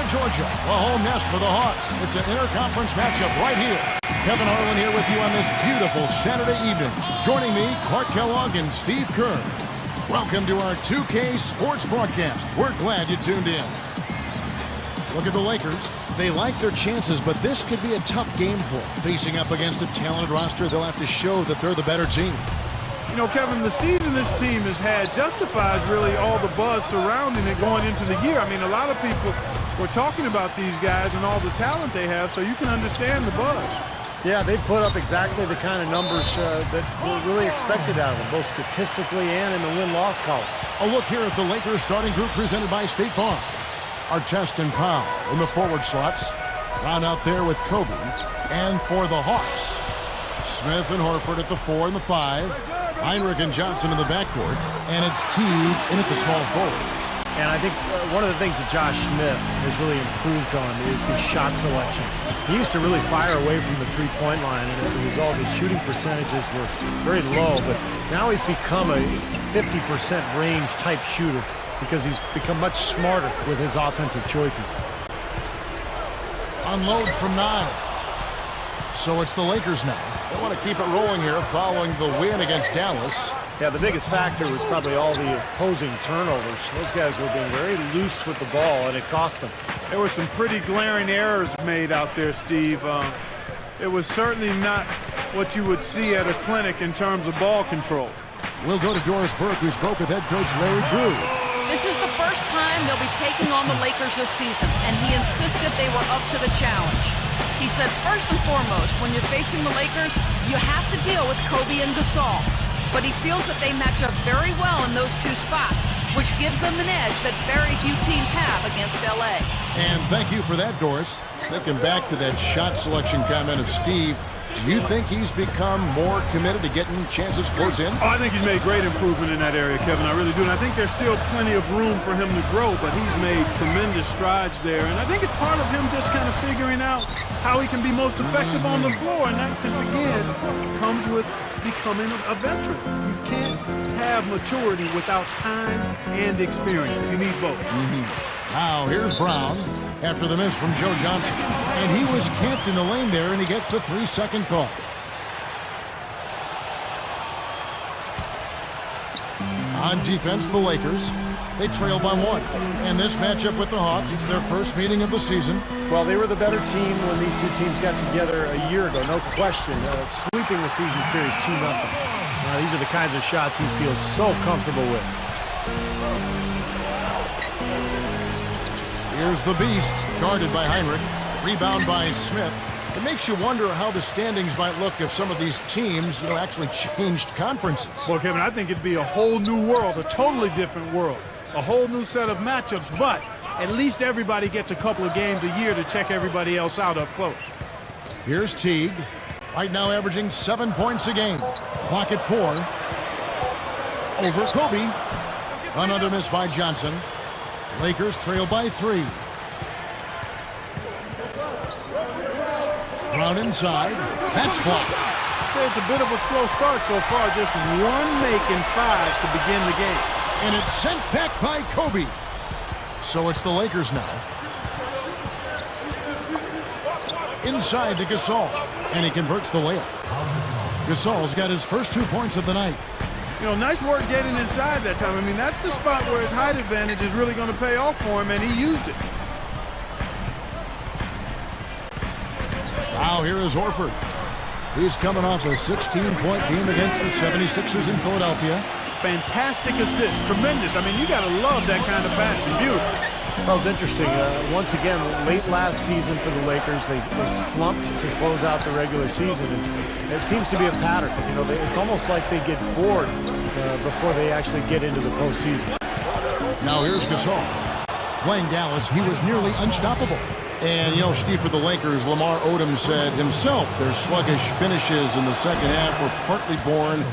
Georgia, a home nest for the Hawks. It's an interconference matchup right here. Kevin Harlan here with you on this beautiful Saturday evening. Joining me, Clark Kellogg and Steve Kerr. Welcome to our 2K Sports broadcast. We're glad you tuned in. Look at the Lakers. They like their chances, but this could be a tough game for them. Facing up against a talented roster, they'll have to show that they're the better team. You know, Kevin, the season this team has had justifies really all the buzz surrounding it going into the year. I mean, a lot of people were talking about these guys and all the talent they have, so you can understand the buzz. Yeah, they put up exactly the kind of numbers that were really expected out of them, both statistically and in the win-loss column. A look here at the Lakers starting group presented by State Farm. Artest and Powell in the forward slots. Brown out there with Kobe. And for the Hawks, Smith and Horford at the 4 and the 5. Heinrich and Johnson in the backcourt, and it's Teague in at the small forward. And I think one of the things that Josh Smith has really improved on is his shot selection. He used to really fire away from the three-point line, and as a result, his shooting percentages were very low, but now he's become a 50% range type shooter because he's become much smarter with his offensive choices. Unload from 9. So it's the Lakers now. They want to keep it rolling here following the win against Dallas. Yeah, the biggest factor was probably all the opposing turnovers. Those guys were being very loose with the ball, and it cost them. There were some pretty glaring errors made out there, Steve. It was certainly not what you would see at a clinic in terms of ball control. We'll go to Doris Burke, who spoke with head coach Larry Drew. This is the first time they'll be taking on the Lakers this season, and he insisted they were up to the challenge. He said, first and foremost, when you're facing the Lakers, you have to deal with Kobe and Gasol. But he feels that they match up very well in those two spots, which gives them an edge that very few teams have against LA. And thank you for that, Doris. Thinking back to that shot selection comment of Steve, do you think he's become more committed to getting chances close in? Oh, I think he's made great improvement in that area, Kevin. I really do. And I think there's still plenty of room for him to grow, but he's made tremendous strides there. And I think it's part of him just kind of figuring out how he can be most effective on the floor. And that just, again, comes with becoming a veteran. You can't have maturity without time and experience. You need both. Now, here's Brown after the miss from Joe Johnson. And he was camped in the lane there, and he gets the 3-second call. On defense, the Lakers. They trail by 1. And this matchup with the Hawks, it's their first meeting of the season. Well, they were the better team when these two teams got together a year ago, no question. Sweeping the season series 2-0. These are the kinds of shots he feels so comfortable with. Here's the Beast, guarded by Heinrich. Rebound by Smith. It makes you wonder how the standings might look if some of these teams, actually changed conferences. Well, Kevin, I think it'd be a whole new world, a totally different world. A whole new set of matchups, but at least everybody gets a couple of games a year to check everybody else out up close. Here's Teague. Right now averaging 7 points a game. Clock at 4. Over Kobe. Another miss by Johnson. Lakers trail by 3. Brown inside. That's blocked. I'd say it's a bit of a slow start so far. Just 1 make and 5 to begin the game. And it's sent back by Kobe. So it's the Lakers now. Inside to Gasol. And he converts the layup. Gasol's got his first 2 points of the night. Nice work getting inside that time. I mean, that's the spot where his height advantage is really going to pay off for him, and he used it. Now here is Horford. He's coming off a 16-point game against the 76ers in Philadelphia. Fantastic assist. Tremendous. I mean, you got to love that kind of passing. Beautiful. Well, it's interesting. Once again, late last season for the Lakers, they slumped to close out the regular season. And it seems to be a pattern. It's almost like they get bored before they actually get into the postseason. Now here's Gasol. Playing Dallas, he was nearly unstoppable. And, Steve, for the Lakers, Lamar Odom said himself their sluggish finishes in the second half were partly born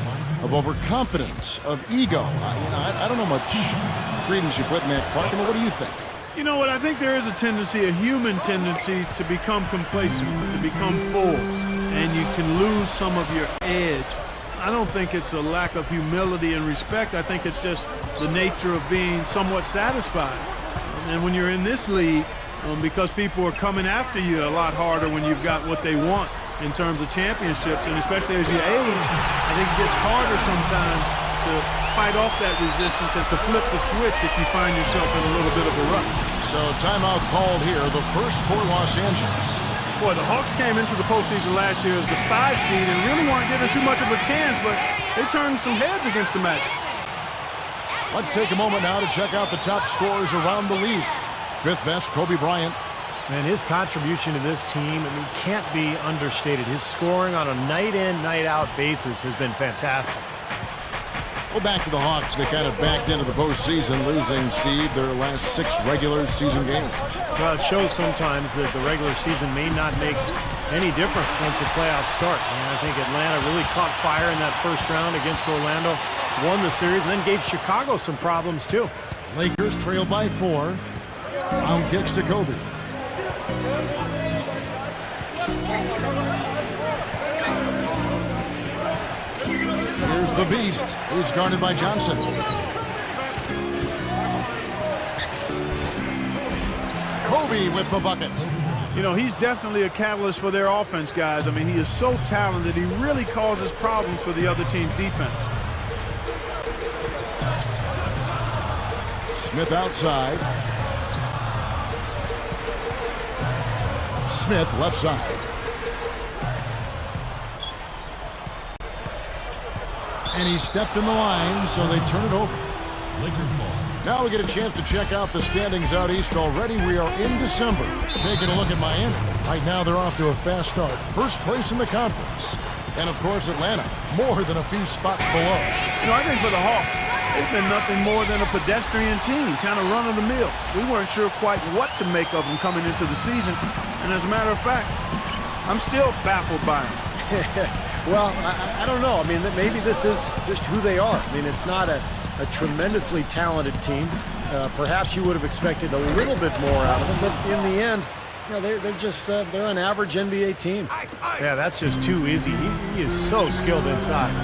of overconfidence, of ego. I don't know much credence you put in that, Clark. What do you think? You know what? I think there is a tendency, a human tendency, to become complacent, to become full, and you can lose some of your edge. I don't think it's a lack of humility and respect. I think it's just the nature of being somewhat satisfied. And when you're in this league, because people are coming after you a lot harder when you've got what they want in terms of championships, and especially as you age, I think it gets harder sometimes to fight off that resistance and to flip the switch if you find yourself in a little bit of a rut. So timeout called here, the first for Los Angeles. Boy, the Hawks came into the postseason last year as the 5 seed and really weren't given too much of a chance, but they turned some heads against the Magic. Let's take a moment now to check out the top scorers around the league. 5th best, Kobe Bryant. And his contribution to this team, I mean, can't be understated. His scoring on a night-in, night-out basis has been fantastic. Well, back to the Hawks. They kind of backed into the postseason, losing, Steve, their last 6 regular season games. Well, it shows sometimes that the regular season may not make any difference once the playoffs start. And I think Atlanta really caught fire in that first round against Orlando, won the series, and then gave Chicago some problems, too. Lakers trailed by 4. Round kicks to Kobe. Here's the beast. He's guarded by Johnson. Kobe with the bucket. You know, he's definitely a catalyst for their offense, guys. I mean, he is so talented. He really causes problems for the other team's defense. Smith outside. Smith left side. And he stepped in the line, so they turn it over. Lakers ball. Now we get a chance to check out the standings out east already. We are in December. Taking a look at Miami. Right now they're off to a fast start. First place in the conference. And of course Atlanta, more than a few spots below. You know, I think for the Hawks, they've been nothing more than a pedestrian team, kind of run-of-the-mill. We weren't sure quite what to make of them coming into the season. And as a matter of fact, I'm still baffled by them. Well, I don't know. I mean, maybe this is just who they are. I mean, it's not a tremendously talented team. Perhaps you would have expected a little bit more out of them, but in the end, you know, they're just they're an average NBA team. Yeah, that's just too easy. He is so skilled inside.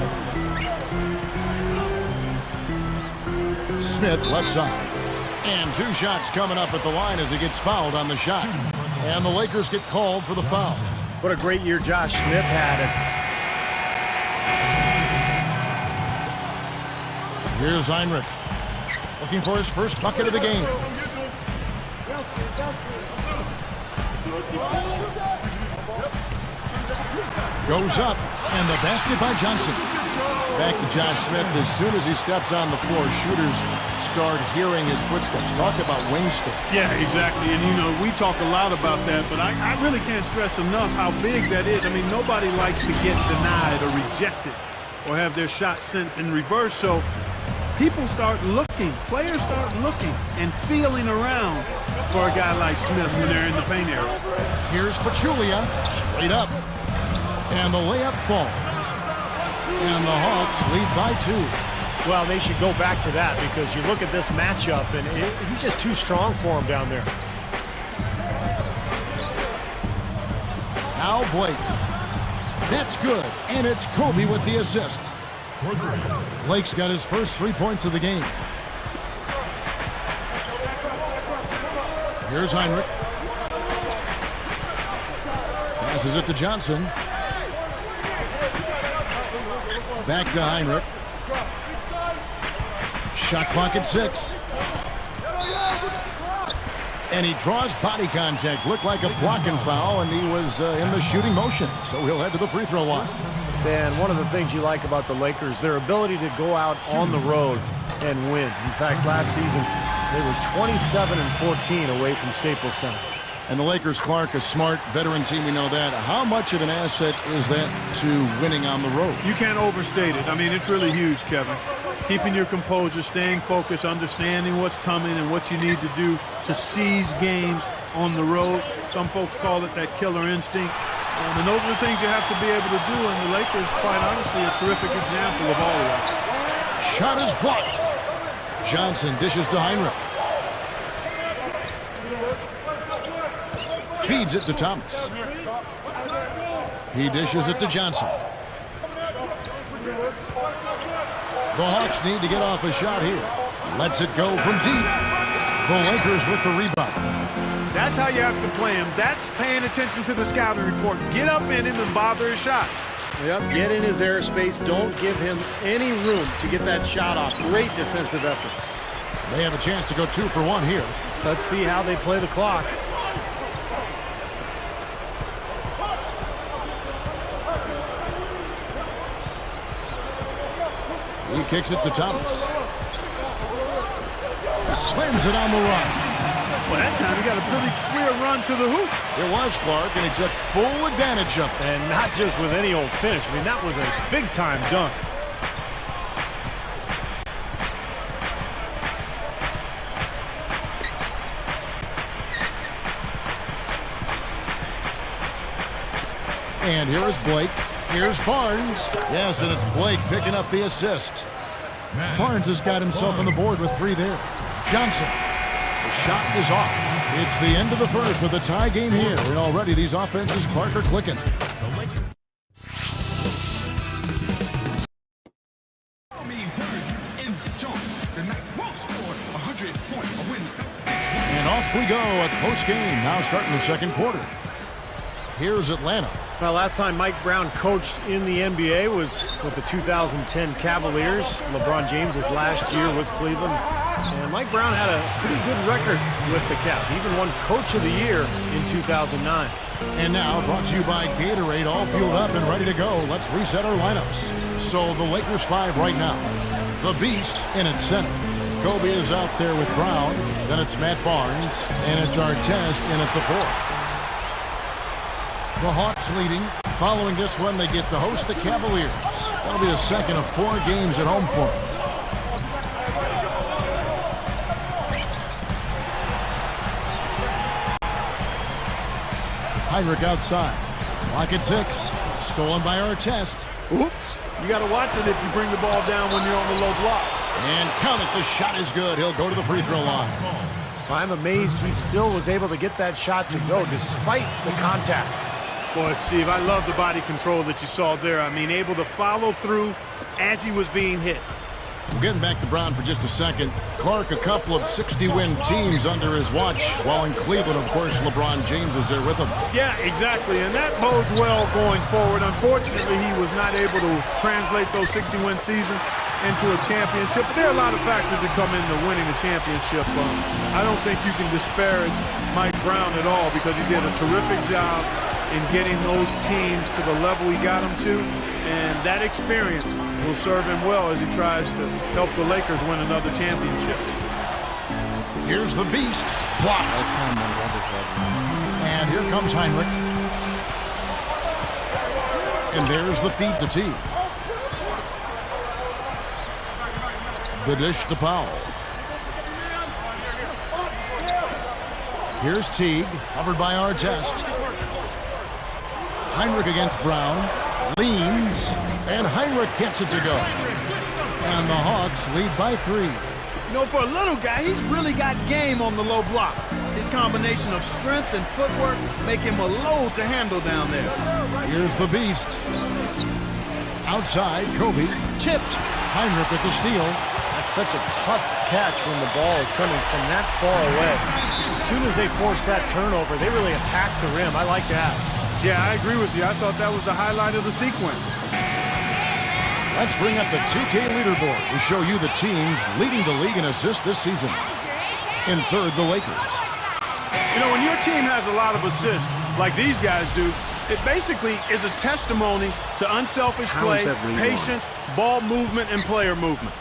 Smith left side. And 2 shots coming up at the line as he gets fouled on the shot. And the Lakers get called for the foul. What a great year Josh Smith had. Here's Heinrich, looking for his first bucket of the game. Goes up, and the basket by Johnson. Back to Josh Smith. As soon as he steps on the floor, shooters start hearing his footsteps. Talk about wingspan. Yeah, exactly. And, you know, we talk a lot about that, but I really can't stress enough how big that is. I mean, nobody likes to get denied or rejected or have their shot sent in reverse. So people start looking, players start looking and feeling around for a guy like Smith when they're in the paint area. Here's Pachulia, straight up. And the layup falls. And the Hawks lead by 2. Well, they should go back to that because you look at this matchup, and he's just too strong for him down there. Now Blake. That's good. And it's Kobe with the assist. Blake's got his first 3 points of the game. Here's Heinrich. Passes it to Johnson. Back to Heinrich. Shot clock at 6. And he draws body contact. Looked like a blocking foul, and he was in the shooting motion. So he'll head to the free throw line. And one of the things you like about the Lakers, their ability to go out on the road and win. In fact, last season, they were 27-14 away from Staples Center. And the Lakers, Clark, a smart veteran team, we know that. How much of an asset is that to winning on the road? You can't overstate it. I mean, it's really huge, Kevin. Keeping your composure, staying focused, understanding what's coming and what you need to do to seize games on the road. Some folks call it that killer instinct. And those are the things you have to be able to do, and the Lakers, quite honestly, a terrific example of all of that. Shot is blocked. Johnson dishes to Heinrich. Feeds it to Thomas. He dishes it to Johnson. The Hawks need to get off a shot here. Lets it go from deep. The Lakers with the rebound. That's how you have to play him. That's paying attention to the scouting report. Get up in him and bother his shot. Yep, get in his airspace. Don't give him any room to get that shot off. Great defensive effort. They have a chance to go 2 for 1 here. Let's see how they play the clock. He kicks it to Thomas. Slams it on the run. Well, that time he got a pretty clear run to the hoop. It was Clark, and he took full advantage of it. And not just with any old finish. I mean, that was a big-time dunk. And here is Blake. Here's Barnes. Yes, and it's Blake picking up the assist. Barnes has got himself on the board with 3 there. Johnson. The shot is off. It's the end of the first with a tie game here. And already these offenses, Clark, are clicking. And off we go. A close game now starting the second quarter. Here's Atlanta. Well, last time Mike Brown coached in the NBA was with the 2010 Cavaliers. LeBron James' last year with Cleveland. And Mike Brown had a pretty good record with the Cavs. He even won Coach of the Year in 2009. And now, brought to you by Gatorade, all fueled up and ready to go. Let's reset our lineups. So the Lakers 5 right now. The Beast in its center. Kobe is out there with Brown. Then it's Matt Barnes. And it's Artest in at the 4. The Hawks leading. Following this one, they get to host the Cavaliers. That'll be the second of 4 games at home for them. Heinrich outside. Clock at 6. Stolen by Artest. Oops. You got to watch it if you bring the ball down when you're on the low block. And count it. The shot is good. He'll go to the free throw line. I'm amazed he still was able to get that shot to go despite the contact. Boy, Steve, I love the body control that you saw there. I mean, able to follow through as he was being hit. We're getting back to Brown for just a second. Clark, a couple of 60-win teams under his watch, while in Cleveland, of course, LeBron James is there with him. Yeah, exactly, and that bodes well going forward. Unfortunately, he was not able to translate those 60-win seasons into a championship. But there are a lot of factors that come into winning a championship. I don't think you can disparage Mike Brown at all because he did a terrific job in getting those teams to the level he got them to, and that experience will serve him well as he tries to help the Lakers win another championship. Here's the Beast. Blocked. And here comes Heinrich. And there's the feed to T. The dish to Powell. Here's Teague, covered by Artest. Heinrich against Brown. Leans. And Heinrich gets it to go. And the Hawks lead by 3. You know, for a little guy, he's really got game on the low block. His combination of strength and footwork make him a load to handle down there. Here's the Beast. Outside, Kobe. Tipped. Heinrich with the steal. That's such a tough catch when the ball is coming from that far away. As soon as they force that turnover, they really attack the rim. I like that. Yeah, I agree with you. I thought that was the highlight of the sequence. Let's bring up the 2K leaderboard to show you the teams leading the league in assists this season. In third, the Lakers. You know, when your team has a lot of assists, like these guys do, it basically is a testimony to unselfish play, patience, ball movement, and player movement.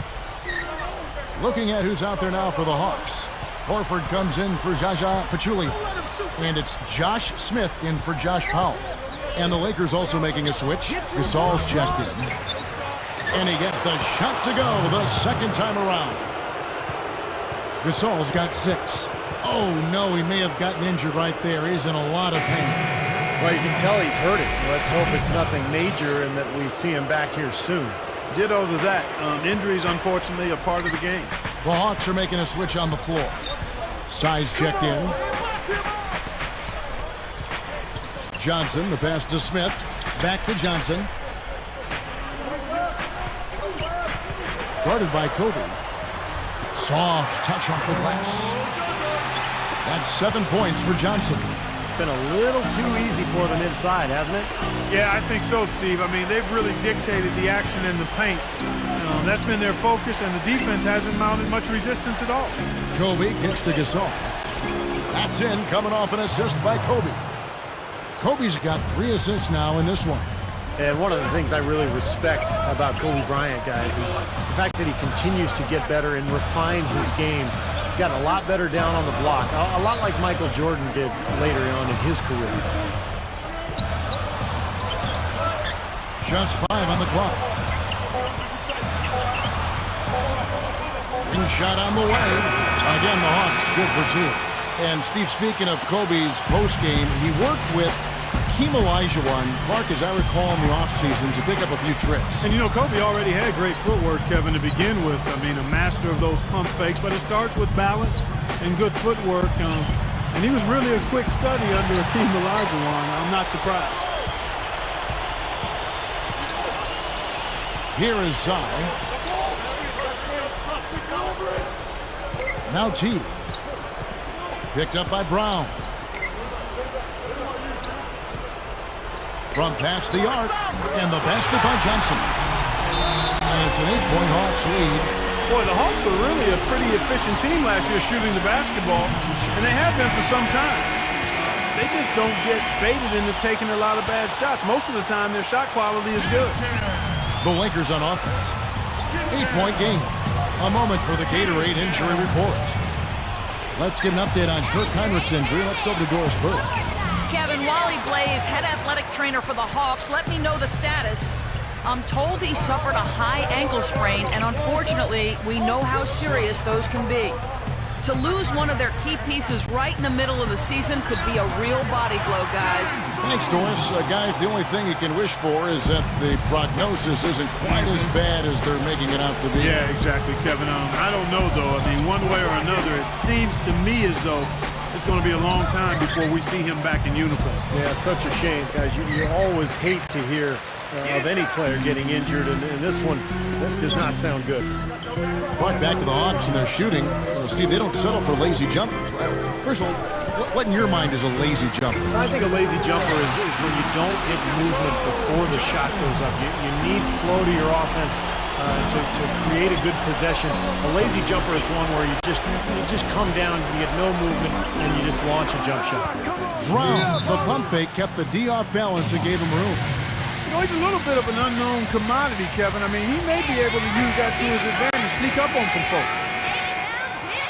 Looking at who's out there now for the Hawks. Horford comes in for Jaja Pachulia. And it's Josh Smith in for Josh Powell. And the Lakers also making a switch. Gasol's checked in. And he gets the shot to go the second time around. Gasol's got 6. Oh, no, he may have gotten injured right there. He's in a lot of pain. Well, you can tell he's hurting. Let's hope it's nothing major and that we see him back here soon. Ditto to that. Injuries, unfortunately, are part of the game. The Hawks are making a switch on the floor. Size checked in. Johnson, the pass to Smith. Back to Johnson. Guarded by Kobe. Soft touch off the glass. That's 7 points for Johnson. Been a little too easy for them inside, hasn't it? Yeah, I think so, Steve. I mean, they've really dictated the action in the paint. That's been their focus, and the defense hasn't mounted much resistance at all. Kobe gets to Gasol. That's in, coming off an assist by Kobe. Kobe's got 3 assists now in this one. And one of the things I really respect about Kobe Bryant, guys, is the fact that he continues to get better and refine his game. He's gotten a lot better down on the block, a lot like Michael Jordan did later on in his career. Just 5 on the clock. Ring shot on the way. Again, the Hawks good for 2. And Steve, speaking of Kobe's postgame, he worked with Hakeem Olajuwon, Clark, as I recall, in the offseason to pick up a few tricks. And, Kobe already had great footwork, Kevin, to begin with. I mean, a master of those pump fakes, but it starts with balance and good footwork. And he was really a quick study under Hakeem Olajuwon. I'm not surprised. Here is Zai. Now T. Picked up by Brown. From past the arc, and the basket by Johnson. And it's an 8-point Hawks lead. Boy, the Hawks were really a pretty efficient team last year shooting the basketball, and they have been for some time. They just don't get baited into taking a lot of bad shots. Most of the time, their shot quality is good. The Lakers on offense. 8-point game. A moment for the Gatorade injury report. Let's get an update on Kirk Heinrich's injury. Let's go over to Doris Burke. Kevin, Wally Blaze, head athletic trainer for the Hawks, let me know the status. I'm told he suffered a high ankle sprain, and unfortunately, we know how serious those can be. To lose one of their key pieces right in the middle of the season could be a real body blow, guys. Thanks, Doris. Guys, the only thing you can wish for is that the prognosis isn't quite as bad as they're making it out to be. Yeah, exactly, Kevin. I don't know, though. I mean, one way or another, it seems to me as though it's going to be a long time before we see him back in uniform. Yeah, such a shame, guys. You always hate to hear of any player getting injured, and this one, this does not sound good. Clark, back to the Hawks and their shooting. Steve, they don't settle for lazy jumpers. First of all, what in your mind is a lazy jumper? I think a lazy jumper is when you don't get movement before the shot goes up. You need flow to your offense to create a good possession. A lazy jumper is one where you just come down, you get no movement, and you just launch a jump shot. Brown, the pump fake kept the D off balance and gave him room. He's a little bit of an unknown commodity, Kevin. I mean, he may be able to use that to his advantage, sneak up on some folks.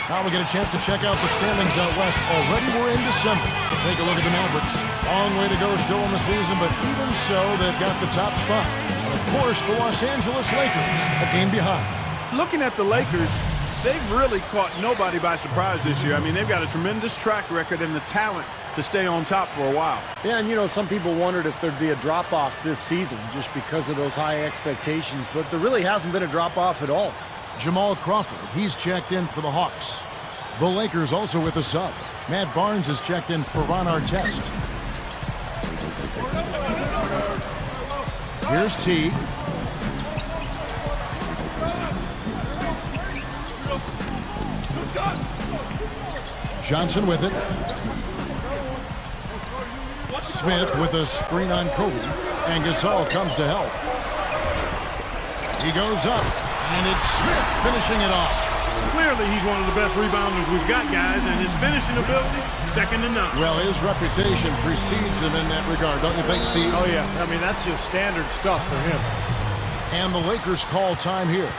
Now we get a chance to check out the standings out west. Already we're in December. Take a look at the Mavericks. Long way to go still in the season, but even so, they've got the top spot. And of course, the Los Angeles Lakers, a game behind. Looking at the Lakers, they've really caught nobody by surprise this year. I mean, they've got a tremendous track record and the talent to stay on top for a while. Yeah, and some people wondered if there'd be a drop-off this season just because of those high expectations, but there really hasn't been a drop-off at all. Jamal Crawford, he's checked in for the Hawks. The Lakers also with a sub. Matt Barnes has checked in for Ron Artest. Here's T. Johnson with it. Smith with a screen on Kobe. And Gasol comes to help. He goes up. And it's Smith finishing it off. Clearly, he's one of the best rebounders we've got, guys, and his finishing ability, second to none. Well, his reputation precedes him in that regard, don't you think, Steve? Oh, yeah. I mean, that's just standard stuff for him. And the Lakers call time here.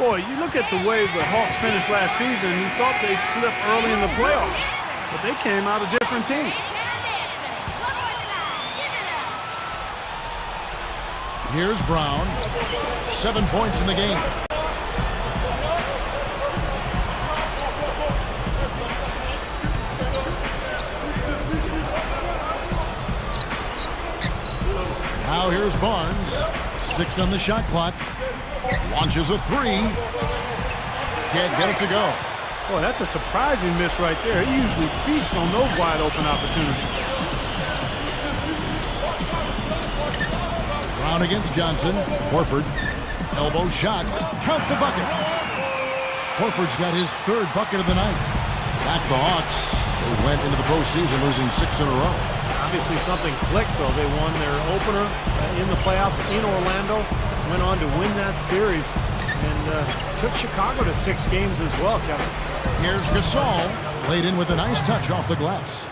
Boy, you look at the way the Hawks finished last season, you thought they'd slip early in the playoffs, but they came out a different team. Here's Brown. 7 points in the game. Now here's Barnes. 6 on the shot clock. Launches a 3. Can't get it to go. Boy, that's a surprising miss right there. He usually feasts on those wide open opportunities. Brown against Johnson. Horford. Elbow shot. Count the bucket. Horford's got his 3rd bucket of the night. Back the Hawks. They went into the postseason losing 6 in a row. Obviously something clicked, though. They won their opener in the playoffs in Orlando, went on to win that series, and took Chicago to 6 games as well, Kevin. Here's Gasol, laid in with a nice touch off the glass.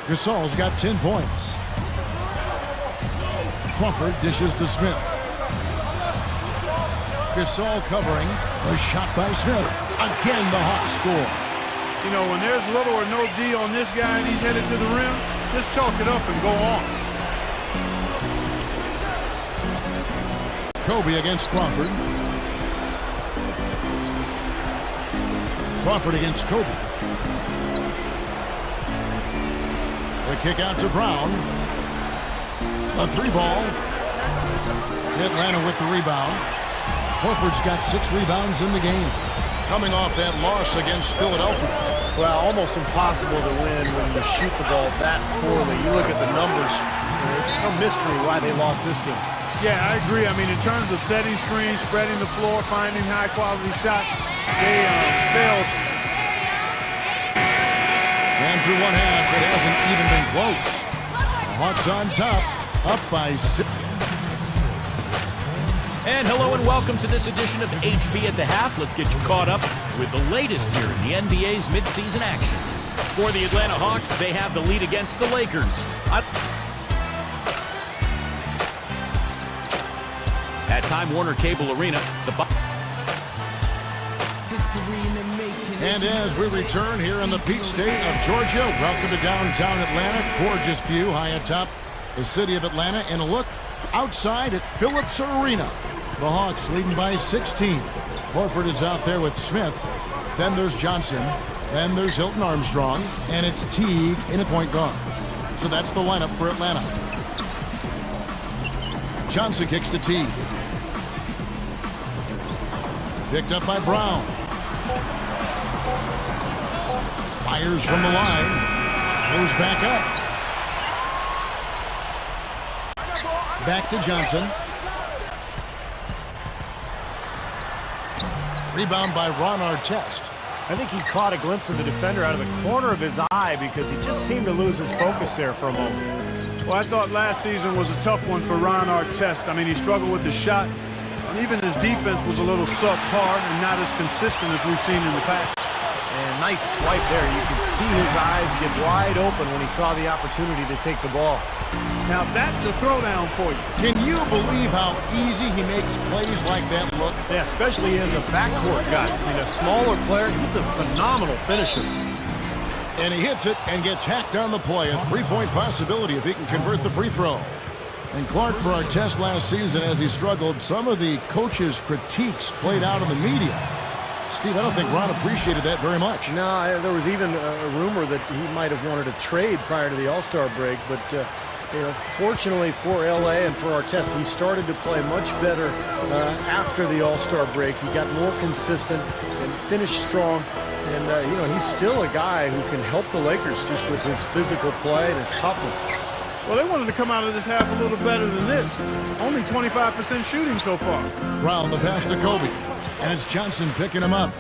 Gasol's got 10 points. Crawford dishes to Smith. Gasol covering. A shot by Smith. Again, the Hawks score. You know, when there's little or no D on this guy and he's headed to the rim, just chalk it up and go on. Kobe against Crawford. Crawford against Kobe. The kick out to Brown. A 3-ball. Atlanta with the rebound. Horford's got 6 rebounds in the game. Coming off that loss against Philadelphia. Well, almost impossible to win when you shoot the ball that poorly. You look at the numbers, it's no mystery why they lost this game. Yeah, I agree. I mean, in terms of setting screens, spreading the floor, finding high-quality shots, they failed. And through one half, it hasn't even been close. The Hawks on top, up by 6. And hello and welcome to this edition of HB at the Half. Let's get you caught up with the latest here in the NBA's midseason action. For the Atlanta Hawks, they have the lead against the Lakers. At Time Warner Cable Arena, And as we return here in the Peach State of Georgia, welcome to downtown Atlanta. Gorgeous view high atop the city of Atlanta, and a look outside at Phillips Arena. The Hawks leading by 16. Horford is out there with Smith. Then there's Johnson. Then there's Hilton Armstrong. And it's Teague in at point guard. So that's the lineup for Atlanta. Johnson kicks to Teague. Picked up by Brown. Fires from the line. Goes back up. Back to Johnson. Rebound by Ron Artest. I think he caught a glimpse of the defender out of the corner of his eye because he just seemed to lose his focus there for a moment. Well, I thought last season was a tough one for Ron Artest. I mean, he struggled with his shot. And even his defense was a little subpar and not as consistent as we've seen in the past. And nice swipe there. You can see his eyes get wide open when he saw the opportunity to take the ball. Now that's a throwdown for you. Can you believe how easy he makes plays like that look? Yeah, especially as a backcourt guy. I mean, a smaller player, he's a phenomenal finisher. And he hits it and gets hacked on the play. A 3-point possibility if he can convert the free throw. And Clark, for our test last season as he struggled, some of the coaches' critiques played out in the media. Steve, I don't think Ron appreciated that very much. No, there was even a rumor that he might have wanted to trade prior to the All-Star break, but you know, fortunately for LA and for Artest, he started to play much better after the All-Star break. He got more consistent and finished strong, and you know, he's still a guy who can help the Lakers just with his physical play and his toughness. Well, they wanted to come out of this half a little better than this. Only 25% shooting so far. Brown, the pass to Kobe. And it's Johnson picking him up.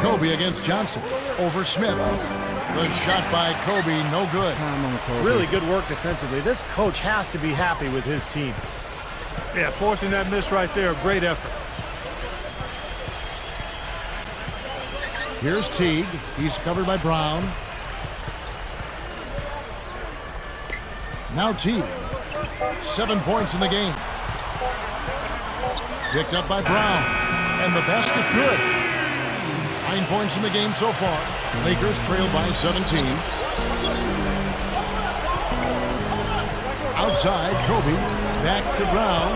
Kobe against Johnson. Over Smith. The shot by Kobe, no good. Really good work defensively. This coach has to be happy with his team. Yeah, forcing that miss right there, great effort. Here's Teague. He's covered by Brown. Now Teague. 7 points in the game. Picked up by Brown. And the basket good. 9 points in the game so far. Lakers trail by 17. Outside, Kobe. Back to Brown.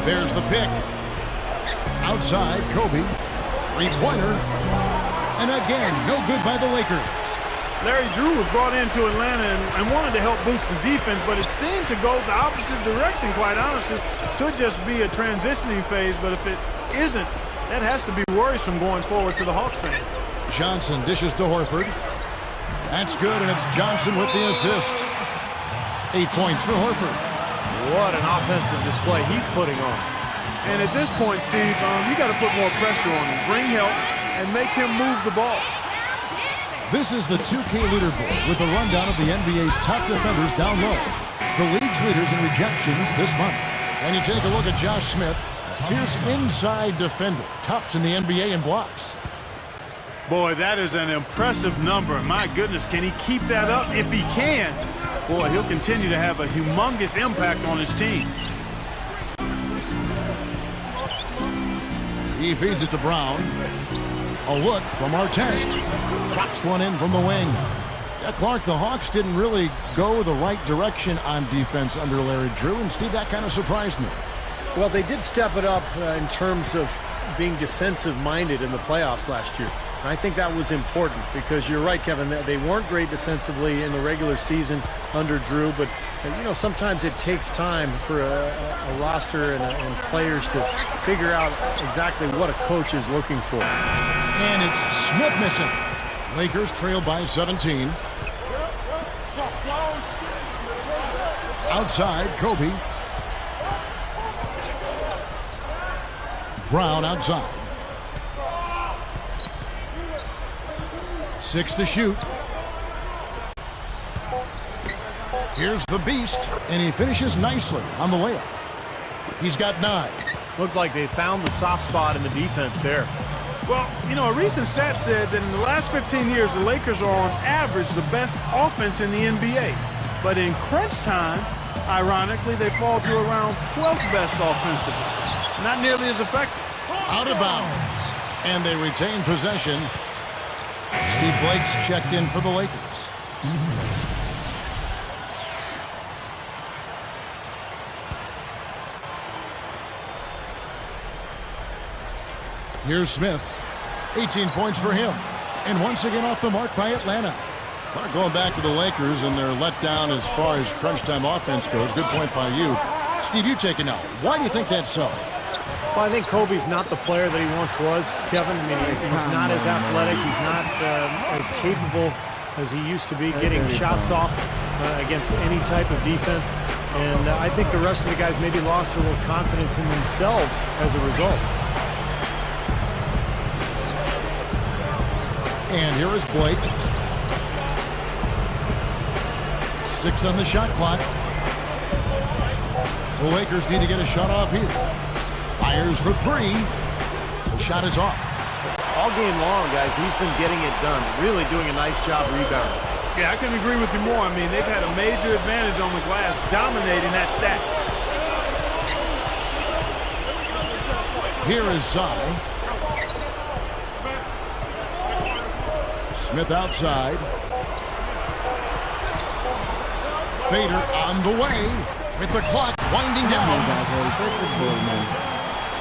There's the pick. Outside, Kobe. Three-pointer. And again, no good by the Lakers. Larry Drew was brought into Atlanta and wanted to help boost the defense, but it seemed to go the opposite direction, quite honestly. Could just be a transitioning phase, but if it isn't, that has to be worrisome going forward to the Hawks fan. Johnson dishes to Horford. That's good, and it's Johnson with the assist. 8 points for Horford. what an offensive display he's putting on. And at this point, Steve, you got to put more pressure on him, bring help, and make him move the ball. This is the 2K leaderboard with a rundown of the NBA's top defenders down low. The league's leaders in rejections this month. And you take a look at Josh Smith. Fierce inside defender. Tops in the NBA in blocks. Boy, that is an impressive number. My goodness, can he keep that up? If he can, boy, he'll continue to have a humongous impact on his team. He feeds it to Brown. A look from Artest. Drops one in from the wing. Yeah, Clark, the Hawks didn't really go the right direction on defense under Larry Drew, and Steve, that kind of surprised me. Well, they did step it up in terms of being defensive-minded in the playoffs last year. And I think that was important because you're right, Kevin, they weren't great defensively in the regular season under Drew, but you know, sometimes it takes time for a roster and players to figure out exactly what a coach is looking for. And it's Smith missing. Lakers trail by 17. Outside, Kobe. Brown outside. 6 to shoot. Here's the beast, and he finishes nicely on the layup. He's got 9. Looked like they found the soft spot in the defense there. Well, you know, a recent stat said that in the last 15 years, the Lakers are on average the best offense in the NBA. But in crunch time, ironically, they fall to around 12th best offensively. Not nearly as effective. Out of bounds, and they retain possession. Steve Blake's checked in for the Lakers. Here's Smith. 18 points for him. And once again off the mark by Atlanta. Going back to the Lakers and they're let down as far as crunch time offense goes. Good point by you. Steve, you take it now. Why do you think that's so? Well, I think Kobe's not the player that he once was, Kevin. I mean, he's not as athletic. He's not as capable as he used to be getting shots off against any type of defense. And I think the rest of the guys maybe lost a little confidence in themselves as a result. And here is Blake. 6 on the shot clock. The Lakers need to get a shot off here. Fires for 3. The shot is off. All game long, guys, he's been getting it done. Really doing a nice job rebounding. Yeah, I couldn't agree with you more. I mean, they've had a major advantage on the glass, dominating that stat. Here is Tsai. Smith outside. Fader on the way with the clock winding down.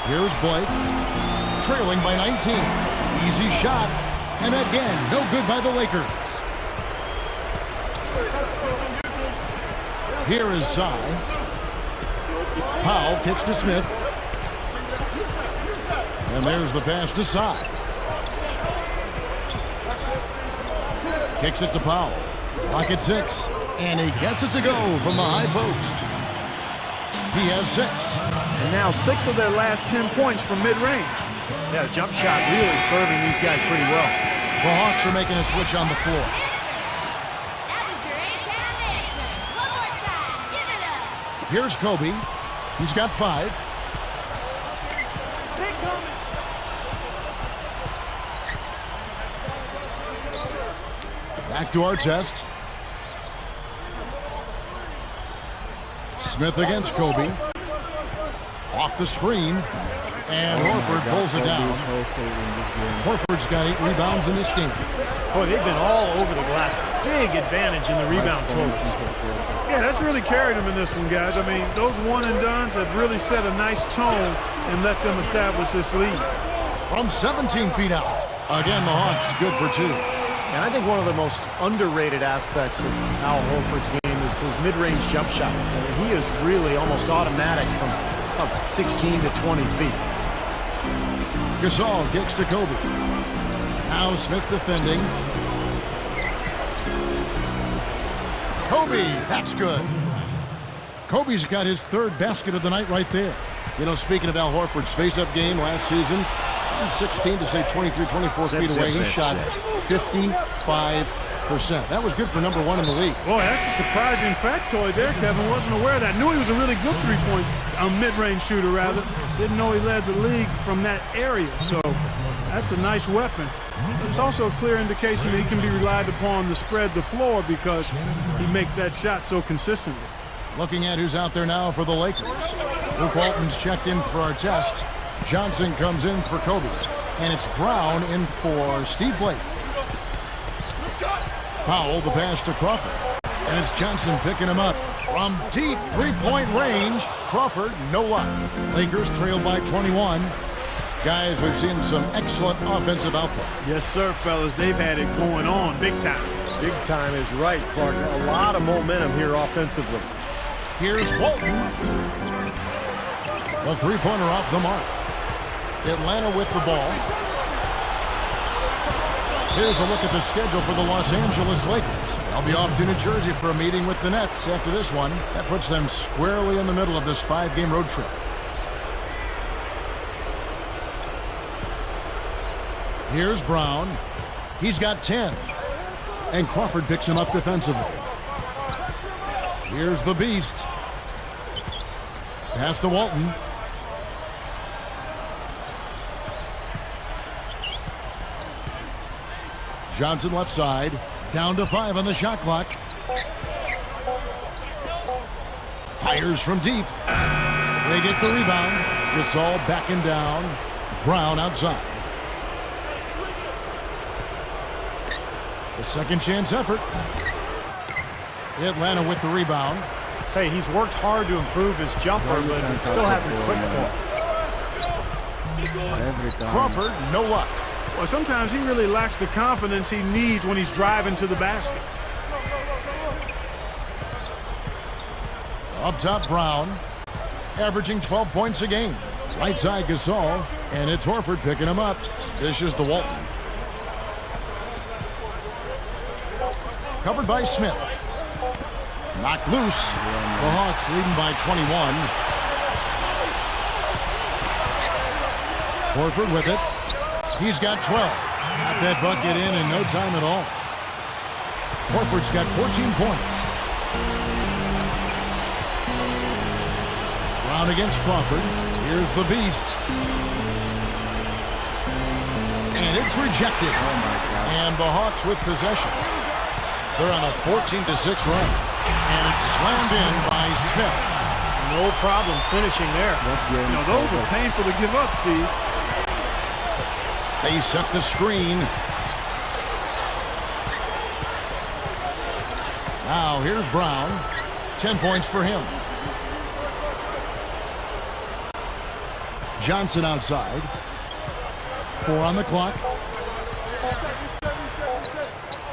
Here's Blake, trailing by 19. Easy shot, and again, no good by the Lakers. Here is Tsai. Powell kicks to Smith. And there's the pass to Tsai. Kicks it to Powell. Clock at 6. And he gets it to go from the high post. He has 6. And now 6 of their last 10 points from mid-range. Yeah, the jump shot really serving these guys pretty well. The Hawks are making a switch on the floor. Here's Kobe. He's got 5. Back to Artest. Smith against Kobe. Off the screen. And Horford pulls it down. Horford's got 8 rebounds in this game. Boy, they've been all over the glass. Big advantage in the rebound totals. Yeah, that's really carried them in this one, guys. I mean, those one-and-dones have really set a nice tone and let them establish this lead. From 17 feet out. Again, the Hawks good for 2. And I think one of the most underrated aspects of Al Horford's game is his mid-range jump shot. I mean, he is really almost automatic from 16 to 20 feet. Gasol kicks to Kobe. Now Smith defending. Kobe, that's good. Kobe's got his third basket of the night right there. You know, speaking of Al Horford's face-up game last season, from 16 to say 23, 24 feet away, he shot 55%. That was good for number one in the league. Boy, that's a surprising factoid there, Kevin. Wasn't aware of that. Knew he was a really good three-point, mid-range shooter, rather. Didn't know he led the league from that area. So that's a nice weapon. There's also a clear indication that he can be relied upon to spread the floor because he makes that shot so consistently. Looking at who's out there now for the Lakers. Luke Walton's checked in for our test. Johnson comes in for Kobe. And it's Brown in for Steve Blake. Powell, the pass to Crawford. And it's Johnson picking him up. From deep three-point range, Crawford, no luck. Lakers trail by 21. Guys, we've seen some excellent offensive output. Yes, sir, fellas. They've had it going on big time. Big time is right, Clark. A lot of momentum here offensively. Here's Walton. The three-pointer off the mark. Atlanta with the ball. Here's a look at the schedule for the Los Angeles Lakers. They'll be off to New Jersey for a meeting with the Nets after this one. That puts them squarely in the middle of this 5-game road trip. Here's Brown. He's got 10. And Crawford picks him up defensively. Here's the Beast. Pass to Walton. Johnson left side. Down to 5 on the shot clock. Fires from deep. They get the rebound. Gasol backing down. Brown outside. The second chance effort. Atlanta with the rebound. I tell you, he's worked hard to improve his jumper, but it still hasn't clicked for him. Crawford, no luck. Well, sometimes he really lacks the confidence he needs when he's driving to the basket. Up top, Brown. Averaging 12 points a game. Right side, Gasol. And it's Horford picking him up. Dishes to Walton. Covered by Smith. Knocked loose. The Hawks leading by 21. Horford with it. He's got 12. Got that bucket in no time at all. Horford's got 14 points. Brown against Crawford. Here's the Beast. And it's rejected. And the Hawks with possession. They're on a 14-6 run. And it's slammed in by Smith. No problem finishing there. You know, those are painful to give up, Steve. They set the screen. Now here's Brown. 10 points for him. Johnson outside. 4 on the clock.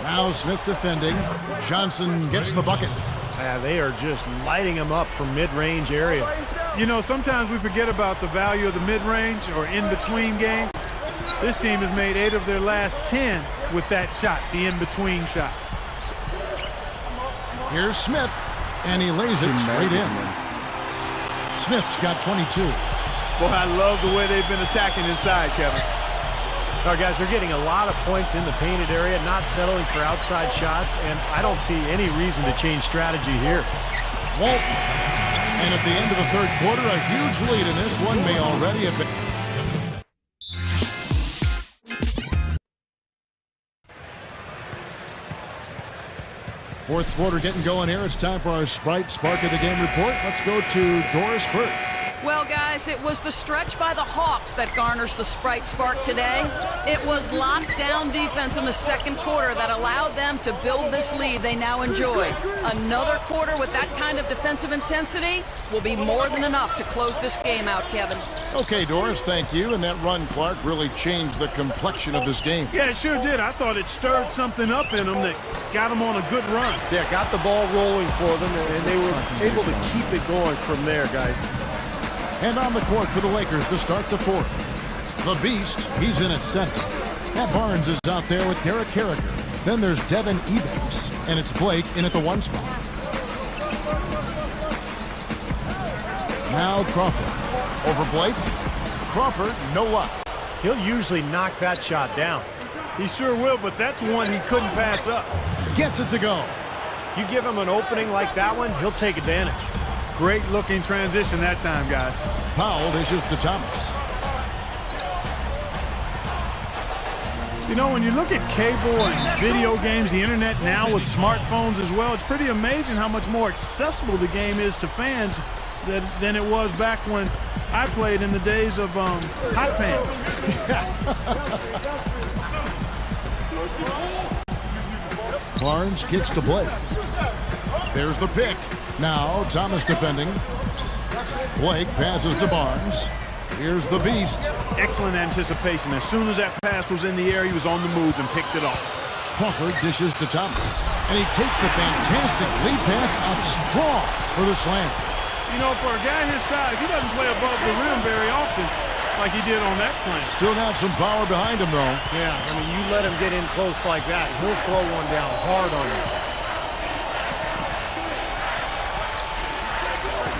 Now Smith defending. Johnson gets the bucket. Yeah, they are just lighting him up from mid-range area. You know, sometimes we forget about the value of the mid-range or in-between game. This team has made 8 of their last 10 with that shot, the in-between shot. Here's Smith, and he lays it straight in. Smith's got 22. Boy, I love the way they've been attacking inside, Kevin. All right, guys, they're getting a lot of points in the painted area, not settling for outside shots, and I don't see any reason to change strategy here. Walton. And at the end of the third quarter, a huge lead in this one may already have been. Fourth quarter getting going here. It's time for our Sprite Spark of the Game report. Let's go to Doris Burke. Well, guys, it was the stretch by the Hawks that garners the Sprite Spark today. It was lockdown defense in the second quarter that allowed them to build this lead they now enjoy. Another quarter with that kind of defensive intensity will be more than enough to close this game out, Kevin. Okay, Doris, thank you. And that run, Clark, really changed the complexion of this game. Yeah, it sure did. I thought it stirred something up in them that got them on a good run. Yeah, got the ball rolling for them, and they were able to keep it going from there, guys. And on the court for the Lakers to start the fourth. The Beast, he's in at center. Matt Barnes is out there with Derek Carragher. Then there's Devin Ebanks, and it's Blake in at the 1 spot. Now Crawford. Over Blake. Crawford, no luck. He'll usually knock that shot down. He sure will, but that's one he couldn't pass up. Gets it to go. You give him an opening like that one, he'll take advantage. Great looking transition that time, guys. Powell dishes to Thomas. You know, when you look at cable and video games, the internet now with smartphones as well, it's pretty amazing how much more accessible the game is to fans than it was back when I played in the days of hot pants. Barnes kicks to Blake. There's the pick. Now Thomas defending. Blake passes to Barnes. Here's the beast. Excellent anticipation. As soon as that pass was in the air, he was on the move and picked it off. Crawford dishes to Thomas. And he takes the fantastic lead pass up strong for the slam. You know, for a guy his size, he doesn't play above the rim very often like he did on that slam. Still got some power behind him, though. Yeah, I mean, you let him get in close like that, he'll throw one down hard on you.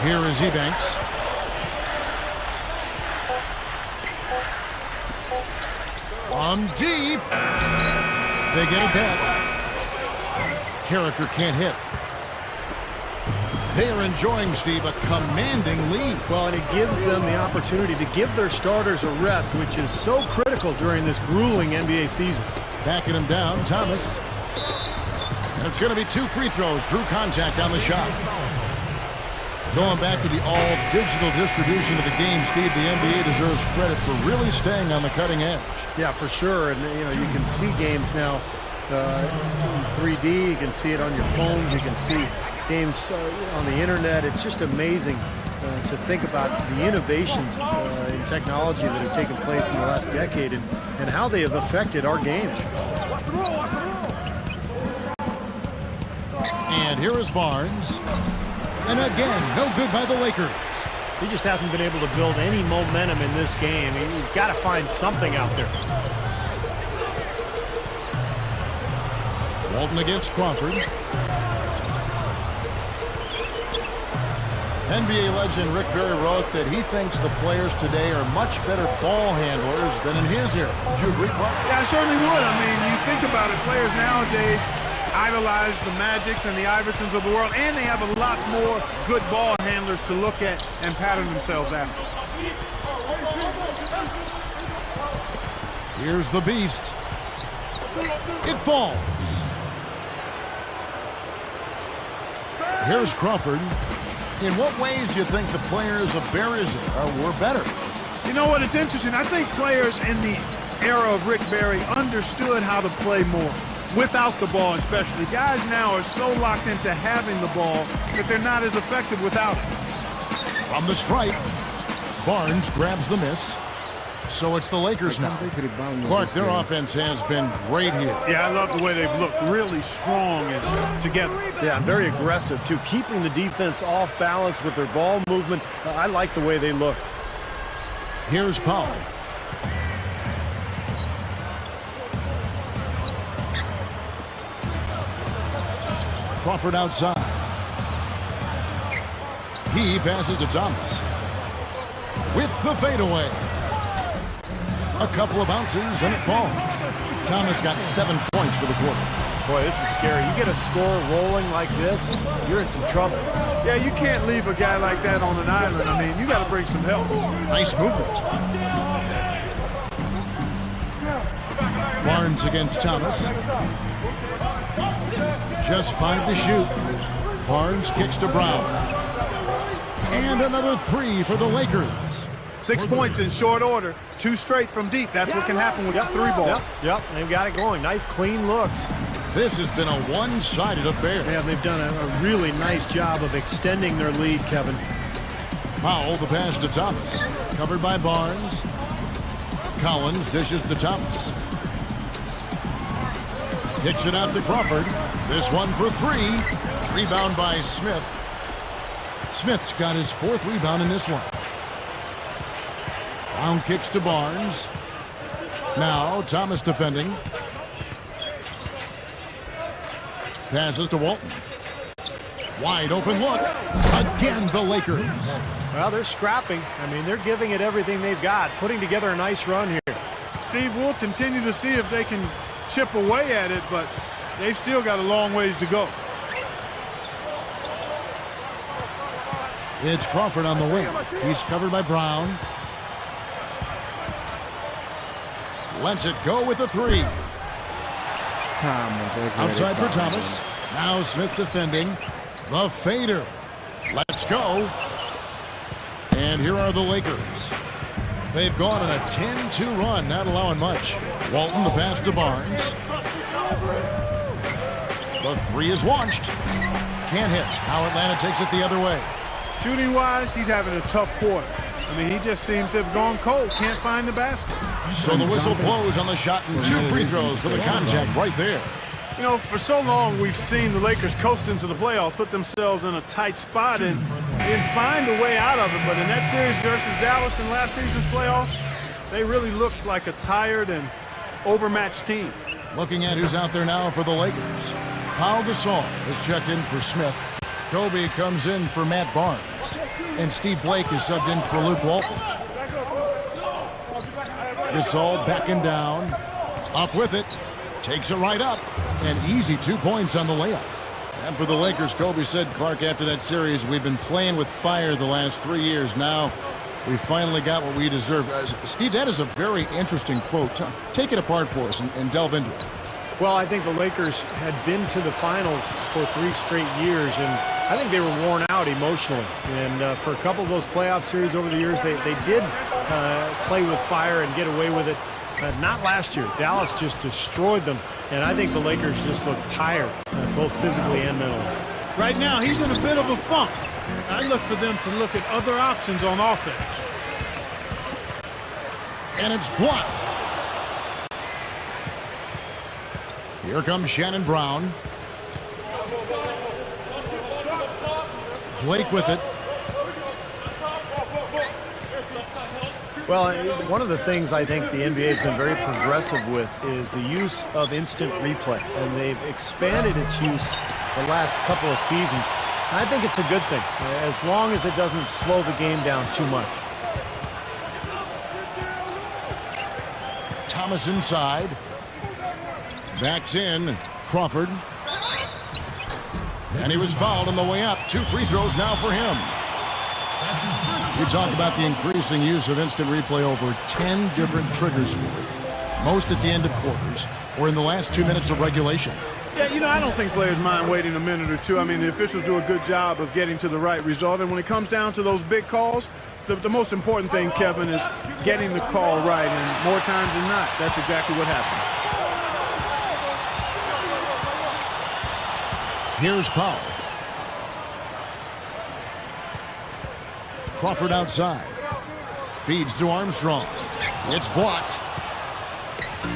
Here is Ebanks. On deep. They get it back. Carricker can't hit. They are enjoying, Steve, a commanding lead. Well, and it gives them the opportunity to give their starters a rest, which is so critical during this grueling NBA season. Backing him down, Thomas. And it's going to be 2 free throws. Drew contact on the shot. Going back to the all-digital distribution of the game, Steve, the NBA deserves credit for really staying on the cutting edge. Yeah, for sure. And, you know, you can see games now in 3D. You can see it on your phones. You can see games on the internet. It's just amazing to think about the innovations in technology that have taken place in the last decade and how they have affected our game. And here is Barnes. And again, no good by the Lakers. He just hasn't been able to build any momentum in this game. He's got to find something out there. Walton against Crawford. NBA legend Rick Barry wrote that he thinks the players today are much better ball handlers than in his era. Would you agree, Clark? Yeah, I certainly would. I mean, you think about it, players nowadays idolize the Magics and the Iversons of the world, and they have a lot more good ball handlers to look at and pattern themselves after. Here's the beast. It falls. Here's Crawford. In what ways do you think the players of Barry's were better? You know what? It's interesting. I think players in the era of Rick Barry understood how to play more. Without the ball especially. Guys now are so locked into having the ball that they're not as effective without it. From the stripe, Barnes grabs the miss. So it's the Lakers now. Clark, their offense has been great here. Yeah, I love the way they've looked. Really strong and together. Yeah, very aggressive, too. Keeping the defense off balance with their ball movement. I like the way they look. Here's Powell. Crawford outside. He passes to Thomas. With the fadeaway. A couple of bounces and it falls. Thomas got 7 points for the quarter. Boy, this is scary. You get a score rolling like this, you're in some trouble. Yeah, you can't leave a guy like that on an island. I mean, you got to bring some help. Nice movement. Barnes against Thomas. Just 5 to shoot. Barnes kicks to Brown. And another 3 for the Lakers. 6 points in short order. 2 straight from deep. That's what can happen with the 3-ball. Yep, they've got it going. Nice, clean looks. This has been a one-sided affair. Yeah, they've done a really nice job of extending their lead, Kevin. Powell, the pass to Thomas. Covered by Barnes. Collins dishes to Thomas. Kicks it out to Crawford. This one for 3. Rebound by Smith. Smith's got his 4th rebound in this one. Brown kicks to Barnes. Now Thomas defending. Passes to Walton. Wide open look. Again, the Lakers. Well, they're scrapping. I mean, they're giving it everything they've got, putting together a nice run here. Steve, we'll continue to see if they can chip away at it, but they've still got a long ways to go. It's Crawford on the wing. He's covered by Brown. Lets it go with a three. Outside for Thomas. Now Smith defending. The fader. Let's go. And here are the Lakers. They've gone on a 10-2 run, not allowing much. Walton the pass to Barnes. The three is launched. Can't hit. Now Atlanta takes it the other way. Shooting-wise, he's having a tough quarter. I mean, he just seems to have gone cold. Can't find the basket. So the whistle blows on the shot and 2 free throws for the contact right there. You know, for so long we've seen the Lakers coast into the playoffs, put themselves in a tight spot, and find a way out of it. But in that series versus Dallas in last season's playoffs, they really looked like a tired and overmatched team. Looking at who's out there now for the Lakers. Pau Gasol is checked in for Smith. Kobe comes in for Matt Barnes. And Steve Blake is subbed in for Luke Walton. Gasol backing down. Up with it. Takes it right up. An easy 2 points on the layup. And for the Lakers, Kobe said, Clark, after that series, we've been playing with fire the last 3 years. Now we finally got what we deserve. Steve, that is a very interesting quote. Take it apart for us and delve into it. Well, I think the Lakers had been to the finals for 3 straight years, and I think they were worn out emotionally. And for a couple of those playoff series over the years, they did play with fire and get away with it. Not last year. Dallas just destroyed them, and I think the Lakers just look tired, both physically and mentally. Right now, he's in a bit of a funk. I look for them to look at other options on offense. And it's blocked. Here comes Shannon Brown. Blake with it. Well, one of the things I think the NBA has been very progressive with is the use of instant replay, and they've expanded its use the last couple of seasons. I think it's a good thing, as long as it doesn't slow the game down too much. Thomas inside. Backs in. Crawford. And he was fouled on the way up. 2 free throws now for him. You talk about the increasing use of instant replay, over 10 different triggers for it. Most at the end of quarters or in the last 2 minutes of regulation. Yeah, you know, I don't think players mind waiting a minute or two. I mean, the officials do a good job of getting to the right result. And when it comes down to those big calls, the most important thing, Kevin, is getting the call right. And more times than not, that's exactly what happens. Here's Powell. Crawford outside. Feeds to Armstrong. It's blocked.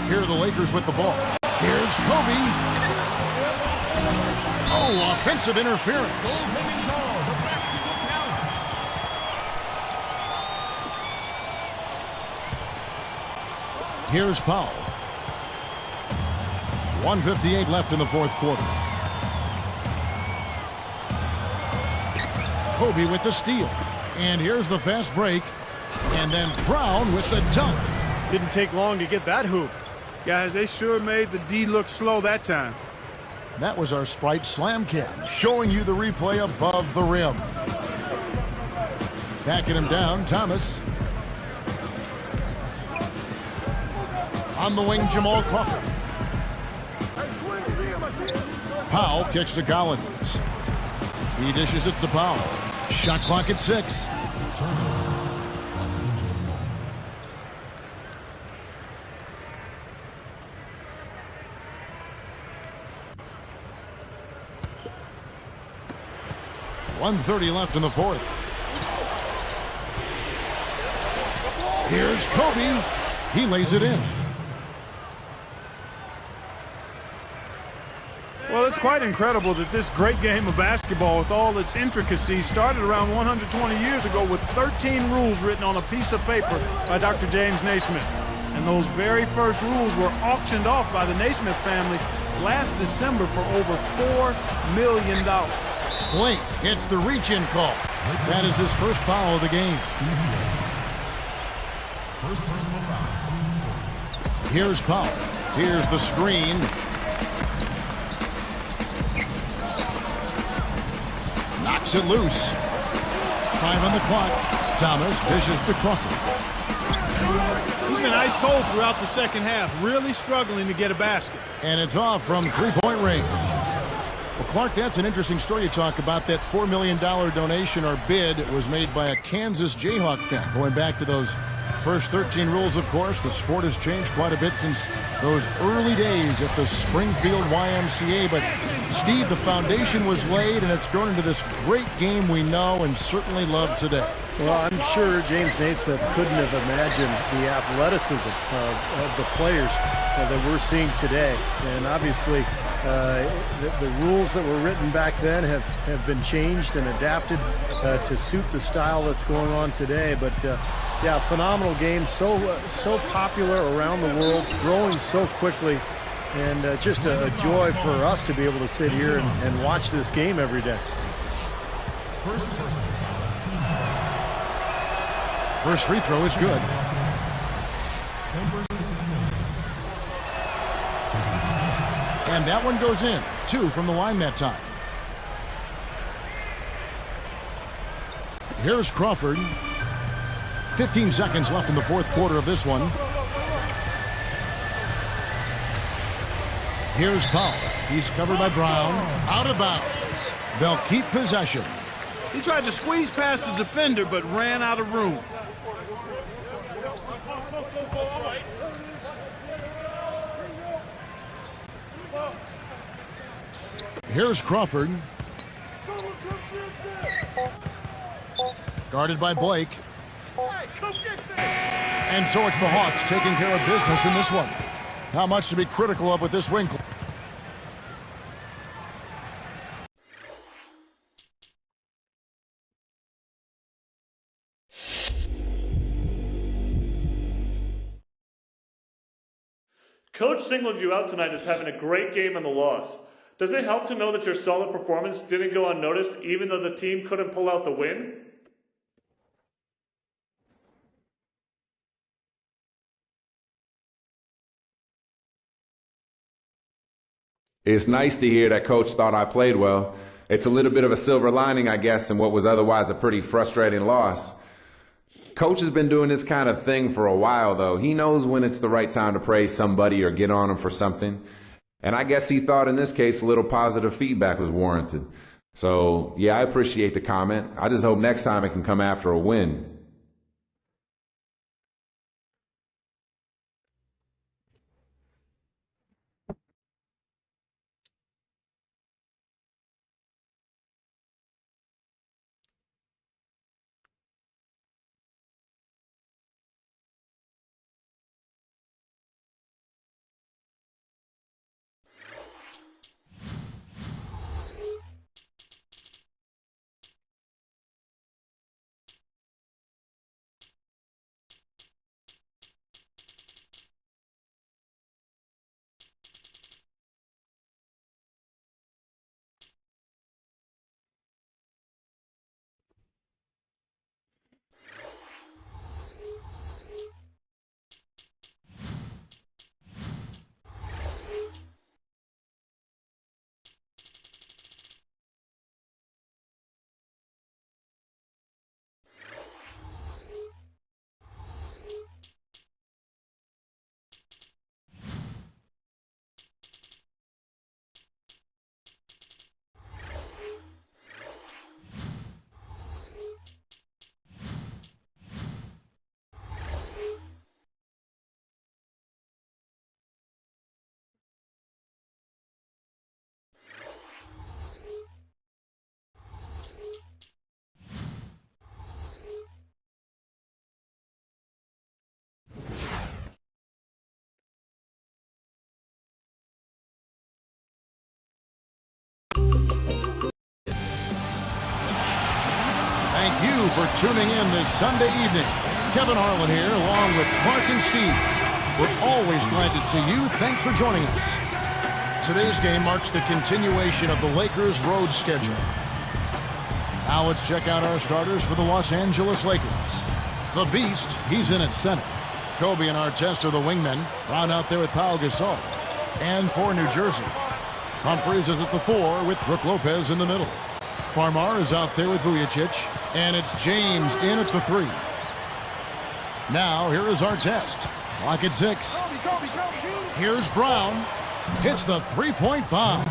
Here are the Lakers with the ball. Here's Kobe. Oh, offensive interference. Here's Powell. 1:58 left in the fourth quarter. Kobe with the steal. And here's the fast break. And then Brown with the dunk. Didn't take long to get that hoop. Guys, they sure made the D look slow that time. That was our Sprite Slam Cam, showing you the replay above the rim. Backing him down, Thomas. On the wing, Jamal Crawford. Powell kicks to Collins. He dishes it to Powell. Shot clock at 6. .130 left in the fourth. Here's Kobe. He lays it in. Well, it's quite incredible that this great game of basketball, with all its intricacies, started around 120 years ago with 13 rules written on a piece of paper by Dr. James Naismith. And those very first rules were auctioned off by the Naismith family last December for over $4 million. Blake gets the reach-in call. That is his first foul of the game. First personal foul, team score. Here's Powell. Here's the screen. Knocks it loose. 5 on the clock. Thomas dishes to Crawford. He's been ice cold throughout the second half, really struggling to get a basket. And it's off from three-point range. Well, Clark, that's an interesting story you talk about. That $4 million donation or bid was made by a Kansas Jayhawk fan. Going back to those first 13 rules, of course, the sport has changed quite a bit since those early days at the Springfield YMCA. But, Steve, the foundation was laid, and it's grown into this great game we know and certainly love today. Well, I'm sure James Naismith couldn't have imagined the athleticism of the players that we're seeing today. And obviously, the rules that were written back then have been changed and adapted to suit the style that's going on today. But yeah, phenomenal game, so popular around the world, growing so quickly, and just a joy for us to be able to sit here and watch this game every day. First free throw is good. And that one goes in. 2 from the line that time. Here's Crawford. 15 seconds left in the fourth quarter of this one. Here's Powell. He's covered by Brown. Out of bounds. They'll keep possession. He tried to squeeze past the defender, but ran out of room. Here's Crawford. Guarded by Blake. And so it's the Hawks taking care of business in this one. How much to be critical of with this win? Coach singled you out tonight as having a great game in the loss. Does it help to know that your solid performance didn't go unnoticed even though the team couldn't pull out the win? It's nice to hear that Coach thought I played well. It's a little bit of a silver lining, I guess, in what was otherwise a pretty frustrating loss. Coach has been doing this kind of thing for a while, though. He knows when it's the right time to praise somebody or get on them for something. And I guess he thought in this case a little positive feedback was warranted. So, yeah, I appreciate the comment. I just hope next time it can come after a win. Thank you for tuning in this Sunday evening. Kevin Harlan here, along with Clark and Steve. We're always glad to see you. Thanks for joining us. Today's game marks the continuation of the Lakers' road schedule. Now let's check out our starters for the Los Angeles Lakers. The Beast, he's in at center. Kobe and Artest are the wingmen. Brown out there with Pau Gasol. And for New Jersey, Humphries is at the 4 with Brook Lopez in the middle. Farmar is out there with Vujicic. And it's James in at the 3. Now here is Artest. Clock at 6. Here's Brown. Hits the three-point bomb.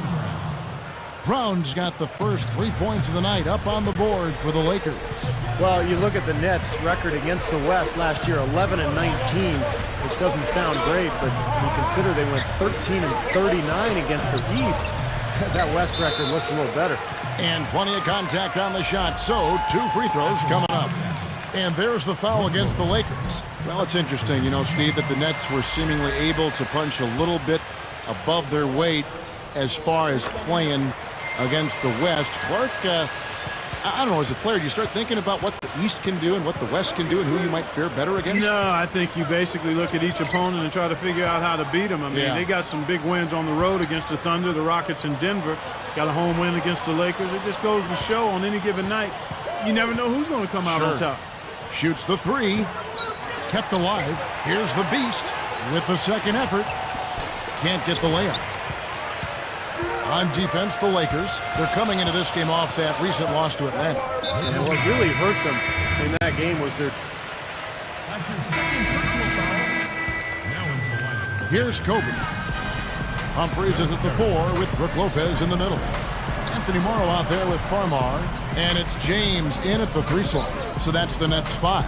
Brown's got the first 3 points of the night up on the board for the Lakers. Well, you look at the Nets' record against the West last year, 11-19, which doesn't sound great, but you consider they went 13-39 against the East. That West record looks a little better. And plenty of contact on the shot, so 2 free throws coming up. And there's the foul against the Lakers. Well, it's interesting, you know, Steve, that the Nets were seemingly able to punch a little bit above their weight as far as playing against the West. Clark, I don't know, as a player, do you start thinking about what the East can do and what the West can do and who you might fare better against? No, I think you basically look at each opponent and try to figure out how to beat them. I mean, they got some big wins on the road against the Thunder, the Rockets, and Denver. Got a home win against the Lakers. It just goes to show on any given night, you never know who's going to come out on top. Shoots the 3. Kept alive. Here's the Beast with the second effort. Can't get the layup. On defense, the Lakers. They're coming into this game off that recent loss to Atlanta. And what really hurt them in that game was their... Here's Kobe. Humphries is at the 4 with Brook Lopez in the middle. Anthony Morrow out there with Farmar. And it's James in at the 3 slot. So that's the Nets 5.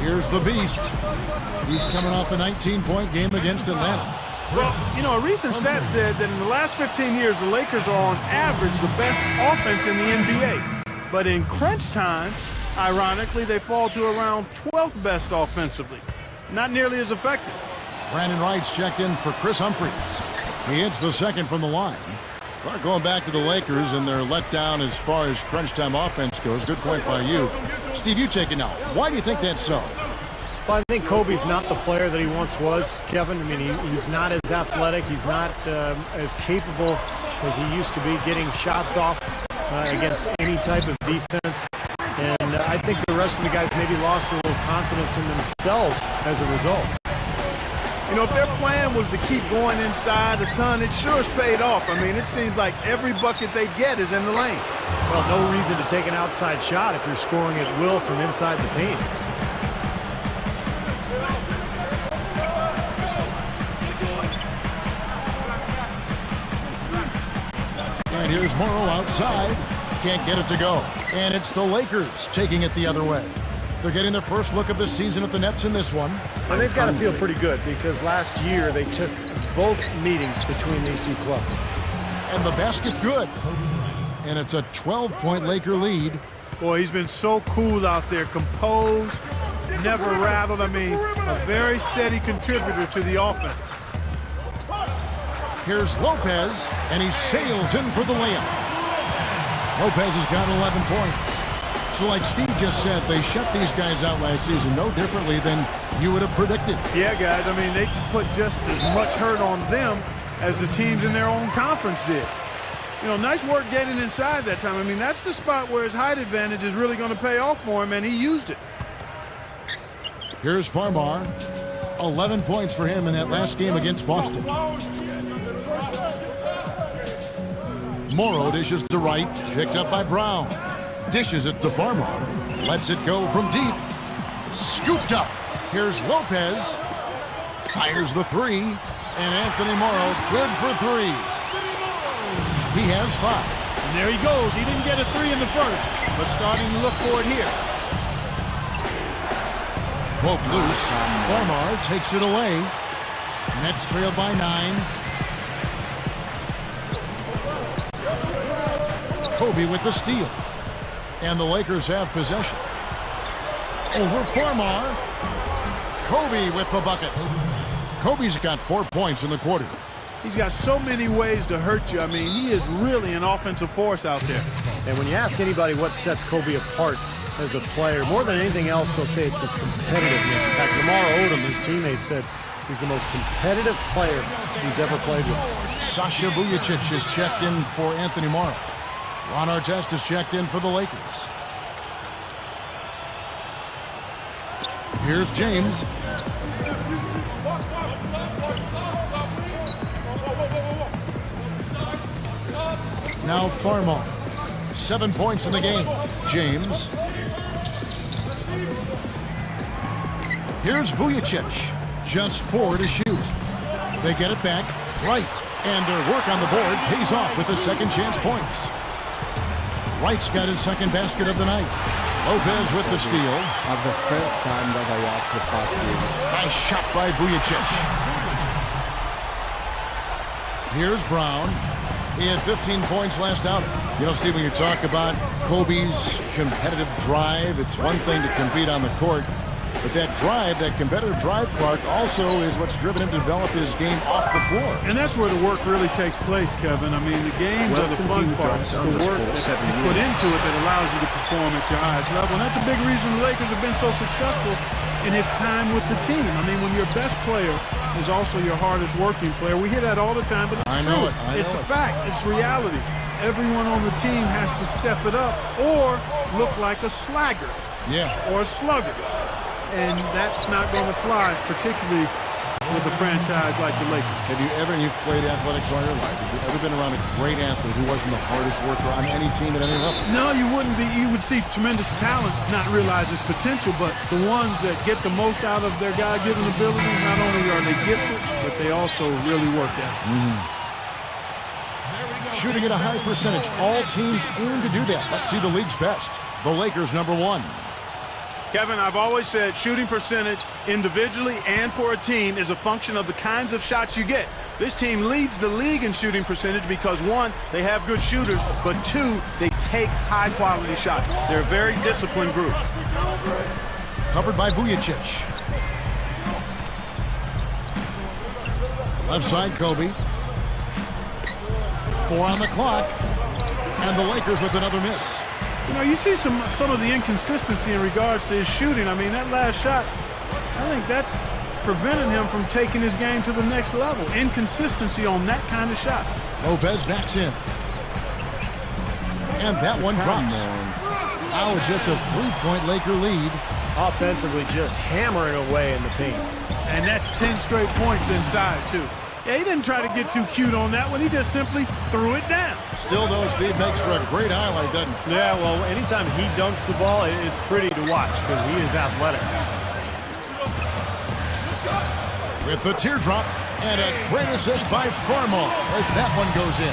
Here's the Beast. He's coming off a 19-point game against Atlanta. Well, you know, a recent stat said that in the last 15 years, the Lakers are on average the best offense in the NBA. But in crunch time, ironically, they fall to around 12th best offensively. Not nearly as effective. Brandon Wright's checked in for Chris Humphries. He hits the second from the line. Clark, going back to the Lakers and their letdown as far as crunch time offense goes. Good point by you. Steve, you take it now. Why do you think that's so? Well, I think Kobe's not the player that he once was, Kevin. I mean, he's not as athletic. He's not as capable as he used to be getting shots off against any type of defense. And I think the rest of the guys maybe lost a little confidence in themselves as a result. You know, if their plan was to keep going inside a ton, it sure has paid off. I mean, it seems like every bucket they get is in the lane. Well, no reason to take an outside shot if you're scoring at will from inside the paint. And here's Morrow outside. Can't get it to go. And it's the Lakers taking it the other way. They're getting their first look of the season at the Nets in this one. And they've got to feel pretty good because last year they took both meetings between these two clubs. And the basket good. And it's a 12-point Laker lead. Boy, he's been so cool out there, composed, never rattled. I mean, a very steady contributor to the offense. Here's Lopez, and he sails in for the layup. Lopez has got 11 points. So like Steve just said, they shut these guys out last season no differently than you would have predicted. Yeah, guys, I mean, they put just as much hurt on them as the teams in their own conference did. You know, nice work getting inside that time. I mean, that's the spot where his height advantage is really going to pay off for him, and he used it. Here's Farmar. 11 points for him in that last game against Boston. Morrow dishes to Wright, picked up by Brown. Dishes it to Farmar. Lets it go from deep. Scooped up. Here's Lopez. Fires the 3. And Anthony Morrow good for 3. He has 5. And there he goes. He didn't get a 3 in the first, but starting to look for it here. Poke loose. Farmar takes it away. Nets trail by 9. Kobe with the steal. And the Lakers have possession. Over Farmar. Kobe with the bucket. Kobe's got 4 points in the quarter. He's got so many ways to hurt you. I mean, he is really an offensive force out there. And when you ask anybody what sets Kobe apart as a player, more than anything else, they'll say it's his competitiveness. In fact, Lamar Odom, his teammate, said He's the most competitive player he's ever played with. Sasha Vujacic is checked in for Anthony Morrow. Ron Artest is checked in for the Lakers. Here's James. Now Farmar. 7 points in the game. James. Here's Vujacic. Just 4 to shoot. They get it back. Wright. And their work on the board pays off with the second chance points. Wright's got his second basket of the night. Lopez with the steal. Of the first time that I asked the pass game. Nice shot by Vujacic. Here's Brown. He had 15 points last outing. You know, Steve, when you talk about Kobe's competitive drive, it's one thing to compete on the court, but that drive, that competitive drive, Clark, also is what's driven him to develop his game off the floor. And that's where the work really takes place, Kevin. I mean, the games are the fun parts, the work that you put into it that allows you to perform at your highest level. And that's a big reason the Lakers have been so successful in his time with the team. I mean, when your best player is also your hardest working player, we hear that all the time, but it's true. It's a fact. It's reality. Everyone on the team has to step it up or look like a slagger or a slugger. And that's not going to fly, particularly with a franchise like the Lakers. Have you ever, you've played athletics all your life, have you ever been around a great athlete who wasn't the hardest worker on any team at any level? No, you wouldn't be. You would see tremendous talent, not realize its potential, but the ones that get the most out of their God-given ability, not only are they gifted, but they also really work at it. Shooting at a high percentage. All teams aim to do that. Let's see the league's best. The Lakers, number 1. Kevin, I've always said shooting percentage individually and for a team is a function of the kinds of shots you get. This team leads the league in shooting percentage because, 1, they have good shooters, but 2, they take high-quality shots. They're a very disciplined group. Covered by Vujacic. Left side, Kobe. 4 on the clock. And the Lakers with another miss. You know, you see some of the inconsistency in regards to his shooting. I mean, that last shot, I think that's preventing him from taking his game to the next level. Inconsistency on that kind of shot. Lopez backs in. And that one drops. Now it's just a 3-point Laker lead. Offensively, just hammering away in the paint. And that's 10 straight points inside, too. Yeah, he didn't try to get too cute on that one. He just simply threw it down. Still, though, Steve, makes for a great highlight, doesn't it? Yeah, well, anytime he dunks the ball, it's pretty to watch because he is athletic. With the teardrop and a great assist by Farmar as that one goes in.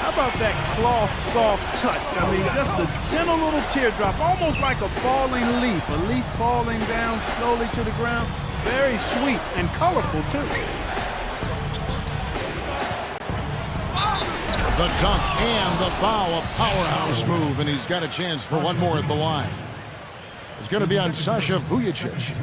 How about that cloth soft touch? I mean, just a gentle little teardrop, almost like a falling leaf. A leaf falling down slowly to the ground. Very sweet and colorful, too. The dunk and the foul, a powerhouse move, and he's got a chance for one more at the line. It's going to be on Sasha Vujacic.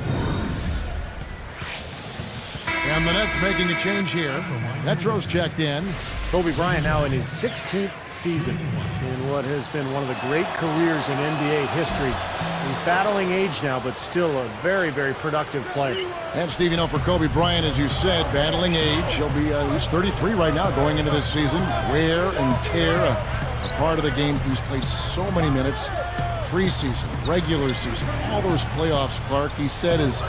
And the Nets making a change here. Petro's checked in. Kobe Bryant now in his 16th season in what has been one of the great careers in NBA history. He's battling age now, but still a very, very productive player. And, Steve, you know, for Kobe Bryant, as you said, battling age. He'll be, he's 33 right now going into this season. Wear and tear, a part of the game. He's played so many minutes. Preseason, regular season, all those playoffs, Clark. He said his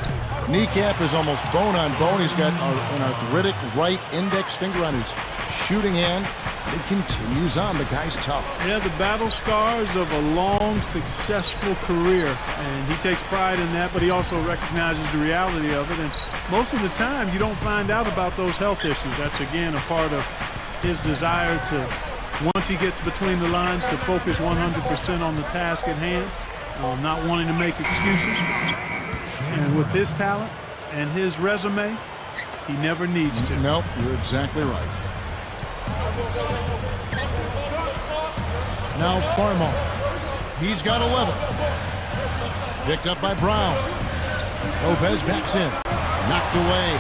kneecap is almost bone on bone. He's got an arthritic right index finger on his shooting hand. It continues on. The guy's tough. Yeah, the battle scars of a long, successful career. And he takes pride in that, but he also recognizes the reality of it. And most of the time, you don't find out about those health issues. That's, again, a part of his desire to, once he gets between the lines, to focus 100% on the task at hand, not wanting to make excuses. And with his talent and his resume, he never needs to. Nope, you're exactly right. Now Farmar. He's got 11. Picked up by Brown. Lopez backs in. Knocked away.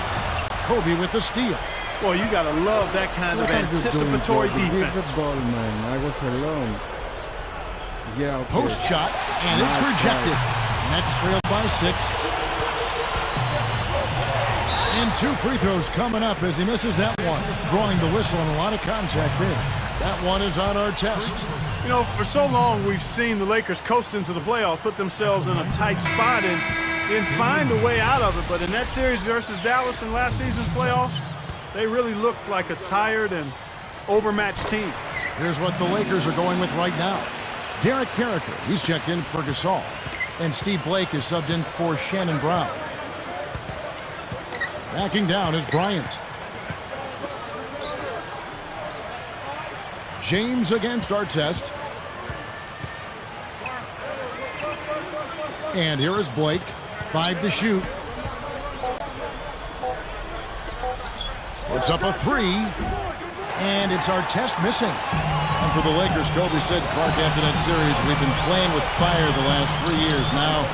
Kobe with the steal. Boy, you got to love that kind of anticipatory defense. Give the ball, man. I was alone. Yeah, okay. Post shot, and it's rejected. Nets trailed by 6. And 2 free throws coming up as he misses that one. Drawing the whistle and a lot of contact there. That one is on our test. You know, for so long we've seen the Lakers coast into the playoffs, put themselves in a tight spot and then find a way out of it. But in that series versus Dallas in last season's playoffs, they really looked like a tired and overmatched team. Here's what the Lakers are going with right now. Derek Carricker, he's checked in for Gasol. And Steve Blake is subbed in for Shannon Brown. Backing down is Bryant. James against Artest. And here is Blake. 5 to shoot. Puts up a 3. And it's Artest missing. And for the Lakers, Kobe said, Clark, after that series, we've been playing with fire the last 3 years. Now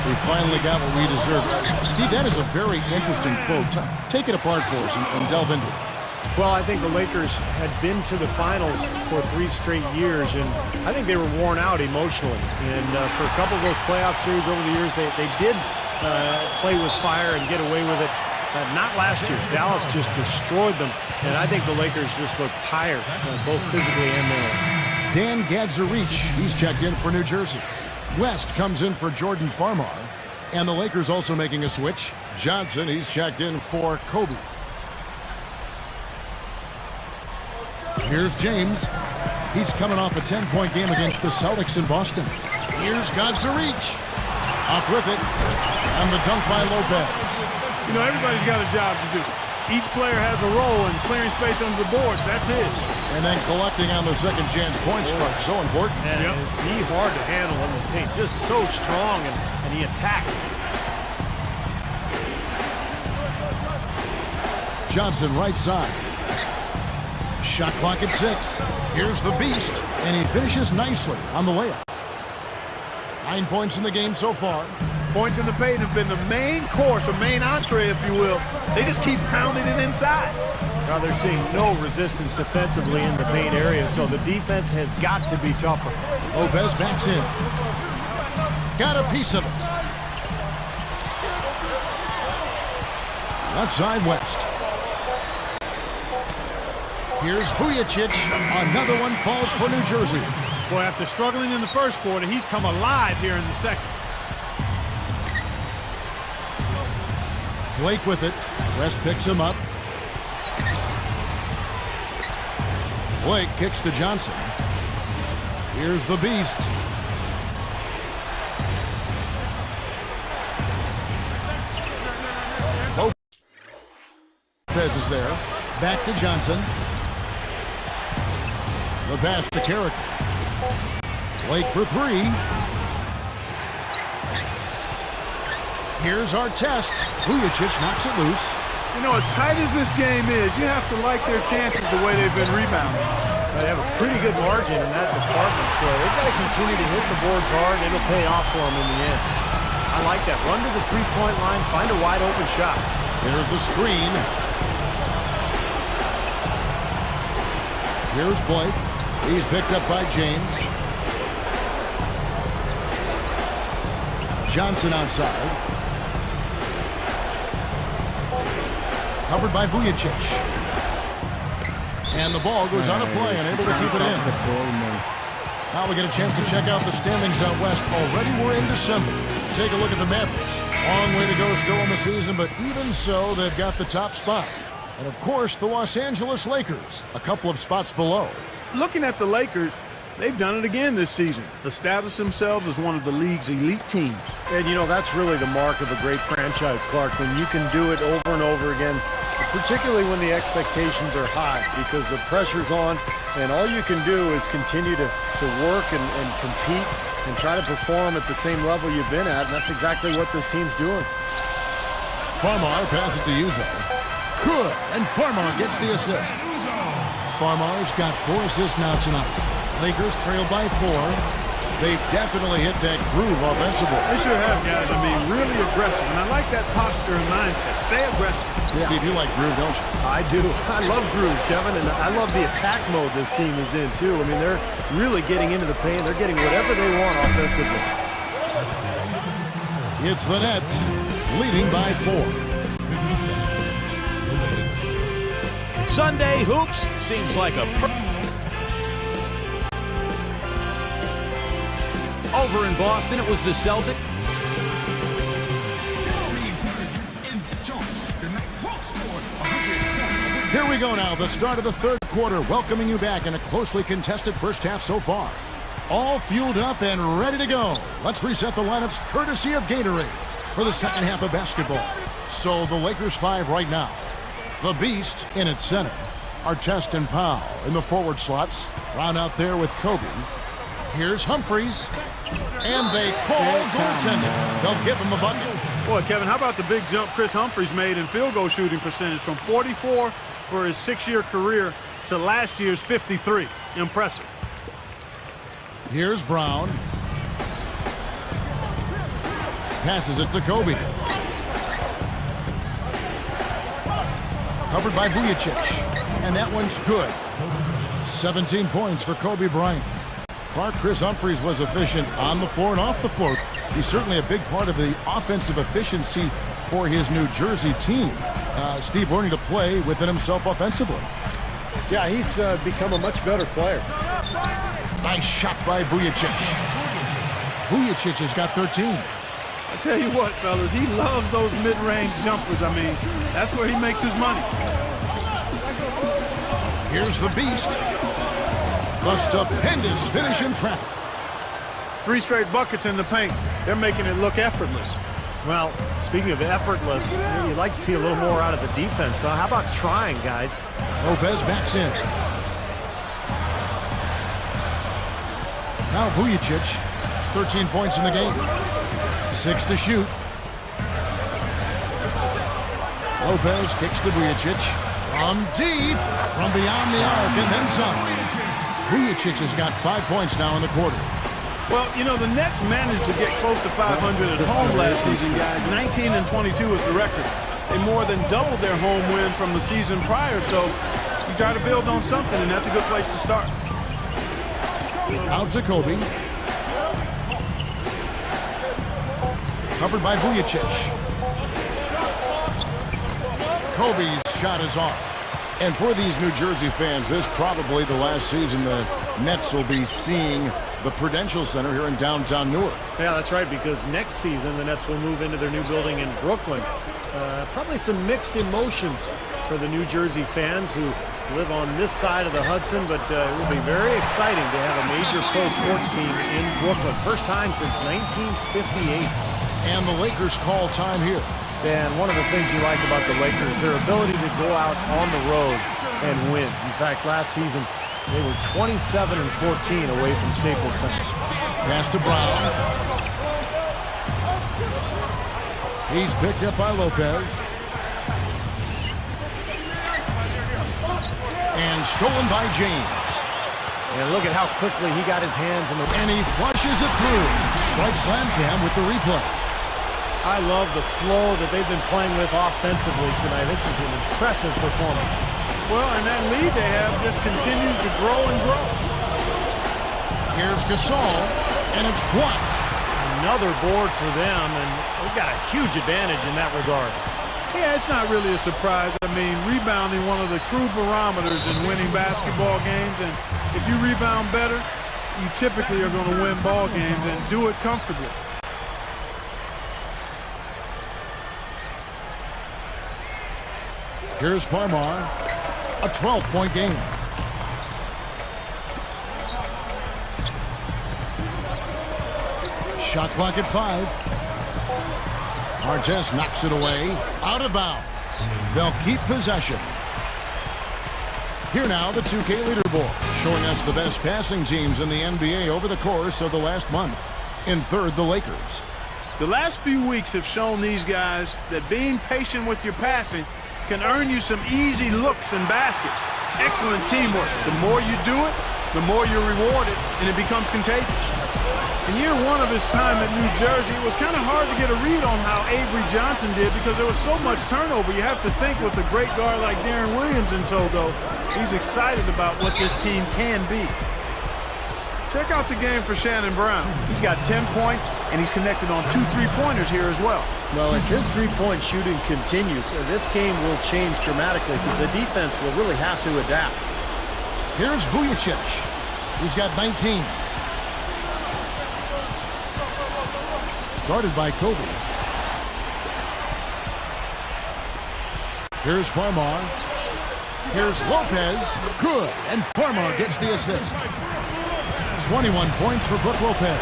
we finally got what we deserve. Steve, that is a very interesting quote. Take it apart for us and delve into it. Well, I think the Lakers had been to the finals for 3 straight years, and I think they were worn out emotionally. And for a couple of those playoff series over the years, they did play with fire and get away with it. Not last year. Dallas just destroyed them, and I think the Lakers just look tired, both physically and mentally. Dan Gadzarich, he's checked in for New Jersey. West comes in for Jordan Farmar, and the Lakers also making a switch. Johnson, he's checked in for Kobe. Here's James. He's coming off a 10-point game against the Celtics in Boston. Here's Gadzarich. Up with it, and the dunk by Lopez. You know, everybody's got a job to do. Each player has a role in clearing space under the boards. That's his. And then collecting on the second chance point spot. So important. And is he hard to handle in the paint? Just so strong, and he attacks. Johnson right side. Shot clock at 6. Here's the beast. And he finishes nicely on the layup. 9 points in the game so far. Points in the paint have been the main course, or main entree, if you will. They just keep pounding it inside. Now they're seeing no resistance defensively in the paint area, so the defense has got to be tougher. Lopez backs in. Got a piece of it. Left side West. Here's Vujacic. Another one falls for New Jersey. Boy, after struggling in the first quarter, he's come alive here in the second. Blake with it. West picks him up. Blake kicks to Johnson. Here's the beast. Lopez is there. Back to Johnson. The pass to Carrick. Blake for 3. Here's Artest. Vujacic knocks it loose. You know, as tight as this game is, you have to like their chances the way they've been rebounding. They have a pretty good margin in that department, so they've got to continue to hit the boards hard, and it'll pay off for them in the end. I like that. Run to the three-point line, find a wide-open shot. Here's the screen. Here's Blake. He's picked up by James. Johnson outside. Covered by Vujacic. And the ball goes out of play and able to keep it in. Now we get a chance to check out the standings out west. Already we're in December. Take a look at the Mavericks. Long way to go still in the season, but even so, they've got the top spot. And of course, the Los Angeles Lakers, a couple of spots below. Looking at the Lakers, they've done it again this season. Established themselves as one of the league's elite teams. And, you know, that's really the mark of a great franchise, Clark, when you can do it over and over again, particularly when the expectations are high, because the pressure's on, and all you can do is continue to work and compete and try to perform at the same level you've been at, and that's exactly what this team's doing. Farmar passes it to Uzo. Good, and Farmar gets the assist. Farmar's got 4 assists now tonight. Lakers trail by 4. They've definitely hit that groove offensively. They sure have, guys. I mean, really aggressive. And I like that posture and mindset. Stay aggressive. Yeah. Steve, you like groove, don't you? I do. I love groove, Kevin, and I love the attack mode this team is in, too. I mean, they're really getting into the paint. They're getting whatever they want offensively. It's the Nets, leading by 4. Sunday hoops seems like a over in Boston, it was the Celtics. Here we go now, the start of the third quarter, welcoming you back in a closely contested first half so far. All fueled up and ready to go. Let's reset the lineups courtesy of Gatorade for the second half of basketball. So the Lakers 5 right now. The Beast in its center. Artest and Powell in the forward slots. Round out there with Kobe. Here's Humphries. And they call goaltending. They'll give him a bucket. Boy, Kevin, how about the big jump Chris Humphries made in field goal shooting percentage from 44 for his 6-year career to last year's 53. Impressive. Here's Brown. Passes it to Kobe. Covered by Vujicic. And that one's good. 17 points for Kobe Bryant. Clark, Chris Humphries was efficient on the floor and off the floor. He's certainly a big part of the offensive efficiency for his New Jersey team. Steve learning to play within himself offensively. Yeah, he's become a much better player. Nice shot by Vujicic. Vujicic has got 13. I tell you what, fellas, he loves those mid-range jumpers. I mean, that's where he makes his money. Here's the Beast. The stupendous finish in traffic. 3 straight buckets in the paint. They're making it look effortless. Well, speaking of effortless, you'd like to see a little more out of the defense. How about trying, guys? Lopez backs in. Now Vujicic, 13 points in the game. 6 to shoot. Lopez kicks to Vujicic. From deep, from beyond the arc, and then some. Vujicic has got 5 points now in the quarter. Well, you know, the Nets managed to get close to 500 at home last season, guys. 19-22 was the record. They more than doubled their home wins from the season prior, so you try to build on something, and that's a good place to start. Out to Kobe. Covered by Vujicic. Kobe's shot is off. And for these New Jersey fans, this is probably the last season the Nets will be seeing the Prudential Center here in downtown Newark. Yeah, that's right, because next season the Nets will move into their new building in Brooklyn. Probably some mixed emotions for the New Jersey fans who live on this side of the Hudson, but it will be very exciting to have a major pro sports team in Brooklyn. First time since 1958. And the Lakers call time here. And one of the things you like about the Lakers, their ability to go out on the road and win. In fact, last season, they were 27-14 away from Staples Center. Pass to Brown. He's picked up by Lopez. And stolen by James. And look at how quickly he got his hands on the... And he flushes it through. Strikes Slamcam with the replay. I love the flow that they've been playing with offensively tonight. This is an impressive performance. Well, and that lead they have just continues to grow and grow. Here's Gasol, and it's blocked. Another board for them, and they've got a huge advantage in that regard. Yeah, it's not really a surprise. I mean, rebounding one of the true barometers in winning basketball games, and if you rebound better, you typically are going to win ball games and do it comfortably. Here's Farmar, a 12-point game. Shot clock at 5. Artest knocks it away, out of bounds. They'll keep possession. Here now, the 2K leaderboard, showing us the best passing teams in the NBA over the course of the last month. In third, the Lakers. The last few weeks have shown these guys that being patient with your passing can earn you some easy looks and baskets. Excellent teamwork. The more you do it, the more you're rewarded, and it becomes contagious. In year one of his time at New Jersey, it was kind of hard to get a read on how Avery Johnson did because there was so much turnover. You have to think with a great guard like Darren Williams in tow, though, he's excited about what this team can be. Check out the game for Shannon Brown. He's got 10 points, and he's connected on 2 3-pointers here as well. Well, as his three-point shooting continues, this game will change dramatically because the defense will really have to adapt. Here's Vujacic. He's got 19. Guarded by Kobe. Here's Farmar. Here's Lopez. Good. And Farmar gets the assist. 21 points for Brook Lopez.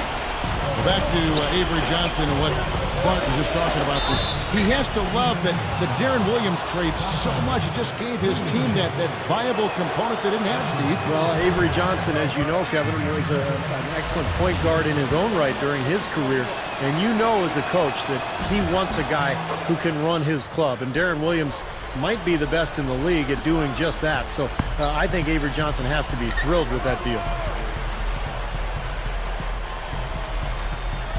Back to Avery Johnson and what Clark was just talking about this. He has to love that the Darren Williams trade so much. It just gave his team that viable component they didn't have, Steve. Well, Avery Johnson, as you know, Kevin, was an excellent point guard in his own right during his career. And you know as a coach that he wants a guy who can run his club. And Darren Williams might be the best in the league at doing just that. So I think Avery Johnson has to be thrilled with that deal.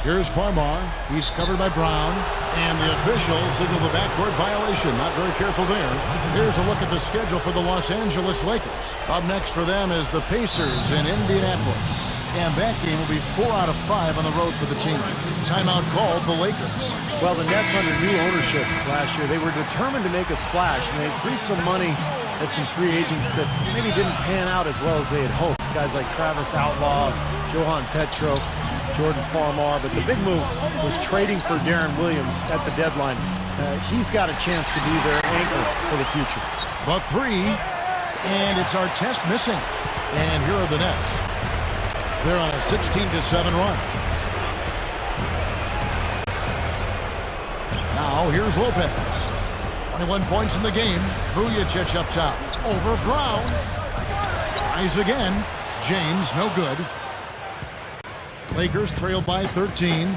Here's Farmar. He's covered by Brown. And the officials signal the backcourt violation. Not very careful there. Here's a look at the schedule for the Los Angeles Lakers. Up next for them is the Pacers in Indianapolis. And that game will be 4 out of 5 on the road for the team. Timeout called the Lakers. Well, the Nets under new ownership last year, they were determined to make a splash. And they threw some money at some free agents that maybe didn't pan out as well as they had hoped. Guys like Travis Outlaw, Johan Petro, Jordan Farmar, but the big move was trading for Darren Williams at the deadline. He's got a chance to be their anchor for the future. But 3, and it's Artest missing. And here are the Nets. They're on a 16-7 run. Now here's Lopez. 21 points in the game. Vujacic up top. Over Brown. Tries again. James, no good. Lakers trailed by 13.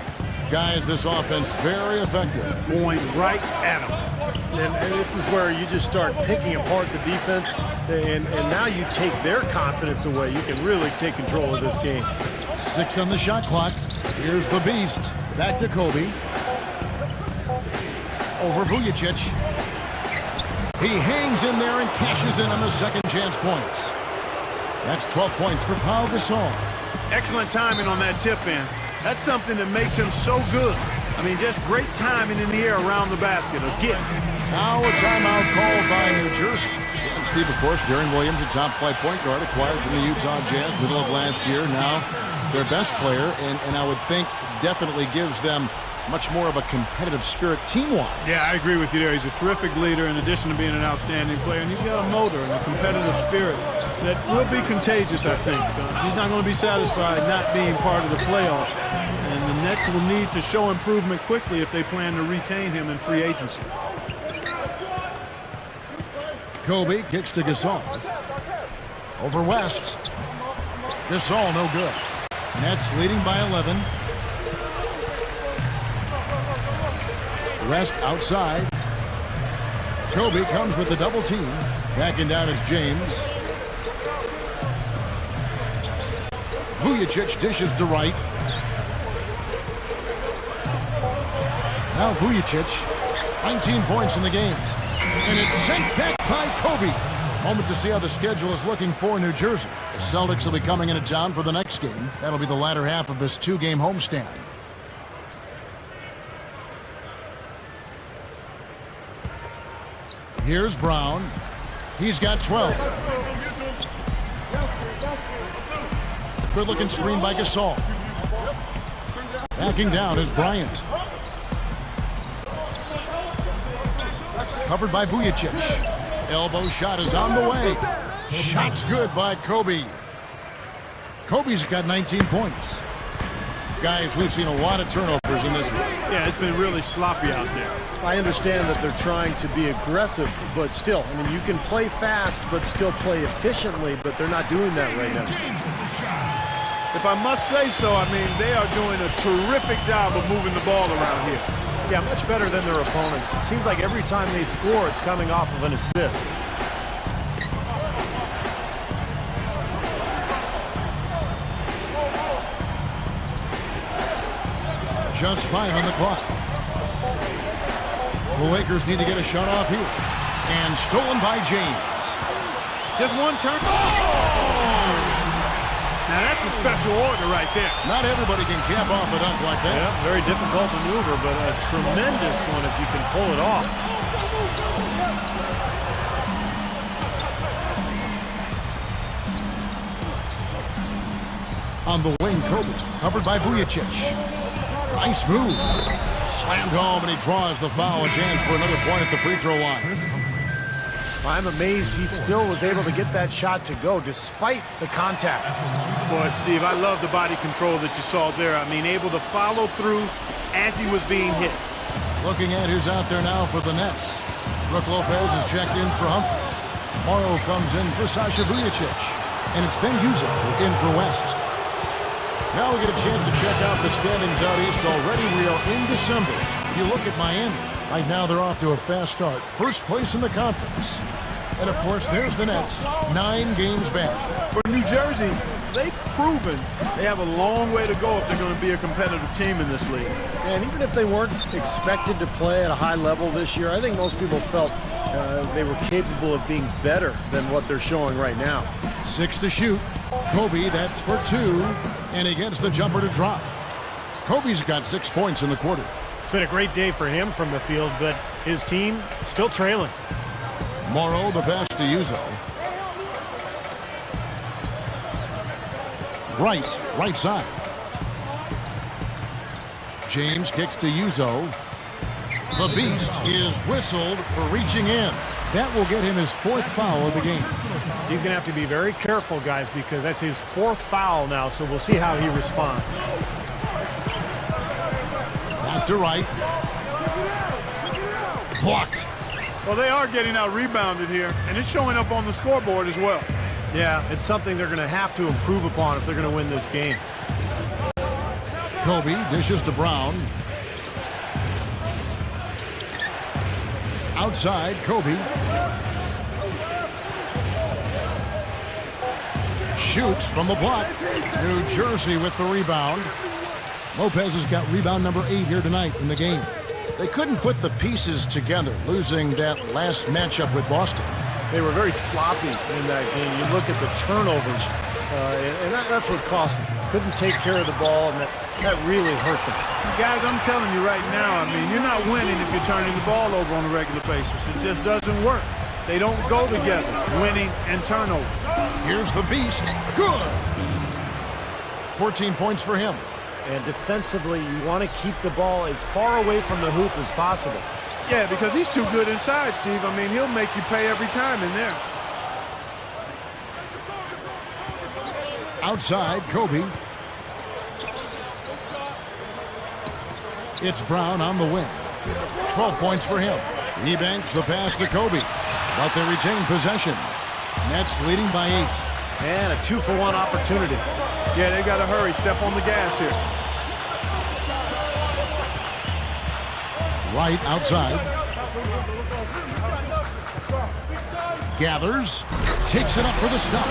Guys, this offense very effective. Going right at him. And this is where you just start picking apart the defense, and now you take their confidence away. You can really take control of this game. 6 on the shot clock. Here's the Beast. Back to Kobe. Over Vujacic. He hangs in there and cashes in on the second chance points. That's 12 points for Pau Gasol. Excellent timing on that tip in. That's something that makes him so good. I mean, just great timing in the air around the basket. Again. Now a timeout called by New Jersey. And Steve, of course, Darren Williams, a top flight point guard, acquired from the Utah Jazz middle of last year. Now their best player, and I would think definitely gives them much more of a competitive spirit team-wise. Yeah, I agree with you there. He's a terrific leader in addition to being an outstanding player. And he's got a motor and a competitive spirit that will be contagious, I think. He's not going to be satisfied not being part of the playoffs. And the Nets will need to show improvement quickly if they plan to retain him in free agency. Kobe kicks to Gasol. Over West. Gasol, no good. Nets leading by 11. West outside. Kobe comes with the double team. Backing down is James. Vujacic dishes to Wright. Now Vujacic, 19 points in the game. And it's sent back by Kobe. Moment to see how the schedule is looking for New Jersey. The Celtics will be coming into town for the next game. That'll be the latter half of this 2-game homestand. Here's Brown. He's got 12. Good-looking screen by Gasol. Backing down is Bryant. Covered by Vujacic. Elbow shot is on the way. Shot's good by Kobe. Kobe's got 19 points. Guys, we've seen a lot of turnovers in this one. Yeah, it's been really sloppy out there. I understand that they're trying to be aggressive, but still, I mean, you can play fast but still play efficiently, but they're not doing that right now. If I must say so, I mean, they are doing a terrific job of moving the ball around here. Yeah, much better than their opponents. It seems like every time they score, it's coming off of an assist. Just 5 on the clock. The Lakers need to get a shot off here. And stolen by James. Just one turn. Oh! Now that's a special order right there. Not everybody can cap off a dunk like that. Yeah, very difficult maneuver, but a tremendous one if you can pull it off. On the wing, Kobe, covered by Vujacic. Nice move. Slammed home, and he draws the foul. A chance for another point at the free throw line. I'm amazed he still was able to get that shot to go despite the contact. Boy, Steve, I love the body control that you saw there. I mean, able to follow through as he was being hit. Looking at who's out there now for the Nets. Brook Lopez is checked in for Humphries. Morrow comes in for Sasha Vujacic. And it's Ben Uzo in for West. Now we get a chance to check out the standings out east. Already we are in December. You look at Miami. Right now they're off to a fast start. First place in the conference. And of course there's the Nets. 9 games back. For New Jersey, they've proven they have a long way to go if they're going to be a competitive team in this league. And even if they weren't expected to play at a high level this year, I think most people felt they were capable of being better than what they're showing right now. 6 to shoot. Kobe, that's for 2. And he gets the jumper to drop. Kobe's got 6 points in the quarter. It's been a great day for him from the field, but his team still trailing. Morrow, the pass to Uzo. Right side. James kicks to Uzo. The Beast is whistled for reaching in. That will get him his 4th foul of the game. He's going to have to be very careful, guys, because that's his 4th foul now, so we'll see how he responds. Back to right. Blocked. Well, they are getting out rebounded here, and it's showing up on the scoreboard as well. Yeah, it's something they're going to have to improve upon if they're going to win this game. Kobe dishes to Brown. Outside, Kobe. Shoots from the block. New Jersey with the rebound. Lopez has got rebound number 8 here tonight in the game. They couldn't put the pieces together, losing that last matchup with Boston. They were very sloppy in that game. You look at the turnovers, and that's what cost them. Couldn't take care of the ball, and that really hurt them. Guys, I'm telling you right now, I mean, you're not winning if you're turning the ball over on a regular basis. It just doesn't work. They don't go together, winning and turnover. Here's the Beast. Good. 14 points for him. And defensively, you want to keep the ball as far away from the hoop as possible. Yeah, because he's too good inside, Steve. I mean, he'll make you pay every time in there. Outside, Kobe. It's Brown on the wing. 12 points for him. He banks the pass to Kobe, but they retain possession. Nets leading by 8. And a 2-for-1 opportunity. Yeah, they got to hurry. Step on the gas here. Right outside. Gathers. Takes it up for the stuff.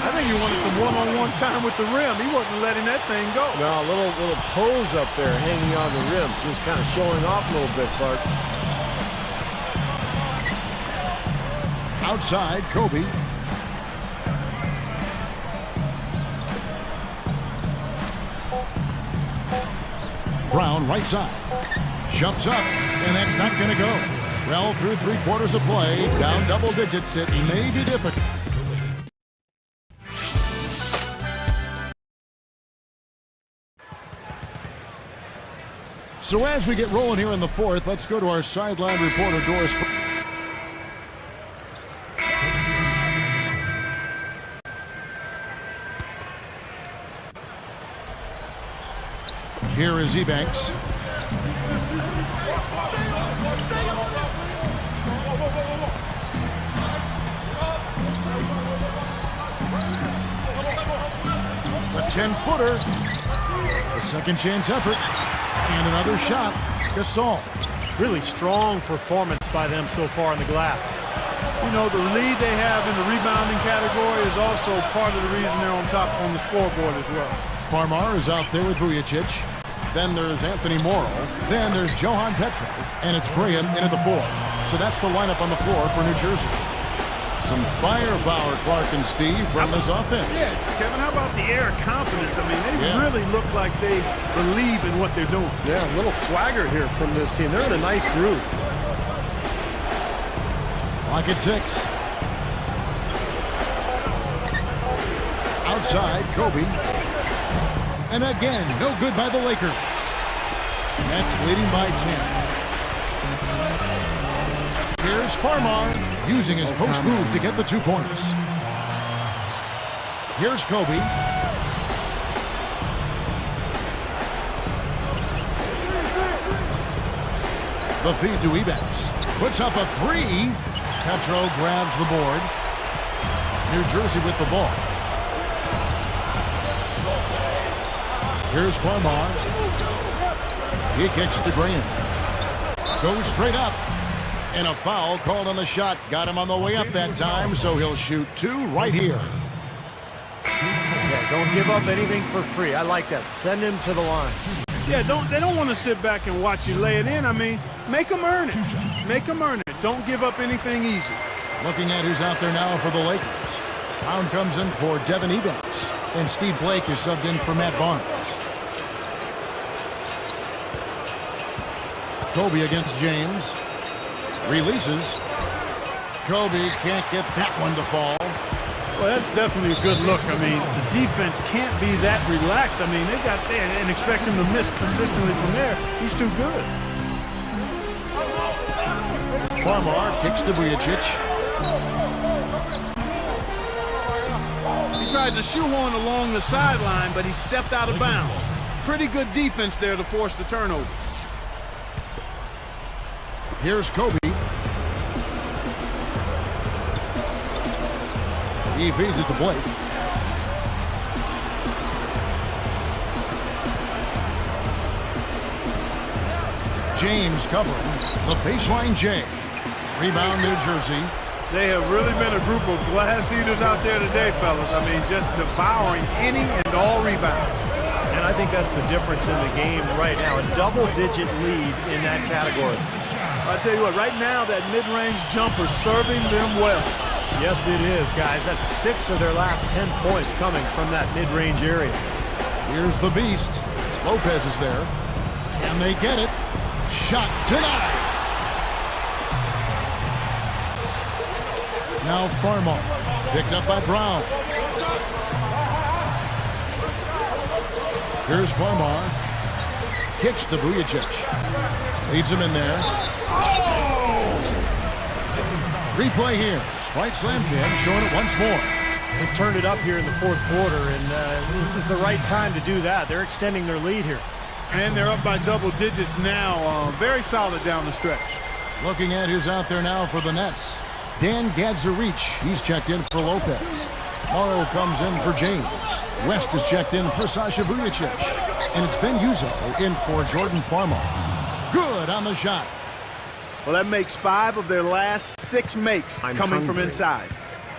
I think he wanted some one-on-one time with the rim. He wasn't letting that thing go. No, a little pose up there hanging on the rim. Just kind of showing off a little bit, Clark. Outside, Kobe. Brown, right side. Jumps up, and that's not going to go. Well, through 3 quarters of play, down double digits, it may be difficult. So as we get rolling here in the 4th, let's go to our sideline reporter, Doris. Here is Ebanks. The 10-footer. The second chance effort. And another shot. Gasol. Really strong performance by them so far on the glass. You know, the lead they have in the rebounding category is also part of the reason they're on top on the scoreboard as well. Farmar is out there with Vujacic. Then there's Anthony Morrow. Then there's Johan Petro. And it's Graham in at the 4. So that's the lineup on the floor for New Jersey. Some firepower, Clark and Steve, from this offense. Yeah, Kevin, how about the air confidence? I mean, they really look like they believe in what they're doing. Yeah, a little swagger here from this team. They're in a nice groove. Clock at 6. Outside, Kobe. And again, no good by the Lakers. Nets leading by 10. Here's Farmar using his post move to get the 2 points. Here's Kobe. The feed to Ebanks. Puts up a 3. Petro grabs the board. New Jersey with the ball. Here's Farmar. He kicks to Green. Goes straight up. And a foul called on the shot. Got him on the way up that time, so he'll shoot 2 right here. Yeah, don't give up anything for free. I like that. Send him to the line. Yeah, they don't want to sit back and watch you lay it in. I mean, make them earn it. Make them earn it. Don't give up anything easy. Looking at who's out there now for the Lakers. Brown comes in for Devin Ebanks. And Steve Blake is subbed in for Matt Barnes. Kobe against James. Releases. Kobe can't get that one to fall. Well, that's definitely a good look. I mean, the defense can't be that relaxed. I mean, they got there and expect him to miss consistently from there. He's too good. Farmar kicks to Vujacic. He tried to shoehorn along the sideline, but he stepped out of bounds. Pretty good defense there to force the turnover. Here's Kobe. He feeds it to Blake. James covering the baseline J. Rebound, New Jersey. They have really been a group of glass eaters out there today, fellas. I mean, just devouring any and all rebounds. And I think that's the difference in the game right now. A double-digit lead in that category. I tell you what, right now that mid-range jumper serving them well. Yes, it is, guys. That's 6 of their last 10 points coming from that mid-range area. Here's the beast. Lopez is there. Can they get it? Shot denied. Now Farmar. Picked up by Brown. Here's Farmar. Kicks to Vujacic. Leads him in there. Replay here. Sprite Slam Cam showing it once more. They've turned it up here in the 4th quarter, and this is the right time to do that. They're extending their lead here. And they're up by double digits now. Very solid down the stretch. Looking at who's out there now for the Nets. Dan Gadzarich, he's checked in for Lopez. Morrow comes in for James. West is checked in for Sasha Vujacic. And it's Ben Uzo in for Jordan Farmar. Good on the shot. Well, that makes 5 of their last 6 makes coming from inside.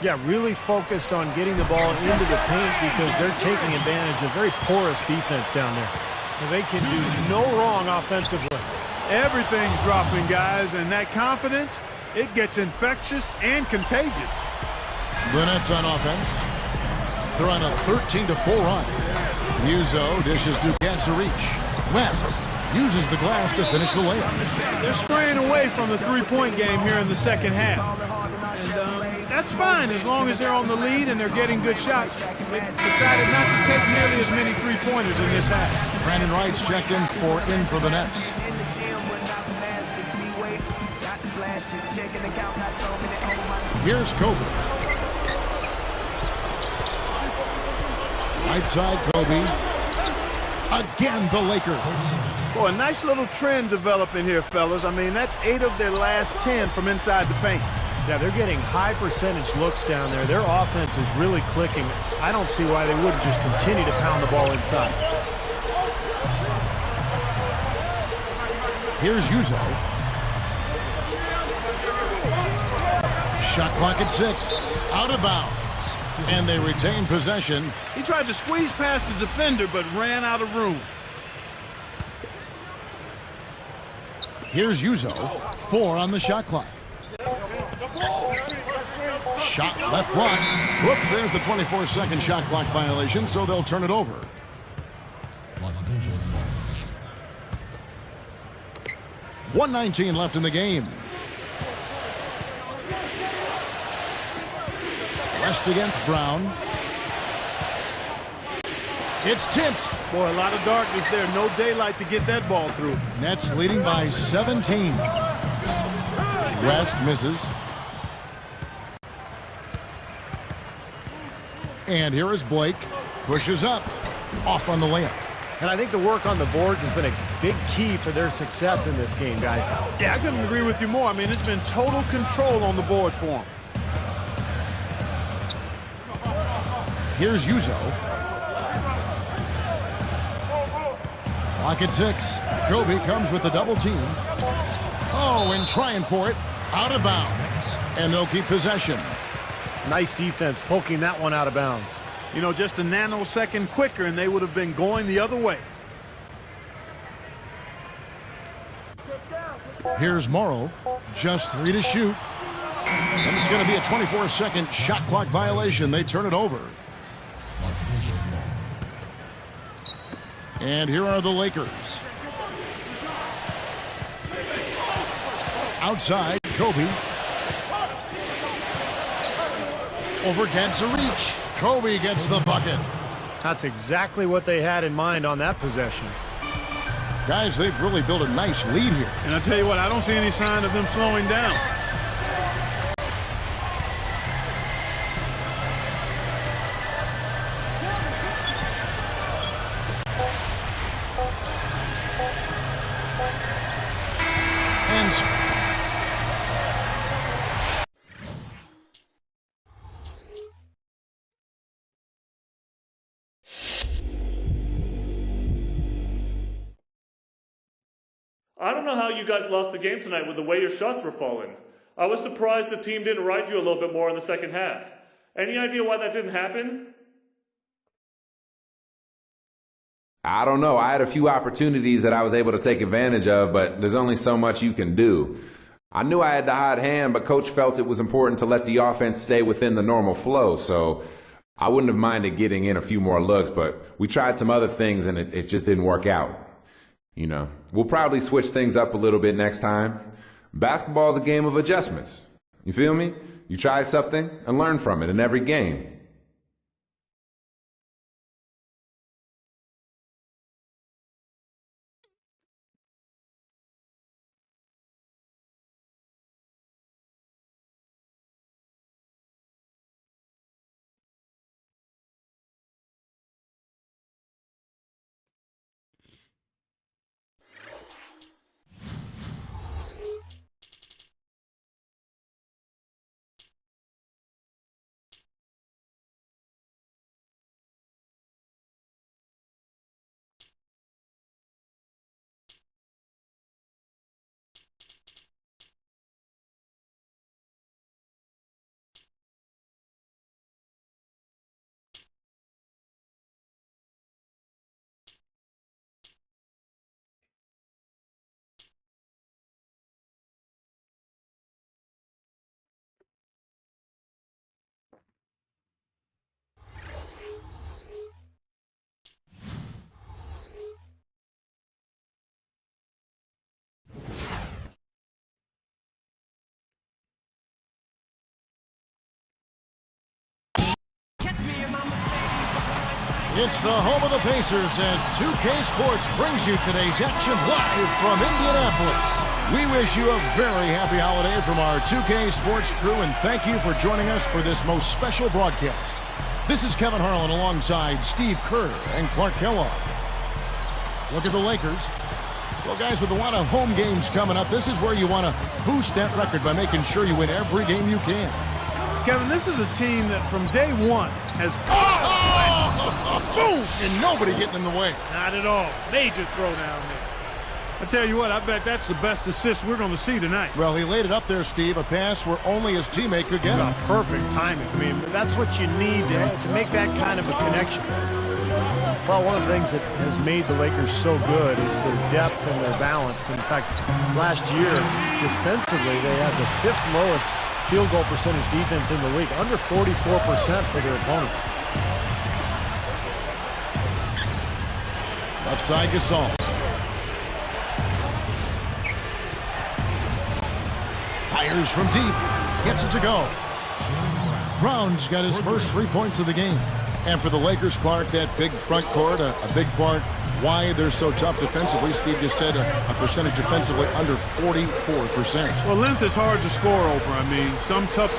Yeah, really focused on getting the ball into the paint because they're taking advantage of very porous defense down there. And they can do no wrong offensively. Everything's dropping, guys, and that confidence, it gets infectious and contagious. The Nets on offense. They're on a 13-4 run. Uzo dishes to Gadzarich. West uses the glass to finish the layup. They're straying away from the three-point game here in the second half. And that's fine as long as they're on the lead and they're getting good shots. They decided not to take nearly as many three-pointers in this half. Brandon Wright's checked in for the Nets. Here's Kobe. Right side, Kobe. Again, the Lakers. Boy, a nice little trend developing here, fellas. I mean, that's 8 of their last 10 from inside the paint. Yeah, they're getting high percentage looks down there. Their offense is really clicking. I don't see why they wouldn't just continue to pound the ball inside. Here's Uzo. Shot clock at 6. Out of bounds. And they retain possession. He tried to squeeze past the defender, but ran out of room. Here's Uzo. 4 on the shot clock. Shot left block. Whoops, there's the 24-second shot clock violation, so they'll turn it over. Los Angeles ball. 1:19 left in the game. West against Brown. It's tipped. Boy, a lot of darkness there. No daylight to get that ball through. Nets leading by 17. West misses. And here is Blake. Pushes up. Off on the layup. And I think the work on the boards has been a big key for their success in this game, guys. Yeah, I couldn't agree with you more. I mean, it's been total control on the boards for them. Here's Uzo. Clock at 6. Kobe comes with the double team. Oh, and trying for it. Out of bounds. And they'll keep possession. Nice defense, poking that one out of bounds. You know, just a nanosecond quicker, and they would have been going the other way. Here's Morrow. Just 3 to shoot. And it's going to be a 24-second shot clock violation. They turn it over. Los Angeles ball. And here are the Lakers. Outside, Kobe. Over gets a reach. Kobe gets the bucket. That's exactly what they had in mind on that possession. Guys, they've really built a nice lead here. And I tell you what, I don't see any sign of them slowing down. I don't know how you guys lost the game tonight with the way your shots were falling. I was surprised the team didn't ride you a little bit more in the second half. Any idea why that didn't happen? I don't know. I had a few opportunities that I was able to take advantage of, but there's only so much you can do. I knew I had the hot hand, but Coach felt it was important to let the offense stay within the normal flow, so I wouldn't have minded getting in a few more looks, but we tried some other things and it just didn't work out. You know, we'll probably switch things up a little bit next time. Basketball is a game of adjustments. You feel me? You try something and learn from it in every game. It's the home of the Pacers as 2K Sports brings you today's action live from Indianapolis. We wish you a very happy holiday from our 2K Sports crew, and thank you for joining us for this most special broadcast. This is Kevin Harlan alongside Steve Kerr and Clark Kellogg. Look at the Lakers. Well, guys, with a lot of home games coming up, this is where you want to boost that record by making sure you win every game you can. Kevin, this is a team that from day one has... Boom! And nobody getting in the way. Not at all. Major throw down there. I tell you what, I bet that's the best assist we're going to see tonight. Well, he laid it up there, Steve. A pass where only his teammate could get it. Perfect timing. I mean, that's what you need to make that kind of a connection. Well, one of the things that has made the Lakers so good is their depth and their balance. In fact, last year, defensively, they had the 5th lowest field goal percentage defense in the league, under 44% for their opponents. Left side, Gasol. Fires from deep. Gets it to go. Brown's got his first 3 points of the game. And for the Lakers, Clark, that big front court, a big part why they're so tough defensively. Steve just said a percentage defensively under 44%. Well, length is hard to score over. I mean,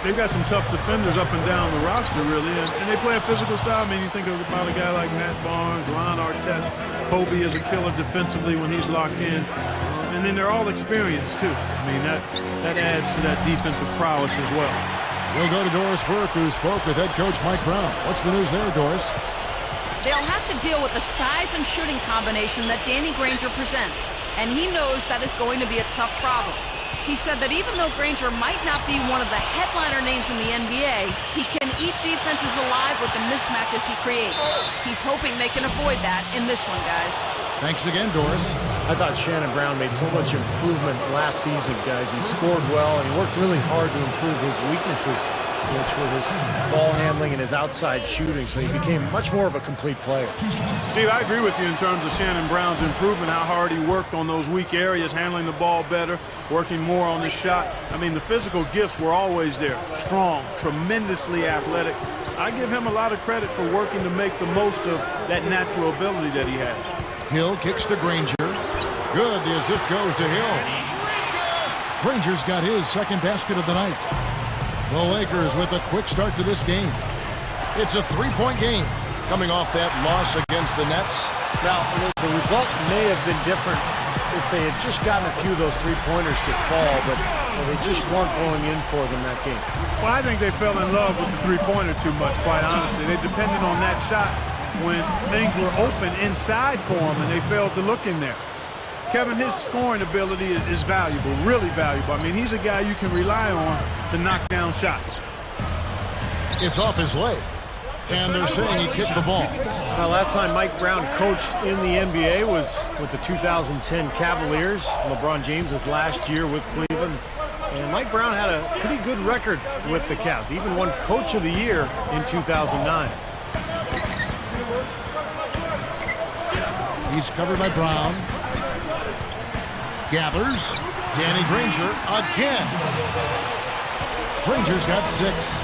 they've got some tough defenders up and down the roster, really, and they play a physical style. I mean, you think about a guy like Matt Barnes, Ron Artest, Kobe is a killer defensively when he's locked in. And then they're all experienced, too. I mean, that adds to that defensive prowess as well. We'll go to Doris Burke, who spoke with head coach Mike Brown. What's the news there, Doris? They'll have to deal with the size and shooting combination that Danny Granger presents, and he knows that is going to be a tough problem. He said that even though Granger might not be one of the headliner names in the NBA, he can eat defenses alive with the mismatches he creates. He's hoping they can avoid that in this one, guys. Thanks again, Doris. I thought Shannon Brown made so much improvement last season, guys. He scored well and he worked really hard to improve his weaknesses, which were his ball handling and his outside shooting, so he became much more of a complete player. Steve, I agree with you in terms of Shannon Brown's improvement, how hard he worked on those weak areas, handling the ball better, working more on his shot. I mean, the physical gifts were always there. Strong, tremendously athletic. I give him a lot of credit for working to make the most of that natural ability that he has. Hill kicks to Granger. Good. The assist goes to Hill. Granger's got his second basket of the night. The Lakers with a quick start to this game. It's a three-point game coming off that loss against the Nets. Now, the result may have been different if they had just gotten a few of those three-pointers to fall, but they just weren't going in for them that game. Well, I think they fell in love with the three-pointer too much, quite honestly. They depended on that shot when things were open inside for them, and they failed to look in there. Kevin, his scoring ability is valuable, really valuable. I mean, he's a guy you can rely on to knock down shots. It's off his leg, and they're saying he kicked the ball. Now, last time Mike Brown coached in the NBA was with the 2010 Cavaliers. LeBron James' last year with Cleveland. And Mike Brown had a pretty good record with the Cavs. He even won Coach of the Year in 2009. He's covered by Brown. Gathers. Danny Granger again. Granger's got 6.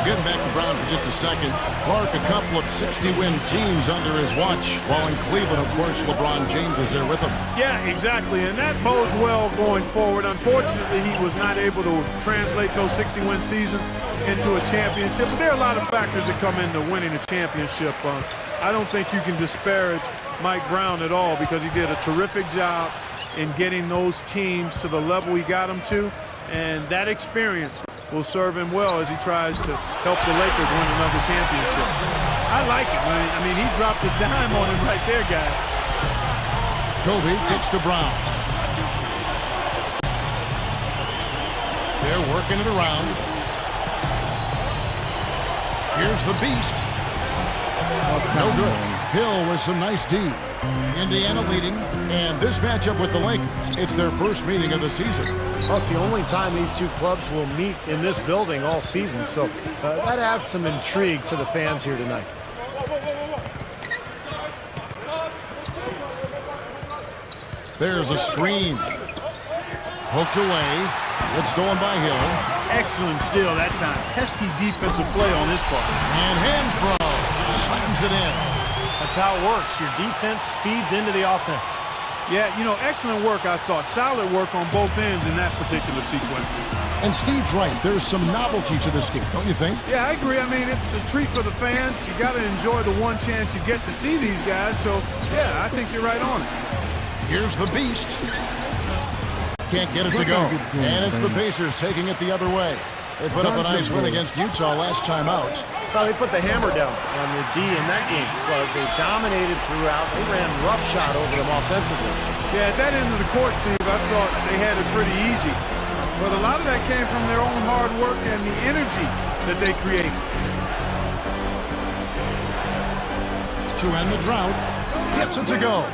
Getting back to Brown for just a second. Clark, a couple of 60-win teams under his watch. While in Cleveland, of course, LeBron James was there with him. Yeah, exactly. And that bodes well going forward. Unfortunately, he was not able to translate those 60-win seasons into a championship. But there are a lot of factors that come into winning a championship. I don't think you can disparage Mike Brown at all because he did a terrific job in getting those teams to the level he got them to. And that experience will serve him well as he tries to help the Lakers win another championship. I like it. I mean, he dropped a dime on him right there, guys. Kobe kicks to Brown. They're working it around. Here's the beast. No good. Hill with some nice D. Indiana leading, and this matchup with the Lakers, it's their first meeting of the season. Well, it's the only time these two clubs will meet in this building all season, so that adds some intrigue for the fans here tonight. There's a screen. Poked away. It's stolen by Hill. Excellent steal that time. Pesky defensive play on his part. And Hansbrough slams it in. That's how it works. Your defense feeds into the offense. Yeah, you know, excellent work, I thought. Solid work on both ends in that particular sequence. And Steve's right. There's some novelty to this game, don't you think? Yeah, I agree. I mean, it's a treat for the fans. You got to enjoy the one chance you get to see these guys. So, yeah, I think you're right on it. Here's the beast. Can't get it to go. And it's the Pacers taking it the other way. They put up a nice win against Utah last time out. Well, they put the hammer down on the D in that game. Well, they dominated throughout. They ran roughshod over them offensively. Yeah, at that end of the court, Steve, I thought they had it pretty easy. But a lot of that came from their own hard work and the energy that they created. To end the drought, gets it to go.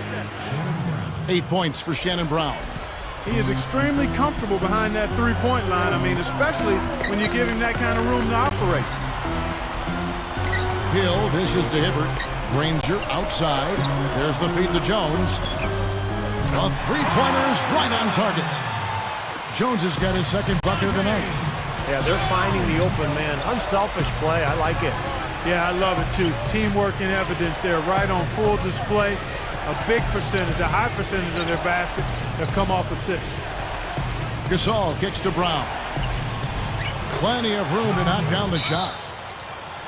8 points for Shannon Brown. He is extremely comfortable behind that three-point line. I mean, especially when you give him that kind of room to operate. Hill dishes to Hibbert. Granger outside. There's the feed to Jones. The three-pointer's right on target. Jones has got his second bucket of the night. Yeah, they're finding the open man. Unselfish play. I like it. Yeah, I love it too. Teamwork in evidence there, right on full display. A big percentage, a high percentage of their baskets have come off assists. Gasol kicks to Brown. Plenty of room to knock down the shot.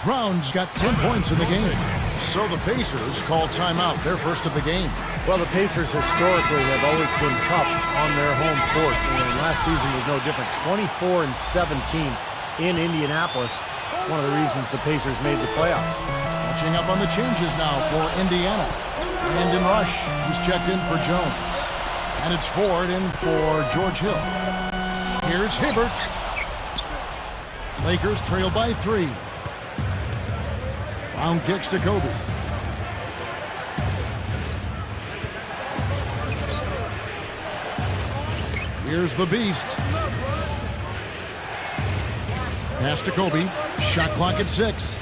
Brown's got 10 points in the game. So the Pacers call timeout, their first of the game. Well, the Pacers historically have always been tough on their home court. And last season was no different. 24-17 in Indianapolis. One of the reasons the Pacers made the playoffs. Catching up on the changes now for Indiana. Brandon Rush, he's checked in for Jones. And it's Ford in for George Hill. Here's Hibbert. Lakers trail by 3. Brown kicks to Kobe. Here's the Beast. Pass to Kobe. Shot clock at 6.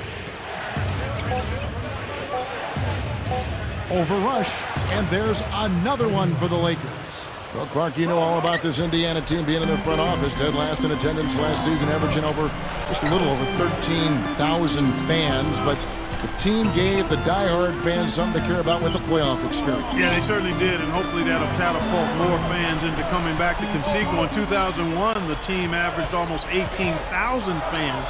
Over Rush. And there's another one for the Lakers. Well, Clark, you know all about this Indiana team being in their front office. Dead last in attendance last season, averaging just a little over 13,000 fans. But the team gave the diehard fans something to care about with the playoff experience. Yeah, they certainly did, and hopefully that'll catapult more fans into coming back to Conseco. In 2001, the team averaged almost 18,000 fans.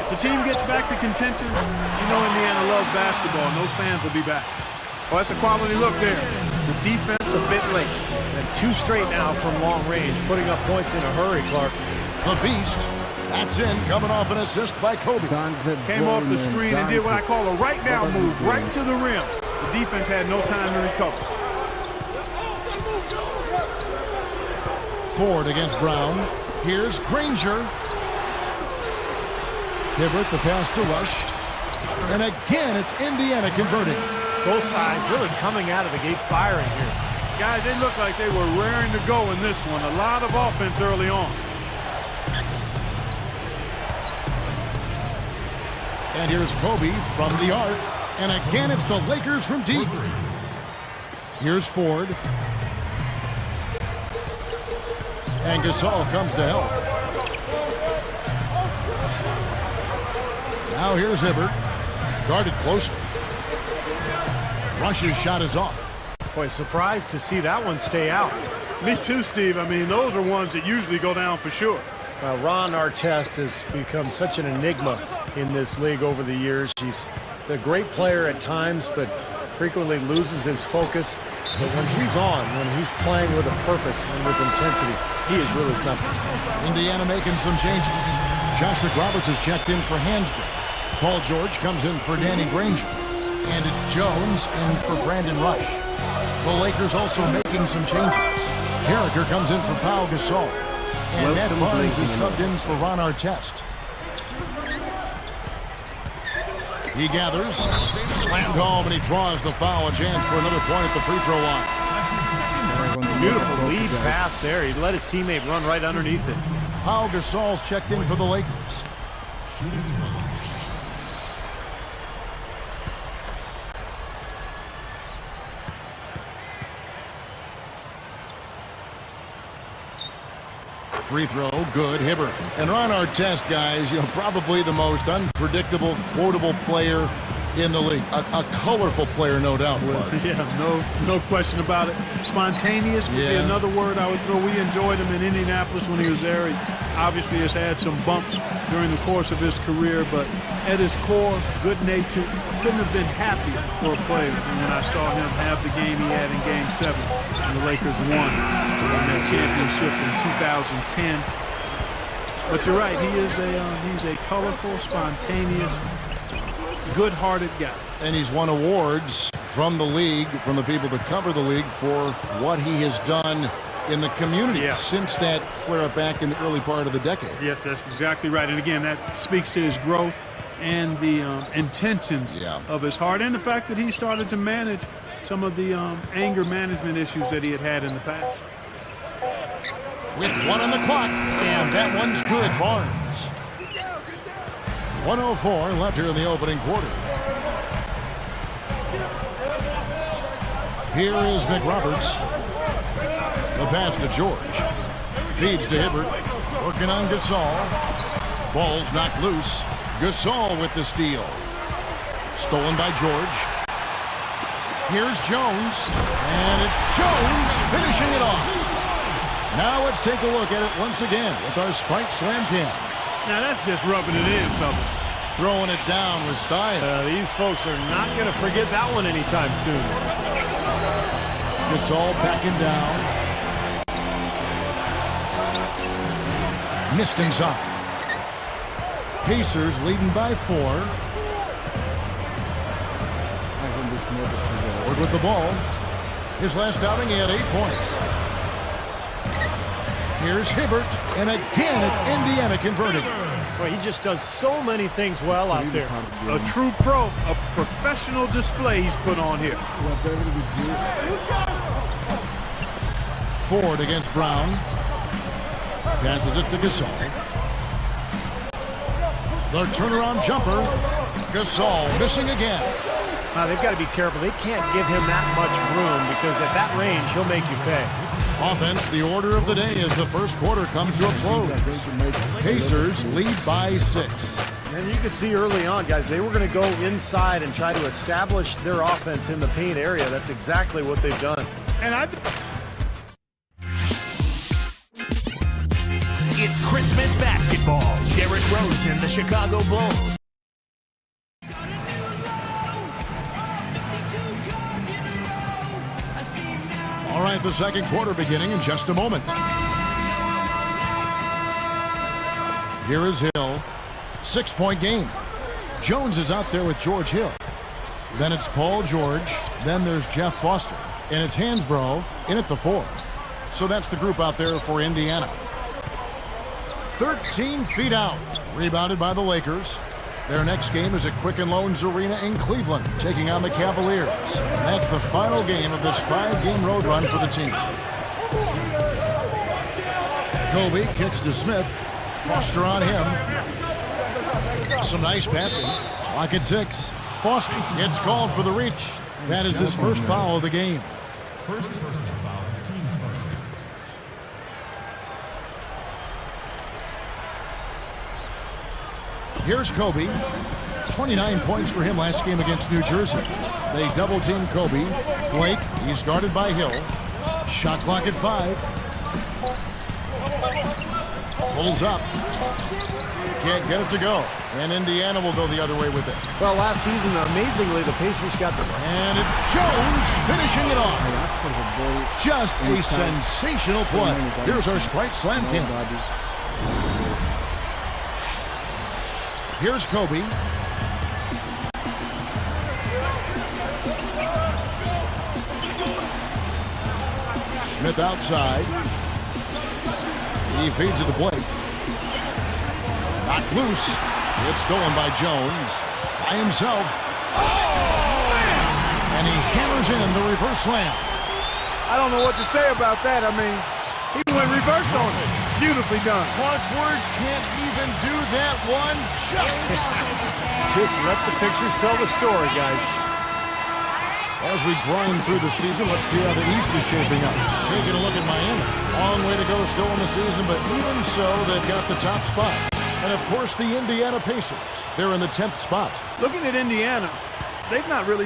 If the team gets back to contention, you know Indiana loves basketball, and those fans will be back. Well, that's a quality look there. The defense a bit late. And 2 straight now from long range, putting up points in a hurry, Clark. The Beast. That's in, coming off an assist by Kobe. Came off the screen and did what I call a right now move, right to the rim. The defense had no time to recover. Ford against Brown. Here's Granger. Hibbert, the pass to Rush. And again, it's Indiana converting. Both sides really coming out of the gate firing here. Guys, they look like they were raring to go in this one. A lot of offense early on. And here's Kobe from the arc. And again, it's the Lakers from deep. Here's Ford. And Gasol comes to help. Now here's Hibbert. Guarded closely. Rush's shot is off. Boy, surprised to see that one stay out. Me too, Steve. I mean, those are ones that usually go down for sure. Ron Artest has become such an enigma in this league over the years. He's a great player at times, but frequently loses his focus. But when he's on, when he's playing with a purpose and with intensity, he is really something. Indiana making some changes. Josh McRoberts has checked in for Hansbrough. Paul George comes in for Danny Granger. And it's Jones in for Brandon Rush. The Lakers also making some changes. Carricker comes in for Pau Gasol. And Ned Barnes is subbed in for Ron Artest. He gathers, slammed home, and he draws the foul. A chance for another point at the free throw line. Beautiful lead pass there. He let his teammate run right underneath it. Pau Gasol's checked in for the Lakers. Free throw, good. Hibbert. And Ron Artest, guys, probably the most unpredictable, quotable player in the league. A colorful player, no doubt. Yeah, no question about it. Spontaneous would be another word I would throw. We enjoyed him in Indianapolis when he was there. He obviously has had some bumps during the course of his career, but at his core, good-natured. Couldn't have been happier for a player. And when I saw him have the game he had in Game 7, and the Lakers won that championship in 2010. But you're right, he's a colorful, spontaneous, good-hearted guy. And he's won awards from the league, from the people that cover the league, for what he has done in the community since that flare-up back in the early part of the decade. Yes, that's exactly right. And again, that speaks to his growth and the intentions of his heart, and the fact that he started to manage some of the anger management issues that he had in the past. with 1 on the clock, and that one's good. Barnes. 1:04 left here in the opening quarter. Here is McRoberts. The pass to George. Feeds to Hibbert. Working on Gasol. Ball's knocked loose. Gasol with the steal. Stolen by George. Here's Jones. And it's Jones finishing it off. Now let's take a look at it once again with our Sprite Slam Cam. Now that's just rubbing it in, fellas. Throwing it down with style. These folks are not going to forget that one anytime soon. Gasol backing down. Missed inside. Pacers leading by 4. Ford with the ball. His last outing, he had 8 points. Here's Hibbert, and again, it's Indiana converting. Well, he just does so many things well out there. A true pro, a professional display he's put on here. Ford against Brown. Passes it to Gasol. The turnaround jumper. Gasol missing again. Now, they've got to be careful. They can't give him that much room because at that range, he'll make you pay. Offense, the order of the day as the first quarter comes to a close. Pacers lead by 6. And you could see early on, guys, they were going to go inside and try to establish their offense in the paint area. That's exactly what they've done. And It's Christmas basketball. Derrick Rose and the Chicago Bulls. All right, the second quarter beginning in just a moment. Here is Hill. 6-point game. Jones is out there with George Hill. Then it's Paul George. Then there's Jeff Foster. And it's Hansbrough in at the 4. So that's the group out there for Indiana. 13 feet out. Rebounded by the Lakers. Their next game is at Quicken Loans Arena in Cleveland, taking on the Cavaliers. And that's the final game of this 5-game road run for the team. Kobe kicks to Smith. Foster on him. Some nice passing. Clock at 6. Foster gets called for the reach. That is his first foul of the game. First personal foul, team's first. Here's Kobe. 29 points for him last game against New Jersey. They double-team Kobe. Blake, he's guarded by Hill. Shot clock at 5. Pulls up. Can't get it to go. And Indiana will go the other way with it. Well, last season, amazingly, the Pacers got the... And it's Jones finishing it off. Just a sensational play. Here's our Sprite Slam Cam. Here's Kobe. Smith outside. He feeds it to Blake. Knocked loose. It's stolen by Jones. By himself. Oh! And he hammers in the reverse slam. I don't know what to say about that. I mean, he went reverse on it. Beautifully done. Clark Words can't even do that one justice. Just let the pictures tell the story, guys. As we grind through the season, let's see how the East is shaping up. Taking a look at Miami. Long way to go still in the season, but even so, they've got the top spot. And, of course, the Indiana Pacers. They're in the 10th spot. Looking at Indiana, they've not really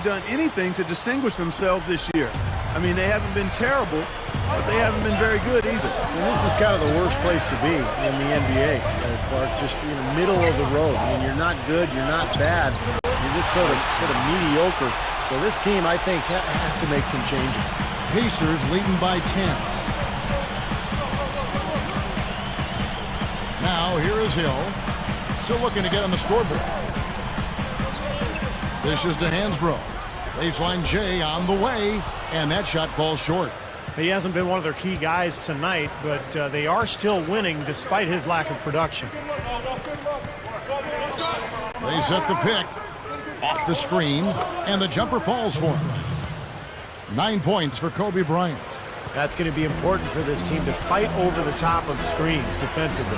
done anything to distinguish themselves this year. I mean, they haven't been terrible, but they haven't been very good either. And this is kind of the worst place to be in the NBA, Clark, just in the middle of the road. I mean, you're not good, you're not bad, you're just sort of mediocre. So this team, I think, has to make some changes. Pacers leading by 10. Now, here is Hill. Still looking to get on the scoreboard. This is to Hansbrough. Baseline J on the way, and that shot falls short. He hasn't been one of their key guys tonight, but they are still winning despite his lack of production. They set the pick. Off the screen, and the jumper falls for him. 9 points for Kobe Bryant. That's going to be important for this team to fight over the top of screens defensively.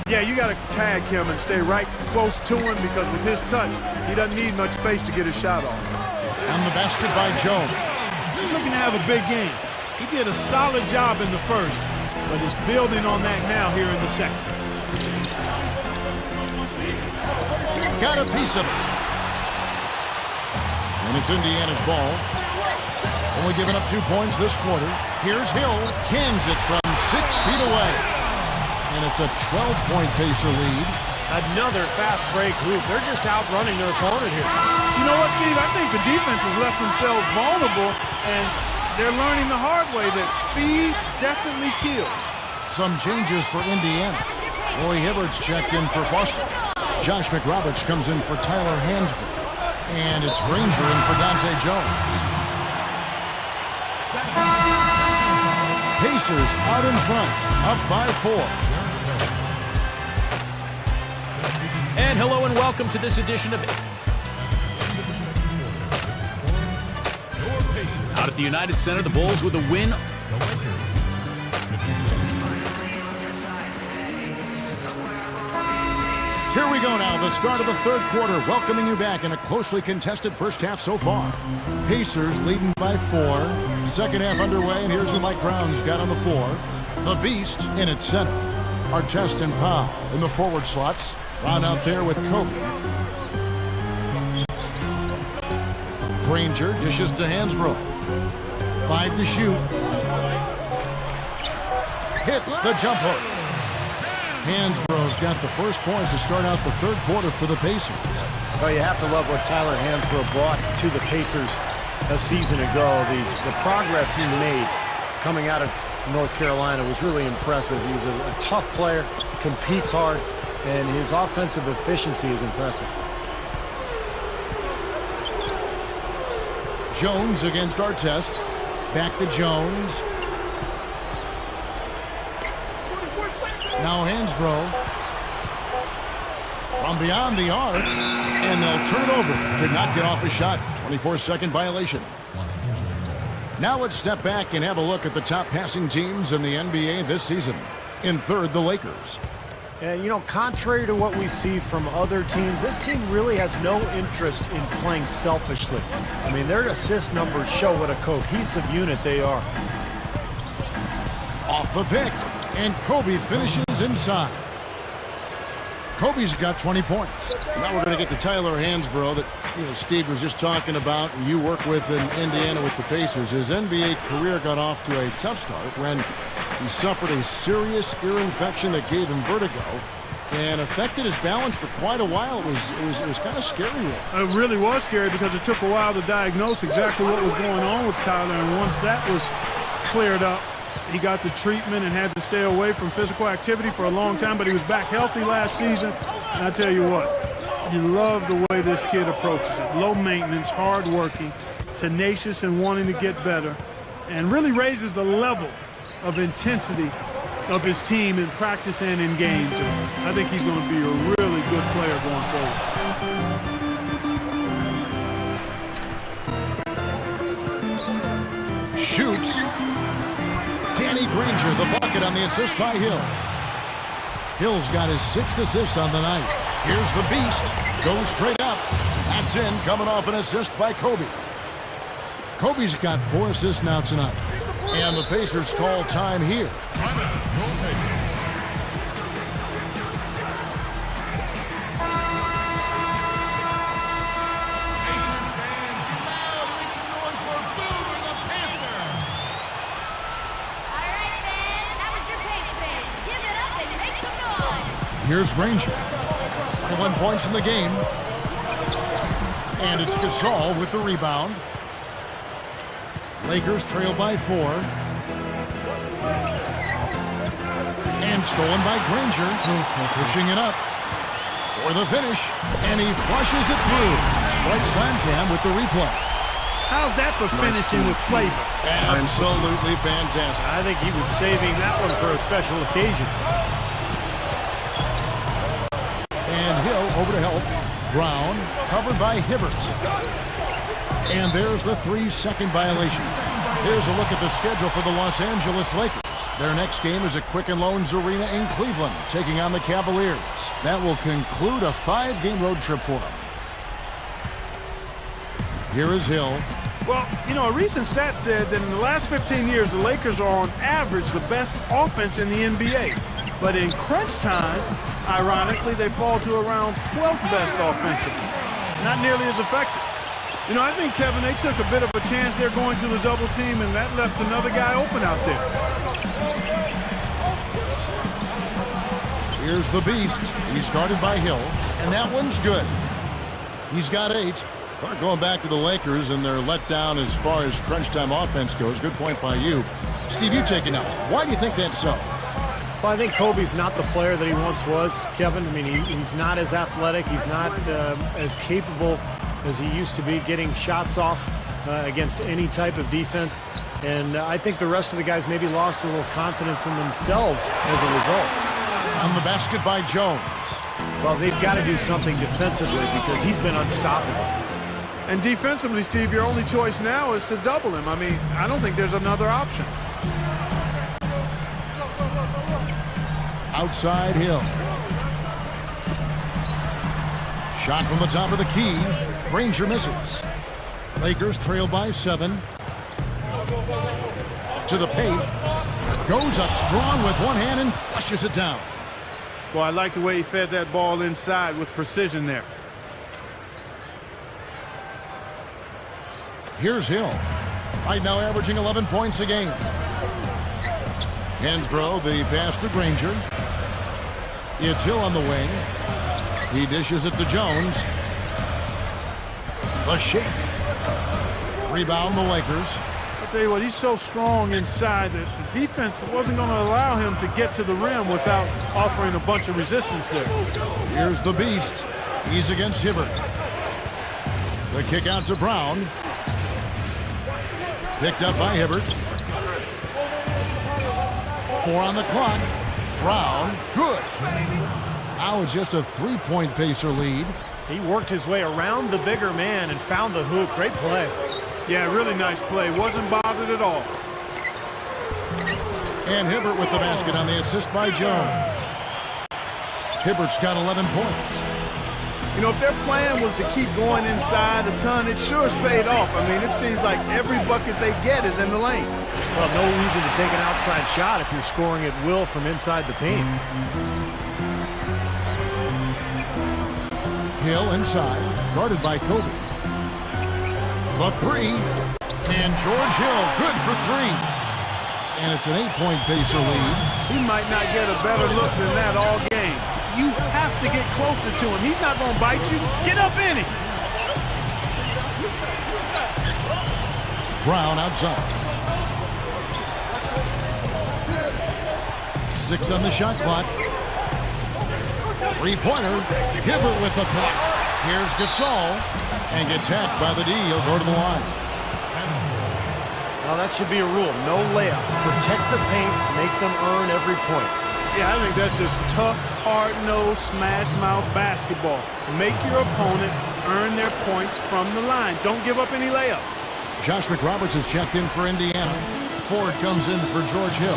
Yeah, you got to tag him and stay right close to him because with his touch, he doesn't need much space to get his shot off. And the basket by Jones. He's looking to have a big game. He did a solid job in the first, but is building on that now here in the second. Got a piece of it. And it's Indiana's ball. Only giving up 2 points this quarter. Here's Hill. Cans it from 6 feet away. And it's a 12-point Pacer lead. Another fast break group. They're just outrunning their opponent here. You know what, Steve? I think the defense has left themselves vulnerable, and they're learning the hard way that speed definitely kills. Some changes for Indiana. Roy Hibbert's checked in for Foster. Josh McRoberts comes in for Tyler Hansbrough. And it's Granger in for Dante Jones. Pacers out in front, up by 4. And hello and welcome to this edition of Out at the United Center, the Bulls with a win. Here we go now, the start of the third quarter, welcoming you back in a closely contested first half so far. Pacers leading by 4. Second half underway, and here's who Mike Brown's got on the floor. The Beast in its center. Artest and Powell in the forward slots. Brown out there with Kobe. Granger dishes to Hansbrough. 5 to shoot. Hits the jumper. Hansbrough's got the first points to start out the third quarter for the Pacers. Well, you have to love what Tyler Hansbrough brought to the Pacers a season ago. The progress he made coming out of North Carolina was really impressive. He's a tough player, competes hard, and his offensive efficiency is impressive. Jones against Artest. Back to Jones. Now Hansbrough from beyond the arc, and they'll turn it over. Could not get off a shot. 24-second violation. Now let's step back and have a look at the top passing teams in the NBA this season. In third, the Lakers. And, you know, contrary to what we see from other teams, this team really has no interest in playing selfishly. I mean, their assist numbers show what a cohesive unit they are. Off the pick, and Kobe finishes inside. Kobe's got 20 points. Now we're going to get to Tyler Hansbrough that Steve was just talking about, and you work with in Indiana with the Pacers. His NBA career got off to a tough start when he suffered a serious ear infection that gave him vertigo and affected his balance for quite a while. It was kind of scary. It really was scary because it took a while to diagnose exactly what was going on with Tyler, and once that was cleared up, he got the treatment and had to stay away from physical activity for a long time, but he was back healthy last season. And I tell you what, you love the way this kid approaches it. Low maintenance, hard working, tenacious and wanting to get better, and really raises the level of intensity of his team in practice and in games. And I think he's going to be a really good player going forward. Shoots. Danny Granger, the bucket on the assist by Hill. Hill's got his 6th assist on the night. Here's the Beast. Goes straight up. That's in, coming off an assist by Kobe. Kobe's got 4 assists now tonight. And the Pacers call time here. Here's Granger. 21 points in the game. And it's Gasol with the rebound. Lakers trail by 4. And stolen by Granger. Pushing it up for the finish. And he flushes it through. Strike Slamcam with the replay. How's that for finishing with flavor? Absolutely fantastic. I think he was saving that one for a special occasion. And Hill over to help. Brown covered by Hibbert. And there's the 3-second violation. Here's a look at the schedule for the Los Angeles Lakers. Their next game is at Quicken Loans Arena in Cleveland, taking on the Cavaliers. That will conclude a 5-game road trip for them. Here is Hill. Well, you know, a recent stat said that in the last 15 years, the Lakers are on average the best offense in the NBA. But in crunch time, ironically, they fall to around 12th best offensively. Not nearly as effective. You know, I think, Kevin, they took a bit of a chance there going to the double team, and that left another guy open out there. Here's the Beast. He's guarded by Hill, and that one's good. He's got 8. Going back to the Lakers and their letdown as far as crunch time offense goes. Good point by you. Steve, you take it now. Why do you think that's so? Well, I think Kobe's not the player that he once was, Kevin. I mean, he's not as athletic. He's not as capable as he used to be getting shots off against any type of defense. And I think the rest of the guys maybe lost a little confidence in themselves as a result. On the basket by Jones. Well, they've got to do something defensively because he's been unstoppable. And defensively, Steve, your only choice now is to double him. I mean, I don't think there's another option. Outside Hill. Shot from the top of the key. Granger misses. Lakers trail by 7. To the paint. Goes up strong with one hand and flushes it down. Well, I like the way he fed that ball inside with precision there. Here's Hill. Right now averaging 11 points a game. Hansbrough, the pass to Granger. It's Hill on the wing. He dishes it to Jones. The shake. Rebound the Lakers. I'll tell you what, he's so strong inside that the defense wasn't going to allow him to get to the rim without offering a bunch of resistance there. Here's the Beast. He's against Hibbert. The kick out to Brown. Picked up by Hibbert. 4 on the clock. Brown, good. Now it's just a 3-point Pacer lead. He worked his way around the bigger man and found the hoop. Great play. Yeah, really nice play. Wasn't bothered at all. And Hibbert with the basket on the assist by Jones. Hibbert's got 11 points. You know, if their plan was to keep going inside a ton, it sure has paid off. I mean, it seems like every bucket they get is in the lane. Well, no reason to take an outside shot if you're scoring at will from inside the paint. Hill inside, guarded by Kobe. The 3, and George Hill, good for 3. And it's an 8-point Pacer lead. He might not get a better look than that all game. You have to get closer to him. He's not going to bite you. Get up in him. Brown outside. 6 on the shot clock. 3-pointer. Hibbert with the block. Here's Gasol. And gets hacked by the D. He'll go to the line. Well, that should be a rule. No layups. Protect the paint. Make them earn every point. Yeah, I think that's just tough, hard-nosed, smash-mouth basketball. Make your opponent earn their points from the line. Don't give up any layups. Josh McRoberts has checked in for Indiana. Ford comes in for George Hill.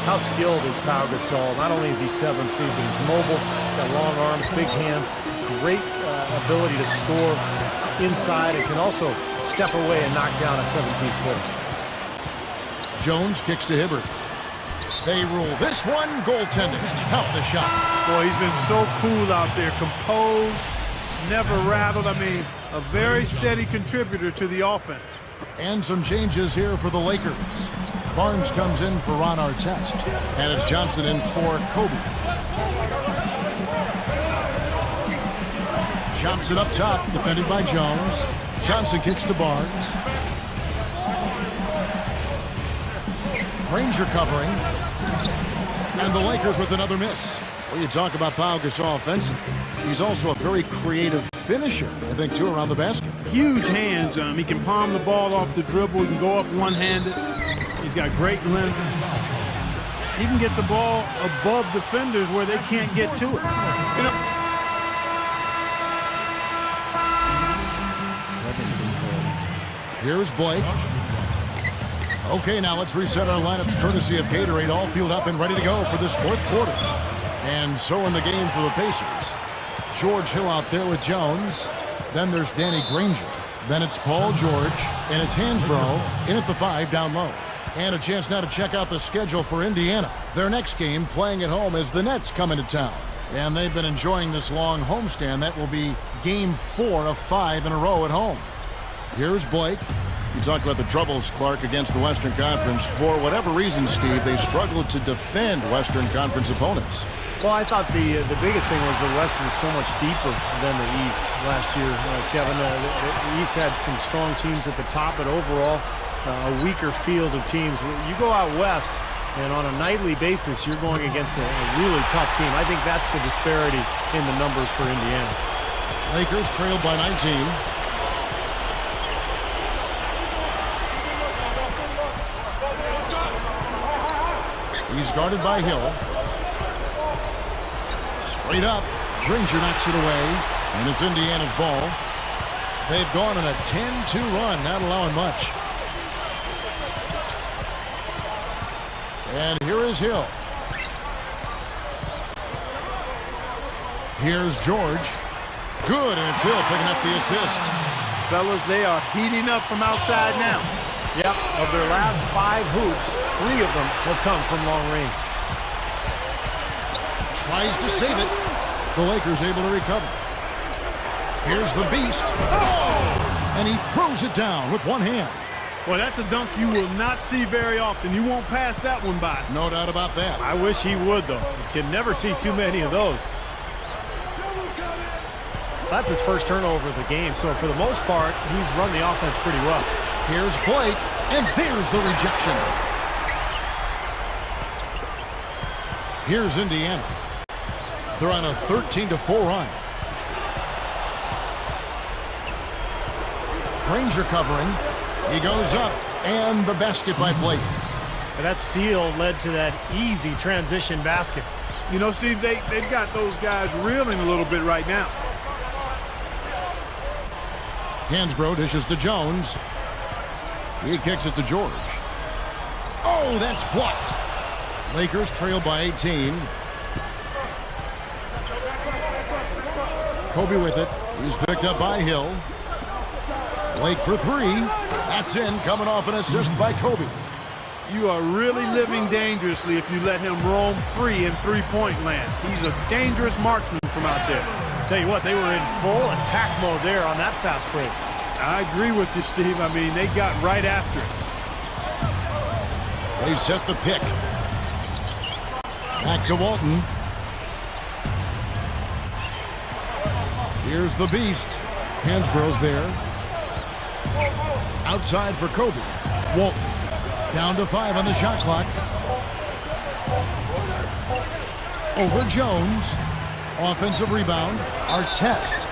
How skilled is Pau Gasol? Not only is he 7 feet, but he's mobile, got long arms, big hands, great ability to score inside, and can also step away and knock down a 17-footer. Jones kicks to Hibbert. They rule this one goaltending. Help the shot. Boy, he's been so cool out there. Composed, never rattled. I mean, a very steady contributor to the offense. And some changes here for the Lakers. Barnes comes in for Ron Artest. And it's Johnson in for Kobe. Johnson up top, defended by Jones. Johnson kicks to Barnes. Granger covering. And the Lakers with another miss. Well, you talk about Pau Gasol offensively. He's also a very creative finisher, I think, too, around the basket. Huge hands. He can palm the ball off the dribble. He can go up one-handed. He's got great length. He can get the ball above defenders where they can't get to it. You know. Here's Blake. Okay, now let's reset our lineups courtesy of Gatorade, all fueled up and ready to go for this fourth quarter. And so in the game for the Pacers. George Hill out there with Jones. Then there's Danny Granger. Then it's Paul George. And it's Hansbrough in at the 5 down low. And a chance now to check out the schedule for Indiana. Their next game playing at home as the Nets come into town. And they've been enjoying this long homestand. That will be game 4 of 5 in a row at home. Here's Blake. You talked about the troubles, Clark, against the Western Conference. For whatever reason, Steve, they struggled to defend Western Conference opponents. Well, I thought the biggest thing was the West was so much deeper than the East last year, Kevin. The East had some strong teams at the top, but overall a weaker field of teams. You go out West, and on a nightly basis, you're going against a really tough team. I think that's the disparity in the numbers for Indiana. Lakers trailed by 19. He's guarded by Hill. Straight up. Granger knocks it away. And it's Indiana's ball. They've gone on a 10-2 run, not allowing much. And here is Hill. Here's George. Good, and it's Hill picking up the assist. Fellas, they are heating up from outside now. Yep, of their last 5 hoops, 3 of them have come from long range. Tries to save it. The Lakers able to recover. Here's the beast. Oh! And he throws it down with one hand. Well, that's a dunk you will not see very often. You won't pass that one by. No doubt about that. I wish he would, though. You can never see too many of those. That's his first turnover of the game, so for the most part, he's run the offense pretty well. Here's Blake, and there's the rejection. Here's Indiana. They're on a 13-4 run. Granger covering. He goes up, and the basket by Blake. And that steal led to that easy transition basket. You know, Steve, they've got those guys reeling a little bit right now. Hansbrough dishes to Jones. He kicks it to George. Oh, that's blocked. Lakers trail by 18. Kobe with it. He's picked up by Hill. Blake for 3. That's in, coming off an assist by Kobe. You are really living dangerously if you let him roam free in three-point land. He's a dangerous marksman from out there. Tell you what, they were in full attack mode there on that fast break. I agree with you, Steve. I mean, they got right after it. They set the pick. Back to Walton. Here's the beast. Hansborough's there. Outside for Kobe. Walton. Down to 5 on the shot clock. Over Jones. Offensive rebound. Artest.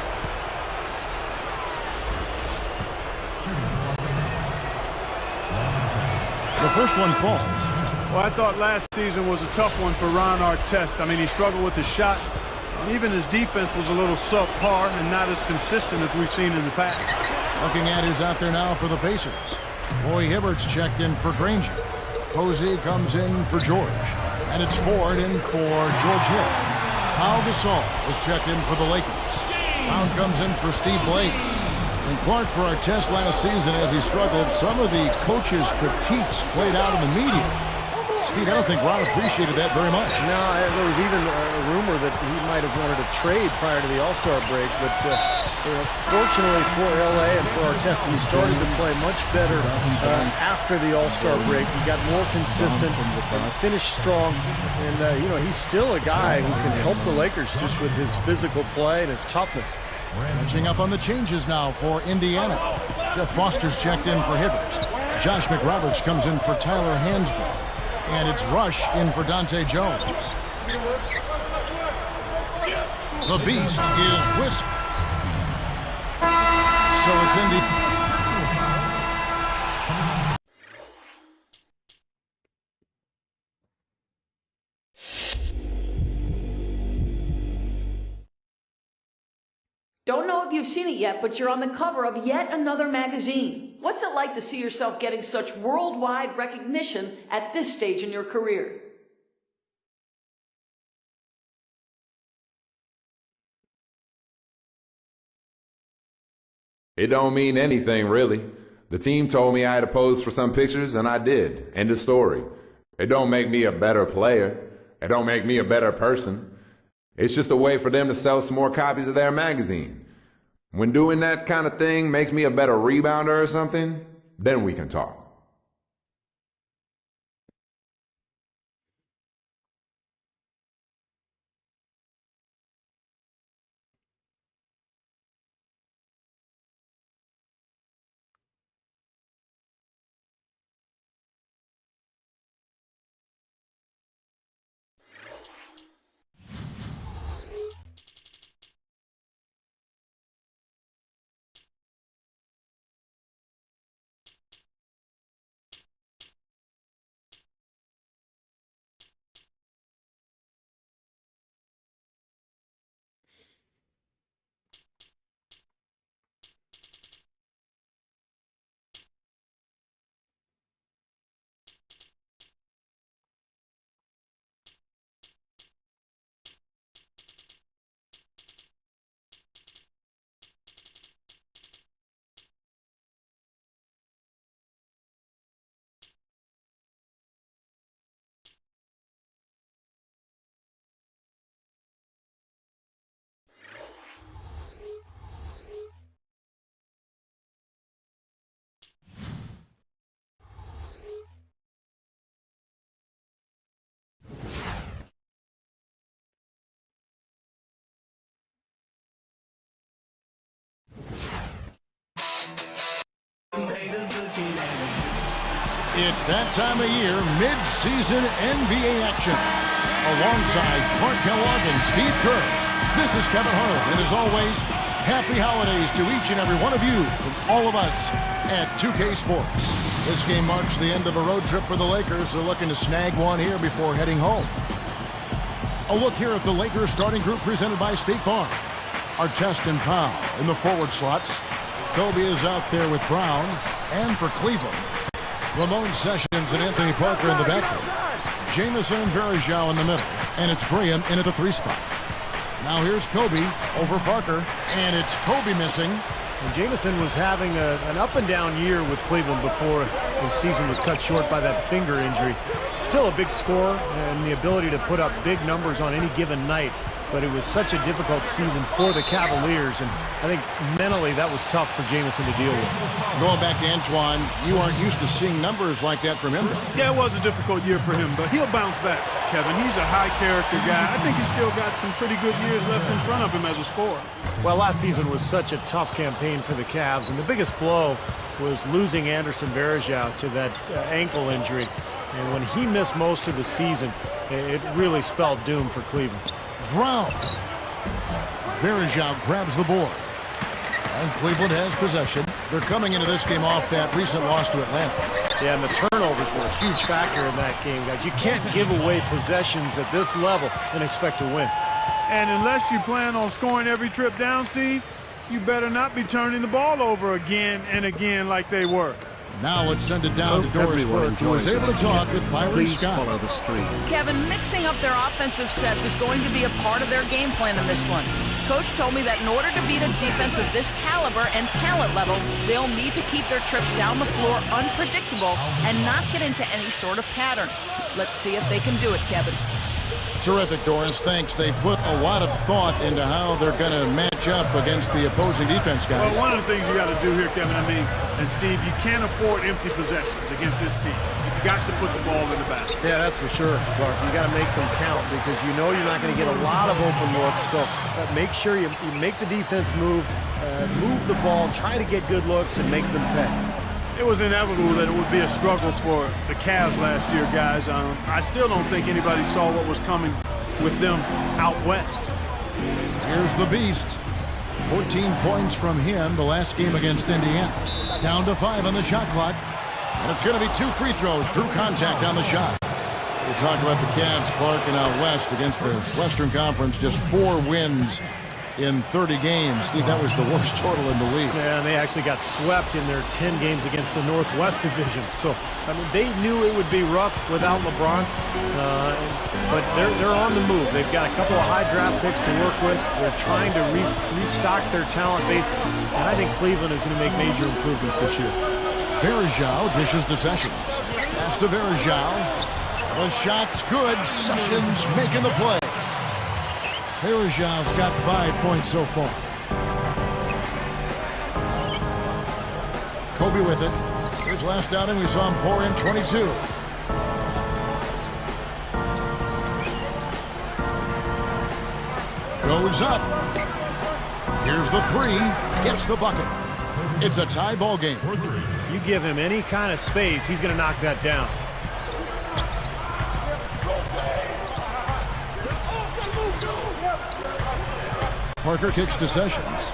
The first one falls. Well, I thought last season was a tough one for Ron Artest. I mean, he struggled with his shot. Even his defense was a little subpar and not as consistent as we've seen in the past. Looking at who's out there now for the Pacers. Roy Hibbert's checked in for Granger. Posey comes in for George. And it's Ford in for George Hill. Pau Gasol is checked in for the Lakers. Pound comes in for Steve Blake. And Clark for our test last season as he struggled. Some of the coaches' critiques played out in the media. Steve, I don't think Ron appreciated that very much. No, there was even a rumor that he might have wanted to trade prior to the All-Star break, but fortunately for LA and for Artest, he started to play much better after the All-Star break. He got more consistent and finished strong, and he's still a guy who can help the Lakers just with his physical play and his toughness. Catching up on the changes now for Indiana. Jeff Foster's checked in for Hibbert. Josh McRoberts comes in for Tyler Hansbrough. And it's Rush in for Dante Jones. The Beast is Whisk. So it's Indy. Don't know if you've seen it yet, but you're on the cover of yet another magazine. What's it like to see yourself getting such worldwide recognition at this stage in your career? It don't mean anything, really. The team told me I had to pose for some pictures, and I did. End of story. It don't make me a better player. It don't make me a better person. It's just a way for them to sell some more copies of their magazine. When doing that kind of thing makes me a better rebounder or something, then we can talk. It's that time of year, mid-season NBA action. Alongside Clark Kellogg and Steve Kerr, this is Kevin Harlan, and as always, happy holidays to each and every one of you from all of us at 2K Sports. This game marks the end of a road trip for the Lakers. They're looking to snag one here before heading home. A look here at the Lakers starting group presented by State Farm. Artest and Powell in the forward slots. Kobe is out there with Brown, and for Cleveland, Ramon Sessions and Anthony Parker in the backcourt. Jamison and Varejao in the middle. And it's Graham in at the 3 spot. Now here's Kobe over Parker. And it's Kobe missing. And Jamison was having an up-and-down year with Cleveland before his season was cut short by that finger injury. Still a big scorer and the ability to put up big numbers on any given night. But it was such a difficult season for the Cavaliers, and I think mentally that was tough for Jamison to deal with. Going back to Antoine, you aren't used to seeing numbers like that from him. Yeah, it was a difficult year for him, but he'll bounce back, Kevin. He's a high-character guy. I think he's still got some pretty good years left in front of him as a scorer. Well, last season was such a tough campaign for the Cavs, and the biggest blow was losing Anderson Varejao to that ankle injury. And when he missed most of the season, it really spelled doom for Cleveland. Brown. Varejao grabs the board. And Cleveland has possession. They're coming into this game off that recent loss to Atlanta. Yeah, and the turnovers were a huge factor in that game, guys. You can't give away possessions at this level and expect to win. And unless you plan on scoring every trip down, Steve, you better not be turning the ball over again and again like they were. Now let's send it down to Doris Burke, who was able to talk with Byron Scott. Follow the stream. Kevin, mixing up their offensive sets is going to be a part of their game plan in this one. Coach told me that in order to beat a defense of this caliber and talent level, they'll need to keep their trips down the floor unpredictable and not get into any sort of pattern. Let's see if they can do it, Kevin. Terrific, Doris. Thanks. They put a lot of thought into how they're going to match up against the opposing defense, guys. Well, one of the things you got to do here, Kevin, and Steve, you can't afford empty possessions against this team. You've got to put the ball in the basket. Yeah, that's for sure, Clark. You got to make them count because you know you're not going to get a lot of open looks. So make sure you make the defense move the ball, try to get good looks, and make them pay. It was inevitable that it would be a struggle for the Cavs last year, guys. I still don't think anybody saw what was coming with them out west. Here's the beast. 14 points from him the last game against Indiana. Down to 5 on the shot clock. And it's going to be 2 free throws. Drew contact on the shot. We talked about the Cavs, Clark, and out west against the Western Conference. Just 4 wins in 30 games. Steve, that was the worst total in the league. Yeah, and they actually got swept in their 10 games against the Northwest Division. So, I mean, they knew it would be rough without LeBron, but they're on the move. They've got a couple of high draft picks to work with. They're trying to restock their talent base, and I think Cleveland is going to make major improvements this year. Verjao dishes to Sessions. Pass to Verjao. The shot's good. Sessions making the play. Verjao's got 5 points so far. Kobe with it. His last outing, we saw him pour in 22. Goes up. Here's the 3. Gets the bucket. It's a tie ball game. You give him any kind of space, he's going to knock that down. Parker kicks to Sessions.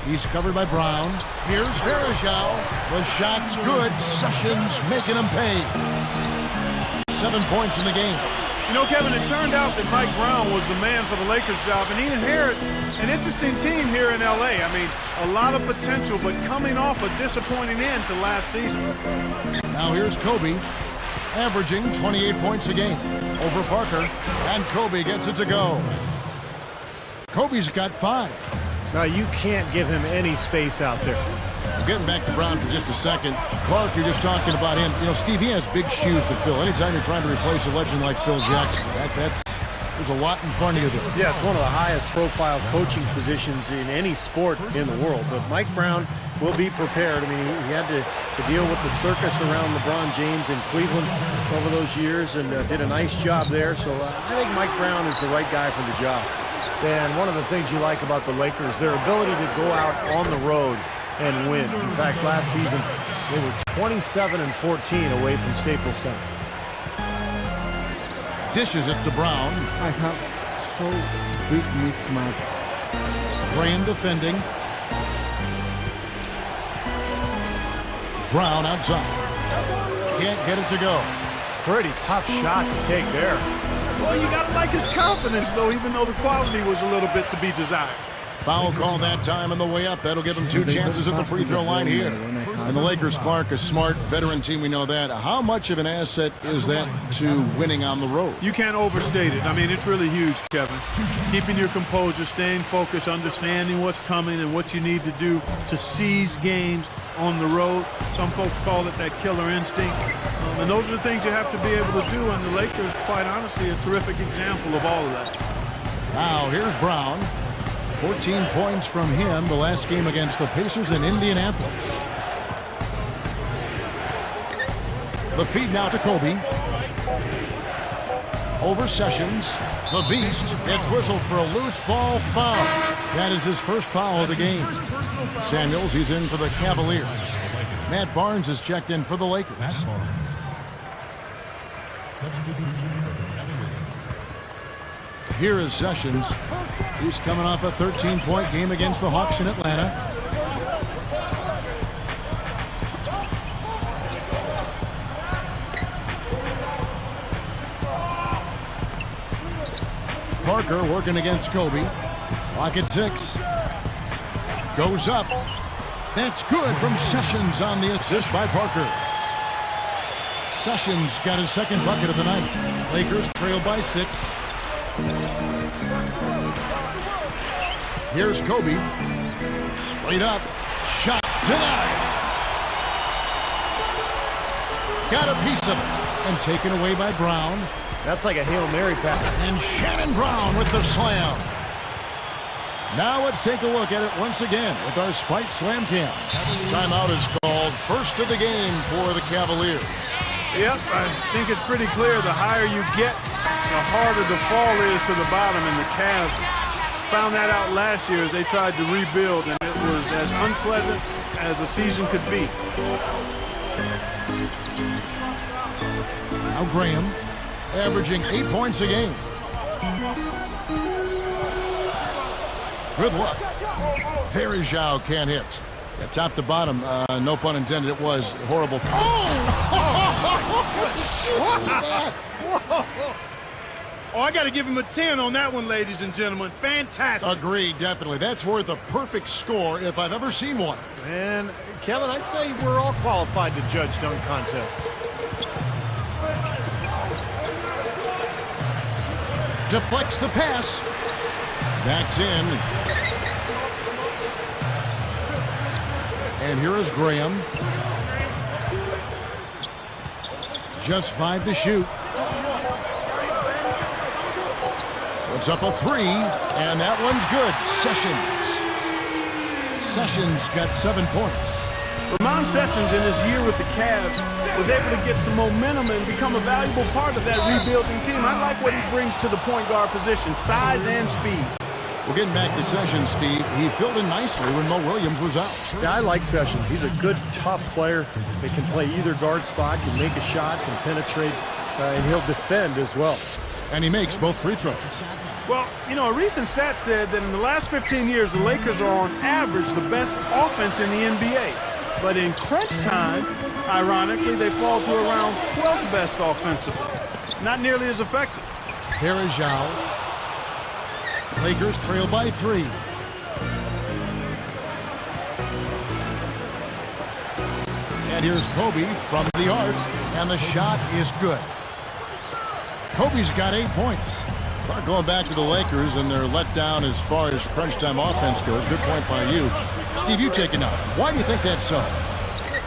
He's covered by Brown. Here's Verjao. The shot's good. Sessions making him pay. 7 points in the game. You know, Kevin, it turned out that Mike Brown was the man for the Lakers job, and he inherits an interesting team here in L.A. I mean, a lot of potential, but coming off a disappointing end to last season. Now here's Kobe, averaging 28 points a game over Parker, and Kobe gets it to go. Kobe's got 5. Now, you can't give him any space out there. Getting back to Brown for just a second. Clark, you're just talking about him. You know, Steve, he has big shoes to fill. Anytime you're trying to replace a legend like Phil Jackson, there's a lot in front of you there. Yeah, it's one of the highest profile coaching positions in any sport in the world. But Mike Brown will be prepared. I mean, he had to deal with the circus around LeBron James in Cleveland over those years and did a nice job there. So I think Mike Brown is the right guy for the job. And one of the things you like about the Lakers, their ability to go out on the road and win. In fact, last season, they were 27-14 away from Staples Center. Dishes it to Brown. I have so big mismatch. Graham defending. Brown outside. Can't get it to go. Pretty tough shot to take there. Well, you got to like his confidence, though, even though the quality was a little bit to be desired. Foul call that time on the way up. That'll give them 2 chances at the free throw line here. And the Lakers, Clark, a smart veteran team, we know that. How much of an asset is that to winning on the road? You can't overstate it. I mean, it's really huge, Kevin. Keeping your composure, staying focused, understanding what's coming and what you need to do to seize games on the road. Some folks call it that killer instinct. And those are the things you have to be able to do. And the Lakers, quite honestly, a terrific example of all of that. Now, here's Brown. 14 points from him the last game against the Pacers in Indianapolis. The feed now to Kobe. Over Sessions. The Beast gets whistled for a loose ball foul. That is his first foul of the game. Samuels, he's in for the Cavaliers. Matt Barnes is checked in for the Lakers. Here is Sessions. He's coming off a 13-point game against the Hawks in Atlanta. Parker working against Kobe. Clock at 6. Goes up. That's good from Sessions on the assist by Parker. Sessions got his second bucket of the night. Lakers trail by 6. Here's Kobe. Straight up. Shot denied. Got a piece of it. And taken away by Brown. That's like a Hail Mary pass. And Shannon Brown with the slam. Now let's take a look at it once again with our Spike Slam Cam. Timeout is called, first of the game for the Cavaliers. Yep, I think it's pretty clear the higher you get, the harder the fall is to the bottom, and the Cavs found that out last year as they tried to rebuild, and it was as unpleasant as a season could be. Now Graham, averaging 8 points a game. Good luck. Very Zhao can't hit. Yeah, top to bottom, no pun intended, it was horrible. Oh, I got to give him a 10 on that one, ladies and gentlemen. Fantastic. Agreed, definitely. That's worth a perfect score if I've ever seen one. And, Kevin, I'd say we're all qualified to judge dunk contests. Deflects the pass. Backs in. And here is Graham. Just 5 to shoot. Puts up a 3, and that one's good. Sessions got 7 points. Ramon Sessions in his year with the Cavs was able to get some momentum and become a valuable part of that rebuilding team. I like what he brings to the point guard position, size and speed. Well, getting back to Sessions, Steve, he filled in nicely when Mo Williams was out. Yeah, I like Sessions. He's a good, tough player that can play either guard spot, can make a shot, can penetrate, and he'll defend as well. And he makes both free throws. Well, you know, a recent stat said that in the last 15 years, the Lakers are on average the best offense in the NBA. But in crunch time, ironically, they fall to around 12th best offensively. Not nearly as effective. Here is Zhao. Lakers trail by 3. And here's Kobe from the arc, and the shot is good. Kobe's got 8 points. Going back to the Lakers, and they're let down as far as crunch time offense goes. Good point by you. Steve, you take it now. Why do you think that's so?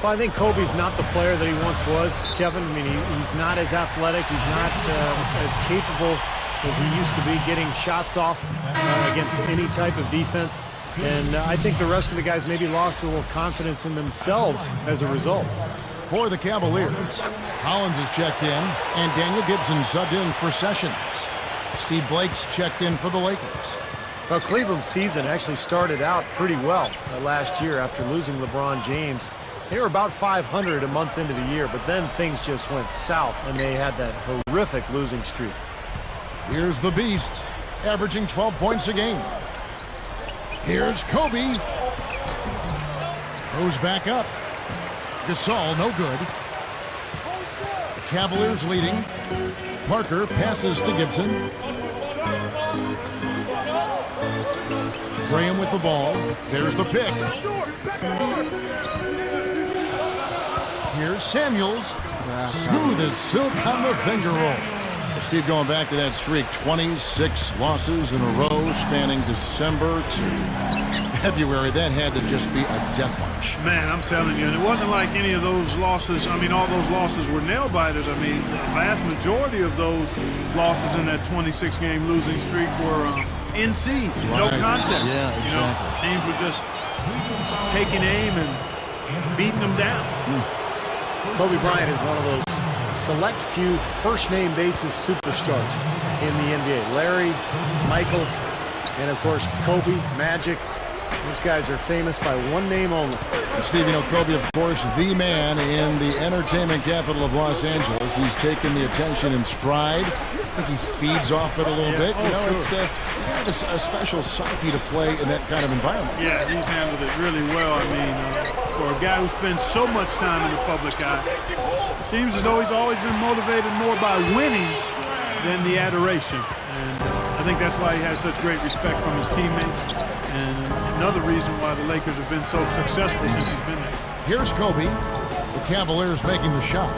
Well, I think Kobe's not the player that he once was, Kevin. I mean, he's not as athletic. He's not as capable as he used to be getting shots off against any type of defense. And I think the rest of the guys maybe lost a little confidence in themselves as a result. For the Cavaliers, Hollins is checked in, and Daniel Gibson subbed in for Sessions. Steve Blake's checked in for the Lakers. Well, Cleveland's season actually started out pretty well last year after losing LeBron James. They were about 500 a month into the year, but then things just went south, and they had that horrific losing streak. Here's the Beast, averaging 12 points a game. Here's Kobe. Goes back up. Gasol, no good. The Cavaliers leading. Parker passes to Gibson. Graham with the ball. There's the pick. Here's Samuels. Smooth as silk on the finger roll. Steve, going back to that streak, 26 losses in a row spanning December to February. That had to just be a death march. Man, I'm telling you, and it wasn't like any of those losses. I mean, all those losses were nail-biters. I mean, the vast majority of those losses in that 26-game losing streak were NC, no contest. Yeah, exactly. You know, teams were just taking aim and beating them down. Kobe Bryant is one of those select few first-name basis superstars in the NBA. Larry, Michael, and of course Kobe, Magic. Those guys are famous by one name only. And Steve, you know, Kobe, of course, the man in the entertainment capital of Los Angeles. He's taken the attention in stride. I think he feeds off it a little bit. You know, sure. It's a special psyche to play in that kind of environment. Yeah, he's handled it really well. I mean, for a guy who spends so much time in the public eye, it seems as though he's always been motivated more by winning than the adoration. And I think that's why he has such great respect from his teammates. And another reason why the Lakers have been so successful since he's been there. Here's Kobe. The Cavaliers making the shot.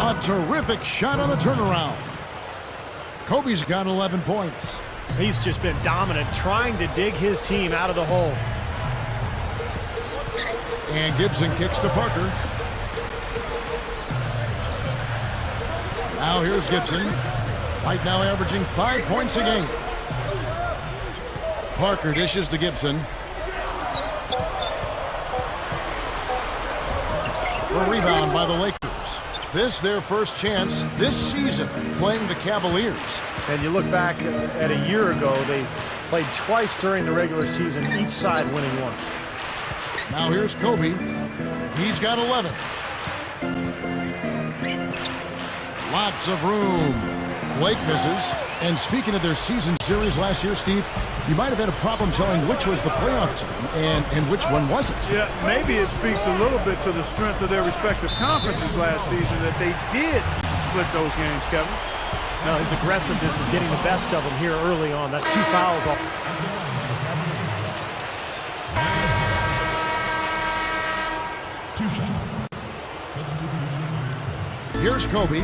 A terrific shot on the turnaround. Kobe's got 11 points. He's just been dominant, trying to dig his team out of the hole. And Gibson kicks to Parker. Now here's Gibson. Right now averaging 5 points a game. Parker dishes to Gibson. A rebound by the Lakers. This their first chance this season playing the Cavaliers. And you look back at a year ago, they played twice during the regular season, each side winning once. Now here's Kobe. He's got 11. Lots of room. Blake misses. And speaking of their season series last year, Steve, you might have had a problem telling which was the playoff team and which one wasn't. Yeah, maybe it speaks a little bit to the strength of their respective conferences last season that they did split those games, Kevin. No, his aggressiveness is getting the best of him here early on. That's 2 fouls off. Two shots. Here's Kobe.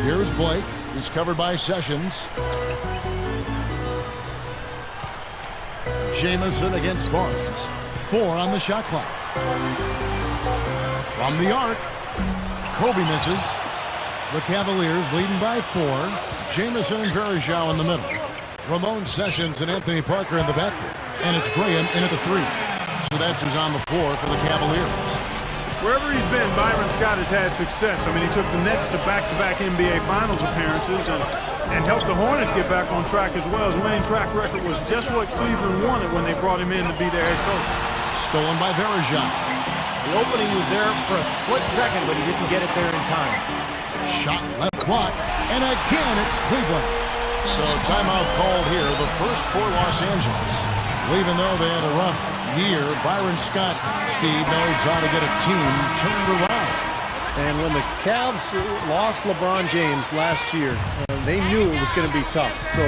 Here's Blake. He's covered by Sessions. Jamison against Barnes. 4 on the shot clock. From the arc, Kobe misses. The Cavaliers leading by 4. Jamison and Varejao in the middle. Ramon Sessions and Anthony Parker in the backcourt. And it's Graham in at the 3. So that's who's on the floor for the Cavaliers. Wherever he's been, Byron Scott has had success. I mean, he took the Nets to back-to-back NBA Finals appearances and helped the Hornets get back on track as well. His winning track record was just what Cleveland wanted when they brought him in to be their head coach. Stolen by Varejao. The opening was there for a split second, but he didn't get it there in time. Shot left block, and again it's Cleveland. So timeout called here, the first for Los Angeles. Even though they had a rough year, Byron Scott, Steve, knows how to get a team turned around. And when the Cavs lost LeBron James last year, they knew it was going to be tough. So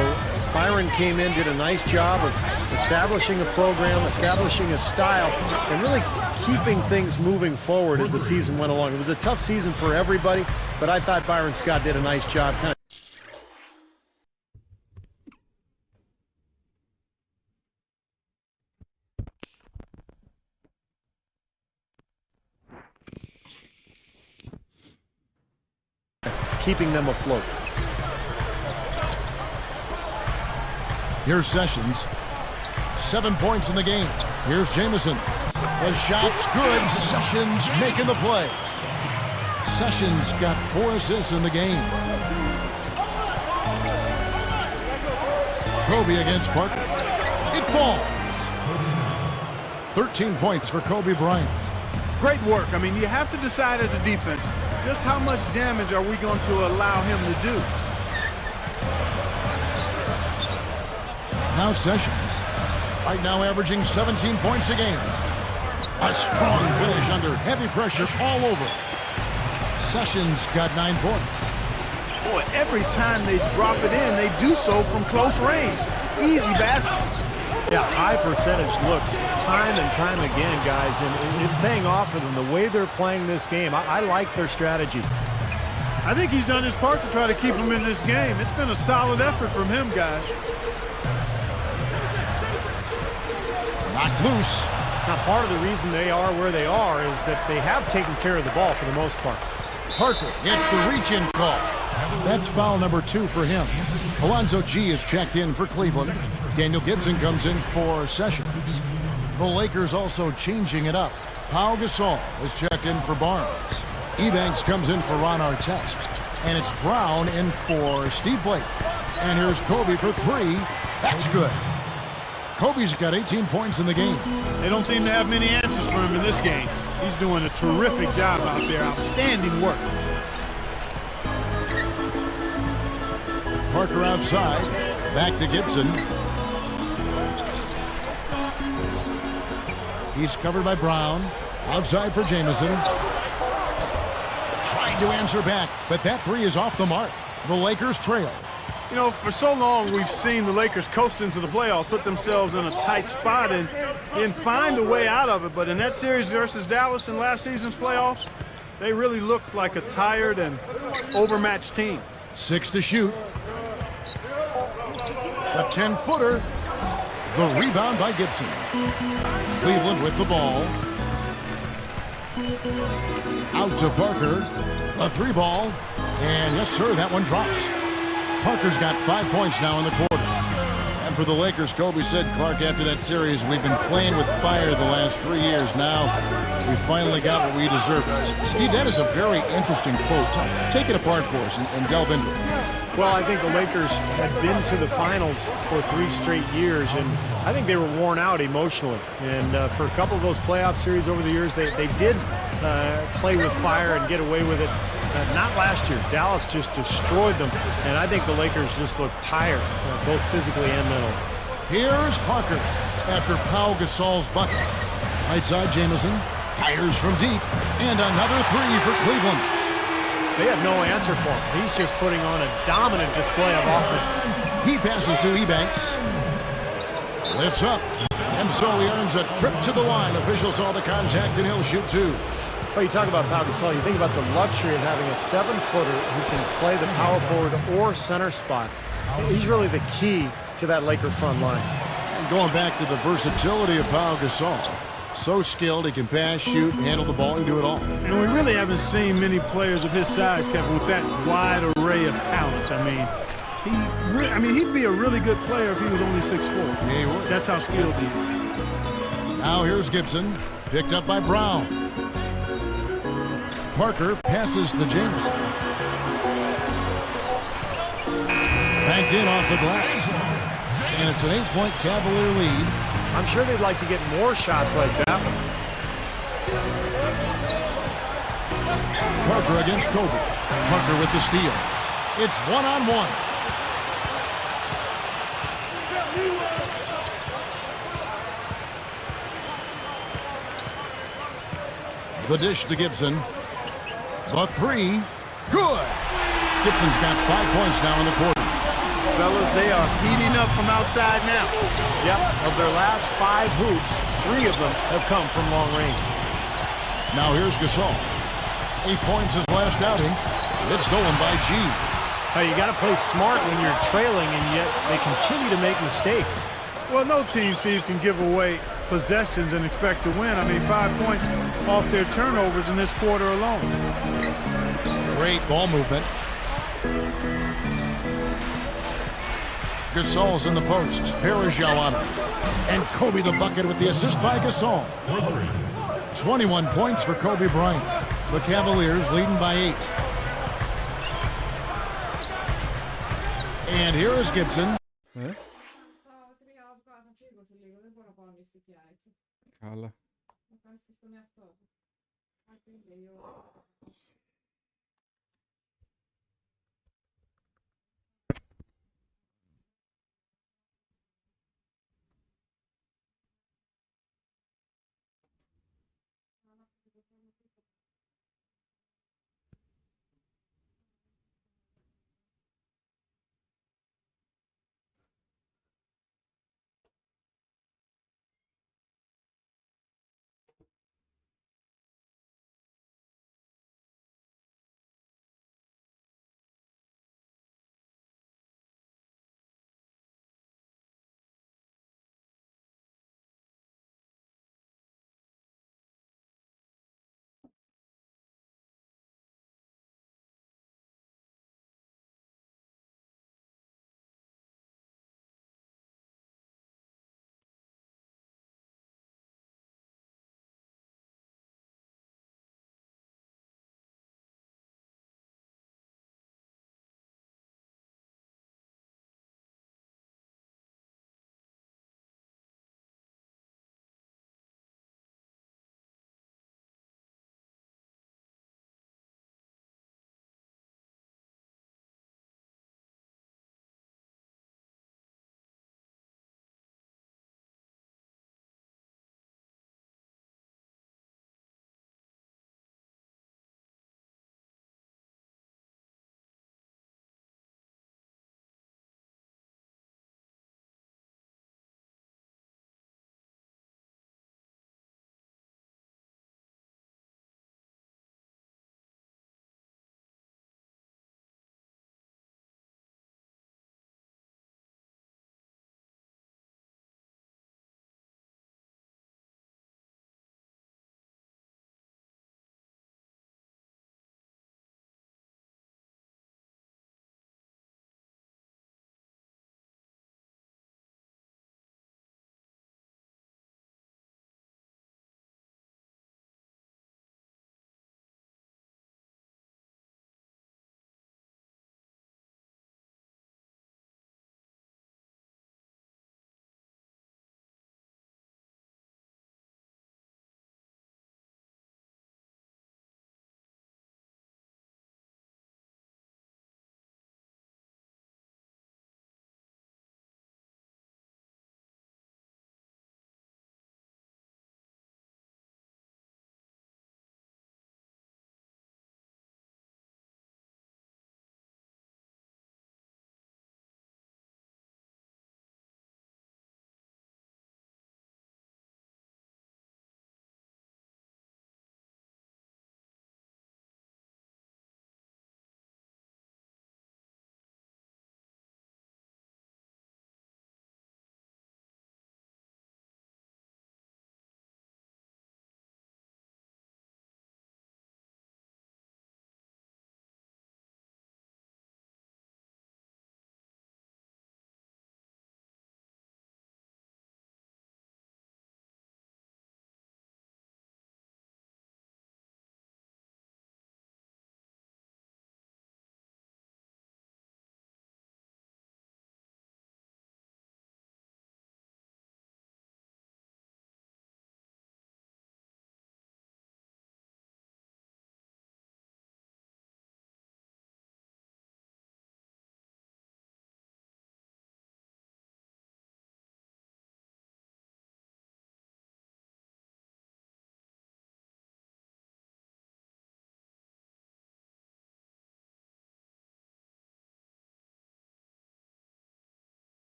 Byron came in, did a nice job of establishing a program, establishing a style, and really keeping things moving forward as the season went along. It was a tough season for everybody, but I thought Byron Scott did a nice job kind of keeping them afloat. Here's Sessions. 7 points in the game. Here's Jamison. The shot's good. Sessions making the play. Sessions got 4 assists in the game. Kobe against Parker. It falls. 13 points for Kobe Bryant. Great work. I mean, you have to decide as a defense, just how much damage are we going to allow him to do? Now Sessions. Right now averaging 17 points a game. A strong finish under heavy pressure all over. Sessions got 9 points. Boy, every time they drop it in, they do so from close range. Easy baskets. Yeah, high percentage looks time and time again, guys, and it's paying off for them the way they're playing this game. I like their strategy. I think he's done his part to try to keep him in this game. It's been a solid effort from him, guys. Knocked loose. Now, part of the reason they are where they are is that they have taken care of the ball for the most part. Parker gets the reach-in call. That's foul number 2 for him. Alonzo G is checked in for Cleveland. Daniel Gibson comes in for Sessions. The Lakers also changing it up. Pau Gasol is checked in for Barnes. Ebanks comes in for Ron Artest. And it's Brown in for Steve Blake. And here's Kobe for 3. That's good. Kobe's got 18 points in the game. They don't seem to have many answers for him in this game. He's doing a terrific job out there. Outstanding work. Parker outside. Back to Gibson. He's covered by Brown. Outside for Jamison. Trying to answer back, but that 3 is off the mark. The Lakers trail. You know, for so long we've seen the Lakers coast into the playoffs, put themselves in a tight spot and find a way out of it. But in that series versus Dallas in last season's playoffs, They really looked like a tired and overmatched team. 6 to shoot. The 10-footer. The rebound by Gibson. Cleveland with the ball. Out to Parker. A 3-ball. And yes, sir, that one drops. Parker's got 5 points now in the quarter. And for the Lakers, Kobe said, Clark, after that series, we've been playing with fire the last 3 years. Now we finally got what we deserved. Steve, that is a very interesting quote. Take it apart for us and delve into it. Well, I think the Lakers had been to the finals for 3 straight years, and I think they were worn out emotionally. And for a couple of those playoff series over the years, they did play with fire and get away with it. Not last year. Dallas just destroyed them, and I think the Lakers just looked tired, both physically and mentally. Here's Parker after Pau Gasol's bucket. Right side, Jamison fires from deep, and another 3 for Cleveland. They have no answer for him. He's just putting on a dominant display of offense. He passes to Ebanks. Lifts up, and so he earns a trip to the line. Official saw the contact, and he'll shoot 2. Well, you talk about Pau Gasol, you think about the luxury of having a 7-footer who can play the power forward or center spot. He's really the key to that Laker front line. And going back to the versatility of Pau Gasol. So skilled, he can pass, shoot, handle the ball, and do it all. And we really haven't seen many players of his size, Kevin, with that wide array of talents. I mean, he'd be a really good player if he was only 6'4". Yeah, he would. That's how skilled he is. Now here's Gibson, picked up by Brown. Parker passes to Jamison. Banked in off the glass. And it's an 8-point Cavalier lead. I'm sure they'd like to get more shots like that one. Parker against Kobe. Parker with the steal. It's 1-on-1. The dish to Gibson. The 3. Good. Gibson's got 5 points now in the quarter. Fellas, they are heating up from outside now. Yep, of their last 5 hoops, 3 of them have come from long range. Now here's Gasol. 8 points his last outing. It's stolen by G. You got to play smart when you're trailing, and yet they continue to make mistakes. Well, no team, Steve, can give away possessions and expect to win. I mean, 5 points off their turnovers in this quarter alone. Great ball movement. Gasol's in the post. Varejao on him. And Kobe the bucket with the assist by Gasol. 21 points for Kobe Bryant. The Cavaliers leading by 8. And here is Gibson. Kalla.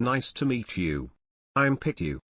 Nice to meet you. I'm Pick You.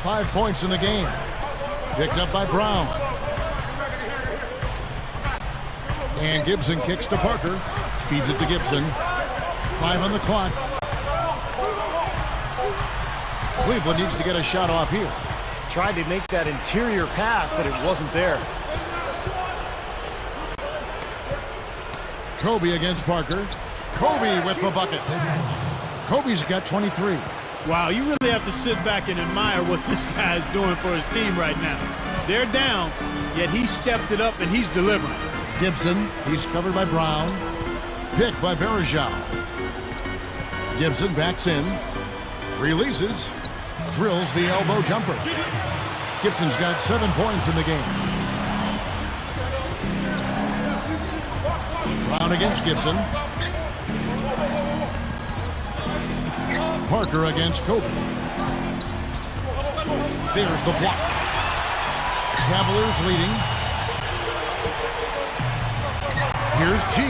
5 points in the game. Picked up by Brown. And Gibson kicks to Parker. Feeds it to Gibson. 5 on the clock. Cleveland needs to get a shot off here. Tried to make that interior pass, but it wasn't there. Kobe against Parker. Kobe with the bucket. Kobe's got 23. Wow, you really have to sit back and admire what this guy is doing for his team right now. They're down, yet he stepped it up and he's delivering. Gibson, he's covered by Brown. Picked by Verajao. Gibson backs in. Releases. Drills the elbow jumper. Gibson's got 7 points in the game. Brown against Gibson. Parker against Kobe. There's the block. Cavaliers leading. Here's G,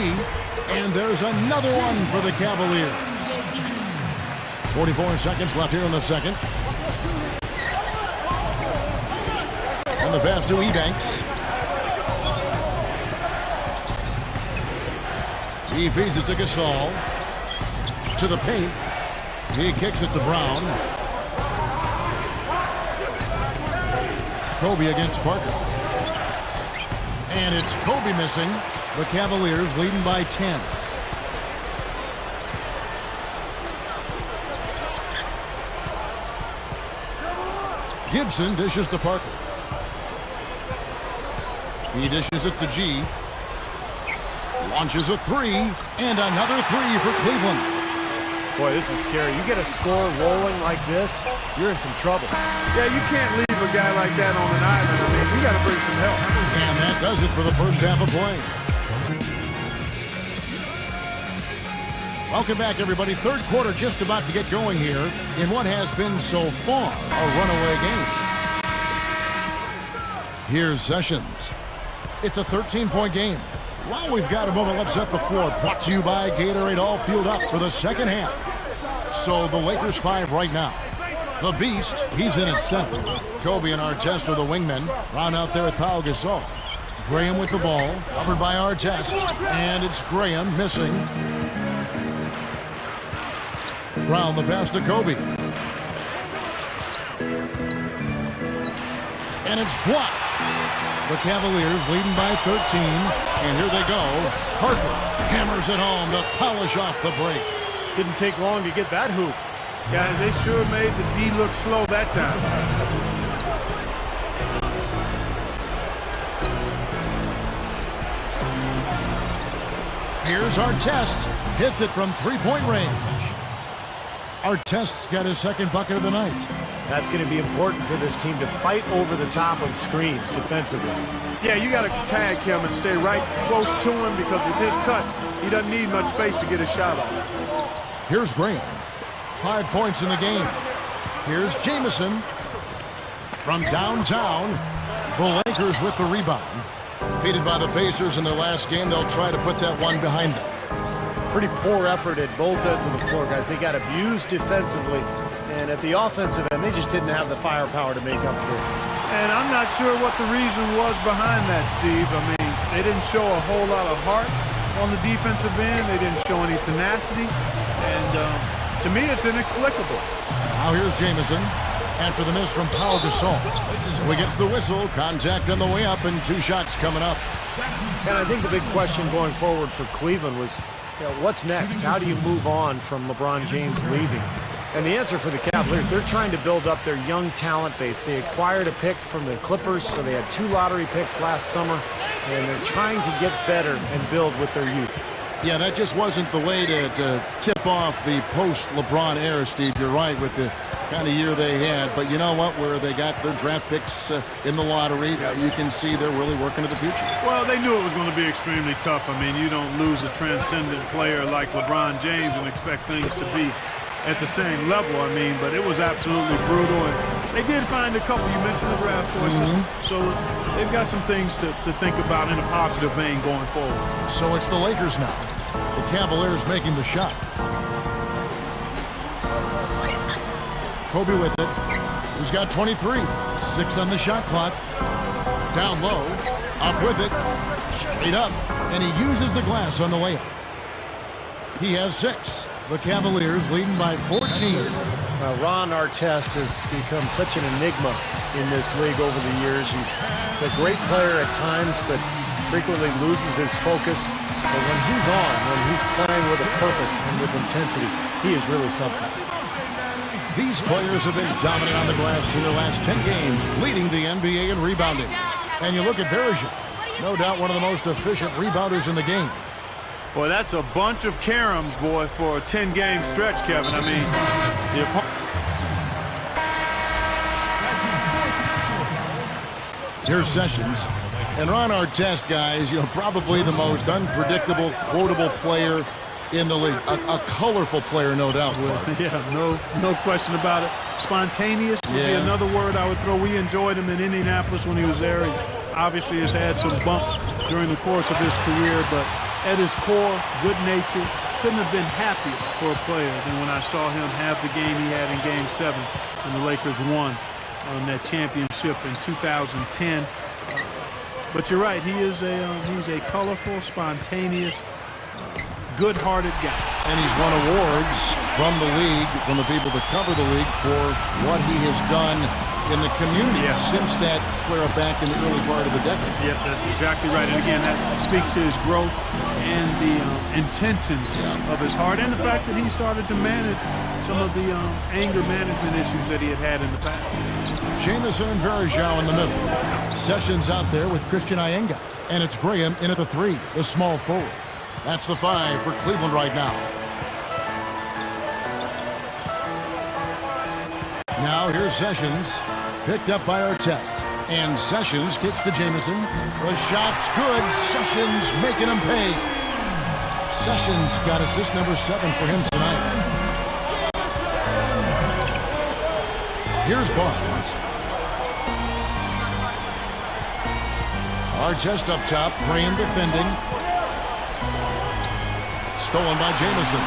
and there's another one for the Cavaliers. 44 seconds left here in the second. And the pass to Ebanks. He feeds it to Gasol. To the paint. He kicks it to Brown. Kobe against Parker. And it's Kobe missing. The Cavaliers leading by 10. Gibson dishes to Parker. He dishes it to G. Launches a three, and another three for Cleveland. Boy, this is scary. You get a score rolling like this, you're in some trouble. Yeah, you can't leave a guy like that on an island. I mean, we got to bring some help. And that does it for the first half of play. Welcome back, everybody. Third quarter just about to get going here in what has been so far a runaway game. Here's Sessions. It's a 13-point game. While we've got a moment, let's set the floor. Brought to you by Gatorade, all fueled up for the second half. So the Lakers 5 right now. The Beast, he's in at 7. Kobe and Artest are the wingmen. Brown out there with Pau Gasol. Graham with the ball, covered by Artest. And it's Graham missing. Brown the pass to Kobe. And it's blocked. The Cavaliers leading by 13. And here they go. Parker hammers it home to polish off the break. Didn't take long to get that hoop. Guys, they sure made the D look slow that time. Here's Artest. Hits it from three-point range. Artest's got his second bucket of the night. That's going to be important for this team to fight over the top of screens defensively. Yeah, you got to tag him and stay right close to him because with his touch, he doesn't need much space to get a shot off. Here's Graham. 5 points in the game. Here's Jamison. From downtown, the Lakers with the rebound. Defeated by the Pacers in their last game, they'll try to put that one behind them. Pretty poor effort at both ends of the floor, guys. They got abused defensively, and at the offensive end, they just didn't have the firepower to make up for it. And I'm not sure what the reason was behind that, Steve. I mean, they didn't show a whole lot of heart on the defensive end. They didn't show any tenacity, and to me, it's inexplicable. Now here's Jamison. After the miss from Pau Gasol. So he gets the whistle, contact on the way up, and 2 shots coming up. And I think the big question going forward for Cleveland was, what's next? How do you move on from LeBron James leaving? And the answer for the Cavaliers, they're trying to build up their young talent base. They acquired a pick from the Clippers, so they had 2 lottery picks last summer, and they're trying to get better and build with their youth. Yeah, that just wasn't the way to tip off the post-LeBron era, Steve. You're right with the kind of year they had. But you know what? Where they got their draft picks in the lottery, you can see they're really working to the future. Well, they knew it was going to be extremely tough. I mean, you don't lose a transcendent player like LeBron James and expect things to be at the same level. I mean, but it was absolutely brutal. And they did find a couple. You mentioned the draft choices. So they've got some things to think about in a positive vein going forward. So it's the Lakers now. The Cavaliers making the shot. Kobe with it. He's got 23. 6 on the shot clock. Down low. Up with it. Straight up. And he uses the glass on the layup. He has 6. The Cavaliers leading by 14. Ron Artest has become such an enigma in this league over the years. He's a great player at times, but frequently loses his focus. But when he's on, when he's playing with a purpose and with intensity, he is really something. These players have been dominant on the glass in their last 10 games, leading the NBA in rebounding. And you look at Verja, no doubt one of the most efficient rebounders in the game. Boy, that's a bunch of caroms, boy, for a 10-game stretch, Kevin. I mean, here's Sessions. And Ron Artest, guys, probably the most unpredictable, quotable player in the league. A colorful player, no doubt. Yeah, no question about it. Spontaneous would be another word I would throw. We enjoyed him in Indianapolis when he was there. He obviously has had some bumps during the course of his career, but at his core, good nature. Couldn't have been happier for a player than when I saw him have the game he had in Game 7 when the Lakers won on that championship in 2010. But you're right, he's a colorful, spontaneous, good-hearted guy. And he's won awards from the league, from the people that cover the league, for what he has done in the community since that flare back in the early part of the decade. Yes, that's exactly right. And again, that speaks to his growth and the intentions of his heart, and the fact that he started to manage some of the anger management issues that he had in the past. Jamison and Verja in the middle. Sessions out there with Christian Iyengar. And it's Graham in at the 3, the small forward. That's the 5 for Cleveland right now. Now here's Sessions, picked up by Artest. And Sessions kicks to Jamison. The shot's good. Sessions making him pay. Sessions got assist number 7 for him tonight. Here's Barnes. Artest up top, Crane defending. Stolen by Jamison.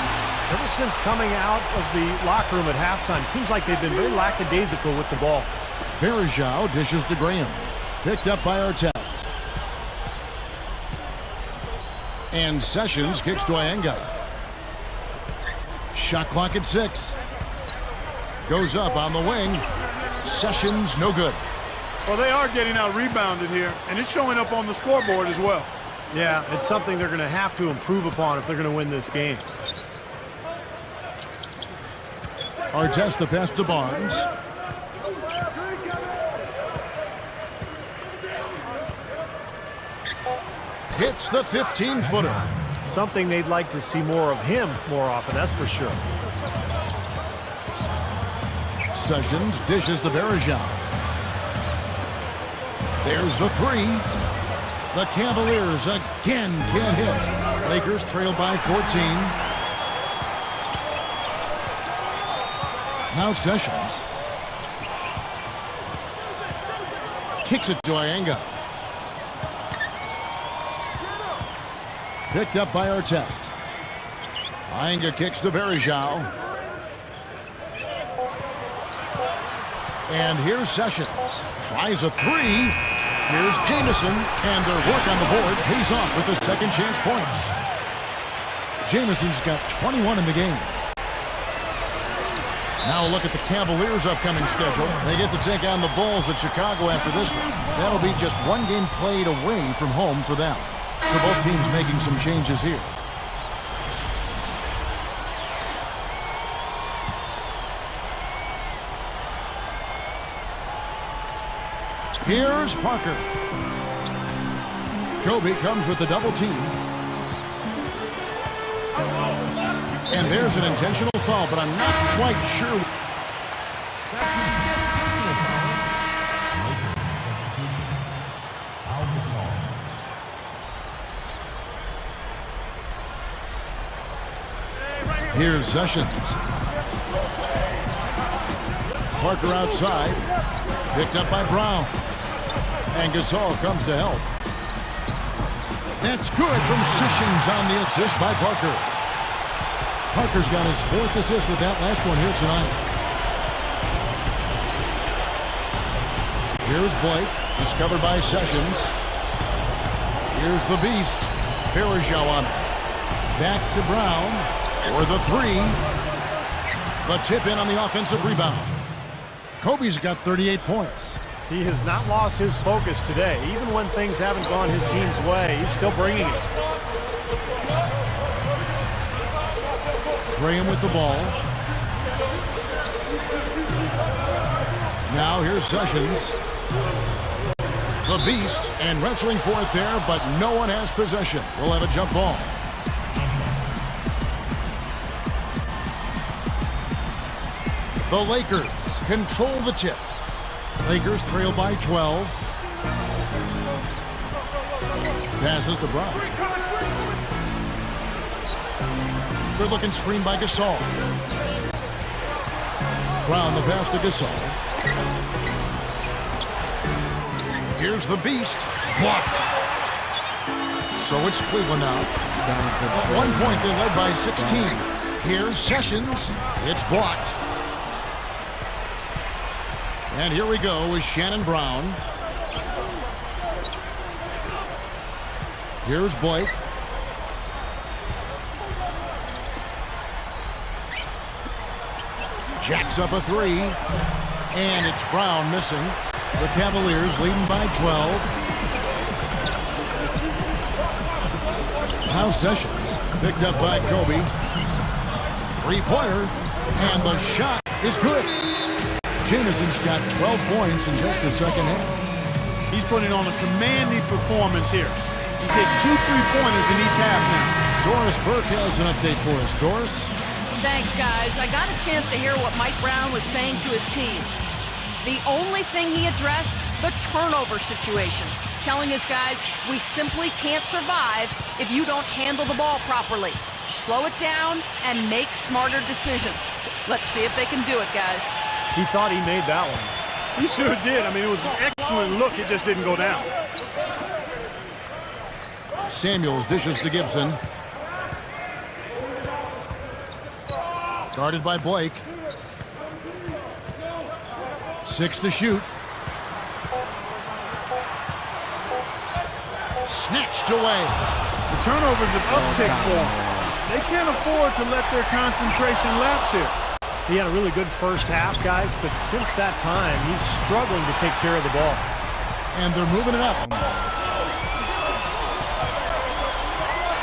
Ever since coming out of the locker room at halftime, seems like they've been very lackadaisical with the ball. Verja dishes to Graham. Picked up by Artest. And Sessions kicks to Iyengar. Shot clock at 6. Goes up on the wing. Sessions no good. Well, they are getting out rebounded here, and it's showing up on the scoreboard as well. Yeah, it's something they're going to have to improve upon if they're going to win this game. Artest the pass to Barnes. Hits the 15-footer. Something they'd like to see more of him more often, that's for sure. Sessions dishes to Verja. There's the 3. The Cavaliers again can't hit. Lakers trail by 14. Now Sessions kicks it to Iyengar. Picked up by Artest. Iyengar kicks to Verja. And here's Sessions. Tries a 3. Here's Jamison. And their work on the board pays off with the second chance points. Jamison's got 21 in the game. Now a look at the Cavaliers' upcoming schedule. They get to take on the Bulls at Chicago after this one. That'll be just one game played away from home for them. So both teams making some changes here. Here's Parker. Kobe comes with the double team. And there's an intentional foul, but I'm not quite sure. Here's Sessions. Parker outside. Picked up by Brown. And Gasol comes to help. That's good from Sessions on the assist by Parker. Parker's got his 4th assist with that last one here tonight. Here's Blake, discovered by Sessions. Here's the beast, Farajao on it. Back to Brown for the three. The tip in on the offensive rebound. Kobe's got 38 points. He has not lost his focus today. Even when things haven't gone his team's way, he's still bringing it. Graham with the ball. Now here's Sessions. The beast, and wrestling for it there, but no one has possession. We'll have a jump ball. The Lakers control the tip. Lakers trail by 12. Passes to Brown. Good looking screen by Gasol. Brown the pass to Gasol. Here's the beast. Blocked. So it's Cleveland now. At one point they led by 16. Here's Sessions. It's blocked. And here we go with Shannon Brown. Here's Blake. Jacks up a three. And it's Brown missing. The Cavaliers leading by 12. Now Sessions picked up by Kobe. Three-pointer. And the shot is good. Jameson's got 12 points in just the second half. He's putting on a commanding performance here. He's hit 2 3-pointers in each half now. Doris Burke has an update for us. Doris? Thanks, guys. I got a chance to hear what Mike Brown was saying to his team. The only thing he addressed, the turnover situation. Telling his guys, we simply can't survive if you don't handle the ball properly. Slow it down and make smarter decisions. Let's see if they can do it, guys. He thought he made that one. He sure did. I mean, it was an excellent look. It just didn't go down. Samuels dishes to Gibson. Guarded by Blake. 6 to shoot. Snatched away. The turnovers have uptick for him. They can't afford to let their concentration lapse here. He had a really good first half, guys, but since that time, he's struggling to take care of the ball. And they're moving it up.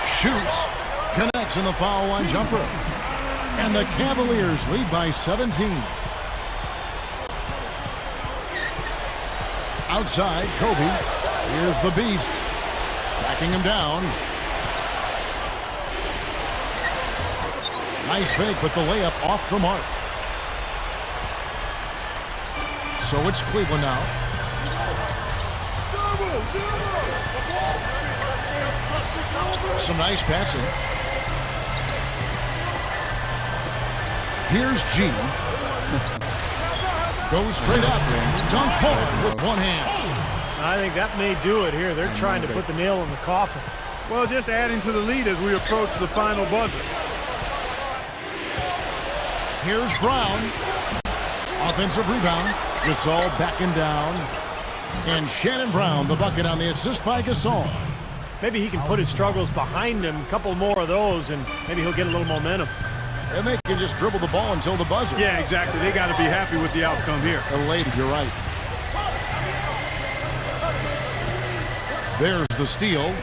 Shoots. Connects in the foul line jumper. And the Cavaliers lead by 17. Outside, Kobe. Here's the beast. Backing him down. Nice fake, but the layup off the mark. So it's Cleveland now. Some nice passing. Here's G. Goes straight up. Dunked hard with one hand. I think that may do it here. They're trying to put the nail in the coffin. Well, just adding to the lead as we approach the final buzzer. Here's Brown. Offensive rebound. Gasol backing down. And Shannon Brown, the bucket on the assist by Gasol. Maybe he can put his struggles behind him, a couple more of those, and maybe he'll get a little momentum. And they can just dribble the ball until the buzzer. Yeah, exactly. They got to be happy with the outcome here. Elated, you're right. There's the steal.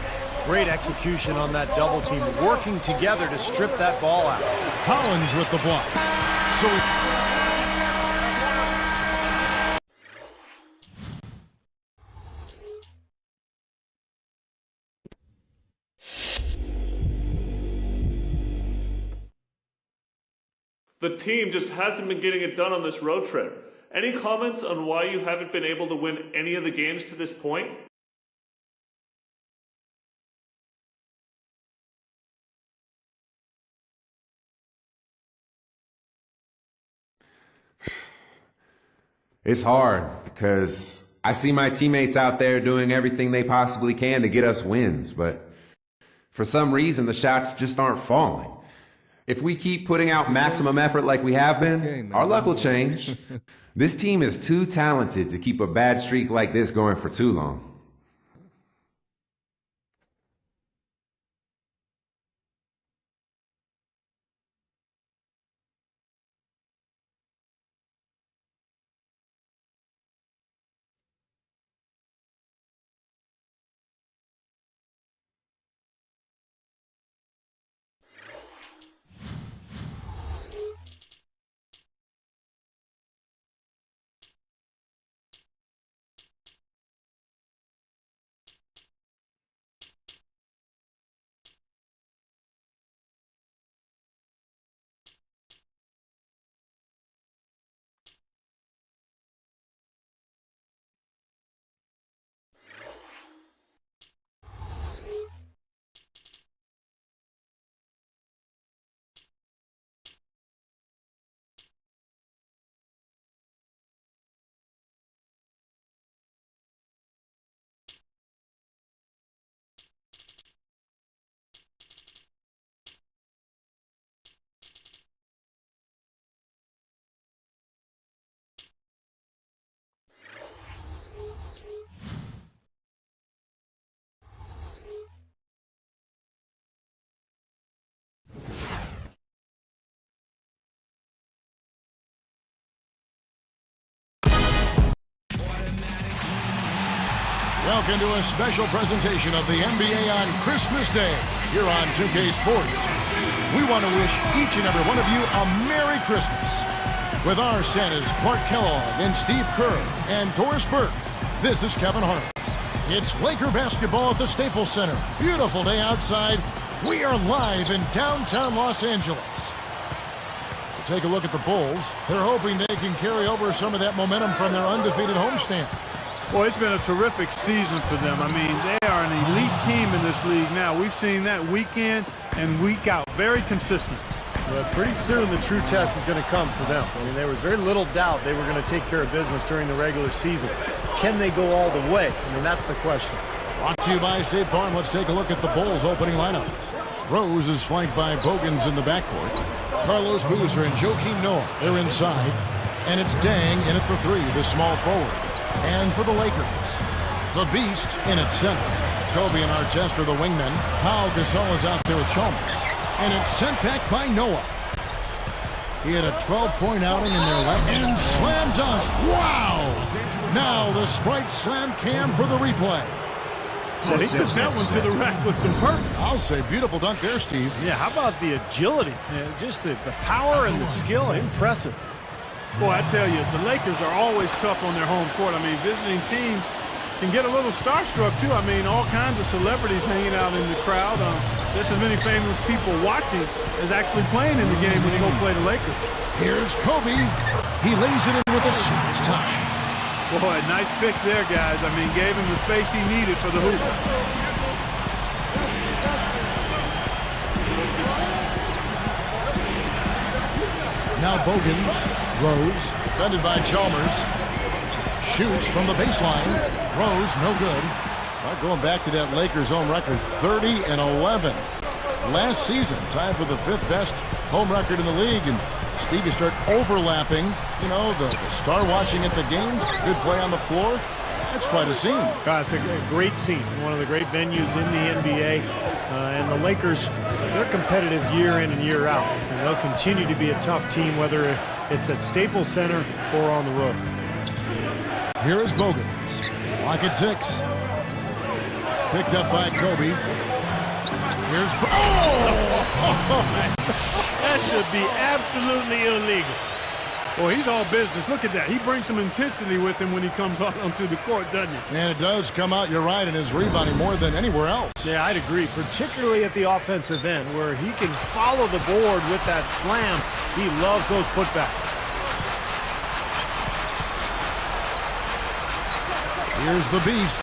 Great execution on that double team, working together to strip that ball out. Collins with the block. So The team just hasn't been getting it done on this road trip. Any comments on why you haven't been able to win any of the games to this point? It's hard because I see my teammates out there doing everything they possibly can to get us wins, but for some reason the shots just aren't falling. If we keep putting out maximum effort like we have been, our luck will change. This team is too talented to keep a bad streak like this going for too long. Welcome to a special presentation of the NBA on Christmas Day here on 2K Sports. We want to wish each and every one of you a Merry Christmas. With our Santas Clark Kellogg and Steve Kerr and Doris Burke, this is Kevin Hart. It's Laker basketball at the Staples Center. Beautiful day outside. We are live in downtown Los Angeles. We'll take a look at the Bulls. They're hoping they can carry over some of that momentum from their undefeated homestand. Well, it's been a terrific season for them. I mean, they are an elite team in this league now. We've seen that week in and week out. Very consistent. But pretty soon the true test is going to come for them. I mean, there was very little doubt they were going to take care of business during the regular season. Can they go all the way? I mean, that's the question. Brought to you by State Farm. Let's take a look at the Bulls' opening lineup. Rose is flanked by Bogans in the backcourt. Carlos Boozer and Joakim Noah, they're inside. And it's Dang in at the three, the small forward. And for the Lakers, the Beast in at center. Kobe and Artest are the wingmen. Pau Gasol is out there with Chalmers. And it's sent back by Noah. He had a 12-point outing in their left. And slam dunk. Wow! Now the Sprite slam cam for the replay. So he took that one to the rack with some purpose. I'll say beautiful dunk there, Steve. Yeah, how about the agility? Just the power and the skill. Impressive. Boy, I tell you, the Lakers are always tough on their home court. I mean, visiting teams can get a little starstruck, too. I mean, all kinds of celebrities hanging out in the crowd. There's as many famous people watching as actually playing in the game when you go play the Lakers. Here's Kobe. He lays it in with a soft touch. Boy, nice pick there, guys. I mean, gave him the space he needed for the hoop. Now Bogans, Rose, defended by Chalmers, shoots from the baseline. Rose, no good. Well, going back to that Lakers home record, 30-11. Last season, tied for the 5th best home record in the league. And Steve, you start overlapping, you know, the star watching at the games, good play on the floor. That's quite a scene. It's a great scene. One of the great venues in the NBA. And the Lakers, they're competitive year in and year out. And they'll continue to be a tough team, whether it's at Staples Center or on the road. Here is Bogans. Clock at 6. Picked up by Kobe. Here's... That should be absolutely illegal. Boy, he's all business. Look at that. He brings some intensity with him when he comes out onto the court, doesn't he? And it does come out, you're right, in his rebounding more than anywhere else. Yeah, I'd agree, particularly at the offensive end where he can follow the board with that slam. He loves those putbacks. Here's the Beast.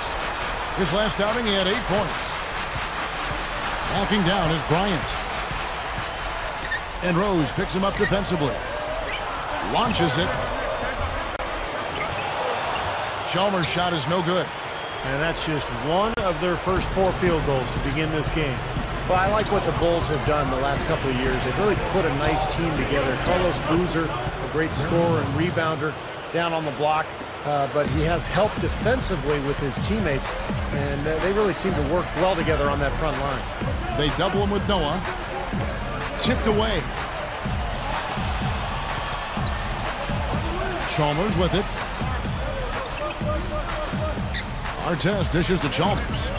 His last outing, he had 8 points. Walking down is Bryant. And Rose picks him up defensively. Launches it. Chalmers' shot is no good. And that's just one of their first 4 field goals to begin this game. Well, I like what the Bulls have done the last couple of years. They've really put a nice team together. Carlos Boozer, a great scorer and rebounder down on the block, but he has helped defensively with his teammates, and they really seem to work well together on that front line. They double him with Noah. Chipped away. Chalmers with it. Artest dishes to Chalmers.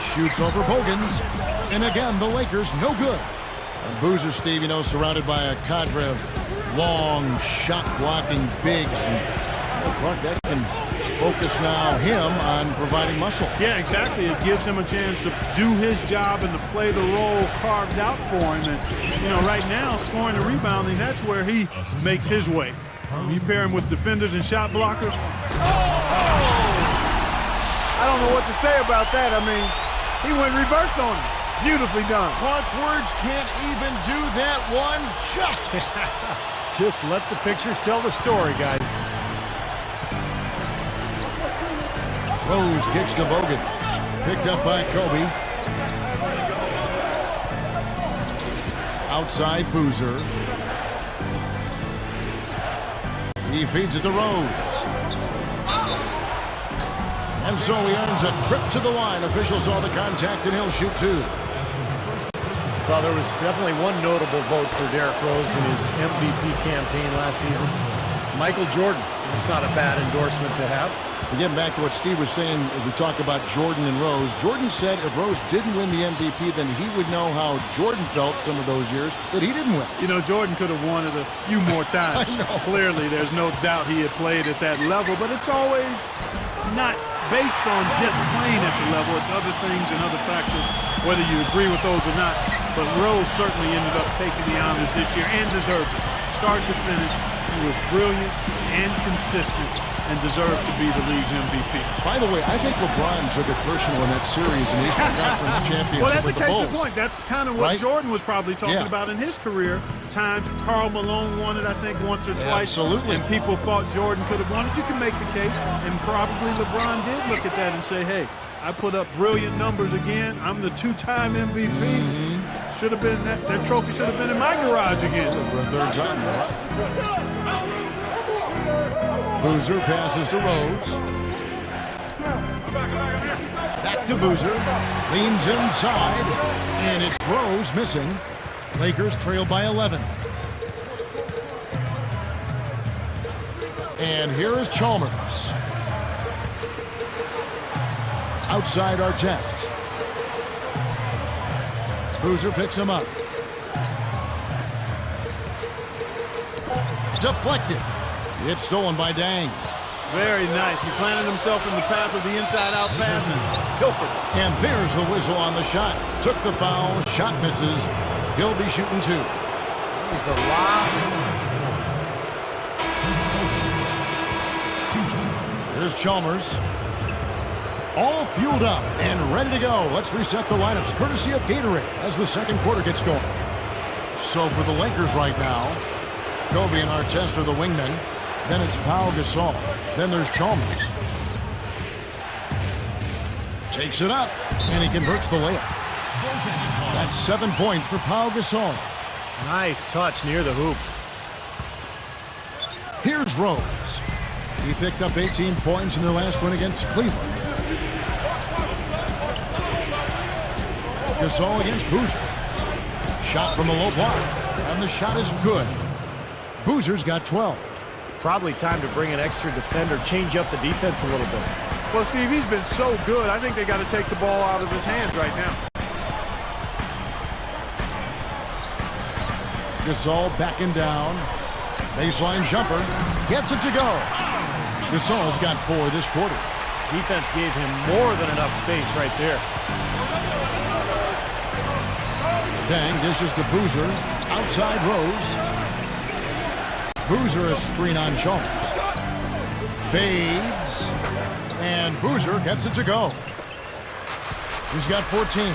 Shoots over Bogans. And again, the Lakers no good. And Boozer, Steve, you know, surrounded by a cadre of long, shot-blocking bigs. And Clark, that can focus now him on providing muscle. Yeah, exactly. It gives him a chance to do his job and to play the role carved out for him. And, you know, right now, scoring and rebounding, that's where he makes his way. You pair him with defenders and shot blockers. I don't know what to say about that. I mean, he went reverse on him. Beautifully done. Clark, words can't even do that one justice. Just let the pictures tell the story, guys. Rose kicks to Bogans. Picked up by Kobe. Outside Boozer. He feeds it to Rose. And so he earns a trip to the line. Officials saw the contact and he'll shoot two. Well, there was definitely one notable vote for Derrick Rose in his MVP campaign last season. Michael Jordan. It's not a bad endorsement to have. Getting back to what Steve was saying as we talk about Jordan and Rose, Jordan said if Rose didn't win the MVP, then he would know how Jordan felt some of those years that he didn't win. You know, Jordan could have won it a few more times. Clearly, there's no doubt he had played at that level, but it's always not based on just playing at the level. It's other things and other factors, whether you agree with those or not. But Rose certainly ended up taking the honors this year and deserved it. Start to finish, he was brilliant and consistent and deserved to be the league's MVP. By the way, I think LeBron took it personal in that series in the Eastern Conference Championship well, that's with a the case Bulls. in point. That's kind of what Right? Jordan was probably talking about in his career. Times Karl Malone won it, I think, once or twice. Absolutely. And people thought Jordan could have won it. You can make the case, and probably LeBron did look at that and say, hey, I put up brilliant numbers again. I'm the two-time MVP. Should have been that trophy should have been in my garage again. For a third time now. Boozer passes to Rose. Back to Boozer. Leans inside. And it's Rose missing. Lakers trail by 11. And here is Chalmers. Outside Artest. Boozer picks him up. Deflected. It's stolen by Dang. Very nice. He planted himself in the path of the inside-out pass and pilfered. And there's the whistle on the shot. Took the foul. Shot misses. He'll be shooting two. He's a lot. Here's Chalmers. All fueled up and ready to go. Let's reset the lineups courtesy of Gatorade as the second quarter gets going. So for the Lakers right now, Kobe and Artest are the wingmen. Then it's Pau Gasol. Then there's Chalmers. Takes it up, and he converts the layup. That's 7 points for Pau Gasol. Nice touch near the hoop. Here's Rose. He picked up 18 points in their last win against Cleveland. Gasol against Boozer. Shot from the low block, and the shot is good. Boozer's got 12. Probably time to bring an extra defender, change up the defense a little bit. Well, Steve, he's been so good. I think they got to take the ball out of his hands right now. Gasol backing down. Baseline jumper. Gets it to go. Gasol's got 4 this quarter. Defense gave him more than enough space right there. Dang dishes to Boozer. Outside Rose. Boozer a screen on Chalmers. Fades. And Boozer gets it to go. He's got 14.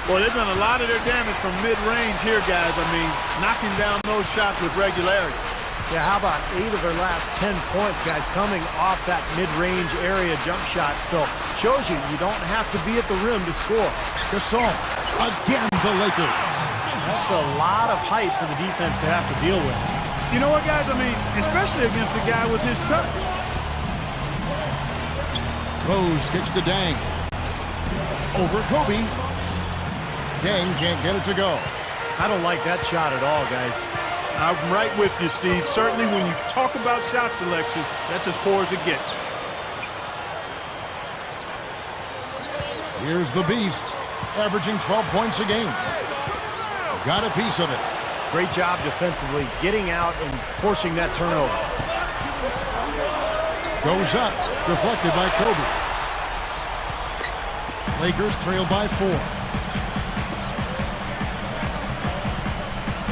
Well, they've done a lot of their damage from mid-range here, guys. I mean, knocking down those shots with regularity. Yeah, how about 8 of their last 10 points, guys, coming off that mid-range area jump shot. So shows you don't have to be at the rim to score. Gasol, again the Lakers. That's a lot of height for the defense to have to deal with. You know what, guys? I mean, especially against a guy with his touch. Rose kicks to Dang. Over Kobe. Dang can't get it to go. I don't like that shot at all, guys. I'm right with you, Steve. Certainly when you talk about shot selection, that's as poor as it gets. Here's the Beast, averaging 12 points a game. Got a piece of it. Great job defensively, getting out and forcing that turnover. Goes up, deflected by Kobe. Lakers trail by 4.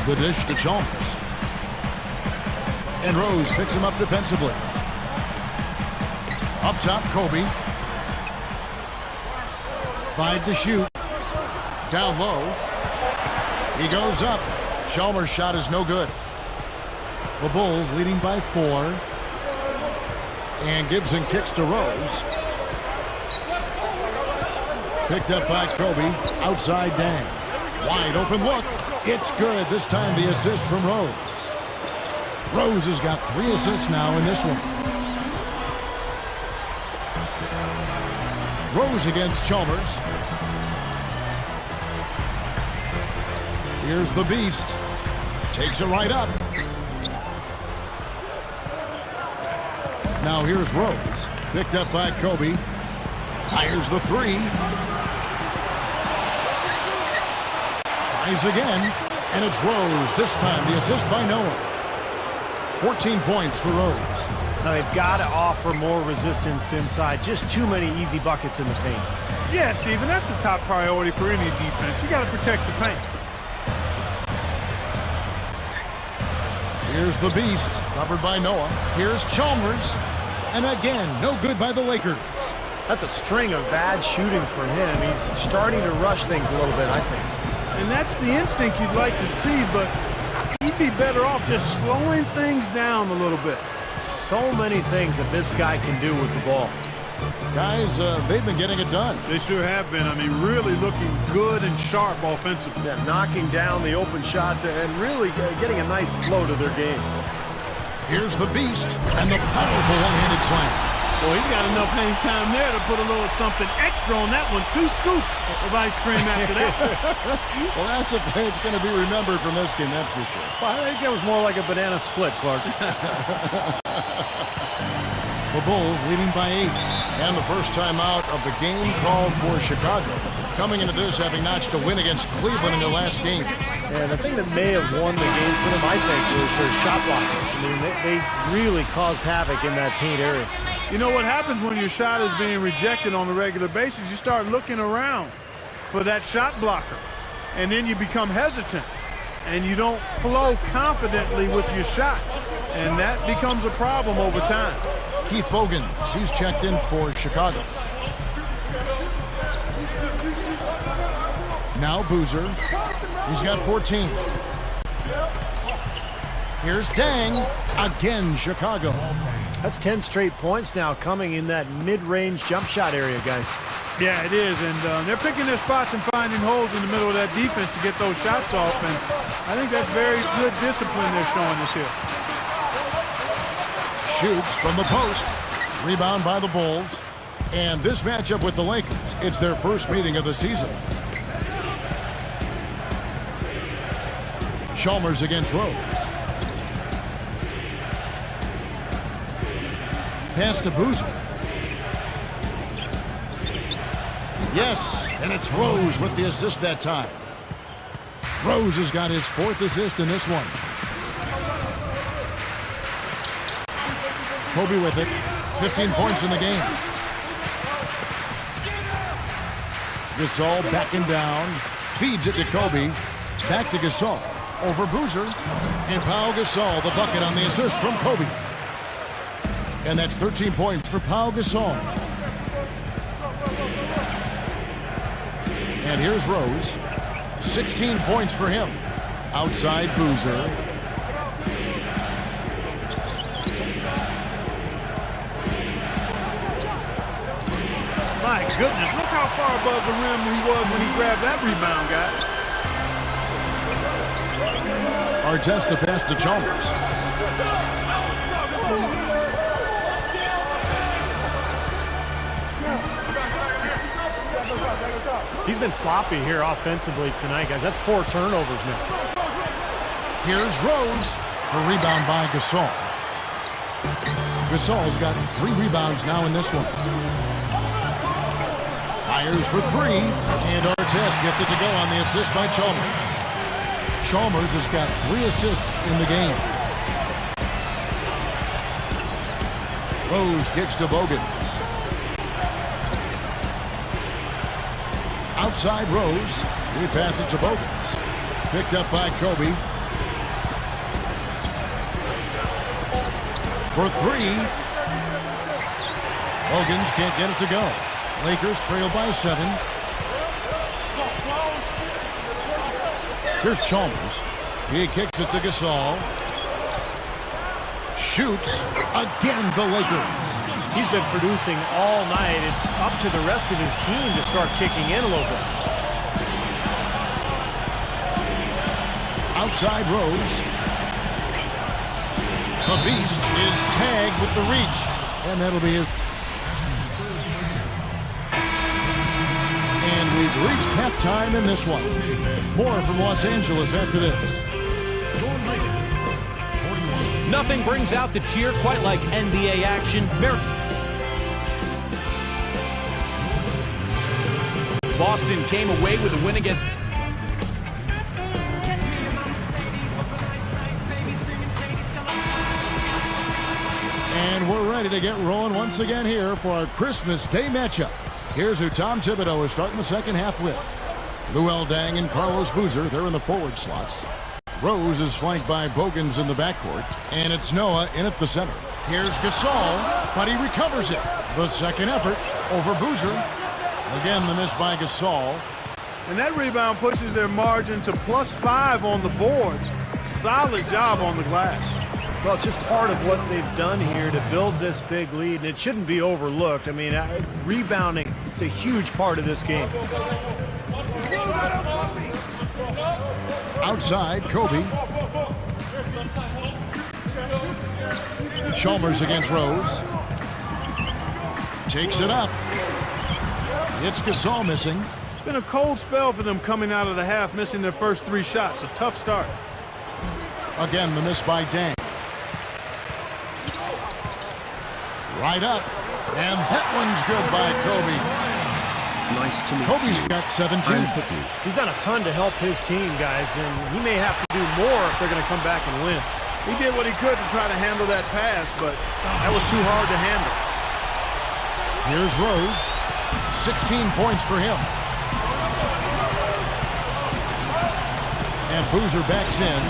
The dish to Chalmers. And Rose picks him up defensively. Up top, Kobe. 5 to shoot. Down low. He goes up. Chalmers' shot is no good. The Bulls leading by 4. And Gibson kicks to Rose. Picked up by Kobe. Outside Dang. Wide open look. It's good. This time the assist from Rose. Rose has got 3 assists now in this one. Rose against Chalmers. Here's the Beast. Takes it right up. Now here's Rose. Picked up by Kobe. Fires the 3. Tries again. And it's Rose. This time the assist by Noah. 14 points for Rose. Now they've got to offer more resistance inside. Just too many easy buckets in the paint. Yeah, Steven, that's the top priority for any defense. You got to protect the paint. Here's the Beast, covered by Noah. Here's Chalmers. And again, no good by the Lakers. That's a string of bad shooting for him. He's starting to rush things a little bit, I think. And that's the instinct you'd like to see, but he'd be better off just slowing things down a little bit. So many things that this guy can do with the ball. Guys, they've been getting it done. They sure have been. I mean, really looking good and sharp offensively. Yeah, knocking down the open shots and really getting a nice flow to their game. Here's the Beast and the powerful one-handed slam. Well, he got enough hang time there to put a little something extra on that one. 2 scoops of ice cream after that. Well, it's going to be remembered from this game, that's for sure. I think that was more like a banana split, Clark. The Bulls leading by 8. And the first time out of the game called for Chicago. Coming into this having notched a win against Cleveland in their last game. And the thing that may have won the game for them, I think, was their shot blocking. I mean, they really caused havoc in that paint area. You know what happens when your shot is being rejected on a regular basis? You start looking around for that shot blocker. And then you become hesitant. And you don't flow confidently with your shot. And that becomes a problem over time. Keith Bogans, he's checked in for Chicago. Now Boozer. He's got 14. Here's Dang. Again, Chicago. That's 10 straight points now coming in that mid-range jump shot area, guys. Yeah, it is. And they're picking their spots and finding holes in the middle of that defense to get those shots off. And I think that's very good discipline they're showing us here. Shoots from the post. Rebound by the Bulls. And this matchup with the Lakers, it's their first meeting of the season. Chalmers against Rose. Pass to Boozer. Yes, and it's Rose with the assist that time. Rose has got his 4th assist in this one. Kobe with it. 15 points in the game. Gasol backing down. Feeds it to Kobe. Back to Gasol. Over Boozer. And Pau Gasol, the bucket on the assist from Kobe. And that's 13 points for Pau Gasol. And here's Rose. 16 points for him. Outside Boozer. far above the rim he was when he grabbed that rebound, guys. Artest the pass to Chalmers. He's been sloppy here offensively tonight, guys. That's 4 turnovers now. Here's Rose. A rebound by Gasol. Gasol's got 3 rebounds now in this one. Fires for 3, and Artest gets it to go on the assist by Chalmers. Chalmers has got 3 assists in the game. Rose kicks to Bogans. Outside Rose. He passes it to Bogans. Picked up by Kobe. For 3. Bogans can't get it to go. Lakers trail by 7. Here's Chalmers. He kicks it to Gasol. Shoots. Again, the Lakers. He's been producing all night. It's up to the rest of his team to start kicking in a little bit. Outside Rose. The Beast is tagged with the reach. And that'll be his. And we've reached halftime in this one. More from Los Angeles after this. Nothing brings out the cheer quite like NBA action. Boston came away with a win against. And we're ready to get rolling once again here for our Christmas Day matchup. Here's who Tom Thibodeau is starting the second half with. Luol Deng and Carlos Boozer, they're in the forward slots. Rose is flanked by Bogans in the backcourt, and it's Noah in at the center. Here's Gasol, but he recovers it. The second effort over Boozer. Again, the miss by Gasol. And that rebound pushes their margin to +5 on the boards. Solid job on the glass. Well, it's just part of what they've done here to build this big lead, and it shouldn't be overlooked. I mean, rebounding is a huge part of this game. Outside, Kobe. Chalmers against Rose. Takes it up. It's Gasol missing. It's been a cold spell for them coming out of the half, missing their first 3 shots. A tough start. Again, the miss by Deng. Right up. And that one's good by Kobe. Nice to meet Kobe's you. got 17. I'm Picky. He's done a ton to help his team, guys, and he may have to do more if they're going to come back and win. He did what he could to try to handle that pass, but that was too hard to handle. Here's Rose. 16 points for him. And Boozer backs in.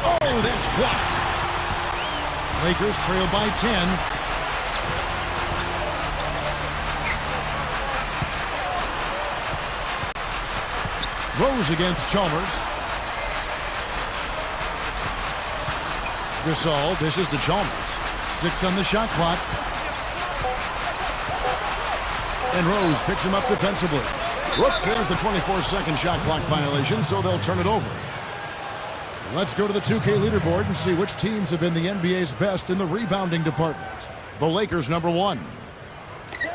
Oh, that's blocked. Lakers trail by 10. Rose against Chalmers. Gasol dishes to Chalmers. 6 on the shot clock. And Rose picks him up defensively. Whoops, there's the 24-second shot clock violation, so they'll turn it over. Let's go to the 2K leaderboard and see which teams have been the NBA's best in the rebounding department. The Lakers, number 1.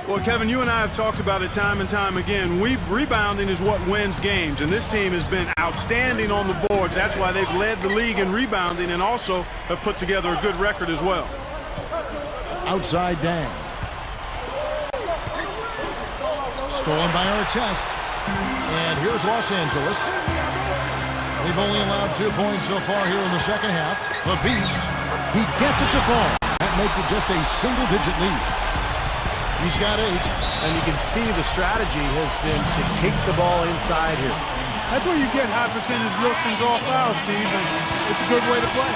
Well, Kevin, you and I have talked about it time and time again. Rebounding is what wins games, and this team has been outstanding on the boards. That's why they've led the league in rebounding and also have put together a good record as well. Outside Deng. Stolen by Artest. And here's Los Angeles. They've only allowed 2 points so far here in the second half. The Beast, he gets it to fall. That makes it just a single-digit lead. He's got 8. And you can see the strategy has been to take the ball inside here. That's where you get high percentage looks and draw fouls, Steve, and it's a good way to play.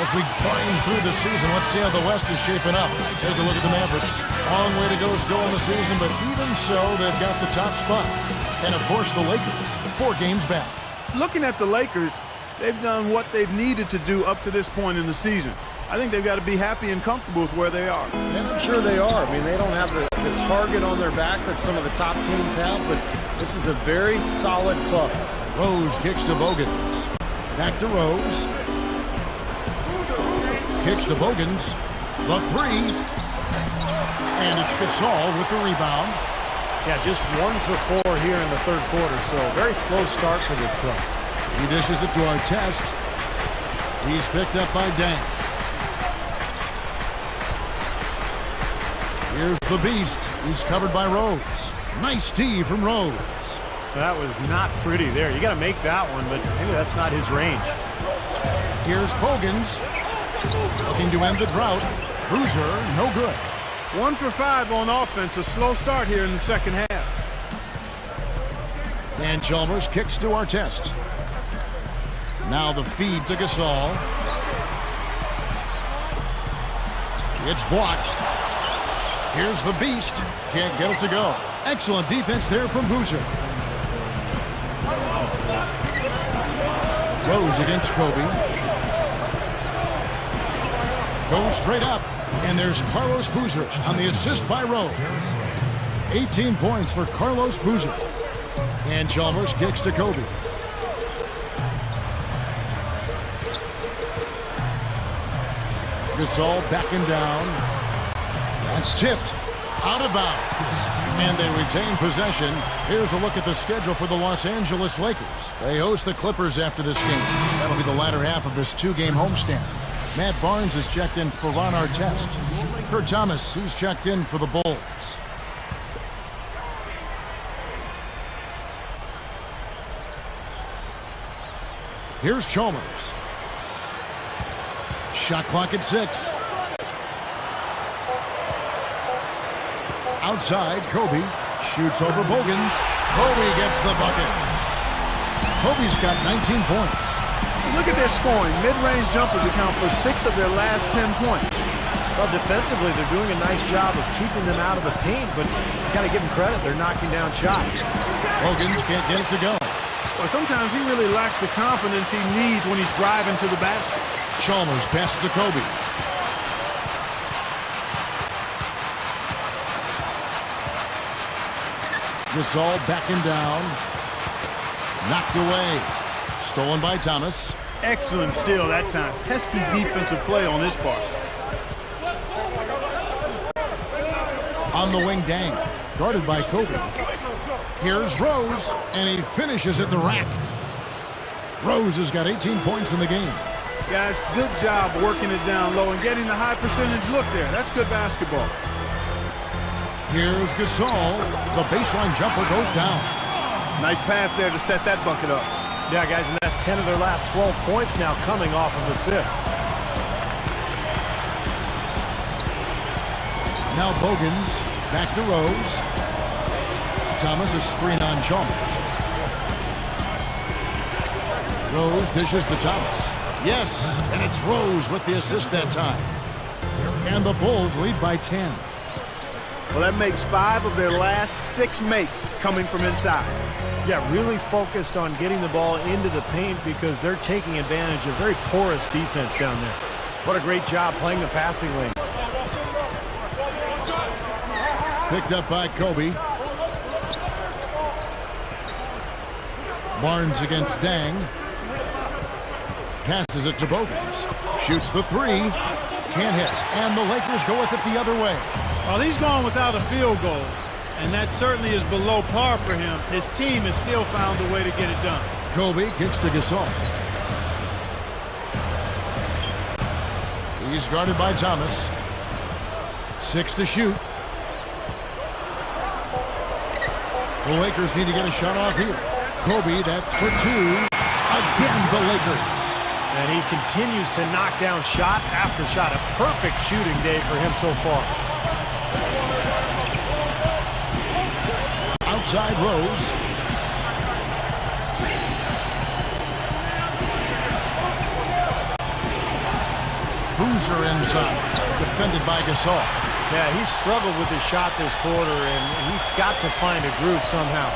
As we climb through the season, let's see how the West is shaping up. Take a look at the Mavericks. Long way to go still in the season, but even so, they've got the top spot. And, of course, the Lakers, 4 games back. Looking at the Lakers, they've done what they've needed to do up to this point in the season. I think they've got to be happy and comfortable with where they are. And I'm sure they are. I mean, they don't have the target on their back that some of the top teams have, but this is a very solid club. Rose kicks to Bogans. Back to Rose. Kicks to Bogans. The three. And it's Gasol with the rebound. Yeah, just 1 for 4 here in the third quarter, so very slow start for this club. He dishes it to Artest. He's picked up by Dang. Here's the Beast. He's covered by Rose. Nice D from Rose. That was not pretty there. You got to make that one, but maybe that's not his range. Here's Bogans. Looking to end the drought. Bruiser, no good. 1 for 5 on offense. A slow start here in the second half. And Chalmers kicks to Artest. Now the feed to Gasol. It's blocked. Here's the Beast. Can't get it to go. Excellent defense there from Boozer. Rose against Kobe. Goes straight up. And there's Carlos Boozer on the assist by Rose. 18 points for Carlos Boozer. And Chalmers kicks to Kobe. Gasol backing down. That's tipped. Out of bounds. And they retain possession. Here's a look at the schedule for the Los Angeles Lakers. They host the Clippers after this game. That'll be the latter half of this 2-game homestand. Matt Barnes is checked in for Ron Artest. Kurt Thomas, he's checked in for the Bulls. Here's Chalmers. Shot clock at 6. Outside, Kobe shoots over Bogans. Kobe gets the bucket. Kobe's got 19 points. Look at their scoring. Mid-range jumpers account for 6 of their last 10 points. Well, defensively, they're doing a nice job of keeping them out of the paint, but you got to give them credit. They're knocking down shots. Bogans can't get it to go. Well, sometimes he really lacks the confidence he needs when he's driving to the basket. Chalmers passes to Kobe. Gasol backing down. Knocked away. Stolen by Thomas. Excellent steal that time. Pesky defensive play on this part. On the wing, Dang. Guarded by Kobe. Here's Rose, and he finishes at the rack. Rose has got 18 points in the game. Guys, good job working it down low and getting the high percentage look there. That's good basketball. Here's Gasol. The baseline jumper goes down. Nice pass there to set that bucket up. Yeah, guys, and that's 10 of their last 12 points now coming off of assists. Now Bogans. Back to Rose. Thomas is screen on Chalmers. Rose dishes to Thomas. Yes, and it's Rose with the assist that time. And the Bulls lead by 10. Well, that makes 5 of their last 6 makes coming from inside. Yeah, really focused on getting the ball into the paint because they're taking advantage of very porous defense down there. What a great job playing the passing lane. Picked up by Kobe. Barnes against Dang. Passes it to Bogans. Shoots the 3. Can't hit. And the Lakers go with it the other way. Well, he's gone without a field goal, and that certainly is below par for him. His team has still found a way to get it done. Kobe kicks to Gasol. He's guarded by Thomas. 6 to shoot. The Lakers need to get a shot off here. Kobe, that's for 2. Again, the Lakers. And he continues to knock down shot after shot. A perfect shooting day for him so far. Outside Rose. Boozer inside. Defended by Gasol. Yeah, he's struggled with his shot this quarter, and he's got to find a groove somehow.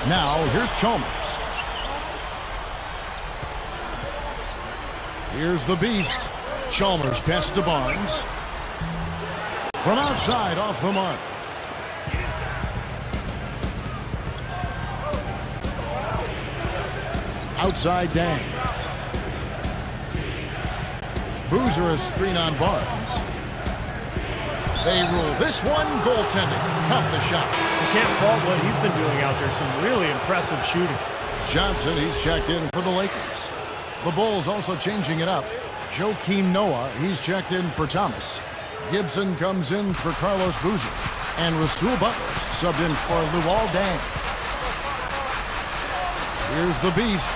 Now, here's Chalmers. Here's the beast. Chalmers pass to Barnes. From outside, off the mark. Outside Dang. Boozer a screen on Barnes. They rule this one goaltending. Caught the shot. You can't fault what he's been doing out there. Some really impressive shooting. Johnson, he's checked in for the Lakers. The Bulls also changing it up. Joakim Noah, he's checked in for Thomas. Gibson comes in for Carlos Boozer. And Rasul Butler's subbed in for Luol Deng. Here's the beast.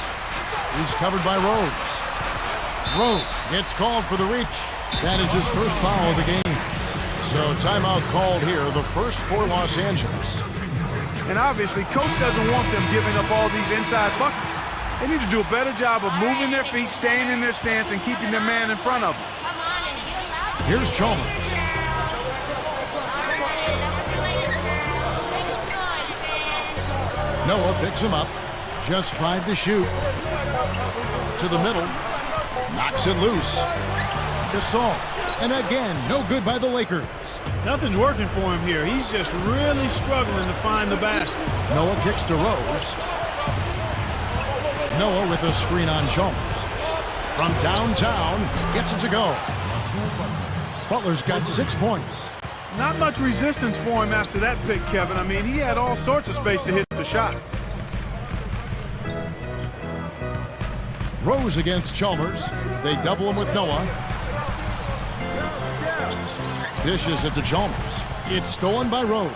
He's covered by Rose. Rose gets called for the reach. That is his first foul of the game. So timeout called here, the first for Los Angeles. And obviously, coach doesn't want them giving up all these inside buckets. They need to do a better job of moving their feet, staying in their stance, and keeping their man in front of them. Here's Chalmers. Noah picks him up. Just 5 to shoot. To the middle. Knocks it loose. Gasol. And again, no good by the Lakers. Nothing's working for him here. He's just really struggling to find the basket. Noah kicks to Rose. Noah with a screen on Chalmers. From downtown, gets it to go. Butler's got 6 points. Not much resistance for him after that pick, Kevin. I mean, he had all sorts of space to hit the shot. Rose against Chalmers. They double him with Noah. Dishes it to Chalmers. It's stolen by Rose.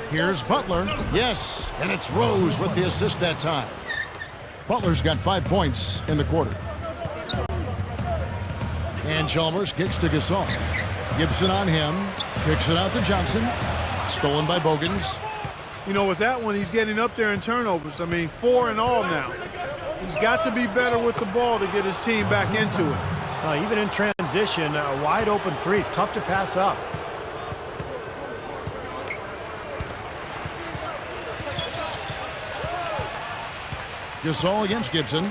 Here's Butler. Yes, and it's Rose with the assist that time. Butler's got 5 points in the quarter. And Chalmers kicks to Gasol. Gibson on him. Kicks it out to Johnson. Stolen by Bogans. You know, with that one, he's getting up there in turnovers. I mean, 4 in all now. He's got to be better with the ball to get his team back into it. Even in transition, a wide open three is tough to pass up. Gasol against Gibson.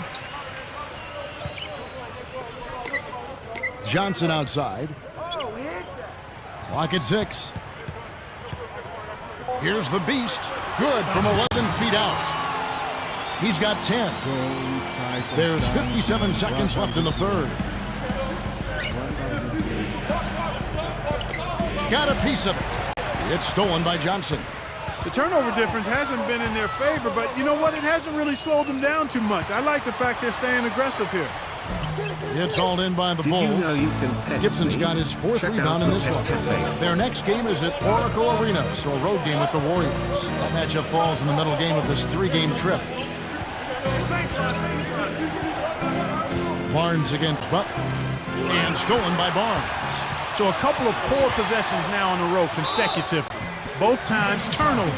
Johnson outside. Clock at 6. Here's the beast. Good from 11 feet out. He's got 10. There's 57 seconds left in the third. Got a piece of it. It's stolen by Johnson. The turnover difference hasn't been in their favor, but you know what? It hasn't really slowed them down too much. I like the fact they're staying aggressive here. It's hauled in by the Bulls. Gibson's got his 4th rebound in this one. Their next game is at Oracle Arena, so a road game with the Warriors. That matchup falls in the middle game of this 3-game trip. Barnes against Butler. And stolen by Barnes. So a couple of poor possessions now in a row, consecutive. Both times turnover.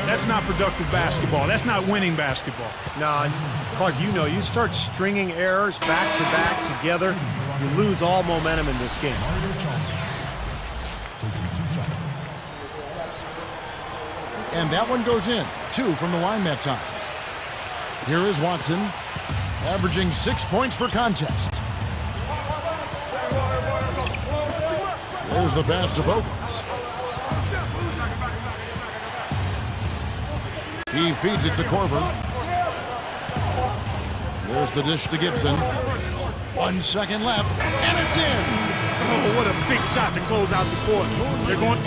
That's not productive basketball. That's not winning basketball. No, Clark, you know, you start stringing errors back to back together, you lose all momentum in this game. And that one goes in. 2 from the line that time. Here is Watson, averaging 6 points per contest. There's the pass to Bogans. He feeds it to Korver. There's the dish to Gibson. 1 second left, and it's in. Oh, what a big shot to close out the court. They're going.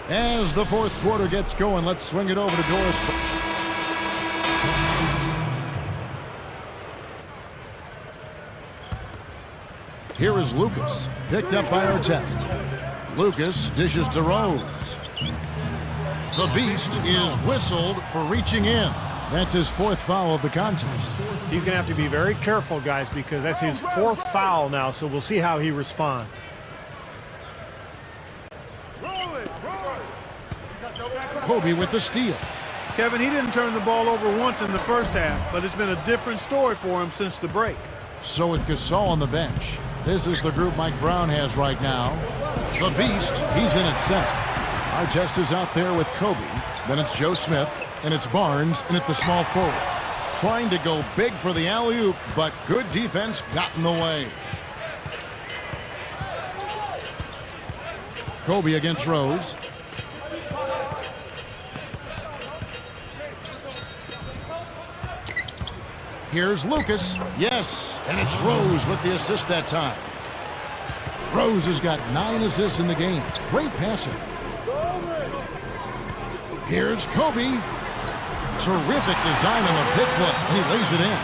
As the 4th quarter gets going, let's swing it over to Doris. Here is Lucas, picked up by Artest. Lucas dishes to Rose. The Beast is whistled for reaching in. That's his 4th foul of the contest. He's going to have to be very careful, guys, because that's his 4th foul now, so we'll see how he responds. Kobe with the steal. Kevin, he didn't turn the ball over once in the first half, but it's been a different story for him since the break. So with Gasol on the bench, this is the group Mike Brown has right now. The Beast, he's in at center. Artest is out there with Kobe. Then it's Joe Smith, and it's Barnes, and at the small forward. Trying to go big for the alley-oop, but good defense got in the way. Kobe against Rose. Here's Lucas. Yes, and it's Rose with the assist that time. Rose has got 9 assists in the game. Great passer. Here's Kobe. Terrific design on the pick play, and he lays it in.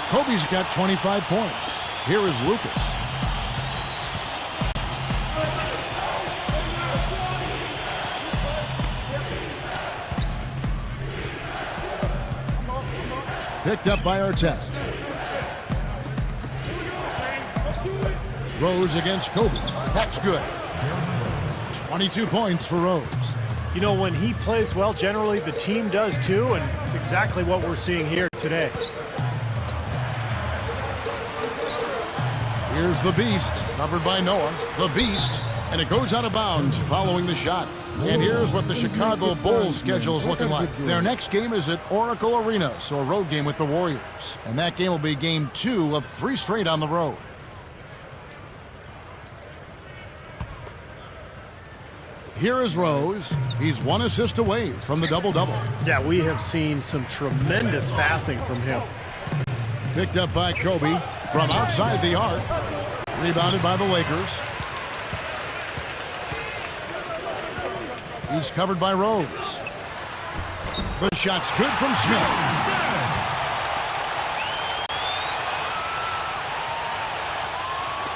Kobe's got 25 points. Here is Lucas. Picked up by Artest. Rose against Kobe. That's good. 22 points for Rose. You know, when he plays well, generally the team does too, and it's exactly what we're seeing here today. Here's the Beast, covered by Noah. The Beast, and it goes out of bounds following the shot. And here's what the Chicago Bulls schedule is looking like. Their next game is at Oracle Arena, so a road game with the Warriors. And that game will be game 2 of 3 straight on the road. Here is Rose. He's 1 assist away from the double-double. Yeah, we have seen some tremendous passing from him. Picked up by Kobe from outside the arc. Rebounded by the Lakers. He's covered by Rose. The shot's good from Smith.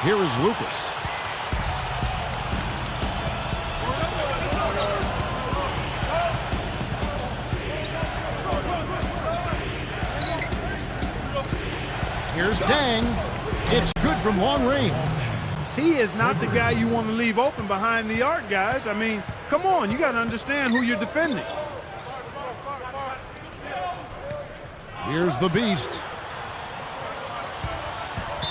Here is Lucas. Here's Dang. It's good from long range. He is not the guy you want to leave open behind the arc, guys. I mean, come on, you got to understand who you're defending. Here's the Beast.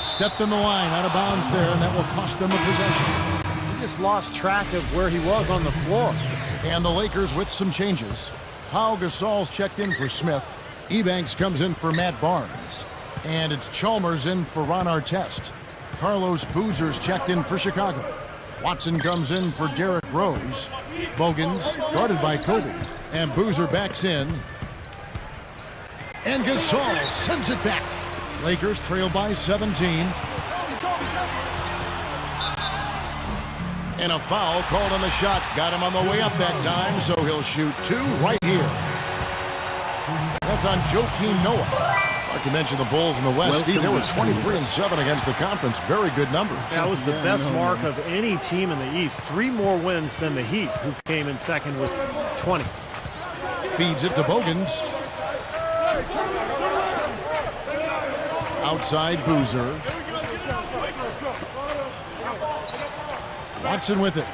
Stepped in the line, out of bounds there, and that will cost them a possession. He just lost track of where he was on the floor. And the Lakers with some changes. Pau Gasol's checked in for Smith. Ebanks comes in for Matt Barnes. And it's Chalmers in for Ron Artest. Carlos Boozer's checked in for Chicago. Watson comes in for Derrick Rose. Bogans guarded by Kobe. And Boozer backs in. And Gasol sends it back. Lakers trail by 17. And a foul called on the shot. Got him on the way up that time, so he'll shoot 2 right here. That's on Joakim Noah. Like you mentioned, the Bulls in the West, Steve, they were 23-7 against the conference. Very good numbers. That was the best mark of any team in the East. 3 more wins than the Heat, who came in second with 20. Feeds it to Bogans. Outside Boozer. Watson with it.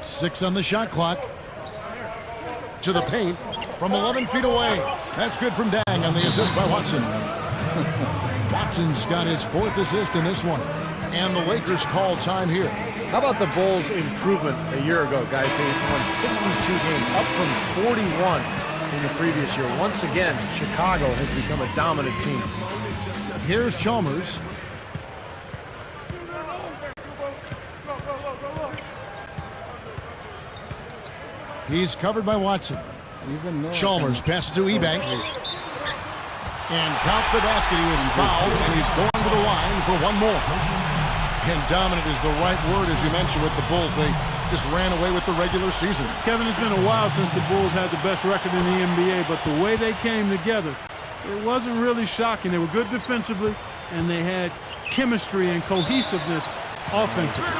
6 on the shot clock. To the paint from 11 feet away. That's good from Dang on the assist by Watson. Watson's got his 4th assist in this one. And the Lakers call time here. How about the Bulls' improvement a year ago, guys? They won 62 games, up from 41 in the previous year. Once again, Chicago has become a dominant team. Here's Chalmers. He's covered by Watson. Chalmers passes to Ebanks. And count the basket. He was fouled, and he's going to the line for 1 more. And dominant is the right word, as you mentioned, with the Bulls. They just ran away with the regular season. Kevin, it's been a while since the Bulls had the best record in the NBA, but the way they came together, it wasn't really shocking. They were good defensively, and they had chemistry and cohesiveness offensively.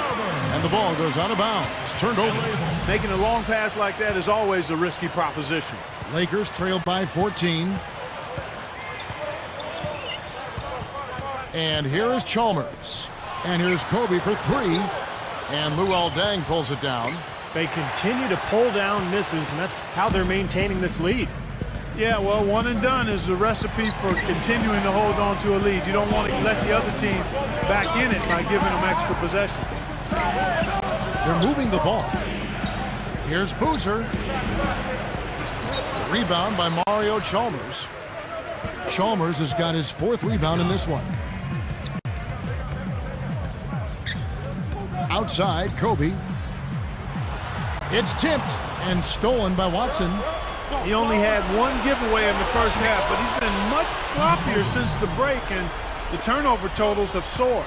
And the ball goes out of bounds. It's turned over. Making a long pass like that is always a risky proposition. Lakers trail by 14. And here is Chalmers. And here's Kobe for 3. And Luol Deng pulls it down. They continue to pull down misses, and that's how they're maintaining this lead. Yeah, well, 1 and done is the recipe for continuing to hold on to a lead. You don't want to let the other team back in it by giving them extra possession. They're moving the ball. Here's Boozer. Rebound by Mario Chalmers. Chalmers has got his 4th rebound in this one. Outside, Kobe. It's tipped and stolen by Watson. He only had 1 giveaway in the first half, but he's been much sloppier since the break, and the turnover totals have soared.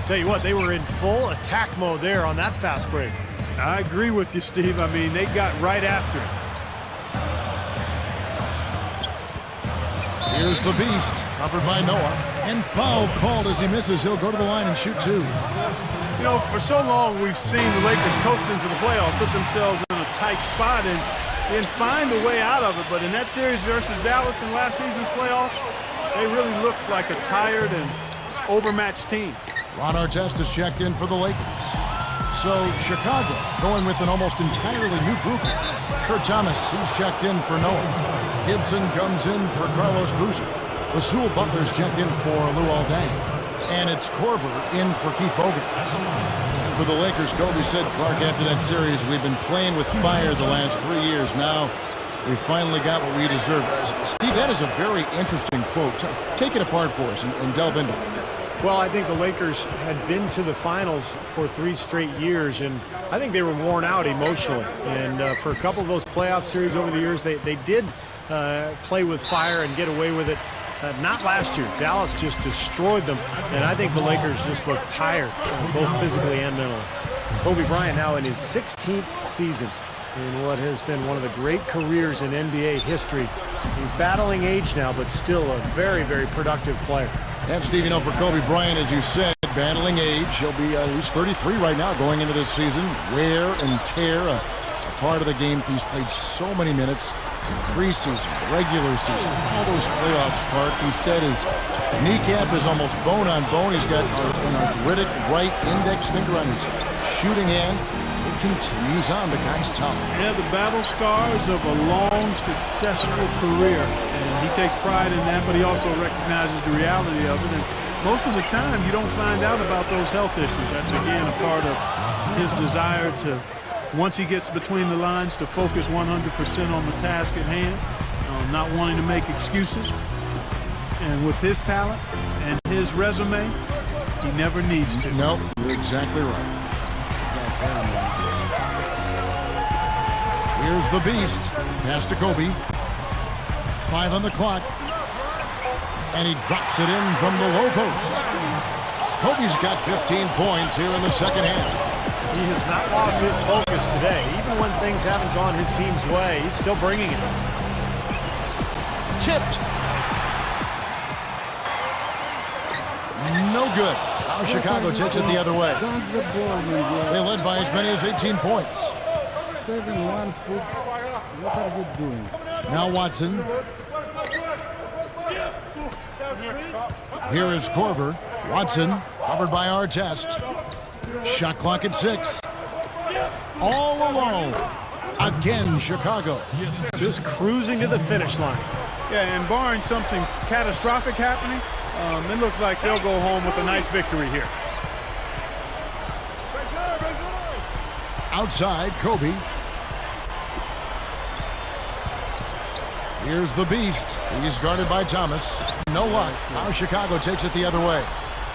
Tell you what, they were in full attack mode there on that fast break. I agree with you, Steve. I mean, they got right after it. Here's the Beast, covered by Noah, and foul called as he misses. He'll go to the line and shoot 2. You know, for so long we've seen the Lakers coast into the playoffs, put themselves in a tight spot, and find a way out of it. But in that series versus Dallas in last season's playoffs, they really looked like a tired and overmatched team. Ron Artest is checked in for the Lakers. So Chicago going with an almost entirely new group. Kurt Thomas, he's checked in for Noah. Gibson comes in for Carlos Boozer. Rasul Butler's checked in for Lou Aldang. And it's Korver in for Keith Bogans. For the Lakers, Kobe said, Clark, after that series, we've been playing with fire the last 3 years. Now we finally got what we deserve. Steve, that is a very interesting quote. Take it apart for us and delve into it. Well, I think the Lakers had been to the finals for 3 straight years, and I think they were worn out emotionally. And for a couple of those playoff series over the years, they did play with fire and get away with it. Not last year. Dallas just destroyed them, and I think the Lakers just look tired, both physically and mentally. Kobe Bryant now in his 16th season in what has been one of the great careers in NBA history. He's battling age now, but still a very, very productive player. And Steve, you know, for Kobe Bryant, as you said, battling age, he's 33 right now going into this season. Wear and tear, a part of the game. He's played so many minutes. Preseason, regular season, all those playoffs, Clark. He said his kneecap is almost bone on bone. He's got an arthritic right index finger on his shooting hand. He continues on. The guy's tough. Yeah, the battle scars of a long, successful career. And he takes pride in that, but he also recognizes the reality of it. And most of the time, you don't find out about those health issues. That's, again, a part of his desire to, once he gets between the lines, to focus 100% on the task at hand, not wanting to make excuses. And with his talent and his resume, he never needs to. Nope, you're exactly right. Here's the Beast. Pass to Kobe. 5 on the clock. And he drops it in from the low post. Kobe's got 15 points here in the second half. He has not lost his focus today. Even when things haven't gone his team's way, he's still bringing it. Tipped. No good. Now Chicago takes it the other way. They led by as many as 18 points. 7-1 foot. What are you doing? Now Watson. Here is Korver. Watson, covered by Artest. Shot clock at 6. All alone. Again, Chicago. Just cruising to the finish line. Yeah, and barring something catastrophic happening, it looks like they'll go home with a nice victory here. Outside, Kobe. Here's the Beast. He's guarded by Thomas. No luck. Now Chicago takes it the other way.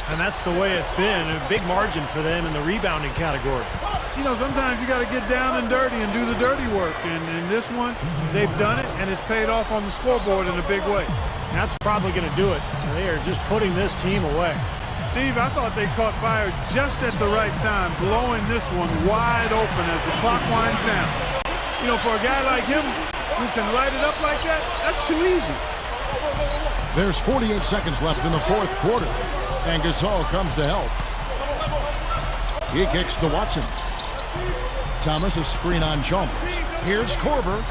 And that's the way it's been. A big margin for them in the rebounding category. You know, sometimes you got to get down and dirty and do the dirty work. And in this one, they've done it, and it's paid off on the scoreboard in a big way. That's probably going to do it. They are just putting this team away. Steve, I thought they caught fire just at the right time, blowing this one wide open as the clock winds down. You know, for a guy like him who can light it up like that, that's too easy. There's 48 seconds left in the fourth quarter, and Gasol comes to help. He kicks to Watson. Thomas, a screen on Chalmers. Here's Korver.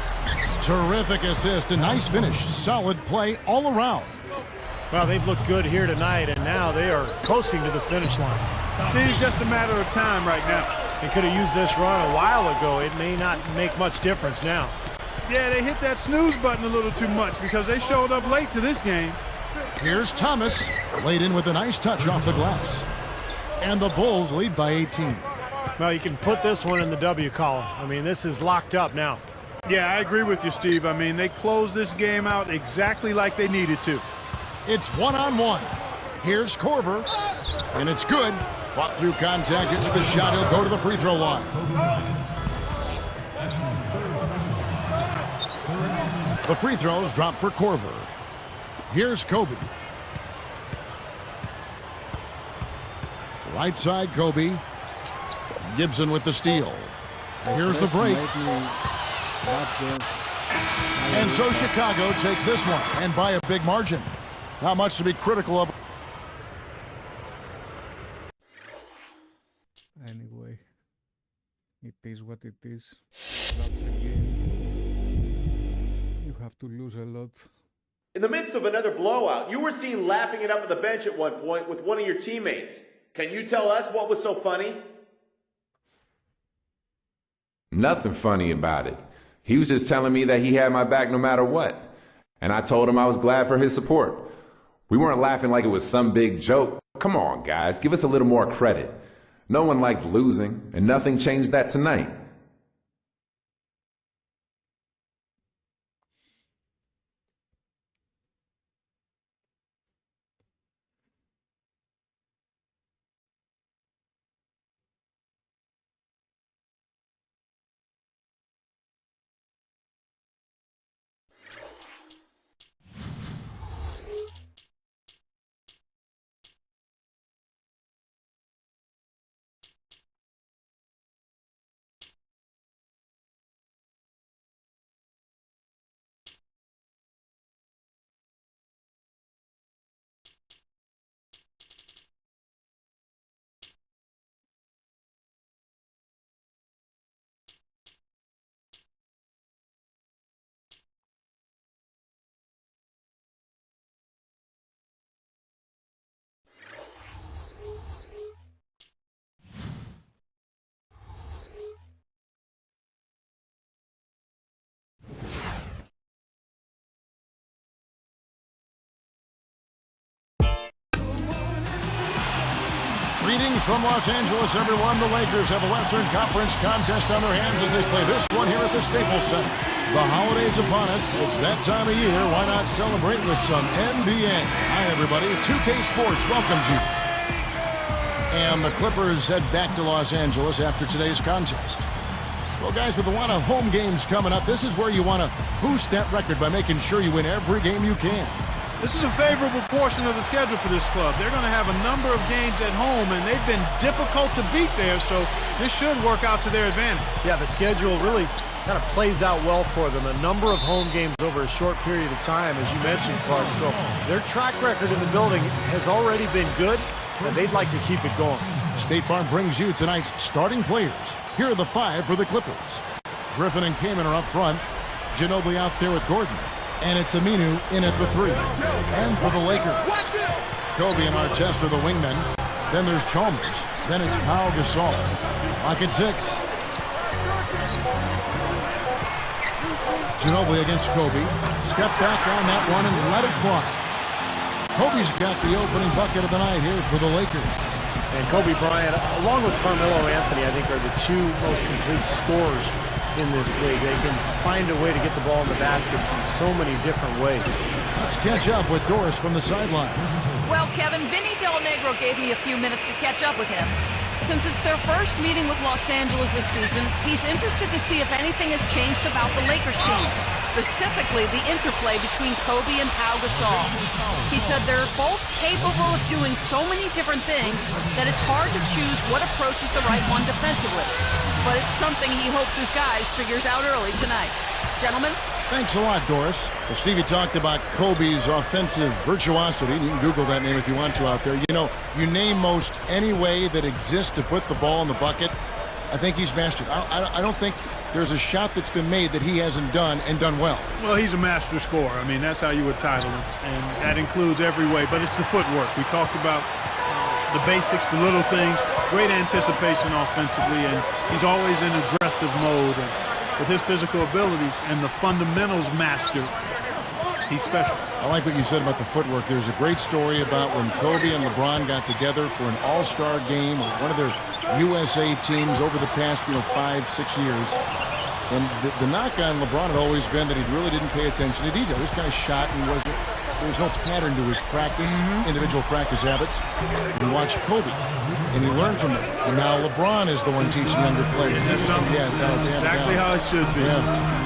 Terrific assist, a nice finish. Solid play all around. Well, they've looked good here tonight, and now they are coasting to the finish line. Steve, just a matter of time right now. They could have used this run a while ago. It may not make much difference now. Yeah, they hit that snooze button a little too much because they showed up late to this game. Here's Thomas, laid in with a nice touch off the glass. And the Bulls lead by 18. Well, you can put this one in the W column. I mean, this is locked up now. Yeah, I agree with you, Steve. I mean, they closed this game out exactly like they needed to. It's one-on-one. Here's Korver, and it's good. Fought through contact, it's the shot. He'll go to the free throw line. The free throws drop for Korver. Here's Kobe. Right side, Kobe. Gibson with the steal. Here's the break. And so Chicago takes this one, and by a big margin. Not much to be critical of. Anyway, it is what it is. That's the game. You have to lose a lot. In the midst of another blowout, you were seen lapping it up on the bench at one point with one of your teammates. Can you tell us what was so funny? Nothing funny about it. He was just telling me that he had my back no matter what. And I told him I was glad for his support. We weren't laughing like it was some big joke. Come on, guys, give us a little more credit. No one likes losing, and nothing changed that tonight. Greetings from Los Angeles, everyone. The Lakers have a Western Conference contest on their hands as they play this one here at the Staples Center. The holidays upon us. It's that time of year. Why not celebrate with some NBA? Hi, everybody. 2K Sports welcomes you. And the Clippers head back to Los Angeles after today's contest. Well, guys, with a lot of home games coming up, this is where you want to boost that record by making sure you win every game you can. This is a favorable portion of the schedule for this club. They're going to have a number of games at home, and they've been difficult to beat there, so this should work out to their advantage. Yeah, the schedule really kind of plays out well for them. A number of home games over a short period of time, as you mentioned, Clark. So their track record in the building has already been good, and they'd like to keep it going. State Farm brings you tonight's starting players. Here are the 5 for the Clippers. Griffin and Kaman are up front. Ginobili out there with Gordon. And it's Aminu in at the 3. And for the Lakers, Kobe and Artest are the wingmen. Then there's Chalmers. Then it's Pau Gasol. Lock at 6. Ginobili against Kobe. Step back on that one and let it fly. Kobe's got the opening bucket of the night here for the Lakers. And Kobe Bryant, along with Carmelo Anthony, I think are the 2 most complete scorers in this league. They can find a way to get the ball in the basket from so many different ways. Let's catch up with Doris from the sideline. Well, Kevin, Vinny Del Negro gave me a few minutes to catch up with him. Since it's their first meeting with Los Angeles this season, he's interested to see if anything has changed about the Lakers team, specifically the interplay between Kobe and Pau Gasol. He said they're both capable of doing so many different things that it's hard to choose what approach is the right one defensively. But it's something he hopes his guys figures out early tonight. Gentlemen? Thanks a lot, Doris. Well, Stevie talked about Kobe's offensive virtuosity. You can Google that name if you want to out there. You know, you name most any way that exists to put the ball in the bucket. I think he's mastered. I don't think there's a shot that's been made that he hasn't done and done well. Well, he's a master scorer. I mean, that's how you would title him. And that includes every way. But it's the footwork. We talked about the basics, the little things, great anticipation offensively, and he's always in aggressive mode. And with his physical abilities and the fundamentals mastered, He's special. I like what you said about the footwork. There's a great story about when Kobe and LeBron got together for an all-star game or one of their USA teams over the past, 5-6 years. And the knock on LeBron had always been that he really didn't pay attention to detail. Just kind of shot and there was no pattern to his practice, individual practice habits. And you watch Kobe, and he learned from it. And now LeBron is the one teaching younger players. That's exactly how it should be. Yeah.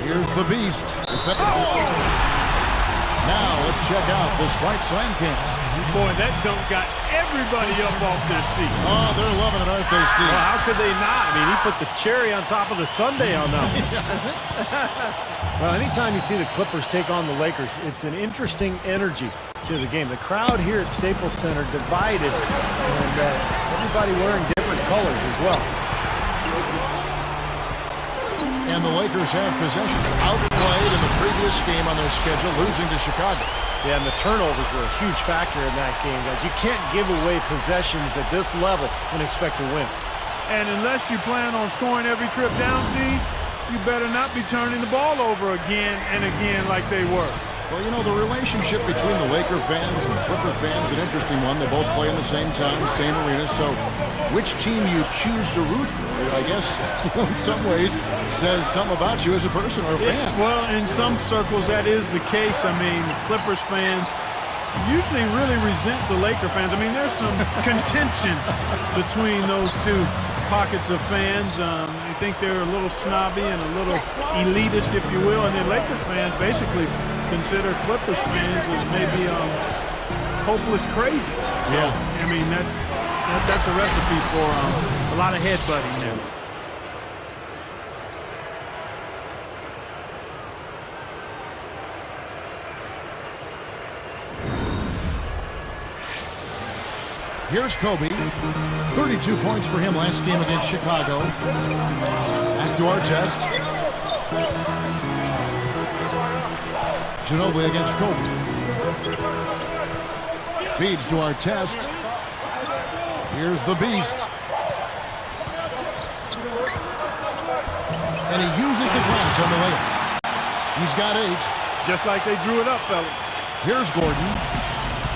Here's the beast. Now let's check out the Sprite Slam Camp. Boy, that dunk got everybody up off their seat. Oh, they're loving it, aren't they, Steve? Well, how could they not? I mean, he put the cherry on top of the sundae on them. Well, anytime you see the Clippers take on the Lakers, it's an interesting energy to the game. The crowd here at Staples Center divided, and everybody wearing different colors as well. And the Lakers have possession. Outplayed in the previous game on their schedule, losing to Chicago. Yeah, and the turnovers were a huge factor in that game, guys. You can't give away possessions at this level and expect to win. And unless you plan on scoring every trip down, Steve, you better not be turning the ball over again and again like they were. Well, the relationship between the Laker fans and the Clipper fans, an interesting one. They both play in the same town, same arena. So which team you choose to root for, I guess, in some ways, says something about you as a person or a fan. Well, in some circles, that is the case. I mean, Clippers fans usually really resent the Laker fans. I mean, there's some contention between those two pockets of fans. I think they're a little snobby and a little elitist, if you will. And then Lakers fans basically consider Clippers fans as maybe hopeless crazy. Yeah. I mean, that's a recipe for a lot of headbutting there. Here's Kobe. 32 points for him last game against Chicago. Back to our test. Ginobili against Kobe. Feeds to our test. Here's the beast. And he uses the glass on the layup. He's got 8. Just like they drew it up, fellas. Here's Gordon.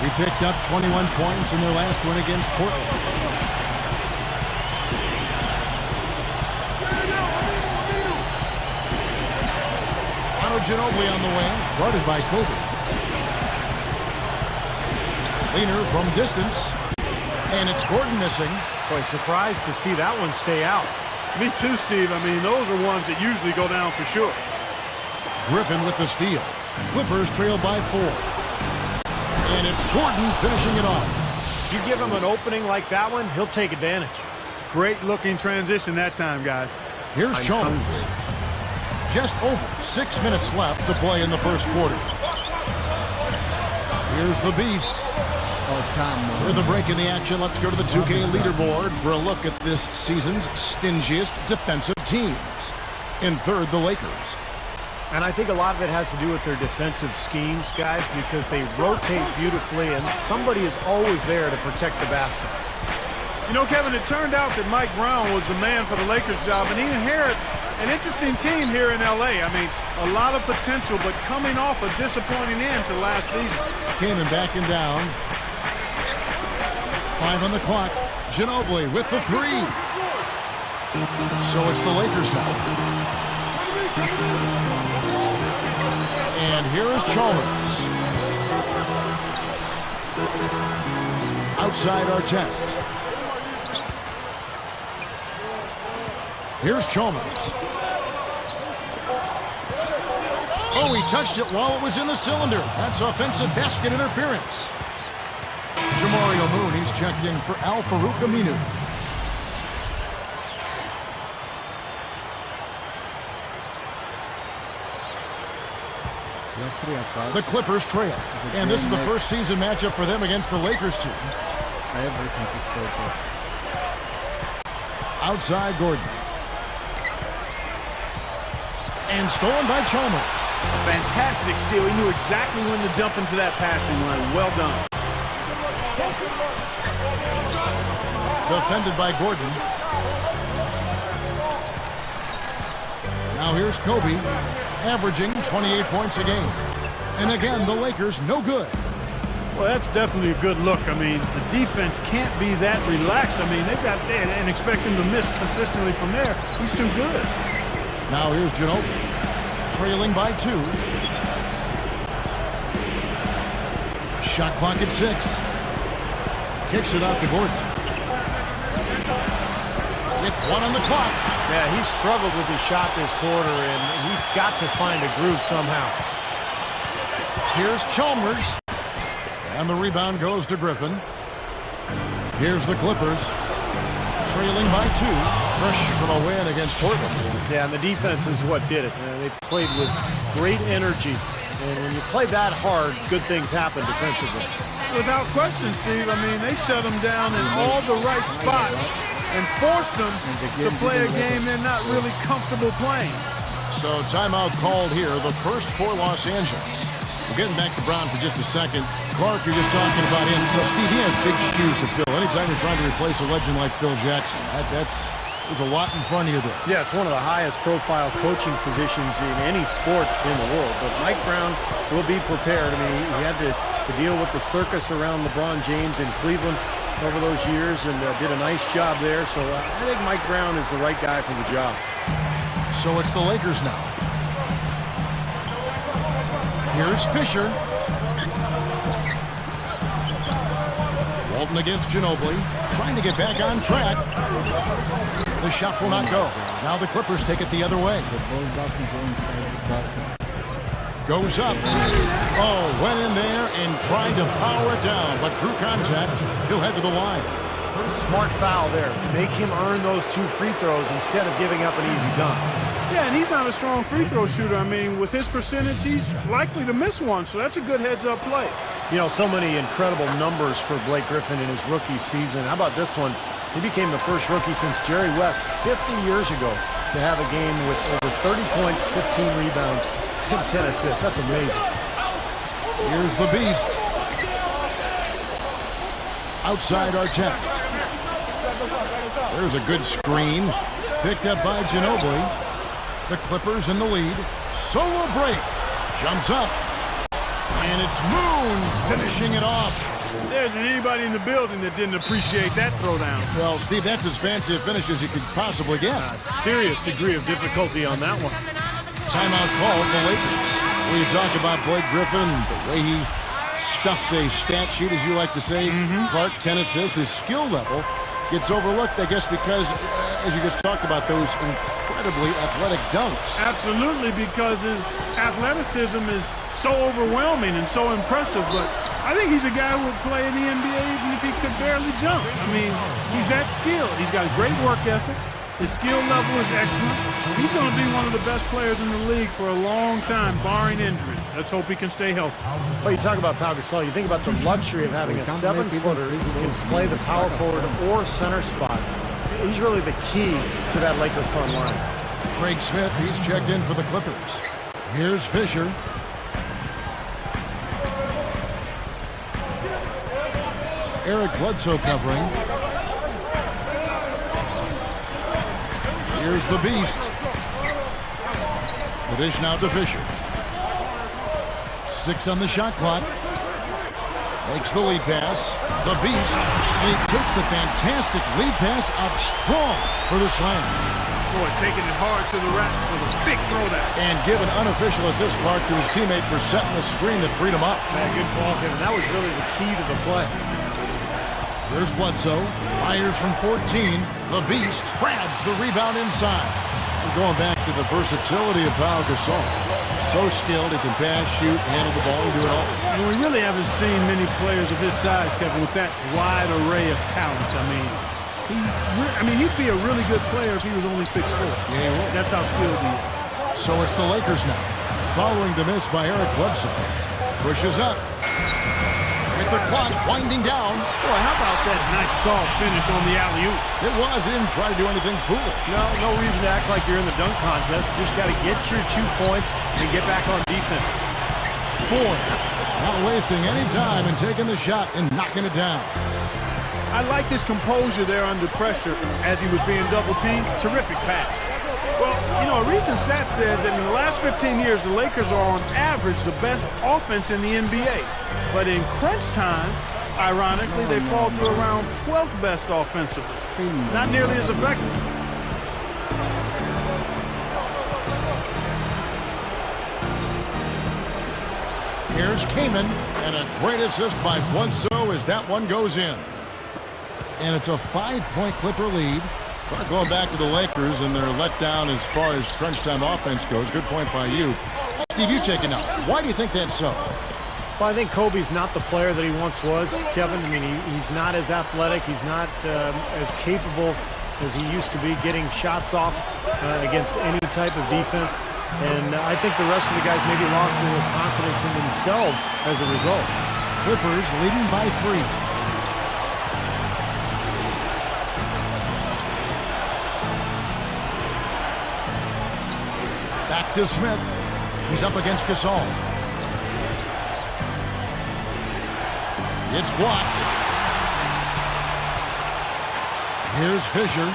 He picked up 21 points in their last win against Portland. Ginobili on the wing, guarded by Kobe. Leaner from distance, and it's Gordon missing. Boy, surprised to see that one stay out. Me too, Steve. I mean, those are ones that usually go down for sure. Griffin with the steal. Clippers trail by 4. And it's Gordon finishing it off. You give him an opening like that one, he'll take advantage. Great looking transition that time, guys. Here's Chalmers. Just over 6 minutes left to play in the first quarter. Here's the beast. Oh, come on. With a break in the action, let's go to the 2K leaderboard for a look at this season's stingiest defensive teams. In third, the Lakers. And I think a lot of it has to do with their defensive schemes, guys, because they rotate beautifully, and somebody is always there to protect the basket. You know, Kevin, it turned out that Mike Brown was the man for the Lakers job, and he inherits an interesting team here in L.A. I mean, a lot of potential, but coming off a disappointing end to last season. Kaman backing down. 5 on the clock. Ginobili with the 3. So it's the Lakers now. And here is Chalmers. Outside our test. Here's Chalmers. Oh, he touched it while it was in the cylinder. That's offensive basket interference. Jamario Moon, he's checked in for Al Farouk Aminu. The Clippers trail. And this is the first season matchup for them against the Lakers team. Outside Gordon. And stolen by Chalmers. Fantastic steal. He knew exactly when to jump into that passing lane. Well done. Defended by Gordon. Now here's Kobe, averaging 28 points a game. And again, the Lakers no good. Well, that's definitely a good look. I mean, the defense can't be that relaxed. I mean, they've got and expect him to miss consistently from there. He's too good. Now here's Ginobili, trailing by 2. Shot clock at 6. Kicks it out to Gordon. With 1 on the clock. Yeah, he struggled with his shot this quarter, and he's got to find a groove somehow. Here's Chalmers. And the rebound goes to Griffin. Here's the Clippers, trailing by 2. Fresh from a win against Portland. Yeah, and the defense is what did it. They played with great energy. And when you play that hard, good things happen defensively. Without question, Steve. I mean, they shut them down in all the right spots and forced them to play a game they're not really comfortable playing. So timeout called here, the first for Los Angeles. We're getting back to Brown for just a second. Clark, you're just talking about him. Well, Steve, he has big shoes to fill. Anytime you're trying to replace a legend like Phil Jackson, there's a lot in front of you there. Yeah, it's one of the highest profile coaching positions in any sport in the world. But Mike Brown will be prepared. I mean, he had to deal with the circus around LeBron James in Cleveland over those years and did a nice job there. So I think Mike Brown is the right guy for the job. So it's the Lakers now. Here's Fisher. Walton against Ginobili, trying to get back on track. The shot will not go. Now the Clippers take it the other way. The ball doesn't go inside the basket. Goes up. Oh, went in there and tried to power it down, but drew contact. He'll head to the line. Smart foul there. Make him earn those 2 free throws instead of giving up an easy dunk. Yeah, and he's not a strong free throw shooter. I mean, with his percentage, he's likely to miss one, so that's a good heads-up play. You know, so many incredible numbers for Blake Griffin in his rookie season. How about this one? He became the first rookie since Jerry West 50 years ago to have a game with over 30 points, 15 rebounds, and 10 assists. That's amazing. Here's the Beast. Outside our test. There's a good screen. Picked up by Ginobili. The Clippers in the lead. Solo break. Jumps up. And it's Moon finishing it off. There isn't anybody in the building that didn't appreciate that throwdown. Well, Steve, that's as fancy a finish as you could possibly get. A serious degree of difficulty on that one. Timeout call for Lakers. When you talk about Blake Griffin, the way he stuffs a stat sheet, as you like to say, Clark, 10 assists, his skill level gets overlooked, I guess, because, as you just talked about, those incredibly athletic dunks. Absolutely, because his athleticism is so overwhelming and so impressive, but I think he's a guy who would play in the NBA even if he could barely jump. I mean, he's that skilled. He's got a great work ethic. His skill level is excellent. He's going to be one of the best players in the league for a long time, barring injury. Let's hope he can stay healthy. Well, you talk about Pau Gasol. You think about the luxury of having a 7-footer who can play the power forward or center spot. He's really the key to that Laker front line. Craig Smith, he's checked in for the Clippers. Here's Fisher. Eric Bledsoe covering. Here's the Beast. The dish now to Fisher. 6 on the shot clock. Makes the lead pass. The Beast. And he takes the fantastic lead pass up strong for the slam. Boy, taking it hard to the rack for the big throwdown. And give an unofficial assist, Clark, to his teammate for setting the screen that freed him up. Yeah, good call, Kevin. That was really the key to the play. Here's Bledsoe. Fires from 14. The Beast grabs the rebound inside. And going back to the versatility of Pau Gasol. So skilled, he can pass, shoot, handle the ball, and do it all. And we really haven't seen many players of his size, Kevin, with that wide array of talents. I mean, he'd be a really good player if he was only 6'4". Yeah, he would. That's how skilled he is. So it's the Lakers now. Following the miss by Eric Bledsoe. Pushes up. With the clock winding down. Boy, how about that nice soft finish on the alley-oop? It was. He didn't try to do anything foolish. No reason to act like you're in the dunk contest. Just got to get your 2 points and get back on defense. Ford not wasting any time and taking the shot and knocking it down. I like his composure there under pressure as he was being double-teamed. Terrific pass. Well, you know, a recent stat said that in the last 15 years, the Lakers are on average the best offense in the NBA. But in crunch time, ironically, they fall to around 12th best offensively. Not nearly as effective. Here's Kaman, and a great assist by Bledsoe as that one goes in. And it's a 5-point Clipper lead. But going back to the Lakers and their letdown as far as crunch time offense goes. Good point by you. Steve, you take it now. Why do you think that's so? Well, I think Kobe's not the player that he once was, Kevin. I mean, he's not as athletic. He's not as capable as he used to be getting shots off against any type of defense. And I think the rest of the guys maybe lost a little confidence in themselves as a result. Clippers leading by 3. Back to Smith. He's up against Gasol. It's blocked. Here's Fisher.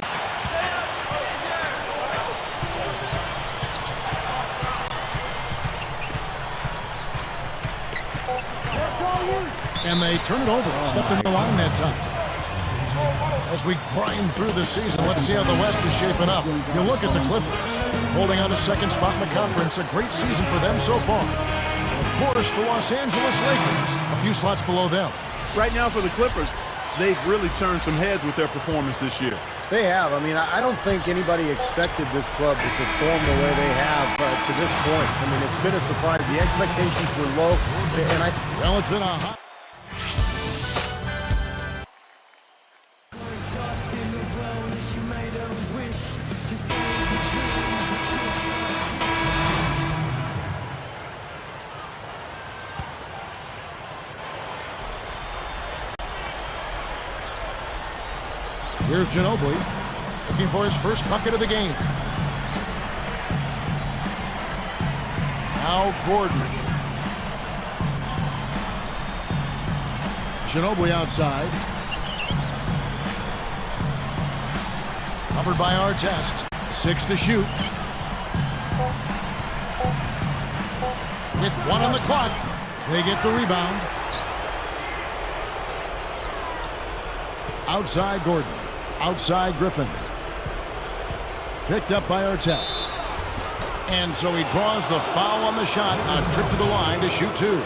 And they turn it over. Stepped in the line that time. As we grind through the season, let's see how the West is shaping up. You look at the Clippers, holding on a second spot in the conference. A great season for them so far. And of course, the Los Angeles Lakers, a few slots below them. Right now for the Clippers, they've really turned some heads with their performance this year. They have. I mean, I don't think anybody expected this club to perform the way they have to this point. I mean, it's been a surprise. The expectations were low, and well, it's been a hot. Here's Ginobili, looking for his first bucket of the game. Now Gordon. Ginobili outside. Covered by Artest. 6 to shoot. With 1 on the clock, they get the rebound. Outside Gordon. Outside Griffin. Picked up by Artest. And so he draws the foul on the shot. A trip to the line to shoot 2. You know,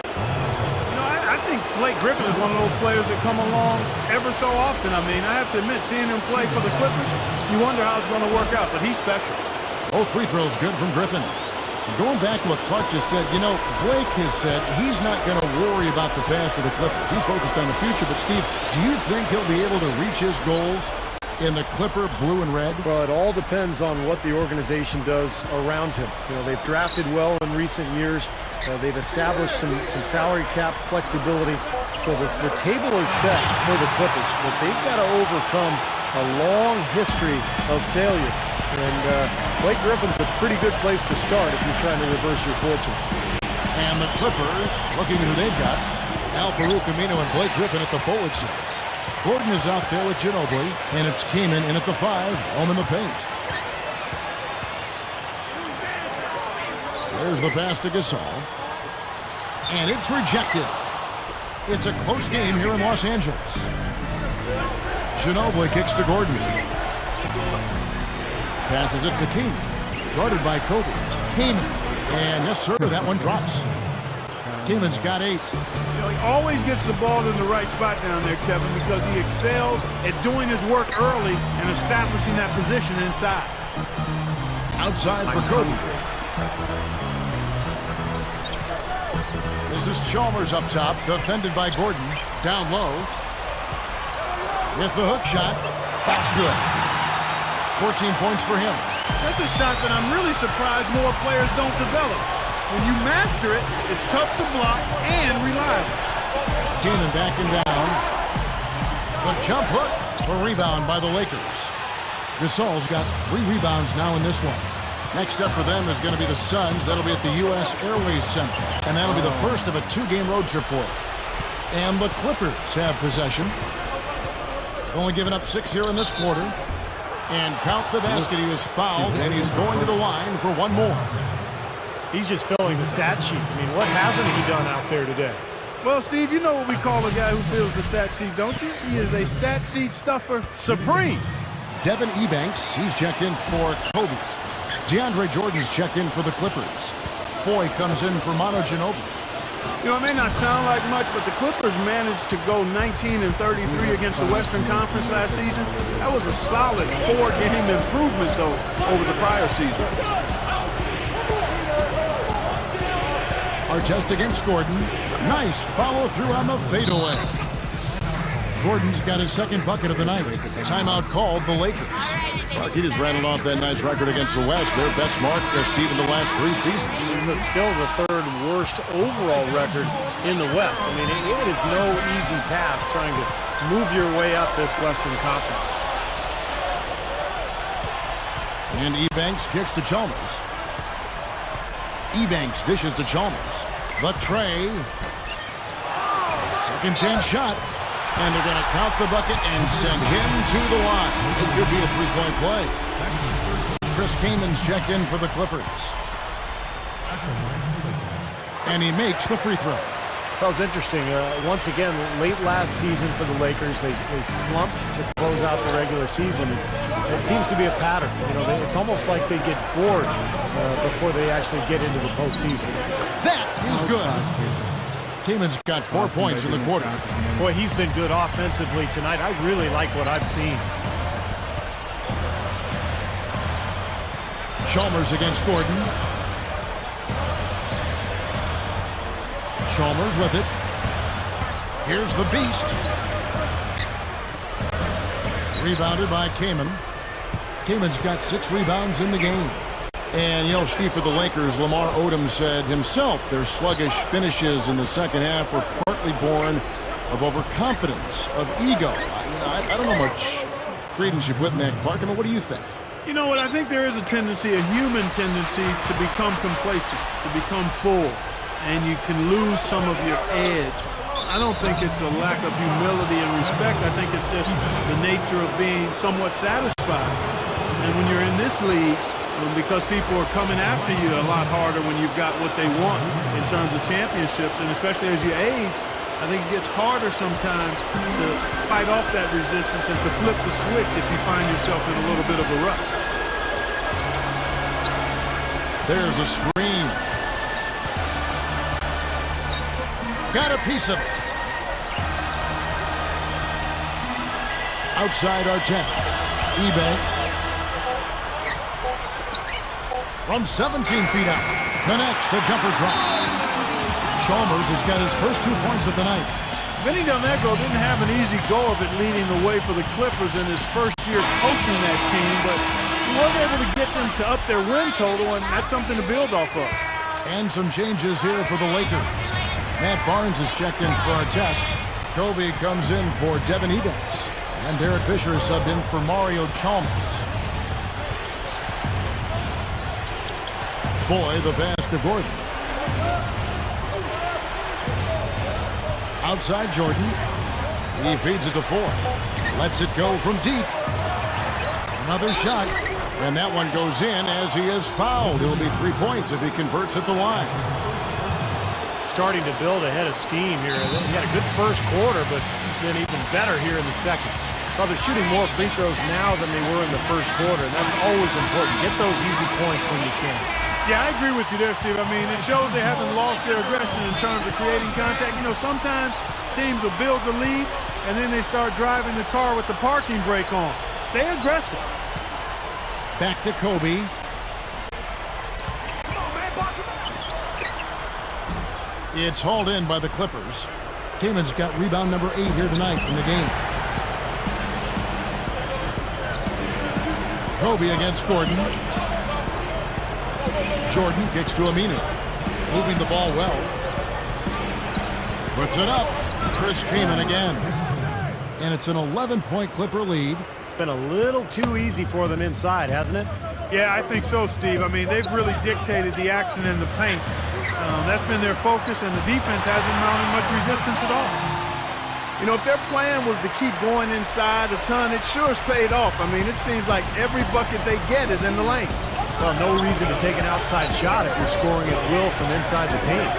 I think Blake Griffin is one of those players that come along ever so often. I mean, I have to admit, seeing him play for the Clippers, you wonder how it's going to work out, but he's special. Both free throws good from Griffin. And going back to what Clark just said, you know, Blake has said he's not going to worry about the past for the Clippers. He's focused on the future. But, Steve, do you think he'll be able to reach his goals in the Clipper blue and red? Well, it all depends on what the organization does around him. You know, they've drafted well in recent years. They've established some salary cap flexibility. So the table is set for the Clippers. But they've got to overcome a long history of failure. And Blake Griffin's a pretty good place to start if you're trying to reverse your fortunes. And the Clippers, looking at who they've got, Al-Farouq Aminu and Blake Griffin at the forward six. Gordon is out there with Ginobili, and it's Kaman in at the 5, home in the paint. There's the pass to Gasol. And it's rejected. It's a close game here in Los Angeles. Ginobili kicks to Gordon. Passes it to Kaman. Guarded by Kobe. Kaman. And yes, sir, that one drops. Kaman's got 8. You know, he always gets the ball in the right spot down there, Kevin, because he excels at doing his work early and establishing that position inside. Outside for Kobe. This is Chalmers up top, defended by Gordon. Down low. With the hook shot. That's good. 14 points for him. That's a shot that I'm really surprised more players don't develop. When you master it, it's tough to block and reliable. Kaman backing down. The jump hook. A rebound by the Lakers. Gasol's got 3 rebounds now in this one. Next up for them is going to be the Suns. That'll be at the U.S. Airways Center. And that'll be the first of a 2-game road trip for them. And the Clippers have possession. Only giving up 6 here in this quarter. And count the basket. He was fouled, and he's going to the line for one more. He's just filling the stat sheet. I mean, what hasn't he done out there today? Well, Steve, you know what we call a guy who fills the stat sheet, don't you? He is a stat sheet stuffer supreme. Devin Ebanks, he's checked in for Kobe. DeAndre Jordan's checked in for the Clippers. Foy comes in for Manu Ginobili. You know, it may not sound like much, but the Clippers managed to go 19-33 against the Western Conference last season. That was a solid 4-game improvement, though, over the prior season. Artest against Gordon. Nice follow through on the fadeaway. Gordon's got his second bucket of the night. Timeout called the Lakers. He just rattled off that nice record against the West. Their best mark, Steve, in the last 3 seasons. It's still the 3rd worst overall record in the West. I mean, it is no easy task trying to move your way up this Western Conference. And Ebanks kicks to Chalmers. Ebanks dishes to Chalmers. The tray. Second chance shot. And they're going to count the bucket and send him to the line. It could be a 3-point play. Chris Kamen's checked in for the Clippers. And he makes the free throw. That was interesting. Once again, late last season for the Lakers, they slumped to close out the regular season. It seems to be a pattern. You know, it's almost like they get bored before they actually get into the postseason. That is good. Kamen's got 4 points in the quarter. Boy, he's been good offensively tonight. I really like what I've seen. Chalmers against Gordon. Chalmers with it. Here's the beast. Rebounded by Kaman. Kaman's got 6 rebounds in the game. And, you know, Steve, for the Lakers, Lamar Odom said himself their sluggish finishes in the second half were partly born of overconfidence, of ego. I don't know much credence you put in that, Clark. I mean, what do you think? You know what? I think there is a tendency, a human tendency, to become complacent, to become full, and you can lose some of your edge. I don't think it's a lack of humility and respect. I think it's just the nature of being somewhat satisfied. And when you're in this league, because people are coming after you a lot harder when you've got what they want in terms of championships, and especially as you age, I think it gets harder sometimes to fight off that resistance and to flip the switch if you find yourself in a little bit of a rut. There's a screen. Got a piece of it. Outside Artest. Ebanks. From 17 feet out. Connects. The jumper drops. Chalmers has got his first 2 points of the night. Vinny Del Negro didn't have an easy go of it leading the way for the Clippers in his first year coaching that team, but he was able to get them to up their win total, and that's something to build off of. And some changes here for the Lakers. Matt Barnes is checked in for Artest. Kobe comes in for Devin Ebanks. And Derek Fisher is subbed in for Mario Chalmers. Foy, the pass to Gordon. Outside Jordan. He feeds it to Foy. Lets it go from deep. Another shot. And that one goes in as he is fouled. It'll be 3 points if he converts at the line. Starting to build a head of steam here. He had a good first quarter, but he's been even better here in the second. Well, they're shooting more free throws now than they were in the first quarter, and that's always important. Get those easy points when you can. Yeah, I agree with you there, Steve. I mean, it shows they haven't lost their aggression in terms of creating contact. You know, sometimes teams will build the lead, and then they start driving the car with the parking brake on. Stay aggressive. Back to Kobe. It's hauled in by the Clippers. Kamen's got rebound number 8 here tonight in the game. Kobe against Gordon. Jordan kicks to Aminu. Moving the ball well. Puts it up. Chris Kaman again. And it's an 11-point Clipper lead. Been a little too easy for them inside, hasn't it? Yeah, I think so, Steve. I mean, they've really dictated the action in the paint. That's been their focus, and the defense hasn't mounted much resistance at all. You know, if their plan was to keep going inside a ton, it sure has paid off. I mean, it seems like every bucket they get is in the lane. Well, no reason to take an outside shot if you're scoring at will from inside the paint.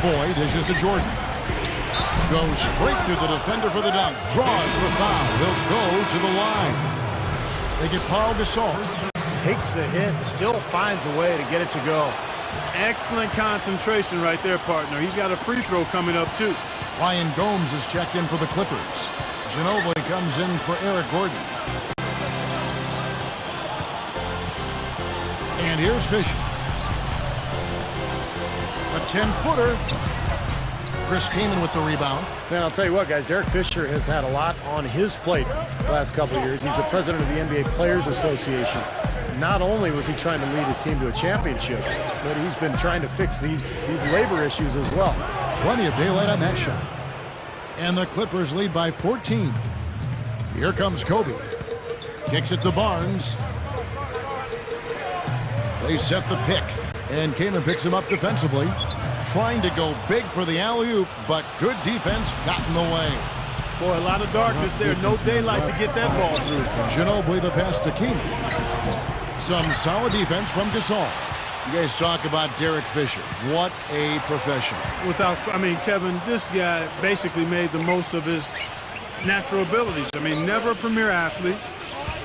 Foy dishes to Jordan. Goes straight through the defender for the dunk. Draws the foul. He'll go to the line. They get Paul Gasol. Takes the hit, still finds a way to get it to go. Excellent concentration right there, partner. He's got a free throw coming up, too. Ryan Gomes is checked in for the Clippers. Ginobili comes in for Eric Gordon. And here's Fisher. A 10-footer. Chris Kaman with the rebound. Man, I'll tell you what, guys, Derek Fisher has had a lot on his plate the last couple of years. He's the president of the NBA Players Association. Not only was he trying to lead his team to a championship, but he's been trying to fix these labor issues as well. Plenty of daylight on that shot. And the Clippers lead by 14. Here comes Kobe. Kicks it to Barnes. They set the pick. And Kaman picks him up defensively. Trying to go big for the alley-oop, but good defense got in the way. Boy, a lot of darkness there. No daylight to get that ball through. Ginobili the pass to Kaman. Some solid defense from Gasol. You guys talk about Derek Fisher. What a professional. Kevin, this guy basically made the most of his natural abilities. I mean, never a premier athlete.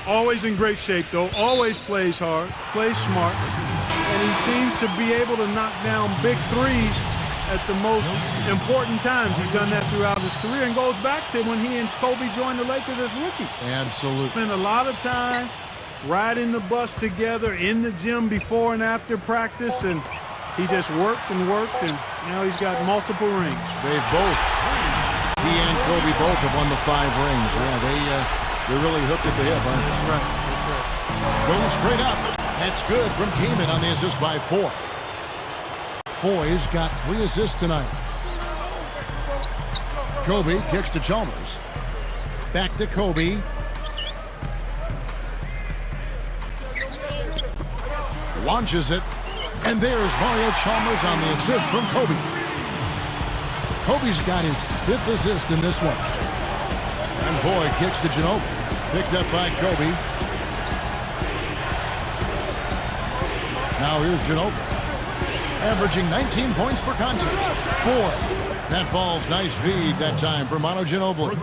Always in great shape, though. Always plays hard, plays smart. And he seems to be able to knock down big threes at the most important times. He's done that throughout his career and goes back to when he and Kobe joined the Lakers as rookies. Absolutely. Spent a lot of time riding the bus together in the gym before and after practice, and he just worked and worked, and now he's got multiple rings. They've both, he and Kobe both have won the 5 rings. Yeah, they're really hooked at the hip, aren't they? That's right. Going straight up. That's good from Kaman on the assist by Foy. Foy's got 3 assists tonight. Kobe kicks to Chalmers. Back to Kobe. Launches it. And there's Mario Chalmers on the assist from Kobe. Kobe's got his 5th assist in this one. And Foy kicks to Ginobili. Picked up by Kobe. Now here's Ginobili. Averaging 19 points per contest. Foy. That falls. Nice feed that time for Manu Ginobili.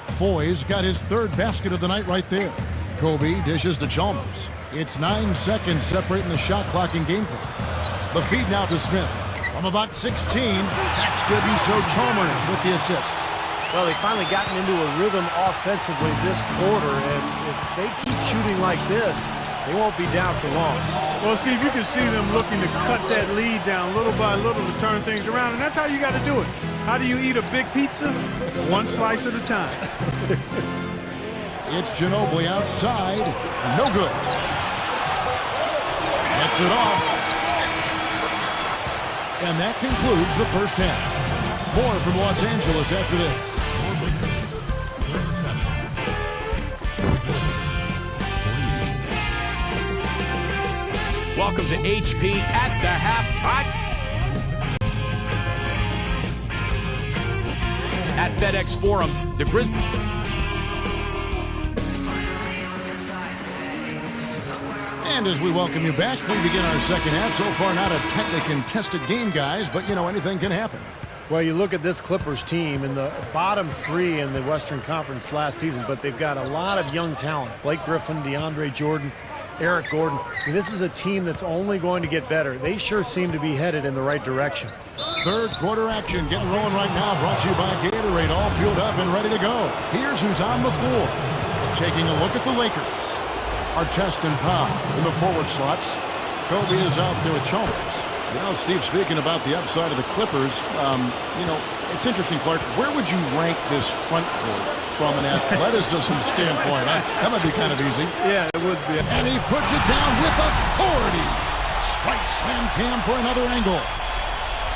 Foy's got his 3rd basket of the night right there. Kobe dishes to Chalmers. It's 9 seconds separating the shot clock and game clock. The feed now to Smith. From about 16. That's good, and so Chalmers with the assist. Well, they've finally gotten into a rhythm offensively this quarter, and if they keep shooting like this, they won't be down for long. Well, Steve, you can see them looking to cut that lead down little by little to turn things around, and that's how you got to do it. How do you eat a big pizza? One slice at a time. It's Ginobili outside. No good. Gets it off. And that concludes the first half. More from Los Angeles after this. Welcome to HP at the half. At FedEx Forum, the Grizzlies. And as we welcome you back, we begin our second half. So far, not a tightly contested game, guys, but, anything can happen. Well, you look at this Clippers team in the bottom 3 in the Western Conference last season, but they've got a lot of young talent. Blake Griffin, DeAndre Jordan, Eric Gordon. This is a team that's only going to get better. They sure seem to be headed in the right direction. Third quarter action getting rolling right now. Brought to you by Gatorade. All fueled up and ready to go. Here's who's on the floor. Taking a look at the Lakers. Artest and Powell in the forward slots. Kobe is out there with Chalmers. Steve, speaking about the upside of the Clippers, it's interesting, Clark. Where would you rank this front court from an athleticism standpoint? That might be kind of easy. Yeah, it would be. And he puts it down with authority. Strike slam Cam for another angle.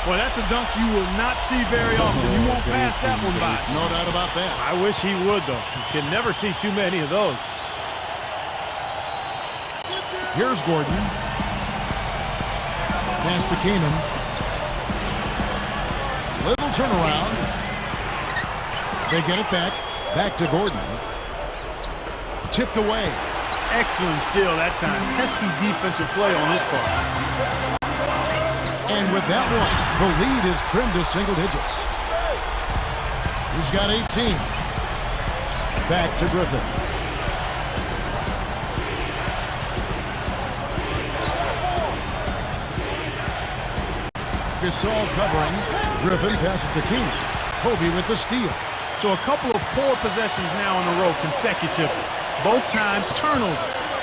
Well, that's a dunk you will not see very often. You won't pass that one by. No doubt about that. I wish he would, though. You can never see too many of those. Here's Gordon. Pass to Kaman. turnaround. They get it back. Back to Gordon. Tipped away. Excellent steal that time. Pesky defensive play on his part. And with that one, the lead is trimmed to single digits. He's got 18. Back to Griffin. Gasol covering. Griffin passes to King. Kobe with the steal. So a couple of poor possessions now in a row consecutively. Both times turnover.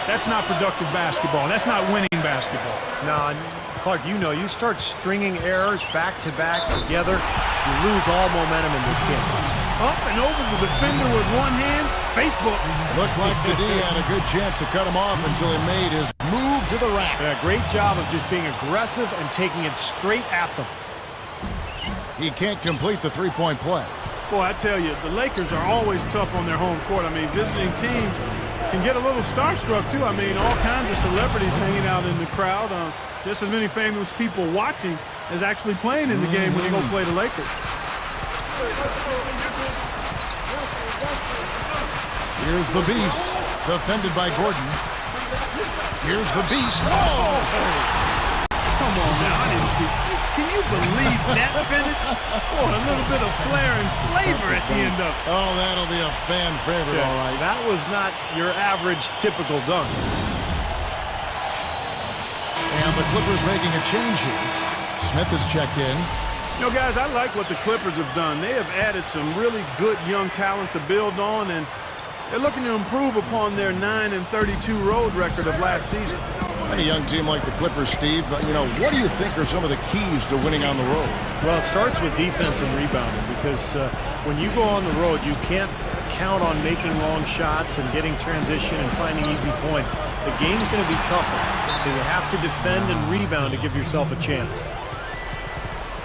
That's not productive basketball. That's not winning basketball. No, Clark, you know, you start stringing errors back-to-back together, you lose all momentum in this game. Up and over the defender with one hand. Facebook. Looked like the D had a good chance to cut him off until he made his move to the rack. Yeah, great job of just being aggressive and taking it straight at them. He can't complete the three-point play. Boy, I tell you, the Lakers are always tough on their home court. I mean, visiting teams can get a little starstruck, too. I mean, all kinds of celebrities hanging out in the crowd. Just as many famous people watching as actually playing in the game when they go play the Lakers. Here's the Beast, defended by Gordon. Here's the Beast. Oh! Come on now, I didn't see. Can you believe that finish? Boy, a little bit of flair and flavor at the end of it. Oh, that'll be a fan favorite, all right. That was not your average typical dunk. And the Clippers making a change here. Smith is checked in. You know, guys, I like what the Clippers have done. They have added some really good young talent to build on, and they're looking to improve upon their 9-32 road record of last season. And a young team like the Clippers, Steve, what do you think are some of the keys to winning on the road? Well, it starts with defense and rebounding because when you go on the road, you can't count on making long shots and getting transition and finding easy points. The game's going to be tougher, so you have to defend and rebound to give yourself a chance.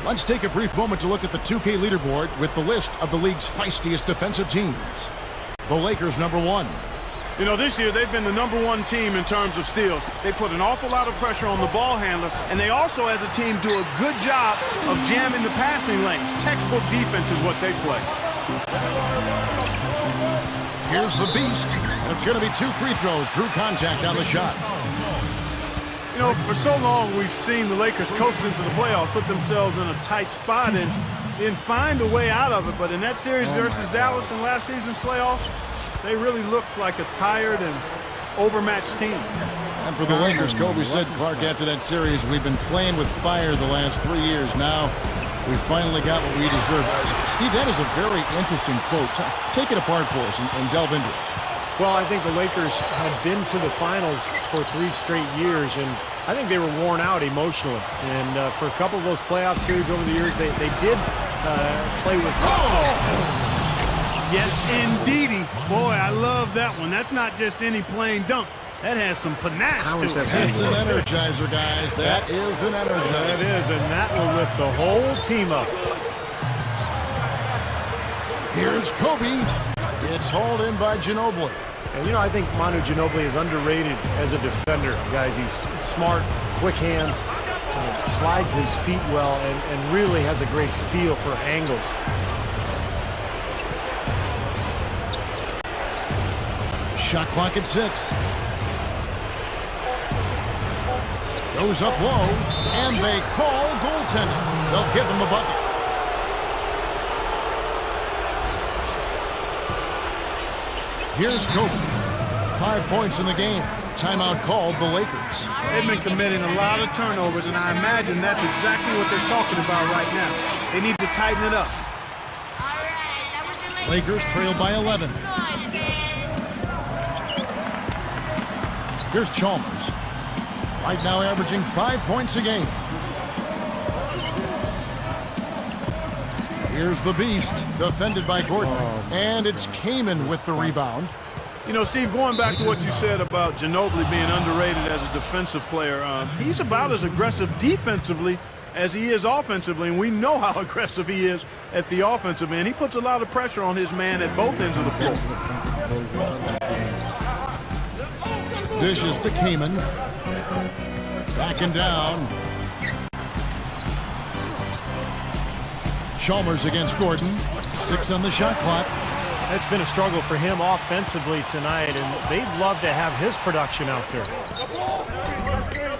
Let's take a brief moment to look at the 2K leaderboard with the list of the league's feistiest defensive teams. The Lakers, #1. You know, this year they've been the #1 team in terms of steals. They put an awful lot of pressure on the ball handler, and they also, as a team, do a good job of jamming the passing lanes. Textbook defense is what they play. Here's the Beast, and it's going to be 2 free throws. Drew contact on the shot. You know, for so long we've seen the Lakers coast into the playoffs, put themselves in a tight spot, and then find a way out of it. But in that series versus Dallas in last season's playoffs, they really looked like a tired and overmatched team. And for the Lakers, Kobe said, Clark, after that series, we've been playing with fire the last 3 years. Now we finally got what we deserve. Steve, that is a very interesting quote. Take it apart for us and delve into it. Well, I think the Lakers had been to the finals for 3 straight years, and I think they were worn out emotionally. And for a couple of those playoff series over the years, they did play with... Yes, indeedy. Boy, I love that one. That's not just any plain dunk. That has some panache to it. That's an energizer, guys. That is an energizer. That is, and that will lift the whole team up. Here's Kobe. It's hauled in by Ginobili. And, you know, I think Manu Ginobili is underrated as a defender, guys. He's smart, quick hands, slides his feet well, and really has a great feel for angles. Shot clock at 6. Goes up low, and they call goaltending. They'll give him a bucket. Here's Kobe. 5 points in the game. Timeout called the Lakers. They've been committing a lot of turnovers, and I imagine that's exactly what they're talking about right now. They need to tighten it up. Lakers trail by 11. Here's Chalmers. Right now averaging 5 points a game. Here's the Beast, defended by Gordon. And it's Kaman with the rebound. You know, Steve, going back to what you said about Ginobili being underrated as a defensive player, he's about as aggressive defensively as he is offensively, and we know how aggressive he is at the offensive end. He puts a lot of pressure on his man at both ends of the floor. Dishes to Kaman. Backing down. Chalmers against Gordon. 6 on the shot clock. It's been a struggle for him offensively tonight, and they'd love to have his production out there.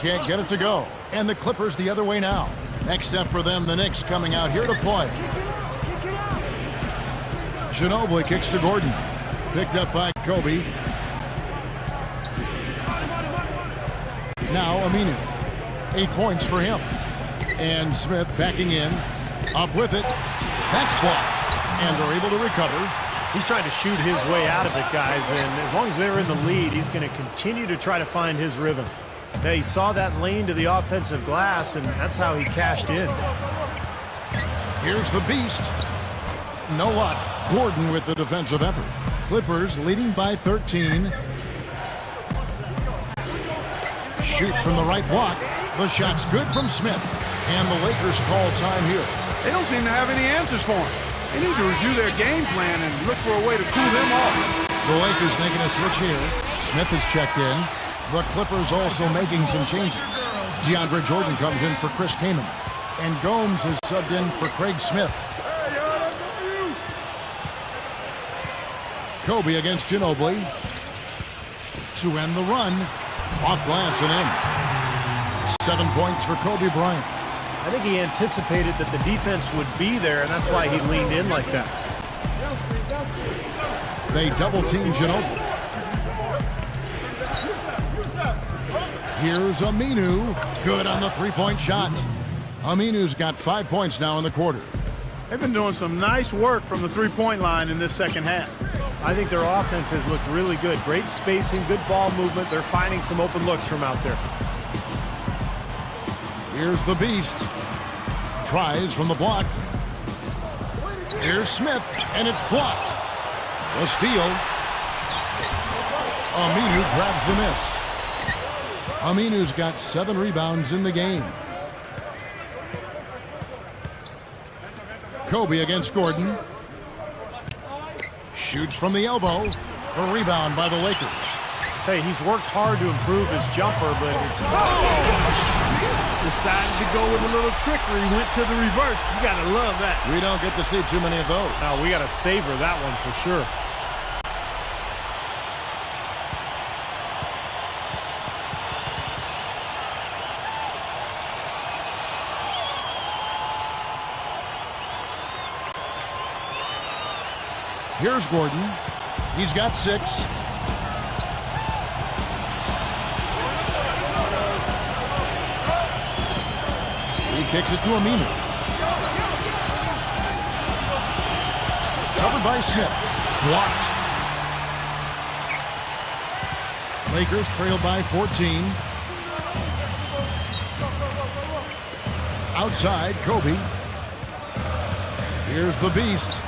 Can't get it to go. And the Clippers the other way now. Next up for them, the Knicks coming out here to play. Ginobili kicks to Gordon. Picked up by Kobe. Now Aminu. 8 points for him. And Smith backing in. Up with it. That's blocked. And they're able to recover. He's trying to shoot his way out of it, guys, and as long as they're in the lead, he's going to continue to try to find his rhythm. He saw that lane to the offensive glass, and that's how he cashed in. Here's the beast. No luck. Gordon with the defensive effort. Clippers leading by 13. Shoots from the right block. The shot's good from Smith. And the Lakers call time here. They don't seem to have any answers for him. They need to review their game plan and look for a way to cool them off. The Lakers making a switch here. Smith is checked in. The Clippers also making some changes. DeAndre Jordan comes in for Chris Kaman. And Gomes is subbed in for Craig Smith. Kobe against Ginobili. To end the run. Off glass and in. 7 points for Kobe Bryant. I think he anticipated that the defense would be there, and that's why he leaned in like that. They double-team Ginobili. Here's Aminu. Good on the three-point shot. Aminu's got 5 points now in the quarter. They've been doing some nice work from the three-point line in this second half. I think their offense has looked really good. Great spacing, good ball movement. They're finding some open looks from out there. Here's the beast. Tries from the block. Here's Smith, and it's blocked. The steal. Aminu grabs the miss. Aminu's got 7 rebounds in the game. Kobe against Gordon. Shoots from the elbow. A rebound by the Lakers. I tell you, he's worked hard to improve his jumper, but it's... Decided to go with a little trickery, went to the reverse. You got to love that. We don't get to see too many of those. No, we got to savor that one for sure. Here's Gordon. He's got 6. He kicks it to Aminu. Covered by Smith. Blocked. Lakers trail by 14. Outside, Kobe. Here's the beast.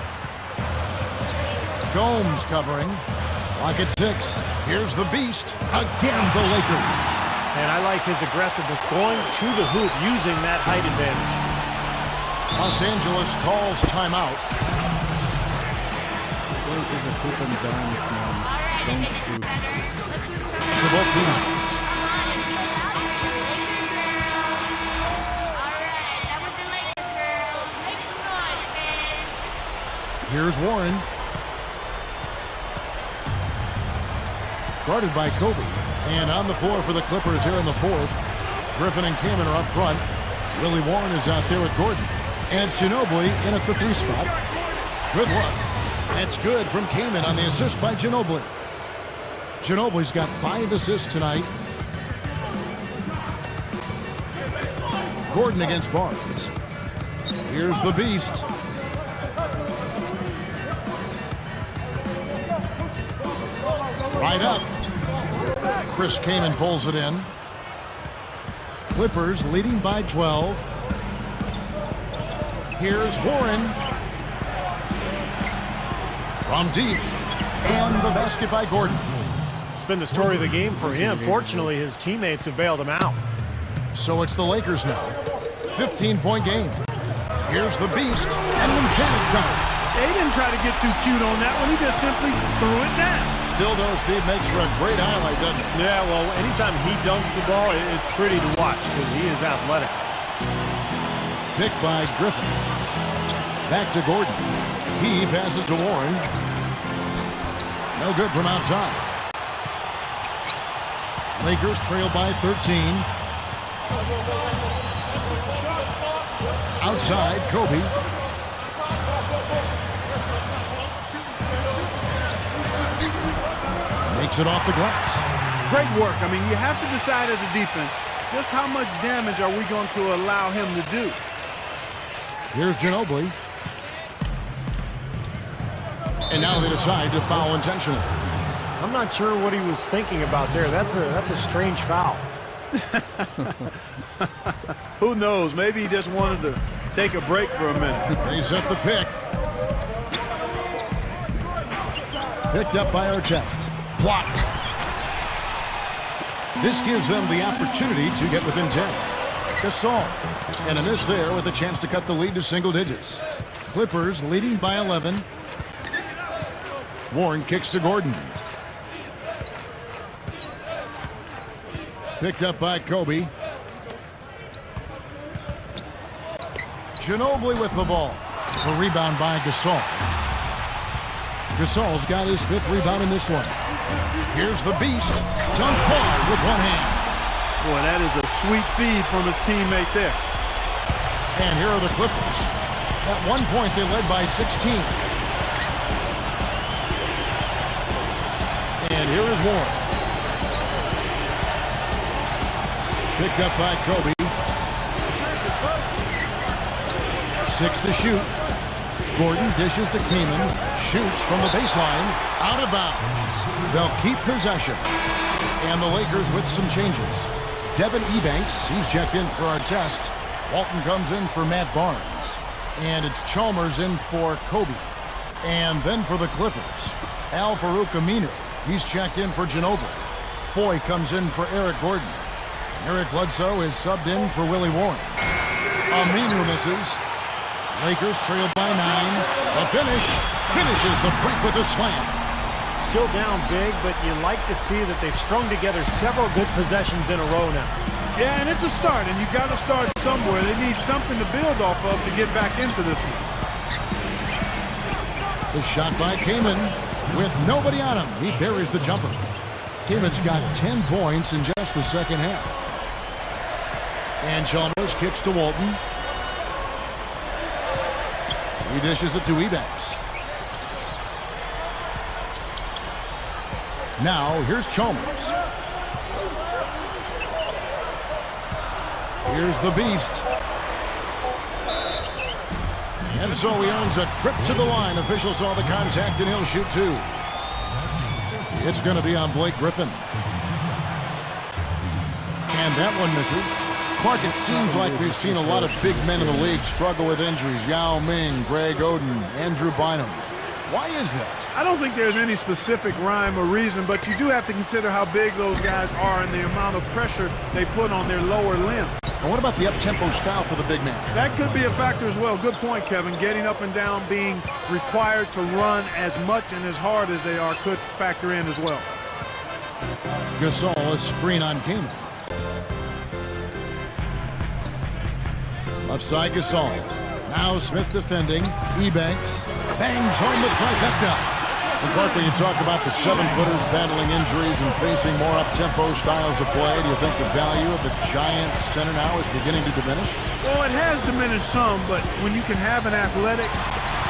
Gomes covering. Clock at 6. Here's the beast. Again, the Lakers. And I like his aggressiveness going to the hoop using that height advantage. Los Angeles calls timeout. Go to the hoop and dunk, man. Don't shoot. So both teams. Here's Warren. Guarded by Kobe. And on the floor for the Clippers here in the 4th. Griffin and Kaman are up front. Willie Warren is out there with Gordon. And it's Ginobili in at the 3 spot. Good luck. That's good from Kaman on the assist by Ginobili. Ginobili's got 5 assists tonight. Gordon against Barnes. Here's the beast. Right up. Chris Kaman pulls it in. Clippers leading by 12. Here's Warren. From deep. And the basket by Gordon. It's been the story of the game for him. Fortunately, his teammates have bailed him out. So it's the Lakers now. 15-point game. Here's the beast. And an emphatic dunk. They didn't try to get too cute on that one. He just simply threw it down. Still though, Steve, makes for a great highlight, doesn't it? Yeah, well, anytime he dunks the ball, it's pretty to watch because he is athletic. Picked by Griffin. Back to Gordon. He passes to Warren. No good from outside. Lakers trail by 13. Outside, Kobe. Makes it off the glass. Great work. I mean, you have to decide as a defense, just how much damage are we going to allow him to do? Here's Ginobili. And now they decide to foul intentionally. I'm not sure what he was thinking about there. That's a strange foul. Who knows? Maybe he just wanted to take a break for a minute. They set the pick. Picked up by Artest. Blocked. This gives them the opportunity to get within 10. Gasol. And a miss there with a chance to cut the lead to single digits. Clippers leading by 11. Warren kicks to Gordon. Picked up by Kobe. Ginobili with the ball. A rebound by Gasol. Gasol's got his 5th rebound in this one. Here's the beast. Dunked hard with one hand. Boy, that is a sweet feed from his teammate there. And here are the Clippers. At one point, they led by 16. And here is Warren. Picked up by Kobe. 6 to shoot. Gordon dishes to Kaman. Shoots from the baseline. Out of bounds. They'll keep possession. And the Lakers with some changes. Devin Ebanks, he's checked in for Artest. Walton comes in for Matt Barnes. And it's Chalmers in for Kobe. And then for the Clippers, Al Farouk Aminu. He's checked in for Ginobili. Foy comes in for Eric Gordon. Eric Bledsoe is subbed in for Willie Warren. Aminu misses. Lakers trail by 9. The finish finishes the break with a slam. Still down big, but you like to see that they've strung together several good possessions in a row now. Yeah, and it's a start, and you've got to start somewhere. They need something to build off of to get back into this one. The shot by Kaman with nobody on him. He buries the jumper. Kaman's got 10 points in just the second half. And Chalmers kicks to Walton. He dishes it to Ebanks. Now, here's Chalmers. Here's the beast. And so he earns a trip to the line. Official saw the contact, and he'll shoot 2. It's going to be on Blake Griffin. And that one misses. Clark, it seems like we've seen a lot of big men in the league struggle with injuries. Yao Ming, Greg Oden, Andrew Bynum. Why is that? I don't think there's any specific rhyme or reason, but you do have to consider how big those guys are and the amount of pressure they put on their lower limb. And what about the up-tempo style for the big man? That could be a factor as well. Good point, Kevin. Getting up and down, being required to run as much and as hard as they are could factor in as well. Gasol, a screen on Kaman. Left side, Gasol. Now Smith defending. Ebanks bangs home the trifecta. And Clark, when you talk about the 7-footers battling injuries and facing more up-tempo styles of play, do you think the value of the giant center now is beginning to diminish? Well, it has diminished some, but when you can have an athletic,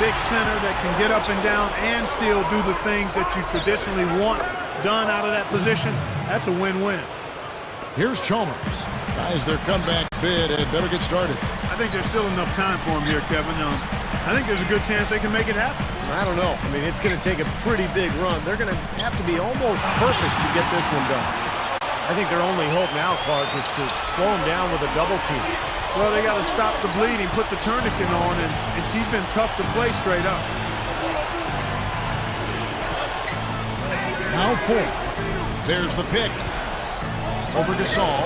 big center that can get up and down and still do the things that you traditionally want done out of that position, that's a win-win. Here's Chalmers. Guys, their comeback bid had better get started. I think there's still enough time for him here, Kevin. I think there's a good chance they can make it happen. I don't know. I mean, it's going to take a pretty big run. They're going to have to be almost perfect to get this one done. I think their only hope now, Clark, is to slow him down with a double team. Well, they got to stop the bleeding, put the tourniquet on, and she's been tough to play straight up. Now 4. There's the pick. Over to Gasol.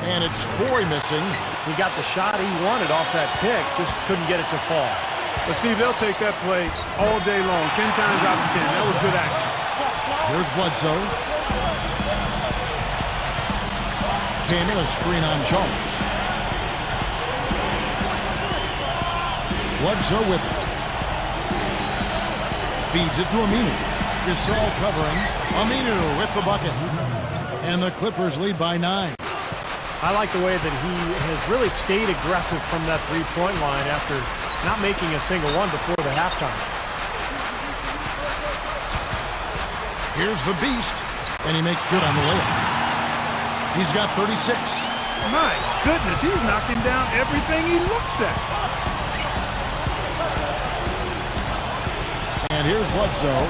And it's Foy missing. He got the shot he wanted off that pick, just couldn't get it to fall. But, Steve, they'll take that play all day long, 10 times out of 10. That was good action. Here's Bledsoe. Came in a screen on Chalmers. Bledsoe with it. Feeds it to Aminu. Gasol covering. Aminu with the bucket. And the Clippers lead by 9. I like the way that he has really stayed aggressive from that three-point line after not making a single one before the halftime. Here's the Beast, and he makes good on the layup. He's got 36. My goodness, he's knocking down everything he looks at. And here's Bledsoe.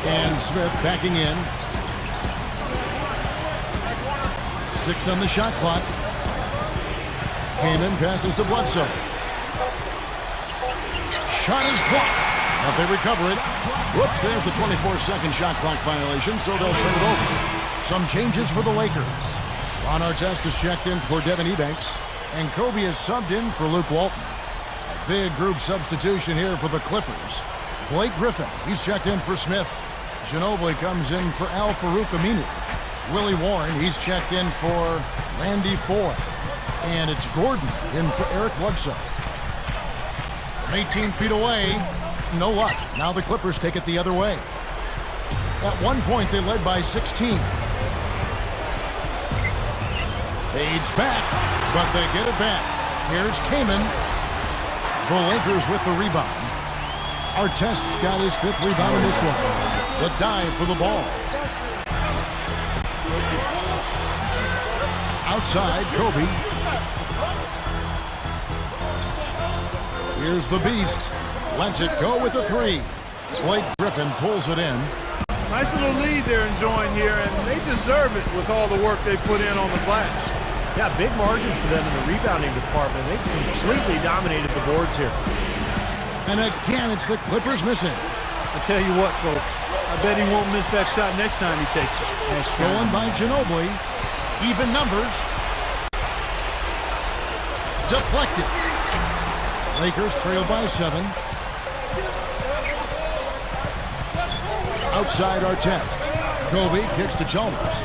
And Smith backing in. 6 on the shot clock. Kaman passes to Bledsoe. Shot is blocked. But they recover it. Whoops, there's the 24-second shot clock violation, so they'll turn it over. Some changes for the Lakers. Ron Artest is checked in for Devin Ebanks, and Kobe is subbed in for Luke Walton. A big group substitution here for the Clippers. Blake Griffin, he's checked in for Smith. Ginobili comes in for Al-Farouq Aminu. Willie Warren, he's checked in for Randy Foy. And it's Gordon in for Eric Bledsoe. From 18 feet away, no luck. Now the Clippers take it the other way. At one point, they led by 16. Fades back, but they get it back. Here's Kaman. The Lakers with the rebound. Artest's got his 5th rebound in this one. The dive for the ball. Outside, Kobe. Here's the Beast. Lets it go with a 3. Blake Griffin pulls it in. Nice little lead they're enjoying here, and they deserve it with all the work they put in on the glass. Yeah, big margin for them in the rebounding department. They've completely dominated the boards here. And again, it's the Clippers missing. I tell you what, folks, I bet he won't miss that shot next time he takes it. Stolen by Ginobili. Even numbers. Deflected. Lakers trail by 7. Outside Artest. Kobe kicks to Chalmers.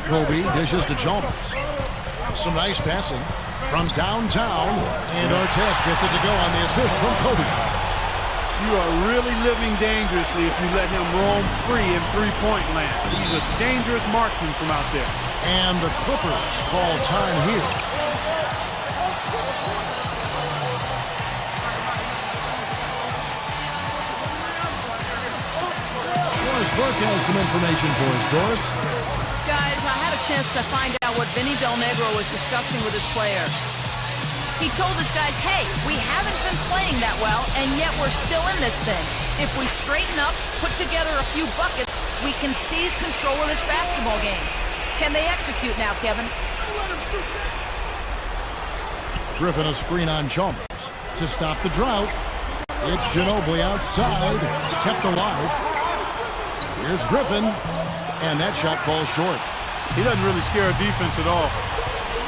Kobe dishes to Chalmers. Some nice passing from downtown, and Artest gets it to go on the assist from Kobe. You are really living dangerously if you let him roam free in three-point land. He's a dangerous marksman from out there. And the Clippers call time here. Doris Burke has some information for us. Doris? Guys, I had a chance to find out what Vinny Del Negro was discussing with his players. He told his guys, hey, we haven't been playing that well, and yet we're still in this thing. If we straighten up, put together a few buckets, we can seize control of this basketball game. Can they execute now, Kevin? Griffin a screen on Chalmers to stop the drought. It's Ginobili outside, kept alive. Here's Griffin, and that shot falls short. He doesn't really scare a defense at all.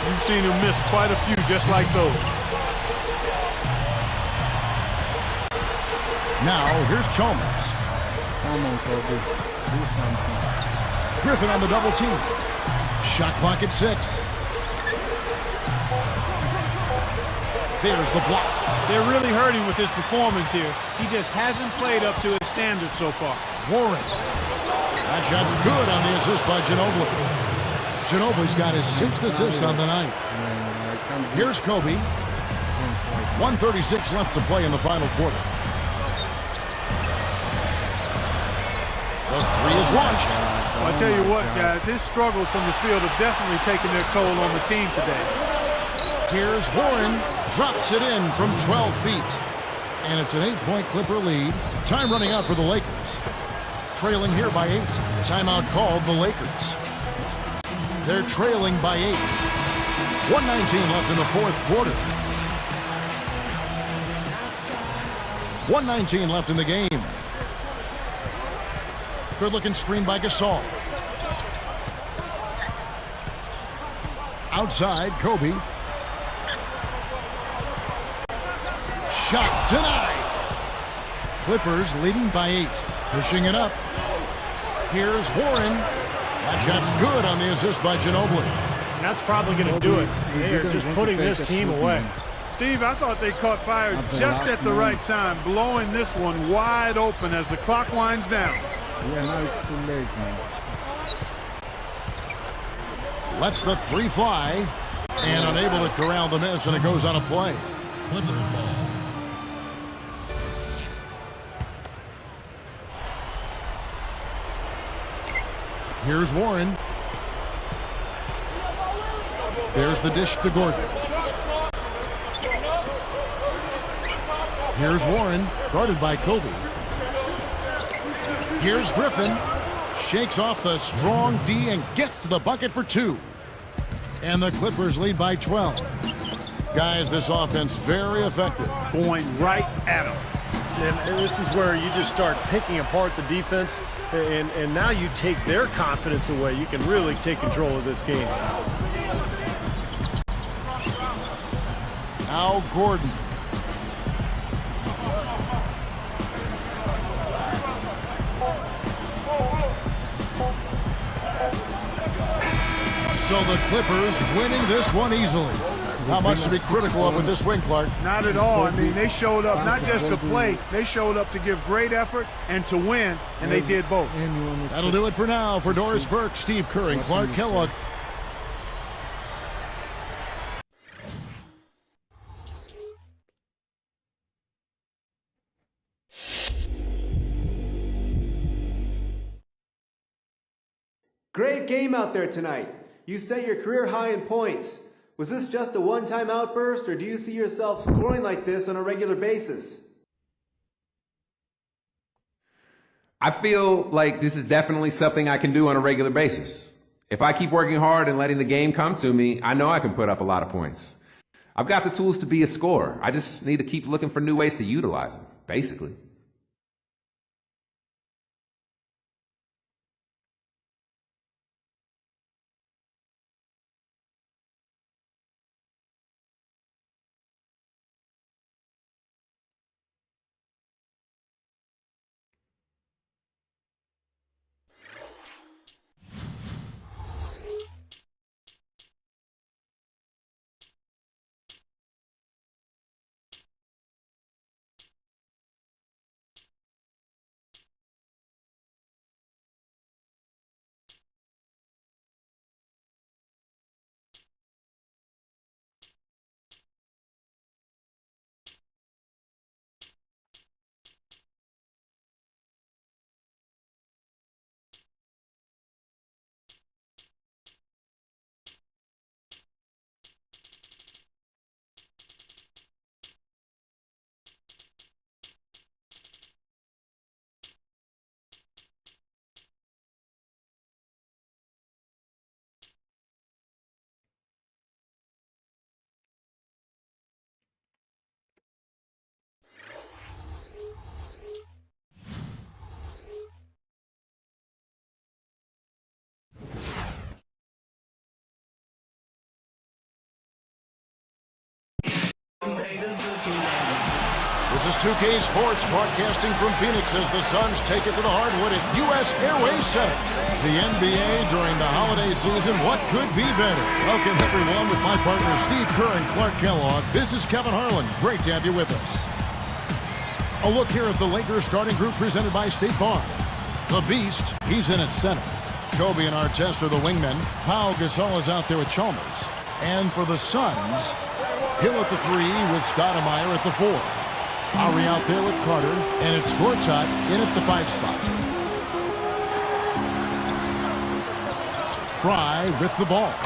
You've seen him miss quite a few just like those. Now, here's Chalmers. Come on, Kobe. Do something. Griffin on the double team. Shot clock at 6. There's the block. They're really hurting with his performance here. He just hasn't played up to his standards so far. Warren. That shot's good on the assist by Ginobili. Ginobili's got his 6th assist on the night. Here's Kobe. 1:36 left to play in the final quarter. The 3 is launched. Well, I tell you what, guys, his struggles from the field have definitely taken their toll on the team today. Here's Warren. Drops it in from 12 feet. And it's an 8-point Clipper lead. Time running out for the Lakers. Trailing here by 8. Timeout called the Lakers. They're trailing by 8. 1:19 left in the fourth quarter. 1:19 left in the game. Good-looking screen by Gasol. Outside, Kobe. Shot denied. Clippers leading by 8. Pushing it up. Here's Warren. That shot's good on the assist by Ginobili. And that's probably going to do it. They are just putting this team away. Steve, I thought they caught fire just at the right time, blowing this one wide open as the clock winds down. Yeah, now it's too late, man. Lets the three fly and unable to corral the miss, and it goes on a play. Clippers ball. Here's Warren. There's the dish to Gordon. Here's Warren, guarded by Kobe. Here's Griffin. Shakes off the strong D and gets to the bucket for two. And the Clippers lead by 12. Guys, this offense very effective. Going right at them. And this is where you just start picking apart the defense, and now you take their confidence away. You can really take control of this game. Al Gordon. So the Clippers winning this one easily. Not much to be critical of with this win, Clark. Not at all. I mean, they showed up not just to play, they showed up to give great effort and to win, and they did both. That'll do it for now. For Doris Burke, Steve Kerr, and Clark Kellogg. Great game out there tonight. You set your career high in points. Was this just a one-time outburst, or do you see yourself scoring like this on a regular basis? I feel like this is definitely something I can do on a regular basis. If I keep working hard and letting the game come to me, I know I can put up a lot of points. I've got the tools to be a scorer. I just need to keep looking for new ways to utilize them, basically. This is 2K Sports broadcasting from Phoenix as the Suns take it to the Hardwood at U.S. Airways Center. The NBA during the holiday season, what could be better? Welcome everyone with my partner Steve Kerr and Clark Kellogg. This is Kevin Harlan. Great to have you with us. A look here at the Lakers starting group presented by State Farm. The Beast, he's in at center. Kobe and Artest are the wingmen. Pau Gasol is out there with Chalmers. And for the Suns, Hill at the 3 with Stoudemire at the 4. Lowry out there with Carter, and it's Gortat in at the 5 spot. Fry with the ball,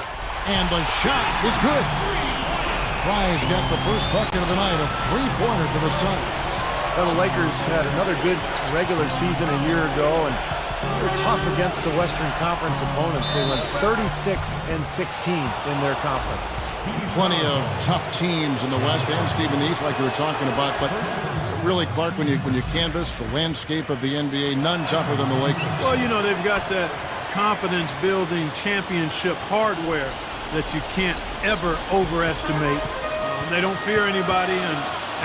and the shot is good. Fry's got the first bucket of the night, a three-pointer for the Suns. Well, the Lakers had another good regular season a year ago, and they were tough against the Western Conference opponents. They went 36-16 in their conference. Plenty of tough teams in the West and Steve in the East, like you were talking about. But really, Clark, when you canvass the landscape of the NBA, none tougher than the Lakers. Well, you know, they've got that confidence-building championship hardware that you can't ever overestimate. They don't fear anybody, and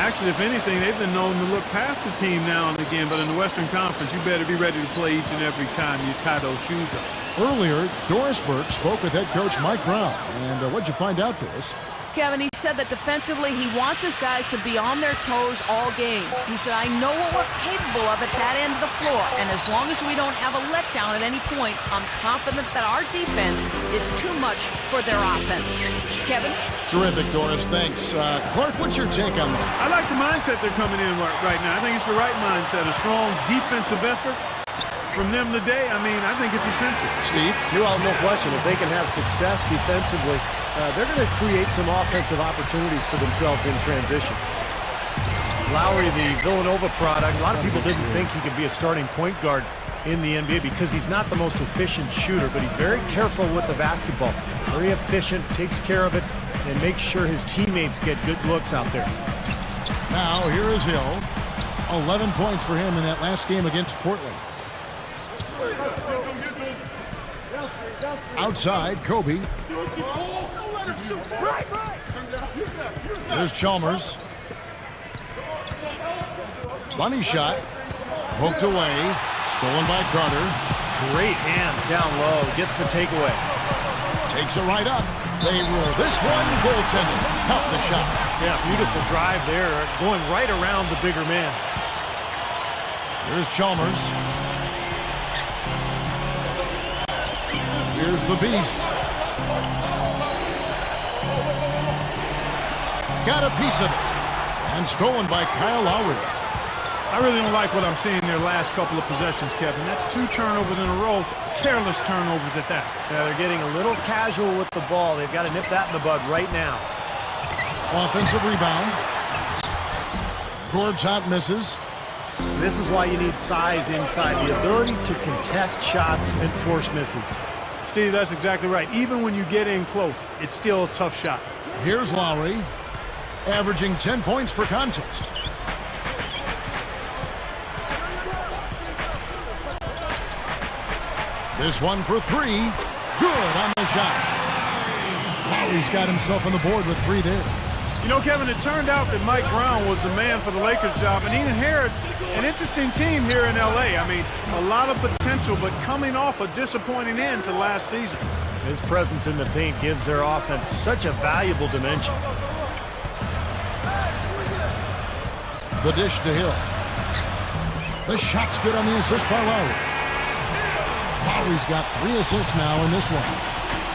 actually, if anything, they've been known to look past the team now and again. But in the Western Conference, you better be ready to play each and every time you tie those shoes up. Earlier, Doris Burke spoke with head coach Mike Brown. And what'd you find out, Doris? Kevin, he said that defensively he wants his guys to be on their toes all game. He said, I know what we're capable of at that end of the floor, and as long as we don't have a letdown at any point, I'm confident that our defense is too much for their offense. Kevin? Terrific, Doris. Thanks. Clark, what's your take on that? I like the mindset they're coming in right now. I think it's the right mindset. A strong defensive effort from them today. I mean, I think it's essential. Steve? No question. If they can have success defensively, they're going to create some offensive opportunities for themselves in transition. Lowry, the Villanova product, a lot of people didn't think he could be a starting point guard in the NBA because he's not the most efficient shooter, but he's very careful with the basketball. Very efficient, takes care of it, and makes sure his teammates get good looks out there. Now, here is Hill. 11 points for him in that last game against Portland. Outside, Kobe. Here's Chalmers. Bunny shot. Poked away. Stolen by Carter. Great hands down low. Gets the takeaway. Takes it right up. They rule this one. Goaltending. Help the shot. Yeah, beautiful drive there. Going right around the bigger man. Here's Chalmers. Here's the Beast. Got a piece of it. And stolen by Kyle Lowry. I really don't like what I'm seeing their last couple of possessions, Kevin. That's 2 turnovers in a row. Careless turnovers at that. Yeah, they're getting a little casual with the ball. They've got to nip that in the bud right now. Offensive rebound. Gord's out, misses. This is why you need size inside. The ability to contest shots and force misses. Steve, that's exactly right. Even when you get in close, it's still a tough shot. Here's Lowry, averaging 10 points per contest. This one for 3. Good on the shot. Lowry's got himself on the board with 3 there. You know, Kevin, it turned out that Mike Brown was the man for the Lakers job, and he inherits an interesting team here in L.A. I mean, a lot of potential, but coming off a disappointing end to last season. His presence in the paint gives their offense such a valuable dimension. The dish to Hill. The shot's good on the assist by Lowry. Lowry's got 3 assists now in this one.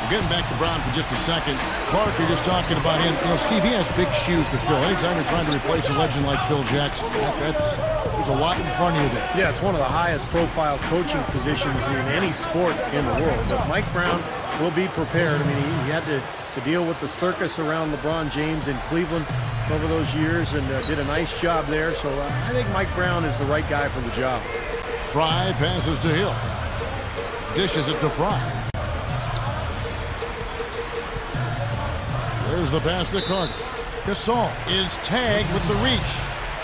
We're getting back to Brown for just a second. Clark, you're just talking about him. You know, Steve, he has big shoes to fill. Anytime you're trying to replace a legend like Phil Jackson, there's a lot in front of you there. Yeah, it's one of the highest profile coaching positions in any sport in the world. But Mike Brown will be prepared. I mean, he had to deal with the circus around LeBron James in Cleveland over those years and did a nice job there. So I think Mike Brown is the right guy for the job. Fry passes to Hill. Dishes it to Fry. There's the pass to Carter. Gasol is tagged with the reach.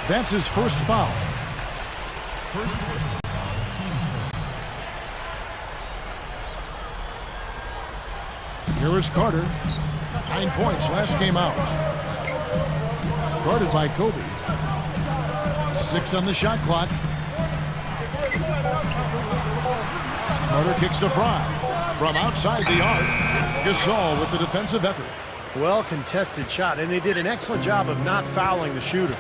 That's his first foul. First personal foul, team's first. Here is Carter. 9 points last game out. Guarded by Kobe. 6 on the shot clock. Carter kicks to Fry. From outside the arc, Gasol with the defensive effort. Well contested shot, and they did an excellent job of not fouling the shooter.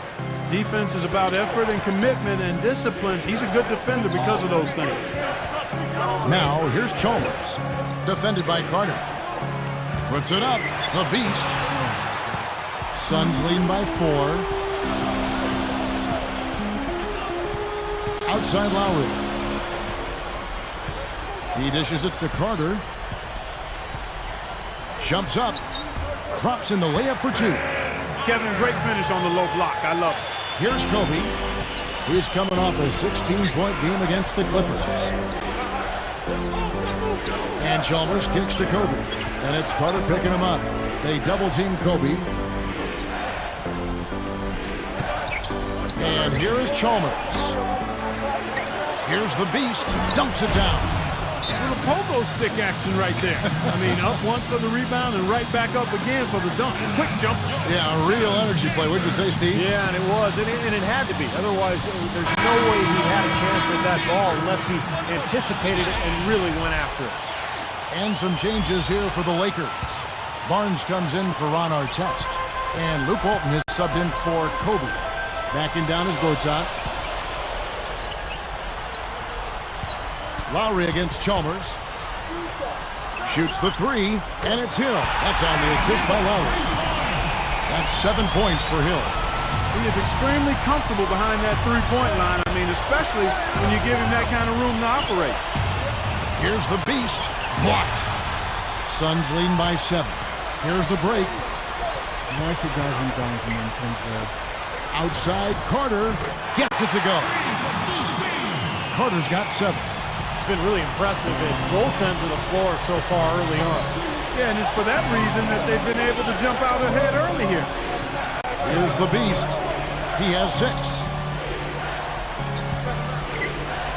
Defense is about effort and commitment and discipline. He's a good defender because of those things. Now, here's Chalmers. Defended by Carter. Puts it up. The Beast. Suns leading by 4. Outside Lowry. He dishes it to Carter. Jumps up. Drops in the layup for 2. Kevin, great finish on the low block. I love it. Here's Kobe. He's coming off a 16-point game against the Clippers. And Chalmers kicks to Kobe. And it's Carter picking him up. They double-team Kobe. And here is Chalmers. Here's the Beast. Dunks it down. Little pogo stick action right there. I mean, up once for the rebound and right back up again for the dunk. Quick jump. Yeah, a real energy play. What'd you say, Steve? Yeah, and it was. And it had to be. Otherwise, there's no way he had a chance at that ball unless he anticipated it and really went after it. And some changes here for the Lakers. Barnes comes in for Ron Artest. And Luke Walton is subbed in for Kobe. Backing down is Gortat. Lowry against Chalmers. Shoots the three, and it's Hill. That's on the assist by Lowry. That's 7 points for Hill. He is extremely comfortable behind that three-point line. I mean, especially when you give him that kind of room to operate. Here's the beast. Blocked. Suns leading by 7. Here's the break. Why he doesn't dunk him from there? Outside, Carter gets it to go. Carter's got 7. It's been really impressive at both ends of the floor so far early on. Yeah, and it's for that reason that they've been able to jump out ahead early here. Here's the beast. He has 6.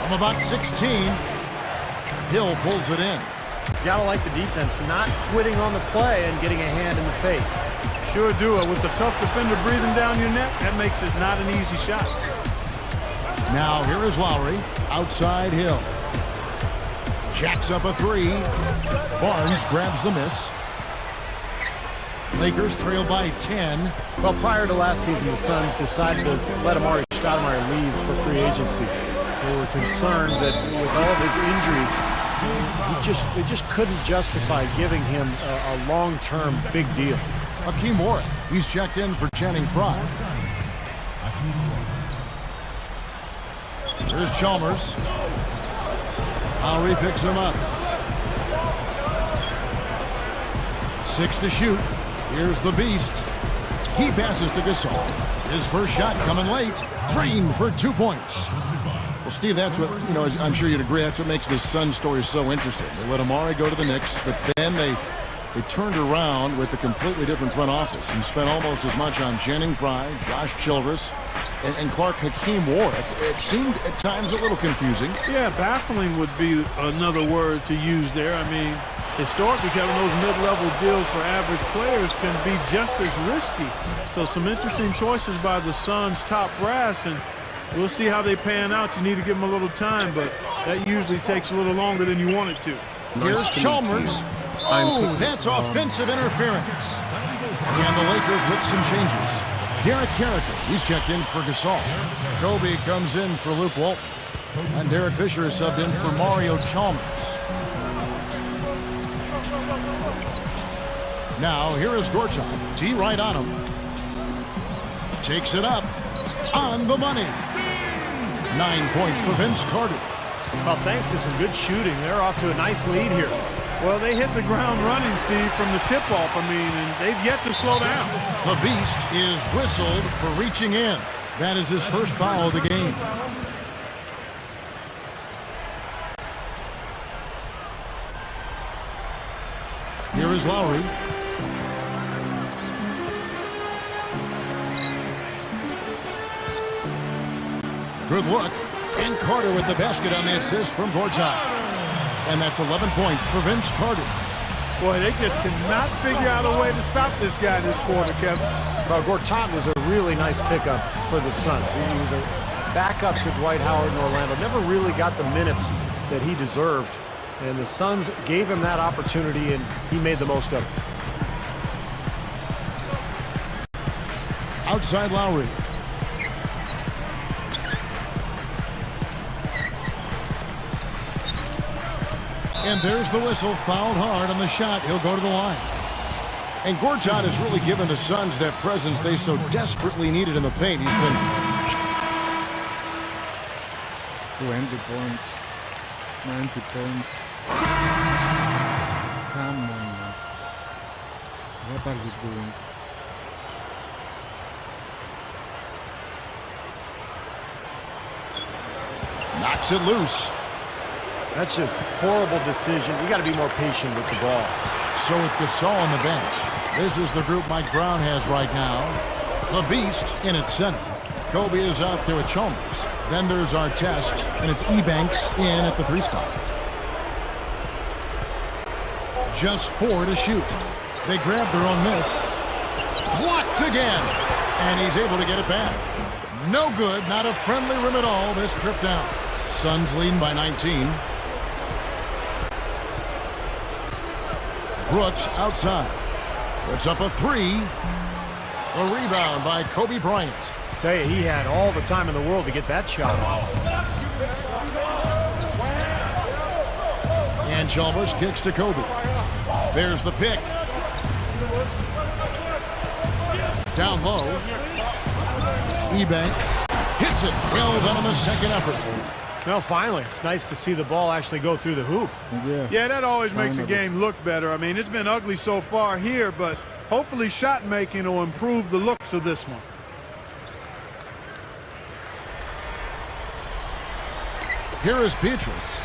From about 16, Hill pulls it in. You gotta like the defense not quitting on the play and getting a hand in the face. Sure do it. With a tough defender breathing down your neck, that makes it not an easy shot. Now here is Lowry. Outside Hill. Jacks up a 3. Barnes grabs the miss. Lakers trail by 10. Well, prior to last season, the Suns decided to let Amari Stoudemire leave for free agency. They were concerned that with all of his injuries, they just couldn't justify giving him a long-term big deal. Hakeem Warwick, he's checked in for Channing Frye. Here's Chalmers. Lowry picks him up. 6 to shoot. Here's the beast. He passes to Gasol. His first shot coming late. Drained for 2 points. Well, Steve, that's what, I'm sure you'd agree, that's what makes this Suns story so interesting. They let Amari go to the Knicks, but then they turned around with a completely different front office and spent almost as much on Channing Frye, Josh Childress, and Clark Hakeem Warwick. It seemed at times a little confusing. Yeah, baffling would be another word to use there. I mean, historically, Kevin, those mid-level deals for average players can be just as risky. So some interesting choices by the Suns' top brass, and we'll see how they pan out. You need to give them a little time, but that usually takes a little longer than you want it to. Here's Chalmers. Oh, that's offensive interference. And the Lakers with some changes. Derek Carricker, he's checked in for Gasol. Kobe comes in for Luke Walton. And Derek Fisher is subbed in for Mario Chalmers. Now, here is Gortat. T right on him. Takes it up. On the money. 9 points for Vince Carter. Well, thanks to some good shooting, they're off to a nice lead here. Well, they hit the ground running, Steve, from the tip-off, and they've yet to slow down. The Beast is whistled for reaching in. That is his first foul of the game. Here is Lowry. Good look. And Carter with the basket on the assist from Gortat. And that's 11 points for Vince Carter. Boy, they just cannot figure out a way to stop this guy this quarter, Kevin. Well, Gortat was a really nice pickup for the Suns. He was a backup to Dwight Howard in Orlando. Never really got the minutes that he deserved. And the Suns gave him that opportunity, and he made the most of it. Outside Lowry. And there's the whistle, fouled hard on the shot. He'll go to the line. And Gortat has really given the Suns that presence they so desperately needed in the paint. He's been 20 points, 90 points. Come on now. What are you doing? Knocks it loose. That's just horrible decision. You got to be more patient with the ball. So with Gasol on the bench, this is the group Mike Brown has right now. The Beast in its center. Kobe is out there with Chalmers. Then there's Artest, and it's Ebanks in at the 3 spot. Just 4 to shoot. They grab their own miss. Blocked again. And he's able to get it back. No good. Not a friendly rim at all this trip down. Suns leading by 19. Brooks outside. Puts up a three. A rebound by Kobe Bryant. Tell you, he had all the time in the world to get that shot off. And Chalmers kicks to Kobe. There's the pick. Down low. Ebanks hits it. Well done on the second effort. Well, finally, it's nice to see the ball actually go through the hoop. Yeah, that always makes a game look better. I mean, it's been ugly so far here, but hopefully shot making will improve the looks of this one. Here is Petrus,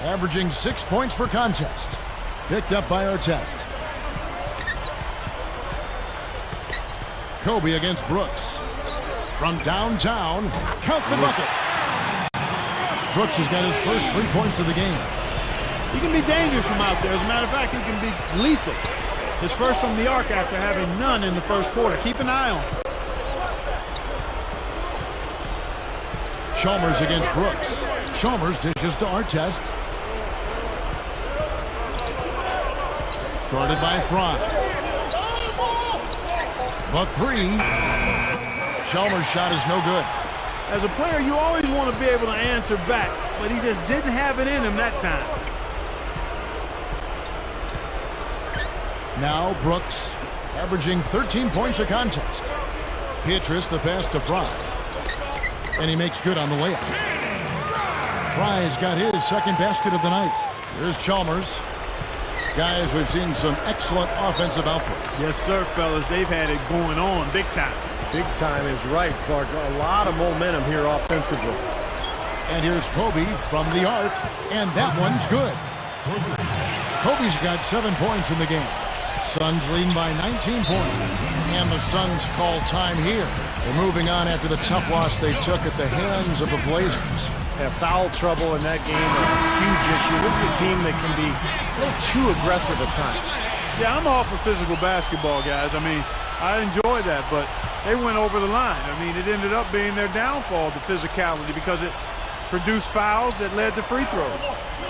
averaging 6 points per contest. Picked up by Artest. Kobe against Brooks. From downtown, count the bucket. Brooks has got his first 3 points of the game. He can be dangerous from out there. As a matter of fact, he can be lethal. His first from the arc after having none in the first quarter. Keep an eye on him. Chalmers against Brooks. Chalmers dishes to Artest. Guarded by Fry. The three. Chalmers' shot is no good. As a player, you always want to be able to answer back, but he just didn't have it in him that time. Now Brooks, averaging 13 points a contest. Petrus the pass to Fry. And he makes good on the layup. Fry's got his second basket of the night. Here's Chalmers. Guys, we've seen some excellent offensive output. Yes, sir, fellas. They've had it going on big time. Big time is right, Clark. A lot of momentum here offensively. And here's Kobe from the arc, and that one's good. Kobe's got 7 points in the game. Suns leading by 19 points. And the Suns call time here. They're moving on after the tough loss they took at the hands of the Blazers. Yeah, foul trouble in that game, a huge issue. This is a team that can be a little too aggressive at times. Yeah, I'm all for physical basketball, guys. I mean, I enjoy that, but they went over the line. I mean, it ended up being their downfall, the physicality, because it produced fouls that led to free throws.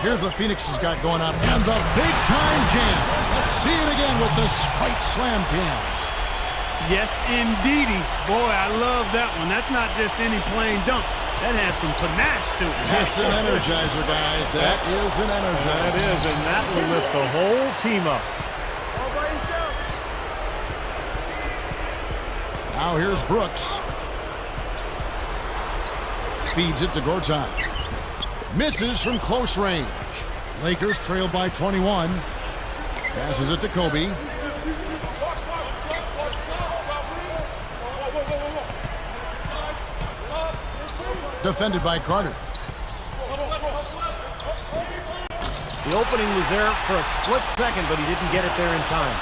Here's what Phoenix has got going on. And the big-time jam. Let's see it again with the Spike Slam Cam. Yes, indeedy. Boy, I love that one. That's not just any plain dunk. That has some panache to it. That's an energizer, guys. That is an energizer. That is, and that will lift the whole team up. Now here's Brooks. Feeds it to Gortat. Misses from close range. Lakers trail by 21. Passes it to Kobe. Defended by Carter. The opening was there for a split second, but he didn't get it there in time.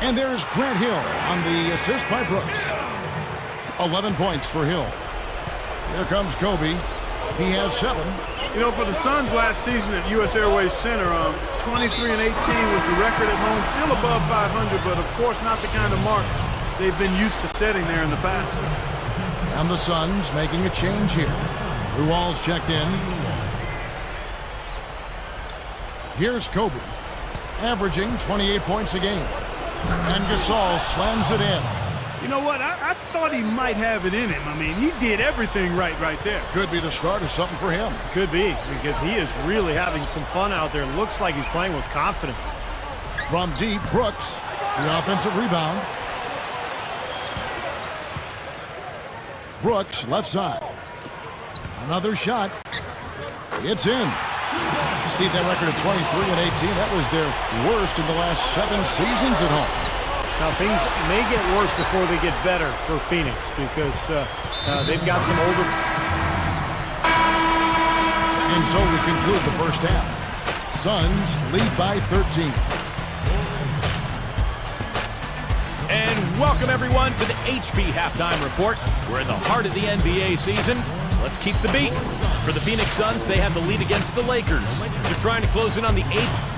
And there's Grant Hill on the assist by Brooks. 11 points for Hill. Here comes Kobe. He has 7. You know, for the Suns last season at U.S. Airways Center, 23-18 was the record at home, still above 500, but of course not the kind of mark they've been used to setting there in the past. And the Suns making a change here. Luol's checked in. Here's Kobe, averaging 28 points a game. And Gasol slams it in. You know what? I thought he might have it in him. I mean, he did everything right there. Could be the start of something for him. Could be, because he is really having some fun out there. Looks like he's playing with confidence. From deep, Brooks, the offensive rebound. Brooks, left side. Another shot. It's in. Steve, that record of 23 and 18, that was their worst in the last 7 seasons at home. Now, things may get worse before they get better for Phoenix because they've got some older. And so we conclude the first half. Suns lead by 13. And welcome, everyone, to the HP Halftime Report. We're in the heart of the NBA season. Let's keep the beat. For the Phoenix Suns, they have the lead against the Lakers. They're trying to close in on the 8th.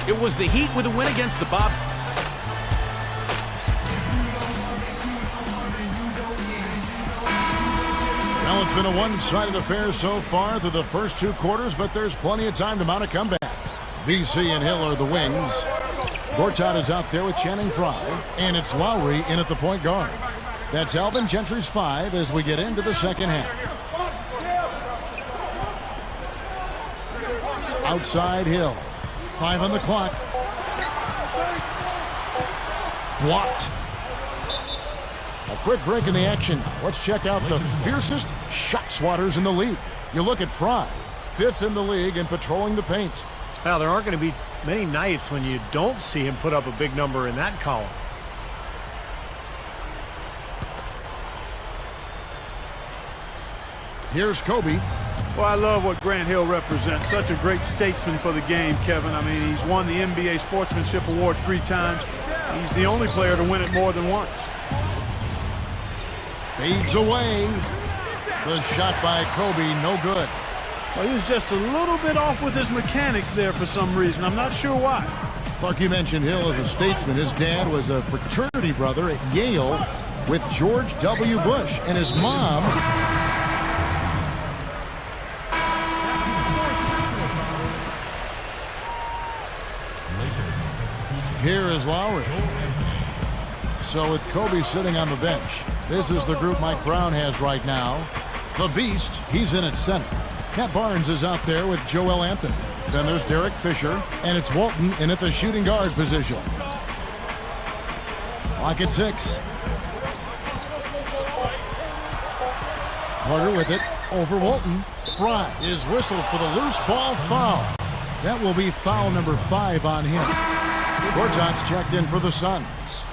It was the Heat with a win against the Bob. Well, it's been a one-sided affair so far through the first 2 quarters, but there's plenty of time to mount a comeback. VC and Hill are the wings. Gortat is out there with Channing Frye, and it's Lowry in at the point guard. That's Alvin Gentry's 5 as we get into the second half. Outside Hill. 5 on the clock. Blocked. A quick break in the action. Let's check out the fiercest shot swatters in the league. You look at Frye, 5th in the league and patrolling the paint. Now, there aren't going to be many nights when you don't see him put up a big number in that column. Here's Kobe. Well, I love what Grant Hill represents. Such a great statesman for the game, Kevin. I mean, he's won the NBA Sportsmanship Award 3 times. He's the only player to win it more than once. Fades away. The shot by Kobe, no good. Well, he was just a little bit off with his mechanics there for some reason. I'm not sure why. Clark, you mentioned Hill as a statesman. His dad was a fraternity brother at Yale with George W. Bush, and his mom... Here is Lowry. So with Kobe sitting on the bench, this is the group Mike Brown has right now. The Beast, he's in at center. Matt Barnes is out there with Joel Anthony. Then there's Derek Fisher, and it's Walton in at the shooting guard position. Clock at 6. Carter with it, over Walton. Frye is whistled for the loose ball foul. That will be foul number 5 on him. Gortat's checked in for the Suns.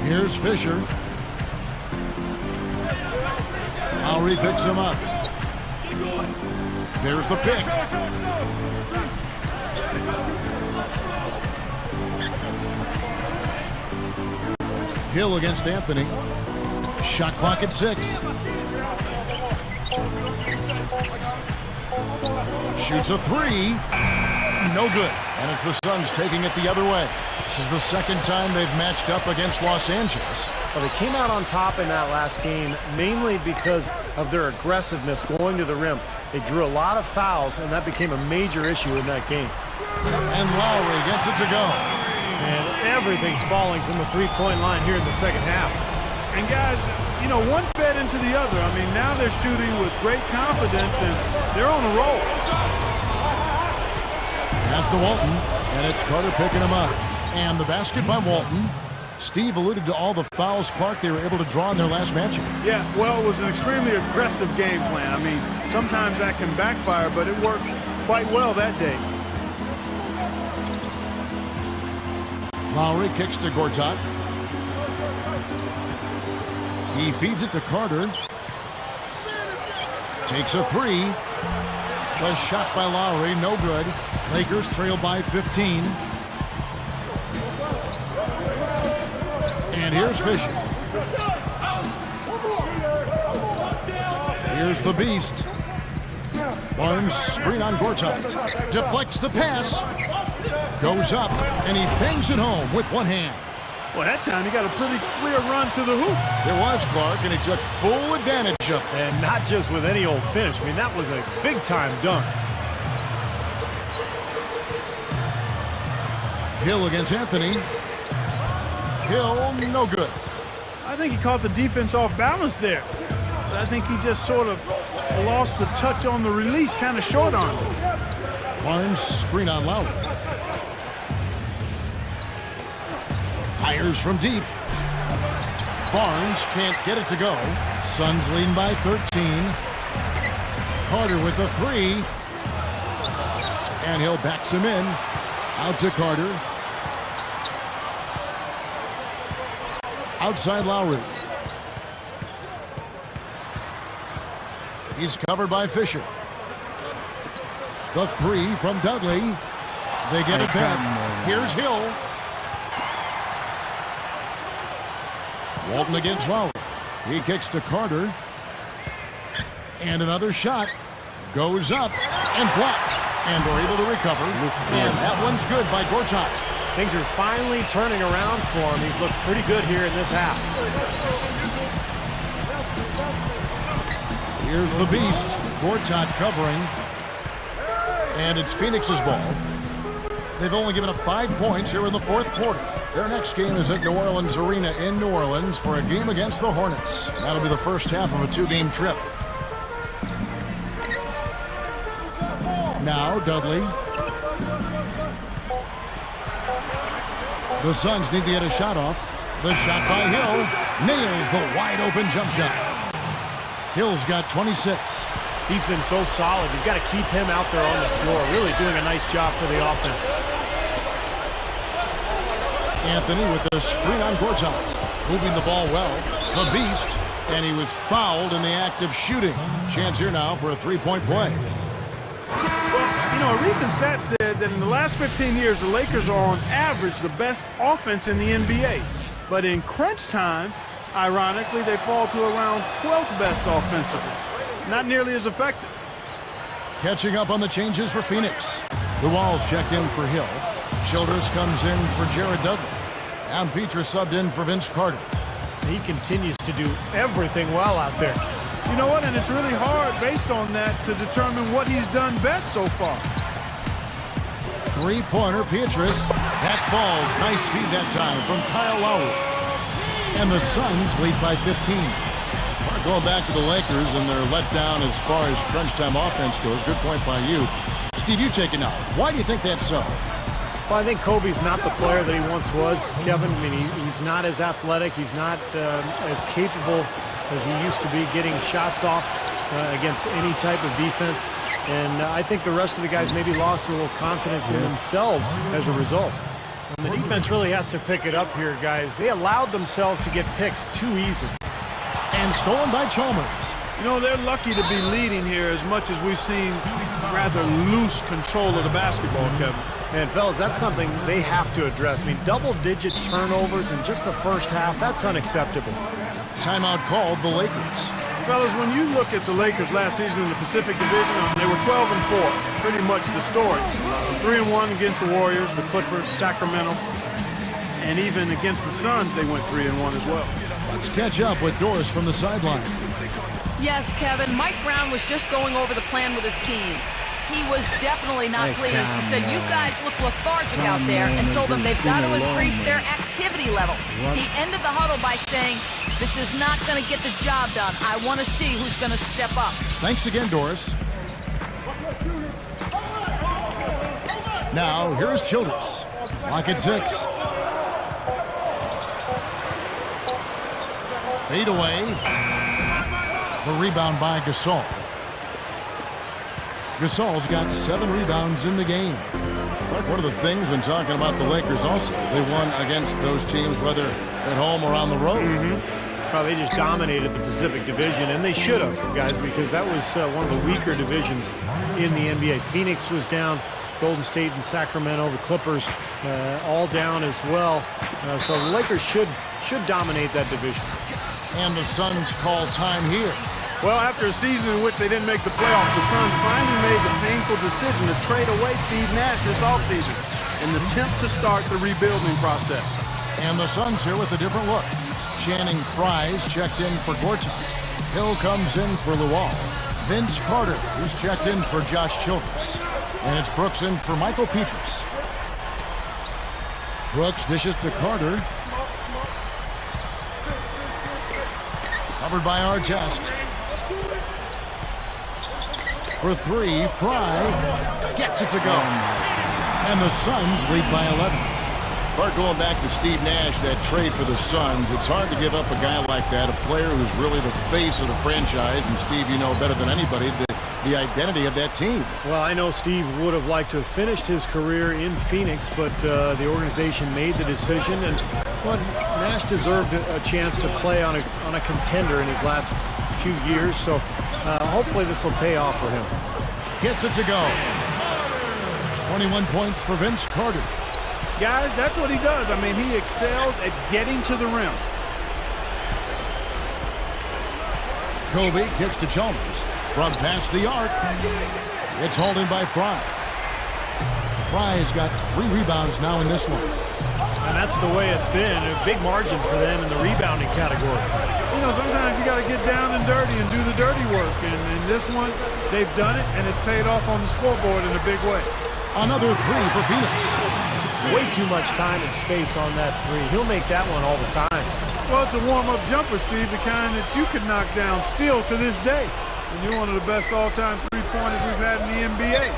Here's Fisher. Lowry picks him up. There's the pick. Hill against Anthony. Shot clock at 6. Shoots a 3. No good. And it's the Suns taking it the other way. This is the second time they've matched up against Los Angeles. Well, they came out on top in that last game mainly because of their aggressiveness going to the rim. They drew a lot of fouls, and that became a major issue in that game. And Lowry gets it to go. And everything's falling from the three-point line here in the second half. And guys, you know, one fed into the other. I mean, now they're shooting with great confidence, and they're on a roll. Pass to Walton, and it's Carter picking him up. And the basket by Walton. Steve alluded to all the fouls, Clark, they were able to draw in their last matchup. Yeah, well, it was an extremely aggressive game plan. I mean, sometimes that can backfire, but it worked quite well that day. Lowry kicks to Gortat. He feeds it to Carter. Takes a 3. The shot by Lowry, no good. Lakers trail by 15. And here's Fisher. Here's the Beast. Barnes screen on Gortat. Deflects the pass. Goes up, and he bangs it home with one hand. Well, that time he got a pretty clear run to the hoop. There was Clark, and he took full advantage of it. And not just with any old finish. I mean, that was a big-time dunk. Hill against Anthony. Hill, no good. I think he caught the defense off balance there. But I think he just sort of lost the touch on the release, kind of short-armed. Barnes screen on Lowry. Fires from deep. Barnes can't get it to go. Suns leading by 13. Carter with the 3. And Hill backs him in. Out to Carter. Outside Lowry. He's covered by Fisher. The 3 from Dudley. They get it back. Here's Hill. Walton against Lowry. He kicks to Carter. And another shot. Goes up and blocked. And they're able to recover. And that one's good by Gortat. Things are finally turning around for him. He's looked pretty good here in this half. Here's the beast. Gortat covering. And it's Phoenix's ball. They've only given up 5 points here in the fourth quarter. Their next game is at New Orleans Arena in New Orleans for a game against the Hornets. That'll be the first half of a 2-game trip. Now Dudley. The Suns need to get a shot off. The shot by Hill. Nails the wide open jump shot. Hill's got 26. He's been so solid. You've got to keep him out there on the floor. Really doing a nice job for the offense. Anthony with the screen on Gortat. Moving the ball well. The beast. And he was fouled in the act of shooting. Chance here now for a 3-point play. Well, you know, a recent stat said that in the last 15 years, the Lakers are on average the best offense in the NBA. But in crunch time, ironically, they fall to around 12th best offensively. Not nearly as effective. Catching up on the changes for Phoenix. Luol's checked in for Hill. Childers comes in for Jared Dudley. And Petrus subbed in for Vince Carter. He continues to do everything well out there. You know what? And it's really hard based on that to determine what he's done best so far. Three-pointer, Petrus. That falls. Nice feed that time from Kyle Lowry. And the Suns lead by 15. Going back to the Lakers and they're let down as far as crunch time offense goes. Good point by you. Steve, you take it now. Why do you think that's so? Well, I think Kobe's not the player that he once was, Kevin. I mean, he's not as athletic. He's not as capable as he used to be getting shots off against any type of defense. And I think the rest of the guys maybe lost a little confidence in themselves as a result. And the defense really has to pick it up here, guys. They allowed themselves to get picked too easily. And stolen by Chalmers. You know, they're lucky to be leading here as much as we've seen rather loose control of the basketball, Kevin. And, fellas, that's something they have to address. I mean, double-digit turnovers in just the first half, that's unacceptable. Timeout called the Lakers. Fellas, when you look at the Lakers last season in the Pacific Division, they were 12-4, pretty much the story. 3-1 against the Warriors, the Clippers, Sacramento, and even against the Suns, they went 3-1 as well. Let's catch up with Doris from the sideline. Yes, Kevin, Mike Brown was just going over the plan with his team. He was definitely not pleased. He said, you guys look lethargic out there, and told them they've got to increase their activity level. He ended the huddle by saying, this is not going to get the job done. I want to see who's going to step up. Thanks again, Doris. Now, here's Childers. Clock at 6. Fade away. The rebound by Gasol. Gasol's got 7 rebounds in the game. One of the things when talking about the Lakers also, they won against those teams, whether at home or on the road. Well, they just dominated the Pacific Division, and they should have, guys, because that was one of the weaker divisions in the NBA. Phoenix was down, Golden State and Sacramento, the Clippers all down as well. So the Lakers should dominate that division. And the Suns call time here. Well, after a season in which they didn't make the playoffs, the Suns finally made the painful decision to trade away Steve Nash this offseason in the attempt to start the rebuilding process. And the Suns here with a different look. Channing Frye's checked in for Gortat. Hill comes in for Luol. Vince Carter, who's checked in for Josh Childers. And it's Brooks in for Michael Petrus. Brooks dishes to Carter. Covered by Artest. For 3, Frye gets it to go. And the Suns lead by 11. Clark, going back to Steve Nash, that trade for the Suns, it's hard to give up a guy like that, a player who's really the face of the franchise. And Steve, you know better than anybody the identity of that team. Well, I know Steve would have liked to have finished his career in Phoenix, but the organization made the decision, and Nash deserved a chance to play on a contender in his last few years, so hopefully this will pay off for him. Gets it to go. 21 points for Vince Carter. Guys, that's what he does. I mean, he excelled at getting to the rim. Kobe kicks to Chalmers. From past the arc, it's holding by Frye. Fry's got 3 rebounds now in this one. And that's the way it's been. A big margin for them in the rebounding category. You know, sometimes you got to get down and dirty and do the dirty work. And in this one, they've done it, and it's paid off on the scoreboard in a big way. Another 3 for Phoenix. Way too much time and space on that 3. He'll make that one all the time. Well, it's a warm-up jumper, Steve, the kind that you could knock down still to this day. And you're one of the best all-time three-pointers we've had in the NBA.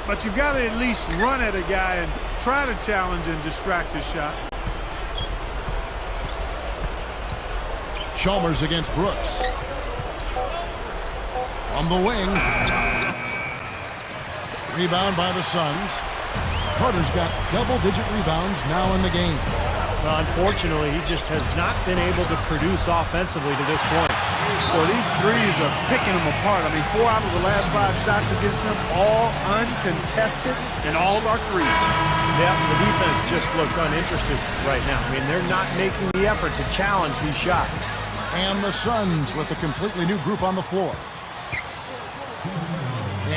But you've got to at least run at a guy and try to challenge and distract his shot. Chalmers against Brooks. From the wing. Rebound by the Suns. Carter's got double-digit rebounds now in the game. Well, unfortunately, he just has not been able to produce offensively to this point. Well, these threes are picking them apart. I mean, 4 out of the last 5 shots against them, all uncontested, and all are threes. Yeah, the defense just looks uninterested right now. I mean, they're not making the effort to challenge these shots. And the Suns with a completely new group on the floor.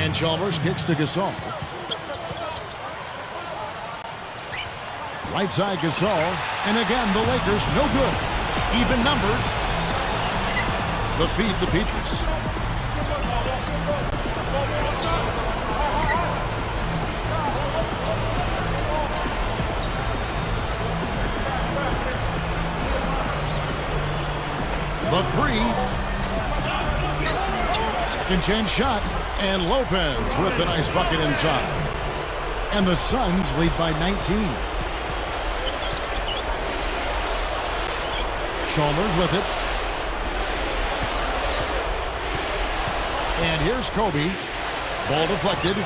And Chalmers kicks to Gasol. Right side Gasol. And again, the Lakers no good. Even numbers. The feed to Petrus. The 3. Second chance shot. And Lopez with a nice bucket inside. And the Suns lead by 19. Chalmers with it. And here's Kobe. Ball deflected.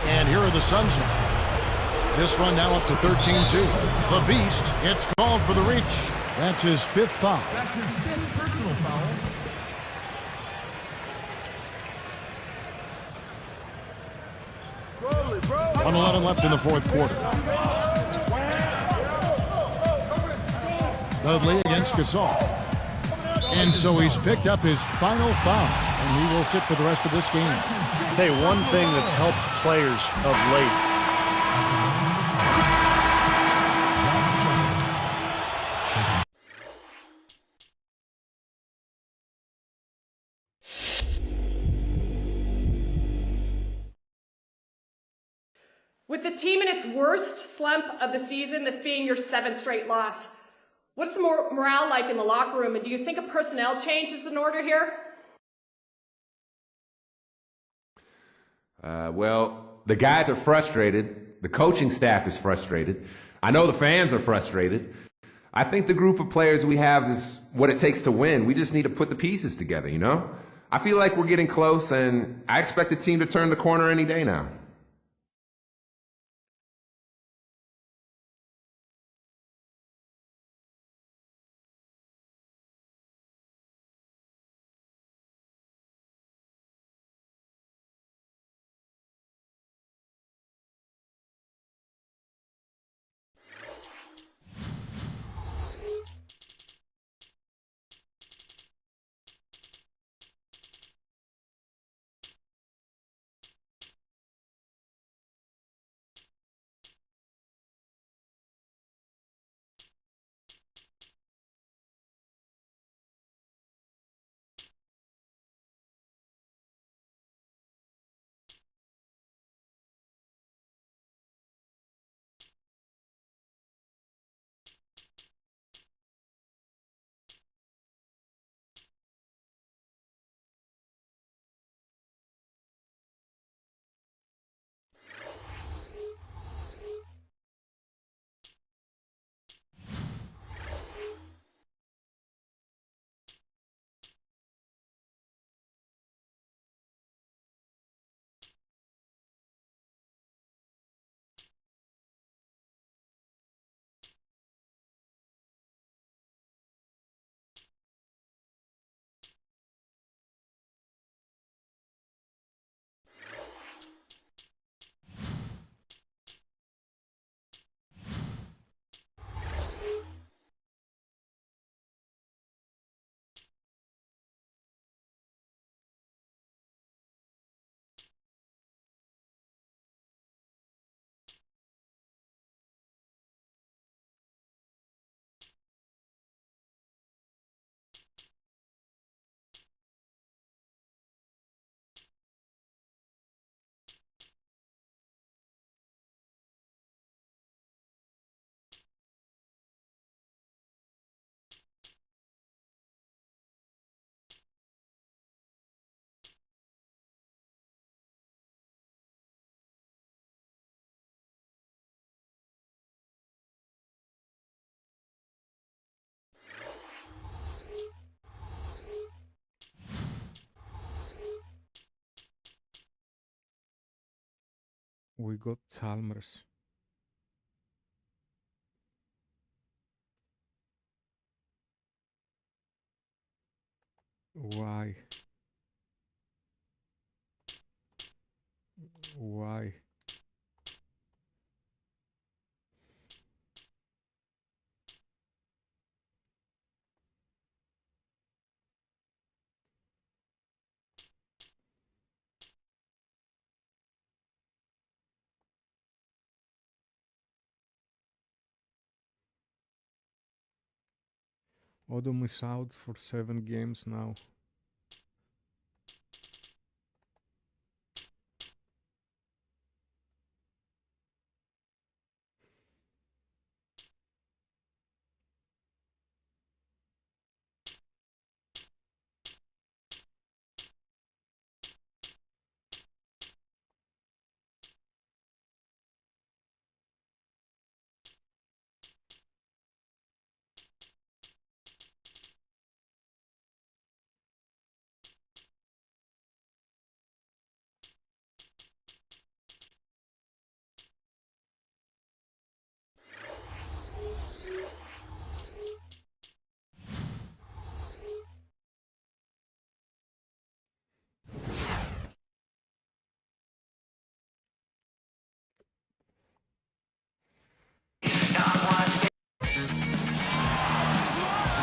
And here are the Suns now. This run now up to 13-2. The Beast gets called for the reach. That's his 5th foul. That's his 5th personal foul. Bro. 1:11 left in the 4th quarter. Dudley against Gasol. And so he's picked up his final foul, and he will sit for the rest of this game. I'll tell you one thing that's helped players of late. With the team in its worst slump of the season, this being your 7th straight loss, what's the morale like in the locker room, and do you think a personnel change is in order here? Well, the guys are frustrated. The coaching staff is frustrated. I know the fans are frustrated. I think the group of players we have is what it takes to win. We just need to put the pieces together, you know? I feel like we're getting close, and I expect the team to turn the corner any day now. We got Chalmers. Why? Why? Odom is out for 7 games now.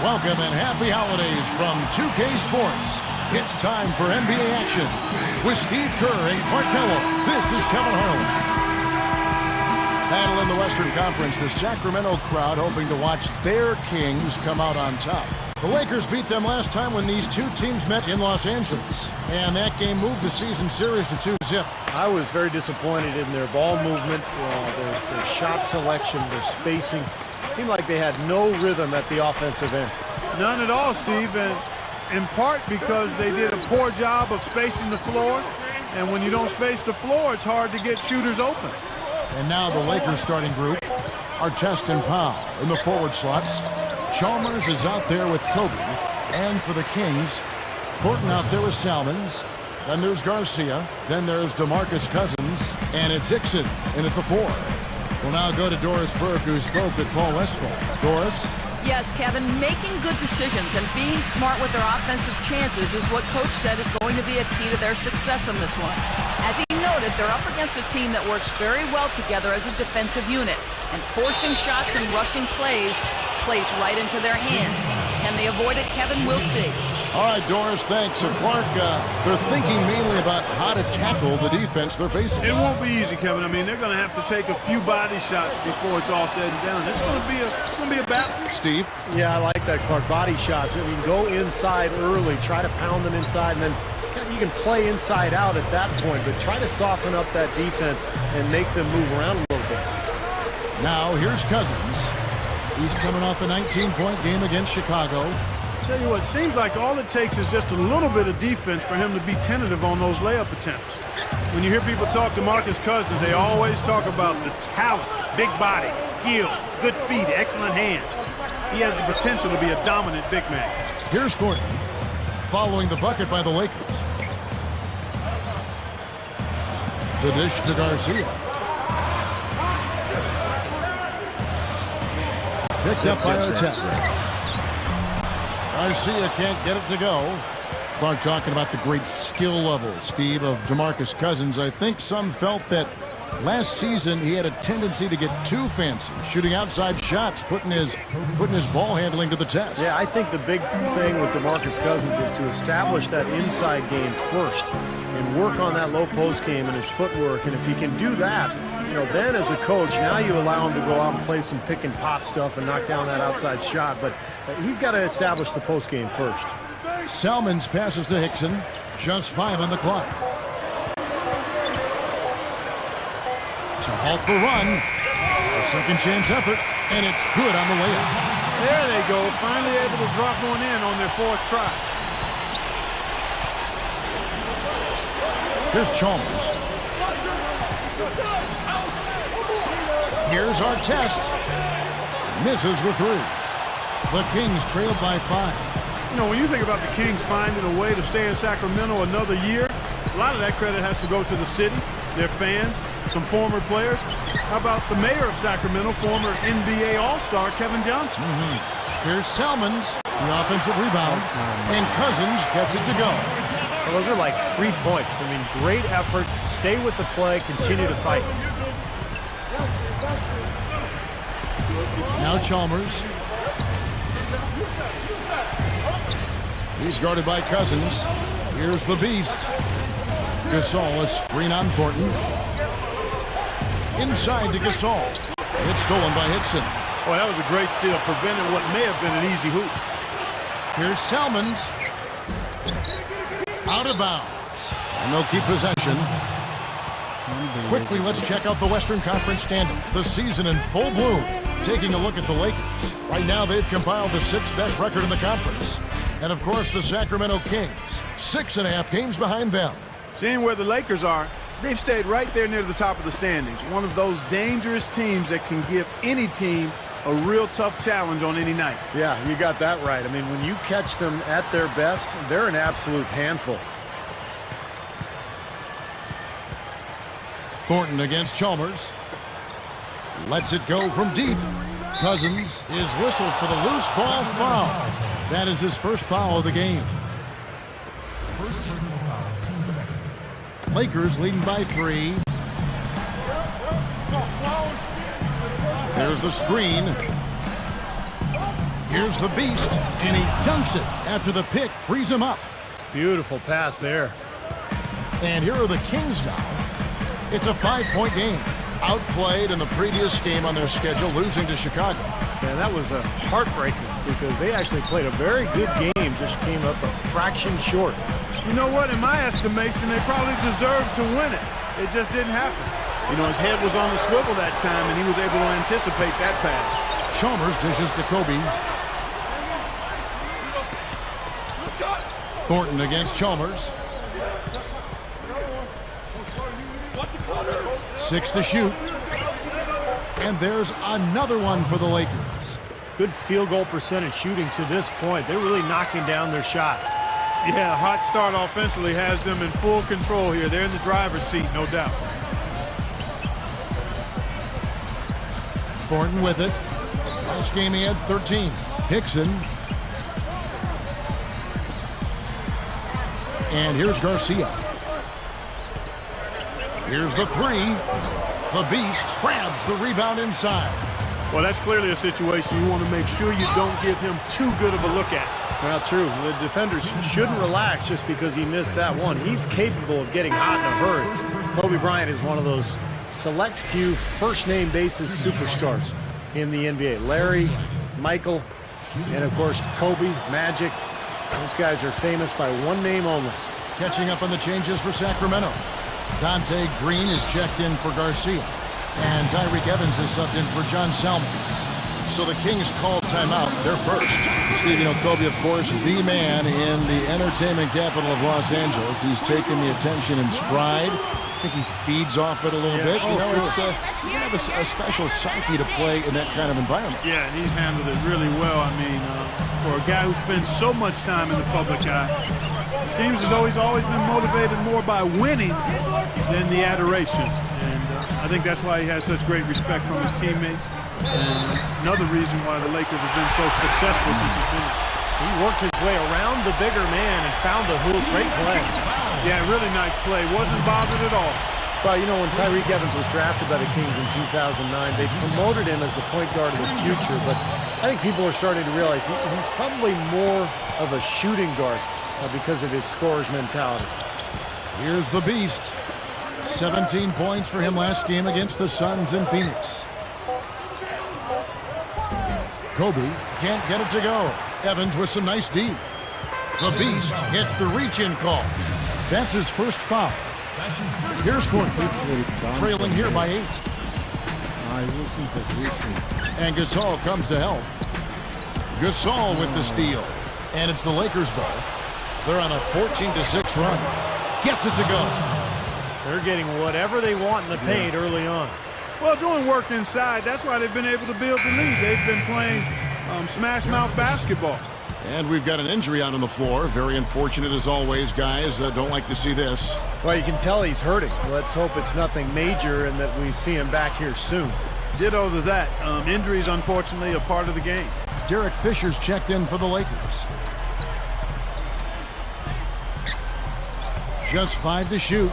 Welcome and happy holidays from 2K Sports. It's time for NBA action with Steve Kerr and Clark Kellogg. This is Kevin Harlan. Battle in the Western Conference, the Sacramento crowd hoping to watch their Kings come out on top. The Lakers beat them last time when these two teams met in Los Angeles, and that game moved the season series to 2-0. I was very disappointed in their ball movement, their shot selection, their spacing. It seemed like they had no rhythm at the offensive end. None at all, Steve, and in part because they did a poor job of spacing the floor, and when you don't space the floor, it's hard to get shooters open. And now the Lakers starting group are Artest and Powell in the forward slots. Chalmers is out there with Kobe, and for the Kings, Thornton out there with Salmons. Then there's Garcia, then there's DeMarcus Cousins, and it's Hickson in at the 4. We'll now go to Doris Burke, who spoke with Paul Westphal. Doris? Yes, Kevin, making good decisions and being smart with their offensive chances is what Coach said is going to be a key to their success in this one. As he noted, they're up against a team that works very well together as a defensive unit, and forcing shots and rushing plays right into their hands. Can they avoid it, Kevin? We'll see. All right, Doris, thanks. So, Clark, they're thinking mainly about how to tackle the defense they're facing. It won't be easy, Kevin. I mean, they're going to have to take a few body shots before it's all said and done. It's going to be a battle. Steve? Yeah, I like that, Clark. Body shots. I mean, go inside early. Try to pound them inside, and then you can play inside out at that point, but try to soften up that defense and make them move around a little bit. Now, here's Cousins. He's coming off a 19-point game against Chicago. Tell you what, it seems like all it takes is just a little bit of defense for him to be tentative on those layup attempts. When you hear people talk to Marcus Cousins, they always talk about the talent, big body, skill, good feet, excellent hands. He has the potential to be a dominant big man. Here's Thornton, following the bucket by the Lakers. The dish to Garcia. Picked up by Artest. Garcia can't get it to go. Clark talking about the great skill level, Steve, of DeMarcus Cousins. I think some felt that last season he had a tendency to get too fancy, shooting outside shots, putting his ball handling to the test. Yeah, I think the big thing with DeMarcus Cousins is to establish that inside game first and work on that low post game and his footwork. And if he can do that, then as a coach, now you allow him to go out and play some pick and pop stuff and knock down that outside shot. But he's got to establish the post game first. Salmons passes to Hickson. Just 5 on the clock. To halt the run. A second chance effort, and it's good on the layup. There they go. Finally able to drop one in on their 4th try. Here's Chalmers. Here's Artest. Misses the 3. The Kings trailed by 5. When you think about the Kings finding a way to stay in Sacramento another year, a lot of that credit has to go to the city, their fans, some former players. How about the mayor of Sacramento, former NBA All-Star Kevin Johnson? Here's Salmons, the offensive rebound, and Cousins gets it to go. Well, those are like 3 points. I mean, great effort. Stay with the play. Continue to fight. Now Chalmers. He's guarded by Cousins. Here's the Beast. Gasol, a screen on Thornton. Inside to Gasol. It's stolen by Hickson. Boy, that was a great steal, preventing what may have been an easy hoop. Here's Salmons. Out of bounds. And they'll keep possession. Quickly, let's check out the Western Conference standings. The season in full bloom. Taking a look at the Lakers. Right now, they've compiled the 6th best record in the conference. And, of course, the Sacramento Kings. 6.5 games behind them. Seeing where the Lakers are, they've stayed right there near the top of the standings. One of those dangerous teams that can give any team a real tough challenge on any night. Yeah, you got that right. I mean, when you catch them at their best, they're an absolute handful. Thornton against Chalmers. Lets it go from deep. Cousins is whistled for the loose ball foul. That is his first foul of the game. Lakers leading by 3. There's the screen. Here's the Beast, and he dunks it after the pick frees him up. Beautiful pass there. And here are the Kings now. It's a 5-point game. Outplayed in the previous game on their schedule, losing to Chicago. And that was a heartbreaking because they actually played a very good game, just came up a fraction short. You know what? In my estimation, they probably deserved to win it. It just didn't happen. You know, his head was on the swivel that time, and he was able to anticipate that pass. Chalmers dishes to Kobe. Thornton against Chalmers. 6 to shoot. And there's another one for the Lakers. Good field goal percentage shooting to this point. They're really knocking down their shots. Yeah, hot start offensively has them in full control here. They're in the driver's seat, no doubt. Thornton with it. Last game he had 13. Hickson. And here's Garcia. Here's the 3. The Beast grabs the rebound inside. Well, that's clearly a situation you want to make sure you don't give him too good of a look at. Well, true. The defenders shouldn't relax just because he missed that one. He's capable of getting hot in a hurry. Kobe Bryant is one of those select few first-name basis superstars in the NBA. Larry, Michael, and, of course, Kobe, Magic. Those guys are famous by one name only. Catching up on the changes for Sacramento. Dante Green is checked in for Garcia. And Tyreek Evans is subbed in for John Salmons. So the Kings called timeout. They're first. Steve, Kobe, of course, the man in the entertainment capital of Los Angeles. He's taken the attention in stride. I think he feeds off it a little bit. It's you have a special psyche to play in that kind of environment. Yeah, and he's handled it really well. I mean, for a guy who spends so much time in the public eye, it seems as though he's always been motivated more by winning than the adoration. And I think that's why he has such great respect from his teammates. And another reason why the Lakers have been so successful since he's been there. He worked his way around the bigger man and found the hoop. Great play. Yeah, really nice play. Wasn't bothered at all. Well, when Tyreek Evans was drafted by the Kings in 2009, they promoted him as the point guard of the future. But I think people are starting to realize he's probably more of a shooting guard because of his scorer's mentality. Here's the Beast. 17 points for him last game against the Suns in Phoenix. Kobe can't get it to go. Evans with some nice D. The Beast gets the reach-in call. That's his first foul. Here's Thornton, trailing here by 8. And Gasol comes to help. Gasol with the steal. And it's the Lakers ball. They're on a 14-6 run. Gets it to go. They're getting whatever they want in the paint early on. Well, doing work inside, that's why they've been able to build the lead. They've been playing smash mouth basketball. And we've got an injury out on the floor. Very unfortunate as always, guys. Don't like to see this. Well, you can tell he's hurting. Let's hope it's nothing major and that we see him back here soon. Ditto to that. Injuries, unfortunately, a part of the game. Derek Fisher's checked in for the Lakers. Just 5 to shoot.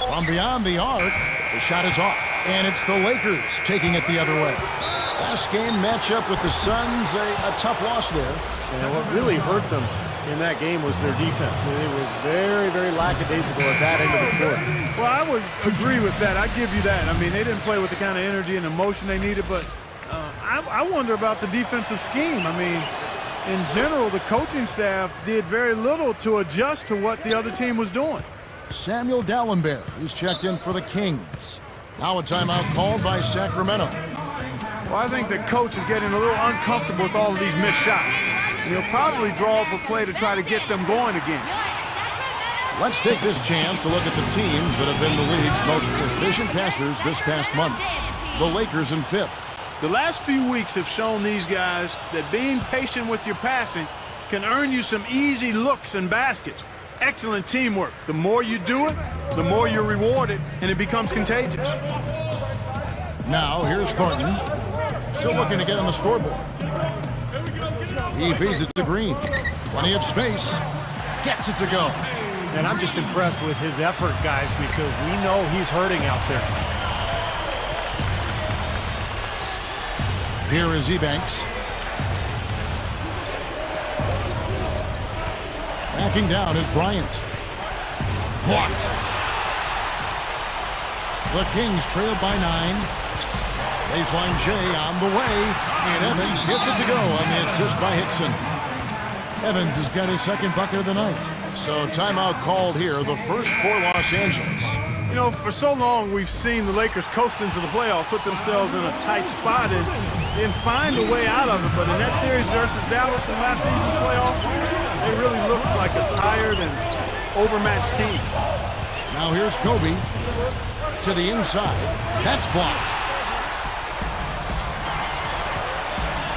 From beyond the arc, the shot is off. And it's the Lakers taking it the other way. Last game matchup with the Suns, a tough loss there. And what really hurt them in that game was their defense. They were very, very lackadaisical at that end of the court. Well, I would agree with that. I give you that. I mean, they didn't play with the kind of energy and emotion they needed, but I wonder about the defensive scheme. I mean, in general, the coaching staff did very little to adjust to what the other team was doing. Samuel Dallenberg, who's checked in for the Kings. Now a timeout called by Sacramento. Well, I think the coach is getting a little uncomfortable with all of these missed shots. And he'll probably draw up a play to try to get them going again. Let's take this chance to look at the teams that have been the league's most efficient passers this past month. The Lakers in 5th. The last few weeks have shown these guys that being patient with your passing can earn you some easy looks and baskets. Excellent teamwork. The more you do it, the more you're rewarded, and it becomes contagious. Now, here's Thornton. Still looking to get on the scoreboard. He feeds it to Green. Plenty of space. Gets it to go. And I'm just impressed with his effort, guys, because we know he's hurting out there. Here is Ebanks. Backing down is Bryant. Blocked. The Kings trailed by 9. Baseline J on the way. And Evans gets it to go on the assist by Hickson. Evans has got his second bucket of the night. So timeout called here, the first for Los Angeles. You know, for so long we've seen the Lakers coast into the playoff, put themselves in a tight spot and then find a way out of it. But in that series versus Dallas in last season's playoff, they really looked like a tired and overmatched team. Now here's Kobe to the inside. That's blocked.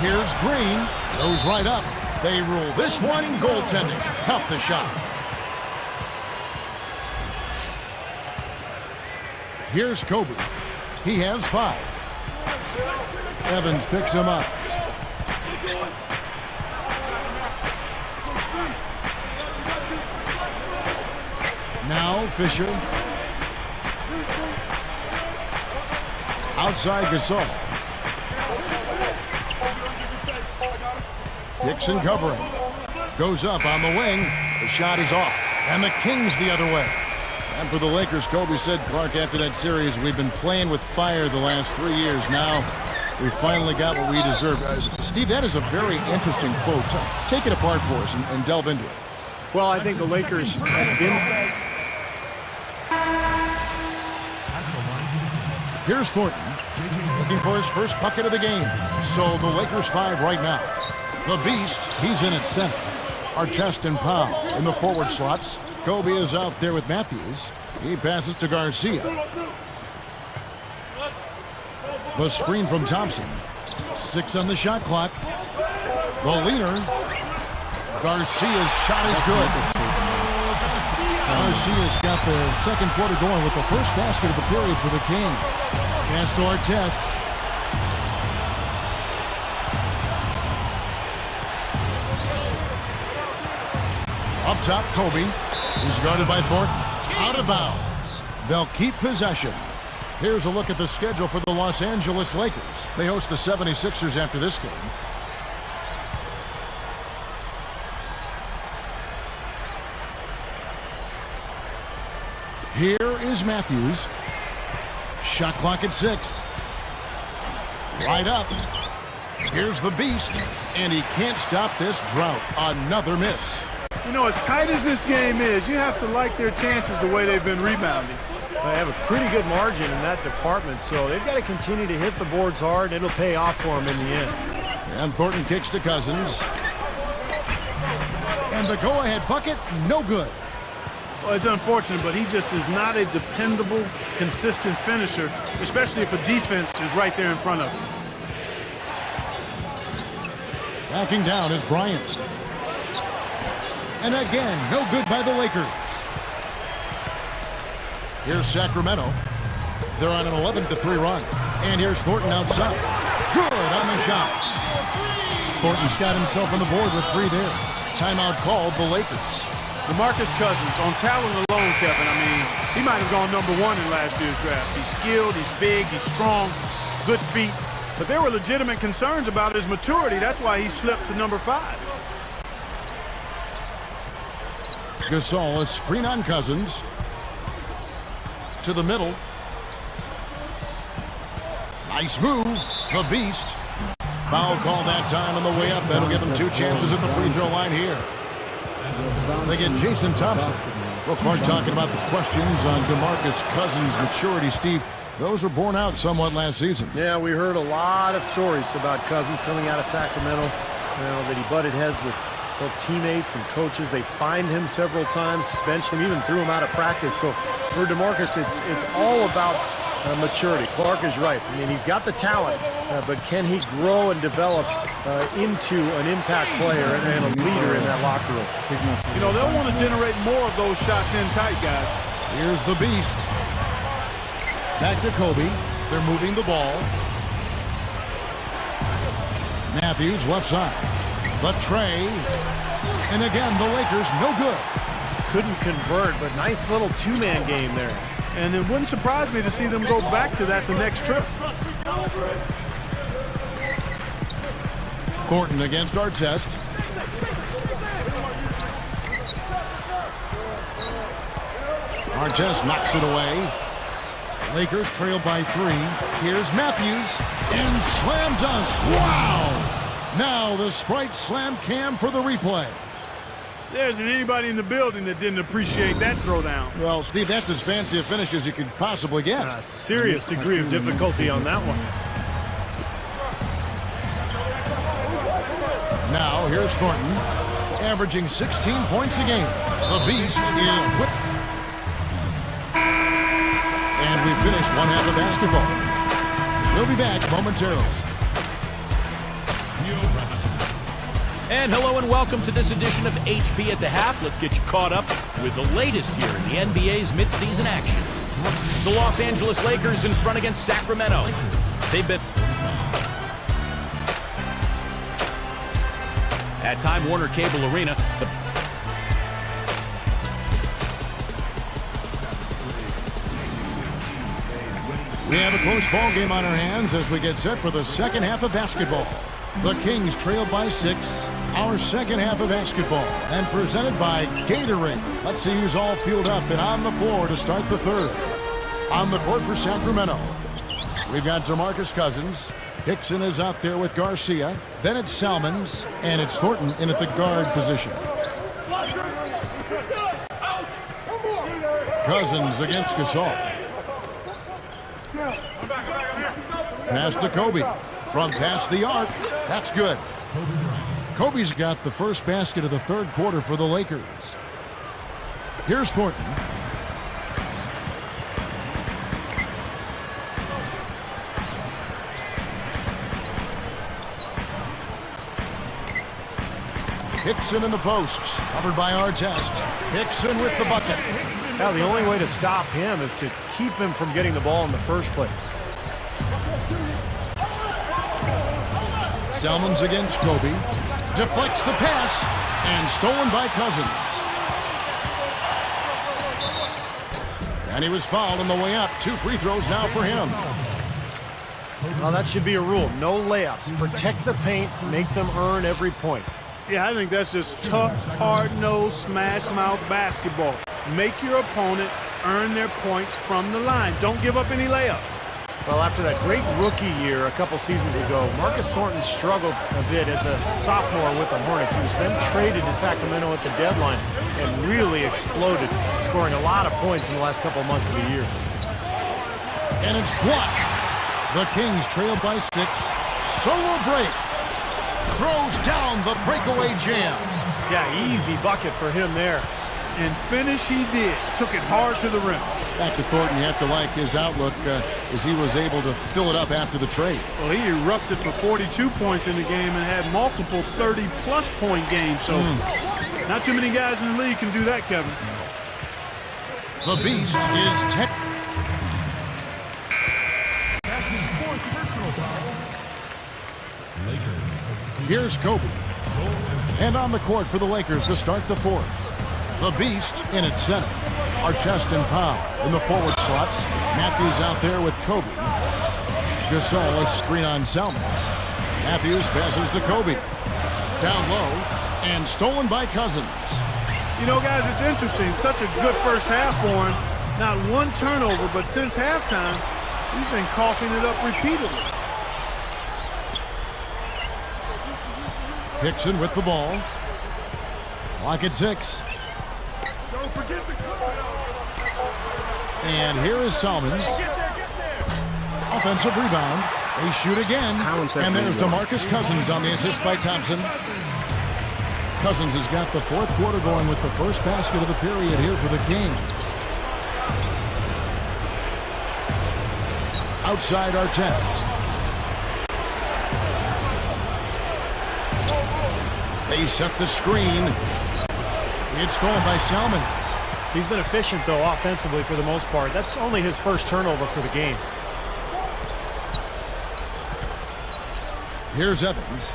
Here's Green. Goes right up. They rule this one goaltending. Help the shot. Here's Kobe. He has 5. Evans picks him up. Now Fisher. Outside Gasol. Hickson covering. Goes up on the wing. The shot is off. And the Kings the other way. And for the Lakers, Kobe said, Clark, after that series, we've been playing with fire the last 3 years. Now we finally got what we deserved. Steve, that is a very interesting quote. Take it apart for us and delve into it. Well, I think the Lakers have been... Here's Thornton looking for his first bucket of the game. So the Lakers 5 right now. The Beast, he's in at center. Artest and Powell in the forward slots. Kobe is out there with Matthews. He passes to Garcia. The screen from Thompson. 6 on the shot clock. The leader. Garcia's shot is good. Garcia's got the second quarter going with the first basket of the period for the Kings. Pass to Artest. Up top, Kobe. He's guarded by Thornton. Out of bounds. They'll keep possession. Here's a look at the schedule for the Los Angeles Lakers. They host the 76ers after this game. Here is Matthews. Shot clock at 6. Right up. Here's the Beast. And he can't stop this drought. Another miss. You know, as tight as this game is, you have to like their chances the way they've been rebounding. They have a pretty good margin in that department, so they've got to continue to hit the boards hard, and it'll pay off for them in the end. And Thornton kicks to Cousins. And the go-ahead bucket, no good. Well, it's unfortunate, but he just is not a dependable, consistent finisher, especially if a defense is right there in front of him. Backing down is Bryant. And again, no good by the Lakers. Here's Sacramento. They're on an 11-3 run. And here's Thornton outside. Good on the shot. Thornton's got himself on the board with 3 there. Timeout called the Lakers. DeMarcus Cousins, on talent alone, Kevin, I mean, he might have gone number 1 in last year's draft. He's skilled, he's big, he's strong, good feet. But there were legitimate concerns about his maturity. That's why he slipped to number 5. Gasol, a screen on Cousins. To the middle. Nice move. The Beast. Foul call that time on the way up. That'll give him 2 chances at the free throw line here. They get Jason Thompson. Well, Clark talking about the questions on DeMarcus Cousins' maturity, Steve. Those were borne out somewhat last season. Yeah, we heard a lot of stories about Cousins coming out of Sacramento. You know, that he butted heads with both teammates and coaches. They fined him several times, benched him, even threw him out of practice. So for DeMarcus, it's all about maturity. Clark is right. I mean, he's got the talent, but can he grow and develop into an impact player and a leader in that locker room? You know, they'll want to generate more of those shots in tight, guys. Here's the Beast. Back to Kobe. They're moving the ball. Matthews left side. The tray. And again, the Lakers no good. Couldn't convert, but nice little 2-man game there. And it wouldn't surprise me to see them go back to that the next trip. Thornton against Artest. Artest knocks it away. Lakers trail by 3. Here's Matthews. And slam dunk. Wow! Now the Sprite slam cam for the replay. There isn't anybody in the building that didn't appreciate that throwdown. Well, Steve, that's as fancy a finish as you could possibly get. A serious degree of difficulty on that one. Now, here's Thornton, averaging 16 points a game. The Beast is with. And we finish one half of basketball. We'll be back momentarily. And hello and welcome to this edition of HP at the Half. Let's get you caught up with the latest here in the NBA's midseason action. The Los Angeles Lakers in front against Sacramento. They've been... At Time Warner Cable Arena, We have a close ball game on our hands as we get set for the second half of basketball. The Kings trail by 6. Our second half of basketball, and presented by Gatorade. Let's see who's all fueled up and on the floor to start the third. On the court for Sacramento, we've got DeMarcus Cousins. Hickson is out there with Garcia. Then it's Salmons, and it's Thornton in at the guard position. Cousins against Gasol. Pass to Kobe. From past the arc. That's good. Kobe's got the first basket of the third quarter for the Lakers. Here's Thornton. Hickson in the posts, covered by Artest. Hickson with the bucket. Now, the only way to stop him is to keep him from getting the ball in the first place. Salmons against Kobe. Deflects the pass, and stolen by Cousins. And he was fouled on the way up. 2 free throws now for him. Well, that should be a rule. No layups. Protect the paint. Make them earn every point. Yeah, I think that's just tough, hard-nosed, smash-mouth basketball. Make your opponent earn their points from the line. Don't give up any layups. Well, after that great rookie year a couple seasons ago, Marcus Thornton struggled a bit as a sophomore with the Hornets. He was then traded to Sacramento at the deadline and really exploded, scoring a lot of points in the last couple months of the year. And it's blocked. The Kings trail by 6. Solo break. Throws down the breakaway jam. Yeah, easy bucket for him there. and finish he did. Took it hard to the rim. Back to Thornton, you have to like his outlook as he was able to fill it up after the trade. Well, he erupted for 42 points in the game and had multiple 30-plus point games. So not too many guys in the league can do that, Kevin. The Beast is tech. That's his 4th personal foul. Here's Kobe. And on the court for the Lakers to start the 4th. The Beast in its center. Artest and Powell in the forward slots. Matthews out there with Kobe. Gasol a screen on Salmons. Matthews passes to Kobe. Down low and stolen by Cousins. You know, guys, it's interesting. Such a good first half for him. Not one turnover, but since halftime, he's been coughing it up repeatedly. Hickson with the ball. Clock at 6. Don't forget the And here is Salmons. Offensive rebound. They shoot again. And there's DeMarcus Cousins on the assist by Thompson. Cousins has got the 4th quarter going with the first basket of the period here for the Kings. Outside Artest. They set the screen. It's stolen by Salmons. He's been efficient, though, offensively for the most part. That's only his first turnover for the game. Here's Evans.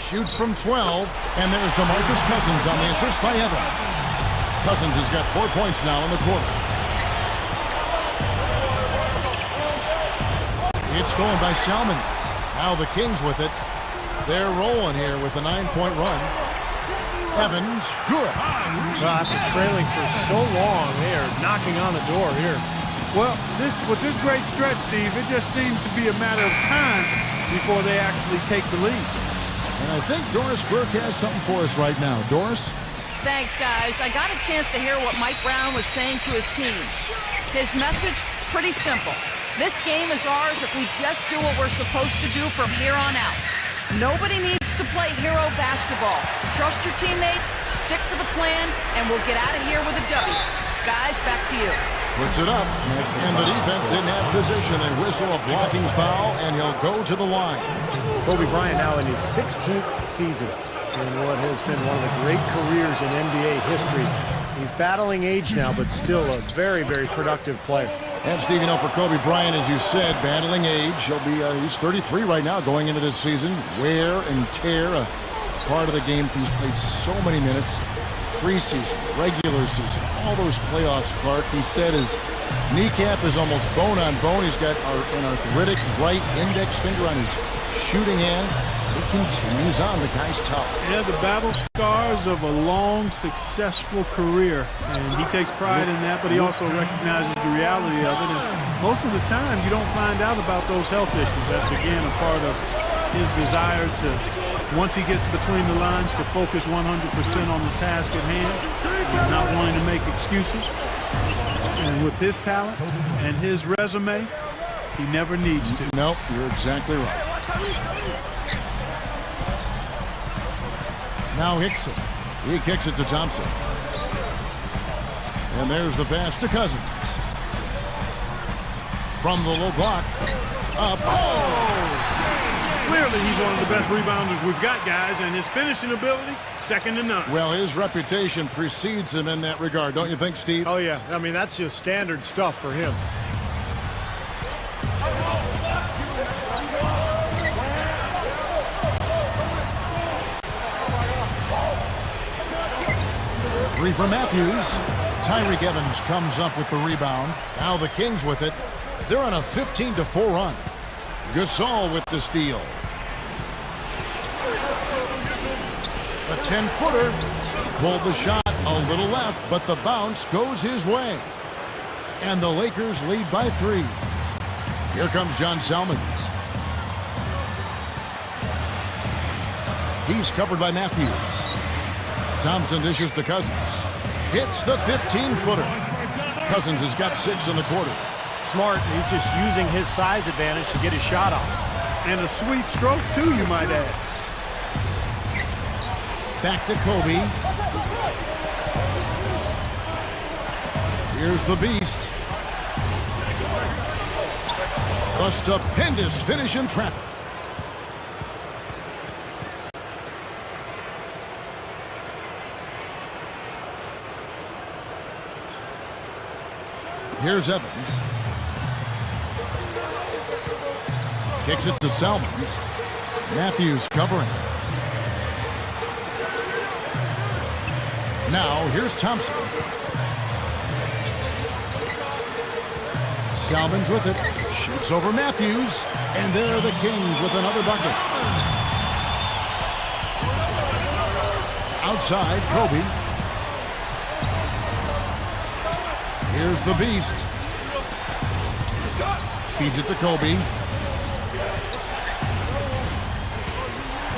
Shoots from 12, and there's DeMarcus Cousins on the assist by Evans. Cousins has got 4 points now in the quarter. It's stolen by Salmons. Now the Kings with it. They're rolling here with a 9-point run. Evans, good. After trailing for so long, they are knocking on the door here. Well, with this great stretch, Steve, it just seems to be a matter of time before they actually take the lead. And I think Doris Burke has something for us right now. Doris? Thanks, guys. I got a chance to hear what Mike Brown was saying to his team. His message, pretty simple. This game is ours if we just do what we're supposed to do from here on out. Nobody needs to play hero basketball. Trust your teammates, stick to the plan, and we'll get out of here with a W. Guys, back to you. Puts it up, and the defense didn't have position. They whistle a blocking foul, and he'll go to the line. Kobe Bryant now in his 16th season in what has been one of the great careers in NBA history. He's battling age now, but still a very, very productive player. And Steve, you know, for Kobe Bryant, as you said, battling age, he's 33 right now going into this season. Wear and tear, a part of the game. He's played so many minutes. Preseason, regular season, all those playoffs, Clark. He said his kneecap is almost bone on bone. He's got an arthritic right index finger on his shooting hand. He continues on. The guy's tough. Yeah, the battle scars of a long, successful career. And he takes pride in that, but he also recognizes the reality of it. And most of the time, you don't find out about those health issues. That's, again, a part of his desire to, once he gets between the lines, to focus 100% on the task at hand and not wanting to make excuses. And with his talent and his resume, he never needs to. Nope, you're exactly right. Now Hickson. He kicks it to Thompson. And there's the pass to Cousins. From the low block. Up. Oh! Clearly he's one of the best rebounders we've got, guys, and his finishing ability, second to none. Well, his reputation precedes him in that regard, don't you think, Steve? Oh, yeah. I mean, that's just standard stuff for him. Three for Matthews. Tyreke Evans comes up with the rebound. Now the Kings with it. They're on a 15-4 run. Gasol with the steal. A 10-footer. Pulled the shot a little left, but the bounce goes his way. And the Lakers lead by 3. Here comes John Salmons. He's covered by Matthews. Thompson dishes to Cousins. Hits the 15-footer. Cousins has got 6 in the quarter. Smart. He's just using his size advantage to get his shot off. And a sweet stroke, too, you might add. Back to Kobe. Here's the beast. A stupendous finish in traffic. Here's Evans. Kicks it to Salmons. Matthews covering. Now, here's Thompson. Salmons with it. Shoots over Matthews. And there are the Kings with another bucket. Outside, Kobe. Here's the beast. Feeds it to Kobe.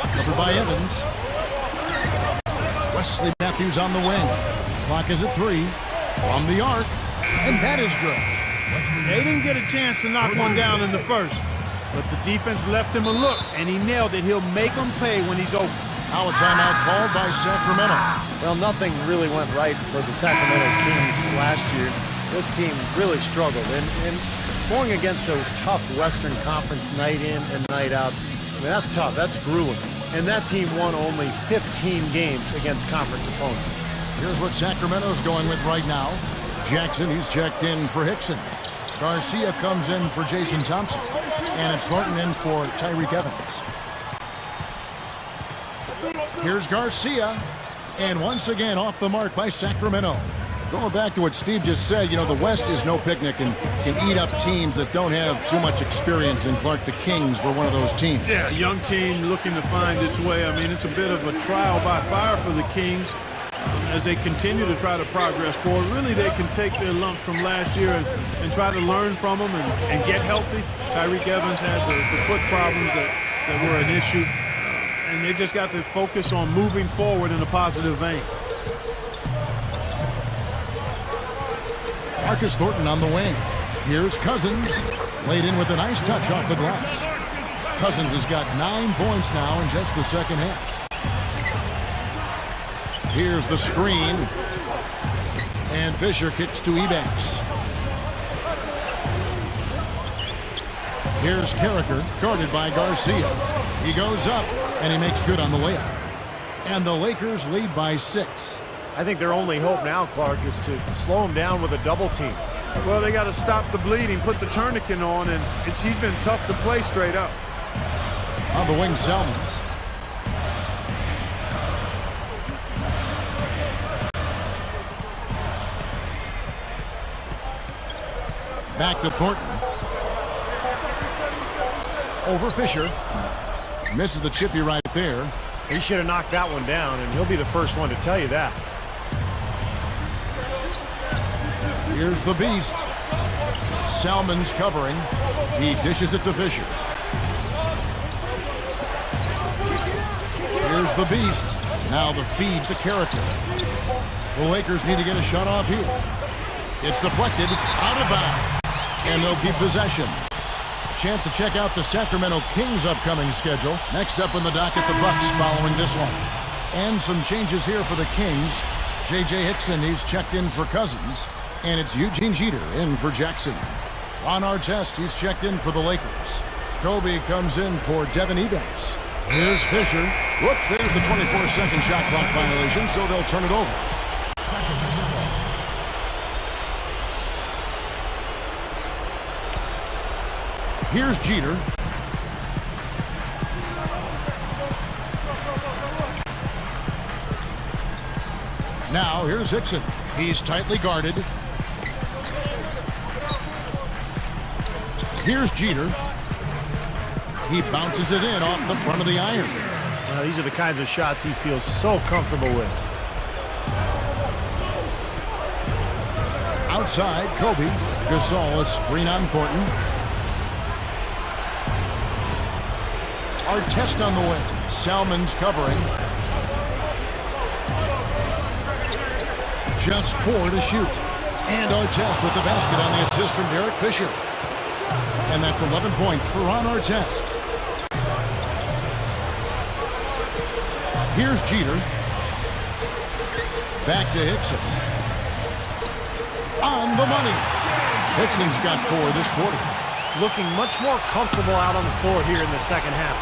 Covered by Evans. Wesley Matthews on the wing. Clock is at 3. From the arc. And that is good. They didn't get a chance to knock one down in the first, but the defense left him a look, and he nailed it. He'll make them pay when he's open. Now a timeout called by Sacramento. Well, nothing really went right for the Sacramento Kings last year. This team really struggled, and going against a tough Western Conference night in and night out, I mean, that's tough. That's grueling. And that team won only 15 games against conference opponents. Here's what Sacramento's going with right now. Jackson, he's checked in for Hickson. Garcia comes in for Jason Thompson. And it's Thornton in for Tyreek Evans. Here's Garcia. And once again off the mark by Sacramento. Going back to what Steve just said, you know, the West is no picnic and can eat up teams that don't have too much experience. And Clark, the Kings were one of those teams. Yeah, a young team looking to find its way. I mean, it's a bit of a trial by fire for the Kings as they continue to try to progress forward. Really, they can take their lumps from last year and try to learn from them and get healthy. Tyreek Evans had the foot problems that were an issue. And they just got to focus on moving forward in a positive vein. Marcus Thornton on the wing. Here's Cousins. Laid in with a nice touch off the glass. Cousins has got 9 points now in just the second half. Here's the screen. And Fisher kicks to Ebanks. Here's Carricker, guarded by Garcia. He goes up, and he makes good on the layup. And the Lakers lead by 6. I think their only hope now, Clark, is to slow him down with a double team. Well, they got to stop the bleeding, put the tourniquet on, and he's been tough to play straight up. On the wing, Salmons. Back to Thornton. Over Fisher. Misses the chippy right there. He should have knocked that one down, and he'll be the first one to tell you that. Here's the beast. Salmons covering. He dishes it to Fisher. Here's the beast. Now the feed to Carricker. The Lakers need to get a shot off here. It's deflected, out of bounds, and they'll keep possession. Chance to check out the Sacramento Kings' upcoming schedule. Next up in the docket, the Bucks following this one. And some changes here for the Kings. J.J. Hickson, he's checked in for Cousins. And it's Eugene Jeter in for Jackson. Ron Artest, he's checked in for the Lakers. Kobe comes in for Devin Ebanks. Here's Fisher. Whoops, there's the 24-second shot clock violation, so they'll turn it over. Here's Jeter. Now, here's Hickson. He's tightly guarded. Here's Jeter. He bounces it in off the front of the iron. Now, these are the kinds of shots he feels so comfortable with. Outside, Kobe. Gasol, a screen on Thornton. Artest on the wing. Salmons covering. Just 4 to shoot. And Artest with the basket on the assist from Derek Fisher. And that's 11 points for Ron Artest. Here's Jeter. Back to Hickson. On the money. Hickson's got 4 this quarter. Looking much more comfortable out on the floor here in the second half.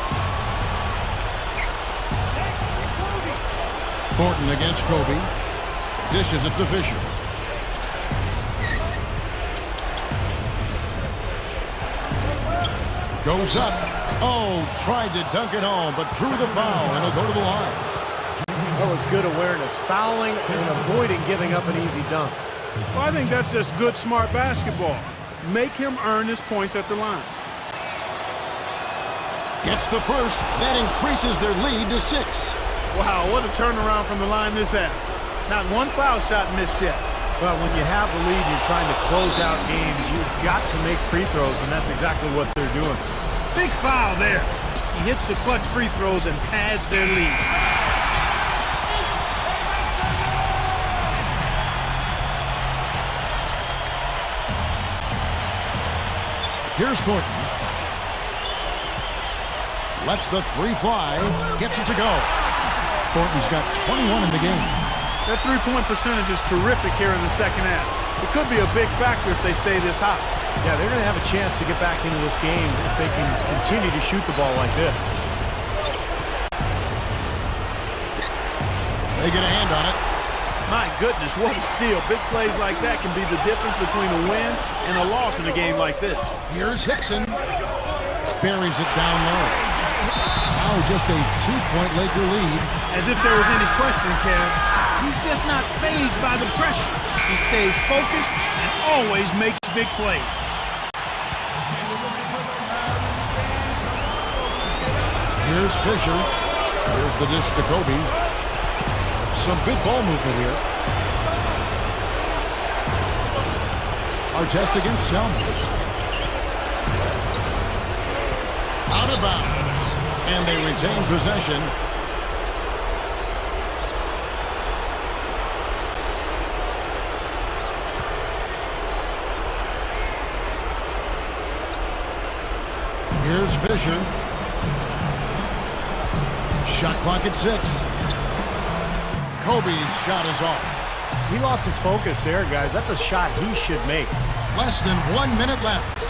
Thornton against Kobe. Dishes it to Fisher. Goes up. Oh, tried to dunk it home, but drew the foul, and he'll go to the line. That was good awareness. Fouling and avoiding giving up an easy dunk. Well, I think that's just good, smart basketball. Make him earn his points at the line. Gets the first. That increases their lead to 6. Wow, what a turnaround from the line this half. Not one foul shot missed yet. Well, when you have the lead, you're trying to close out games. You've got to make free throws, and that's exactly what they're doing. Big foul there. He hits the clutch free throws and pads their lead. Here's Thornton. Lets the 3 fly. Gets it to go. Thornton's got 21 in the game. That three-point percentage is terrific here in the second half. It could be a big factor if they stay this hot. Yeah, they're going to have a chance to get back into this game if they can continue to shoot the ball like this. They get a hand on it. My goodness, what a steal. Big plays like that can be the difference between a win and a loss in a game like this. Here's Hickson. Buries it down low. Now just a 2-point Laker lead. As if there was any question, Kev. He's just not fazed by the pressure. He stays focused and always makes big plays. Here's Fisher. Here's the dish to Kobe. Some good ball movement here. Artest against Selmans. Out of bounds. And they retain possession. Here's Fisher. Shot clock at 6. Kobe's shot is off. He lost his focus there, guys. That's a shot he should make. Less than 1 minute left.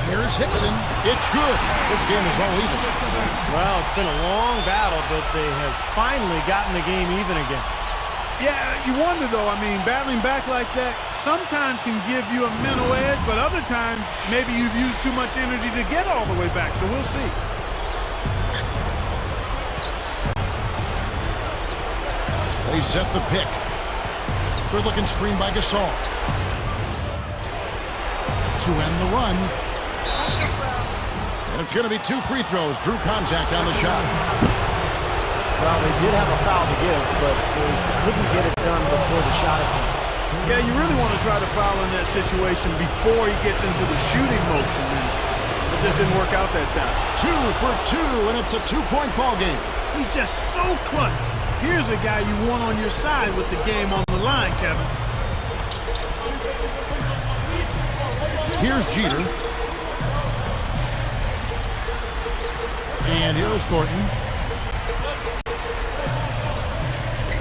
Here's Hickson. It's good. This game is all even. Well, it's been a long battle, but they have finally gotten the game even again. Yeah, you wonder, though. I mean, battling back like that sometimes can give you a mental edge, but other times maybe you've used too much energy to get all the way back, so we'll see. They set the pick. Good looking screen by Gasol. To end the run. And it's going to be 2 free throws. Drew contact on the shot. Well, they did have a foul to give, but they couldn't get it done before the shot attempt. Yeah, you really want to try to foul in that situation before he gets into the shooting motion. And it just didn't work out that time. 2 for 2, and it's a 2-point ball game. He's just so clutch. Here's a guy you want on your side with the game on the line, Kevin. Here's Jeter. And here's Thornton.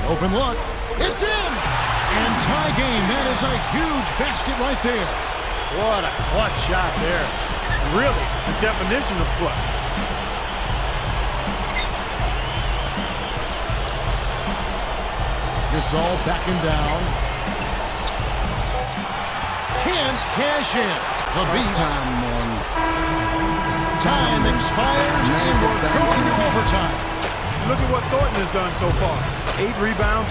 Open look. It's in! And tie game. That is a huge basket right there. What a clutch shot there. Really, the definition of clutch. Gasol backing down. Can't cash in. The beast. Time expires, and we're going to overtime. Look at what Thornton has done so far. 8 rebounds.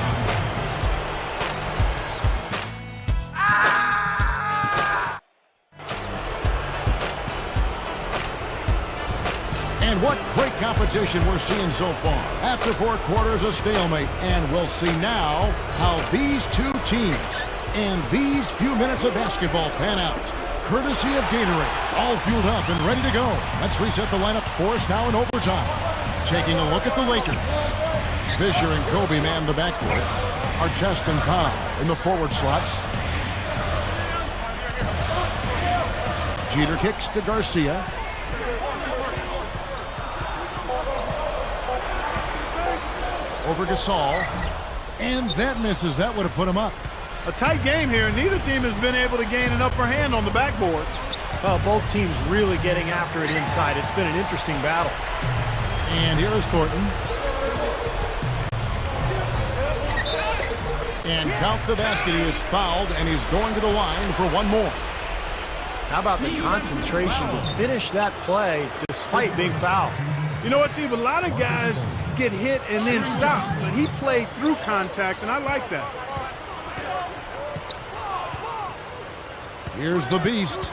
And what great competition we're seeing so far. After 4 quarters, a stalemate. And we'll see now how these two teams and these few minutes of basketball pan out. Courtesy of Gatorade. All fueled up and ready to go. Let's reset the lineup for us now in overtime. Taking a look at the Lakers. Fisher and Kobe man the backcourt. Artest and Cobb in the forward slots. Jeter kicks to Garcia. Over Gasol. And that misses. That would have put him up. A tight game here, and neither team has been able to gain an upper hand on the backboards. Well, both teams really getting after it inside. It's been an interesting battle. And here is Thornton. And count the basket. He is fouled, and he's going to the line for one more. How about the concentration to finish that play despite being fouled? You know what, Steve? A lot of guys get hit and then stop, but he played through contact, and I like that. Here's the beast.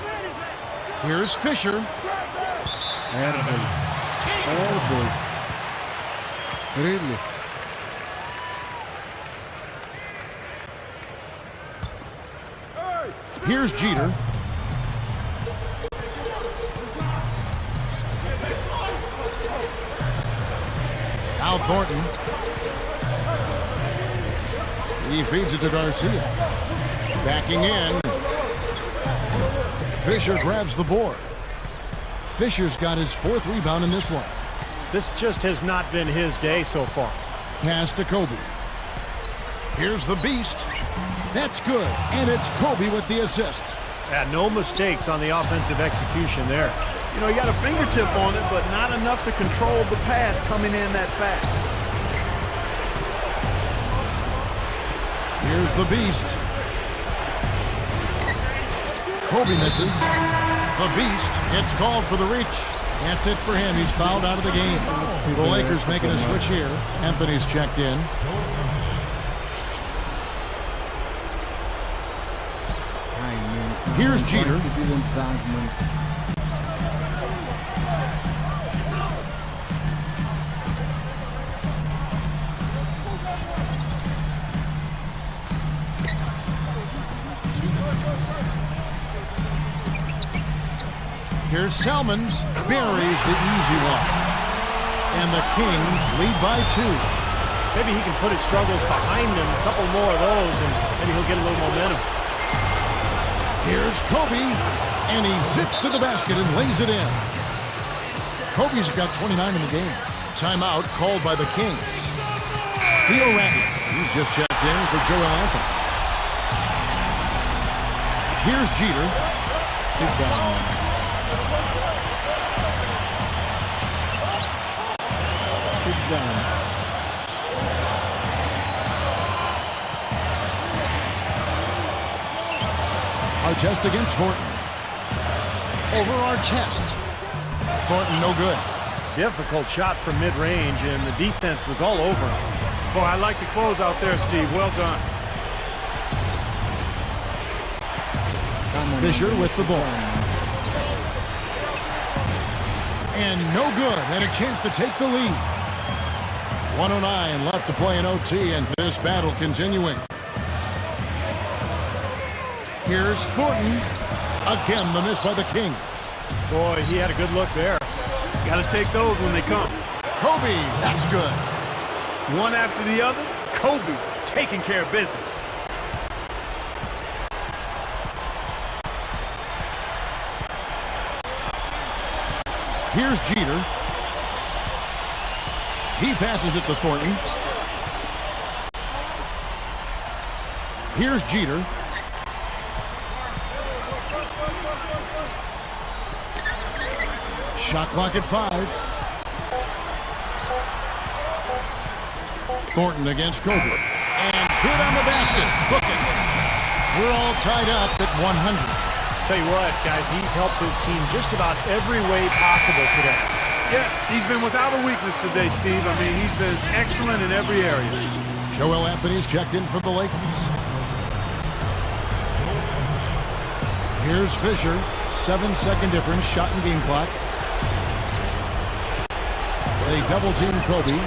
Here's Fisher. Hardwood. Really? Here's Jeter. Now Thornton. He feeds it to Garcia. Backing in. Fisher grabs the board. Fisher's got his 4th rebound in this one. This just has not been his day so far. Pass to Kobe. Here's the beast. That's good. And it's Kobe with the assist. Yeah, no mistakes on the offensive execution there. You know, he got a fingertip on it, but not enough to control the pass coming in that fast. Here's the beast. Kobe misses. The beast gets called for the reach. That's it for him. He's fouled out of the game. The Lakers making a switch here. Anthony's checked in. Here's Jeter. Here's Salmons. Buries the easy one. And the Kings lead by 2. Maybe he can put his struggles behind him. A couple more of those, and maybe he'll get a little momentum. Here's Kobe, and he zips to the basket and lays it in. Kobe's got 29 in the game. Timeout called by the Kings. Theo Ratner, he's just checked in for Joel Anthony. Here's Jeter. Sit down. Sit down. Artest against Thornton. Over Artest. Thornton no good. Difficult shot from mid-range, and the defense was all over him. Boy, I like the close out there, Steve. Well done. Fisher with the ball. And no good, and a chance to take the lead. 1:09 left to play in OT, and this battle continuing. Here's Thornton. Again, the miss by the Kings. Boy, he had a good look there. Got to take those when they come. Kobe, that's good. One after the other, Kobe taking care of business. Here's Jeter. He passes it to Thornton. Here's Jeter. Shot clock at 5. Thornton against Kobe. And good on the basket. Book it. We're all tied up at 100. Tell you what, guys, he's helped his team just about every way possible today. Yeah, he's been without a weakness today, Steve. I mean, he's been excellent in every area. Joel Anthony's checked in for the Lakers. Here's Fisher. 7-second difference, shot and game clock. They double-team Kobe.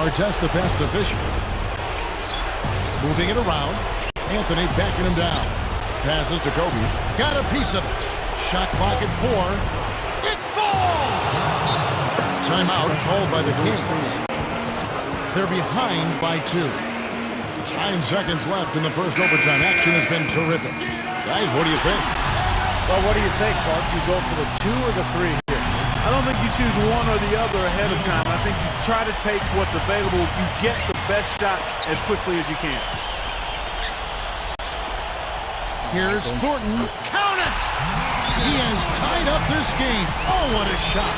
Artest the pass to Fisher. Moving it around. Anthony backing him down. Passes to Kobe. Got a piece of it. Shot clock at 4. It falls! Timeout called by the Kings. They're behind by 2. 9 seconds left in the first overtime. Action has been terrific. Guys, what do you think? Well, what do you think, Clark? Do you go for the 2 or the 3 here? I don't think you choose one or the other ahead of time. I think you try to take what's available. You get the best shot as quickly as you can. Here's Thornton. Count it! He has tied up this game. Oh, what a shot.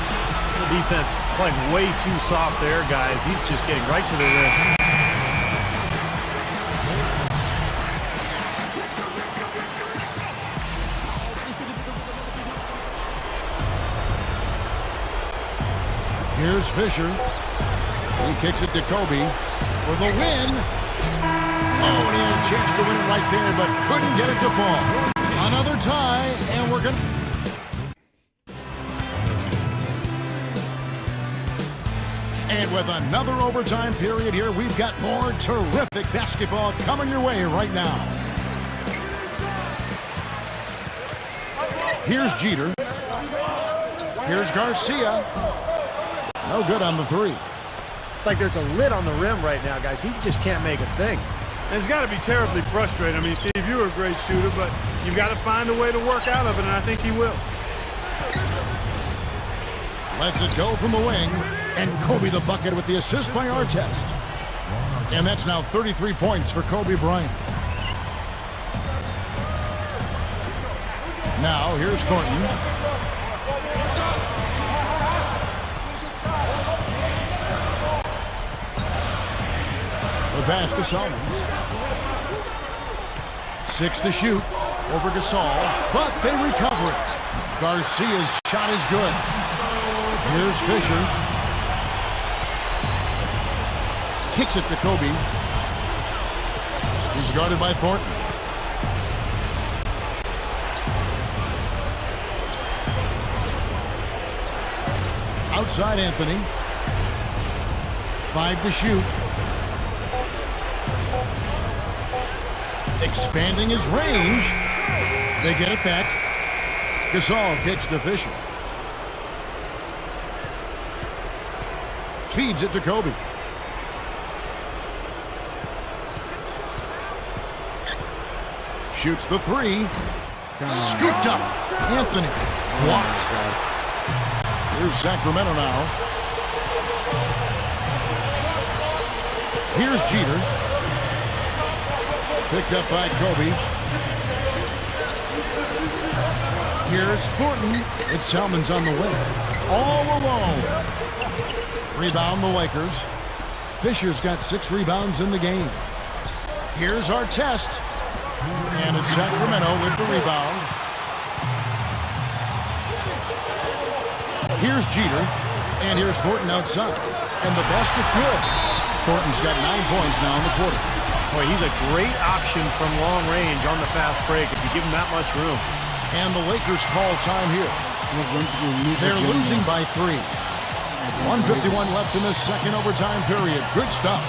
The defense playing way too soft there, guys. He's just getting right to the rim. Here's Fisher. He kicks it to Kobe for the win. Oh, and he had a chance to win it right there, but couldn't get it to fall. Another tie, and we're going to... And with another overtime period here, we've got more terrific basketball coming your way right now. Here's Jeter. Here's Garcia. No good on the three. It's like there's a lid on the rim right now, guys. He just can't make a thing. And it's got to be terribly frustrating. I mean, Steve, you're a great shooter, but you've got to find a way to work out of it, and I think he will. Lets it go from the wing, and Kobe the bucket with the assist by Artest. And that's now 33 points for Kobe Bryant. Now, here's Thornton. The pass to Solomons. 6 to shoot over Gasol, but they recover it. Garcia's shot is good. Here's Fisher. Kicks it to Kobe. He's guarded by Thornton. Outside Anthony. 5 to shoot. Expanding his range. They get it back. Gasol kicks to Fisher. Feeds it to Kobe. Shoots the three. Scooped up. Anthony. Blocked. Here's Sacramento now. Here's Jeter. Picked up by Kobe. Here's Thornton. It's Salmon's on the wing. All alone. Rebound the Lakers. Fisher's got 6 rebounds in the game. Here's Artest. And it's Sacramento with the rebound. Here's Jeter. And here's Thornton outside. And the basket good. Thornton's got 9 points now in the quarter. Boy, he's a great option from long range on the fast break if you give him that much room. And the Lakers call time here. They're losing by 3. 1:51 left in the second overtime period. Good stuff.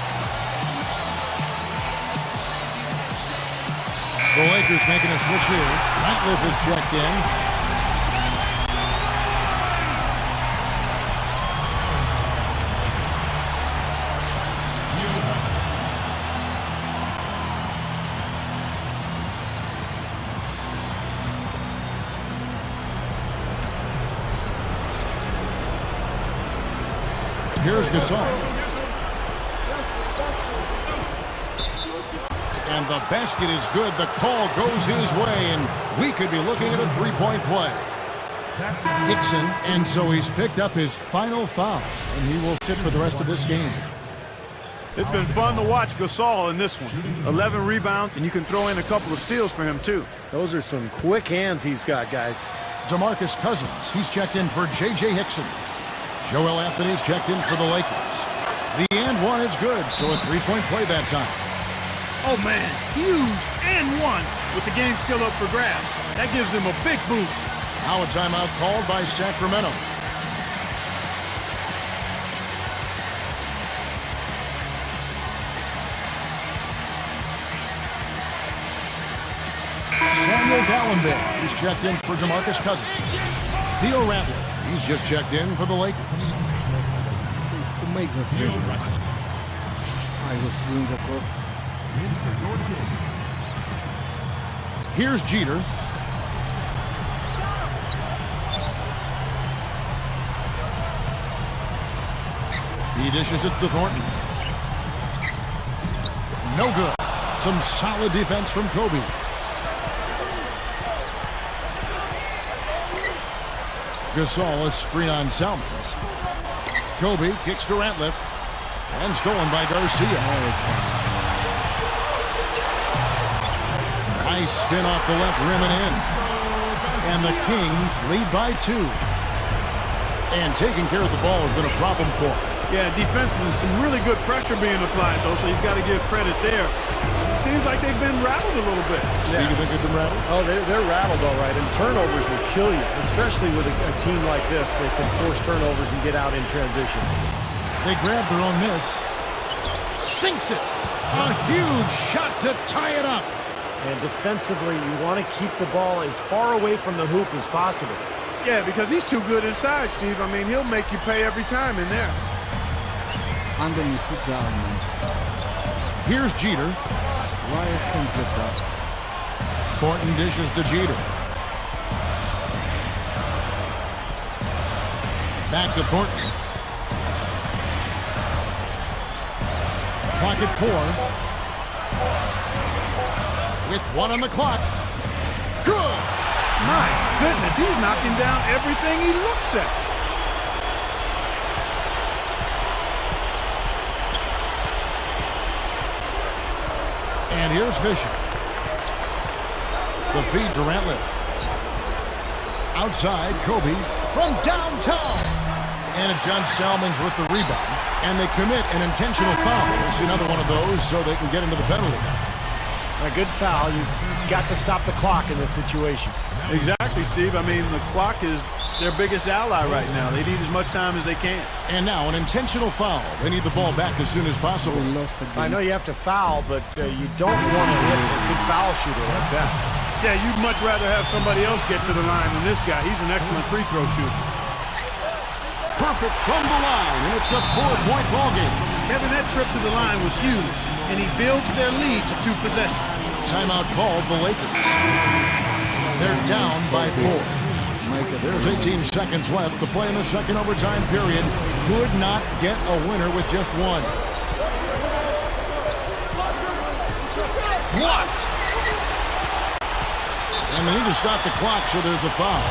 The Lakers making a switch here. Ratliff is checked in. Here's Gasol. And the basket is good. The call goes his way, and we could be looking at a 3-point play. Hickson, and so he's picked up his final foul, and he will sit for the rest of this game. It's been fun to watch Gasol in this one. 11 rebounds, and you can throw in a couple of steals for him, too. Those are some quick hands he's got, guys. DeMarcus Cousins, he's checked in for J.J. Hickson. Joel Anthony's checked in for the Lakers. The and one is good, so a 3-point play that time. Oh, man, huge and one with the game still up for grabs. That gives them a big boost. Now a timeout called by Sacramento. Samuel Gallenberg, he's checked in for DeMarcus Cousins. Theo Ratliff, he's just checked in for the Lakers. Here's Jeter. He dishes it to Thornton. No good. Some solid defense from Kobe. Gasol, a screen on Salmons. Kobe kicks to Ratliff. And stolen by Garcia. Nice spin off the left rim and in. And the Kings lead by 2. And taking care of the ball has been a problem for them. Yeah, defensively, some really good pressure being applied, though, so you've got to give credit there. It seems like they've been rattled a little bit. Steve, you think they've been rattled? Oh, they're rattled all right, and turnovers will kill you, especially with a team like this. They can force turnovers and get out in transition. They grab their own miss. Sinks it. A huge shot to tie it up. And defensively, you want to keep the ball as far away from the hoop as possible. Yeah, because he's too good inside, Steve. I mean, he'll make you pay every time in there. Under you sit down, man. Here's Jeter. Why can't get that? Thornton dishes to Jeter. Back to Thornton. Clock at 4. With 1 on the clock. Good! My goodness, he's knocking down everything he looks at. And here's Fisher. The feed to Ratliff. Outside, Kobe from downtown. And it's John Salmons with the rebound. And they commit an intentional foul. It's another one of those so they can get into the penalty. A good foul. You've got to stop the clock in this situation. Exactly, Steve. I mean, the clock is their biggest ally right now. They need as much time as they can. And now an intentional foul. They need the ball back as soon as possible. I know you have to foul, but you don't want to hit a good foul shooter like that. Yeah, you'd much rather have somebody else get to the line than this guy. He's an excellent free throw shooter. Perfect from the line, and it's a 4-point ball game. Kevin, that trip to the line was huge, and he builds their lead to 2 possessions. Timeout called the Lakers. They're down by 4. There's 18 seconds left to play in the second overtime period. Could not get a winner with just 1. Blocked. And they need to stop the clock, so there's a foul.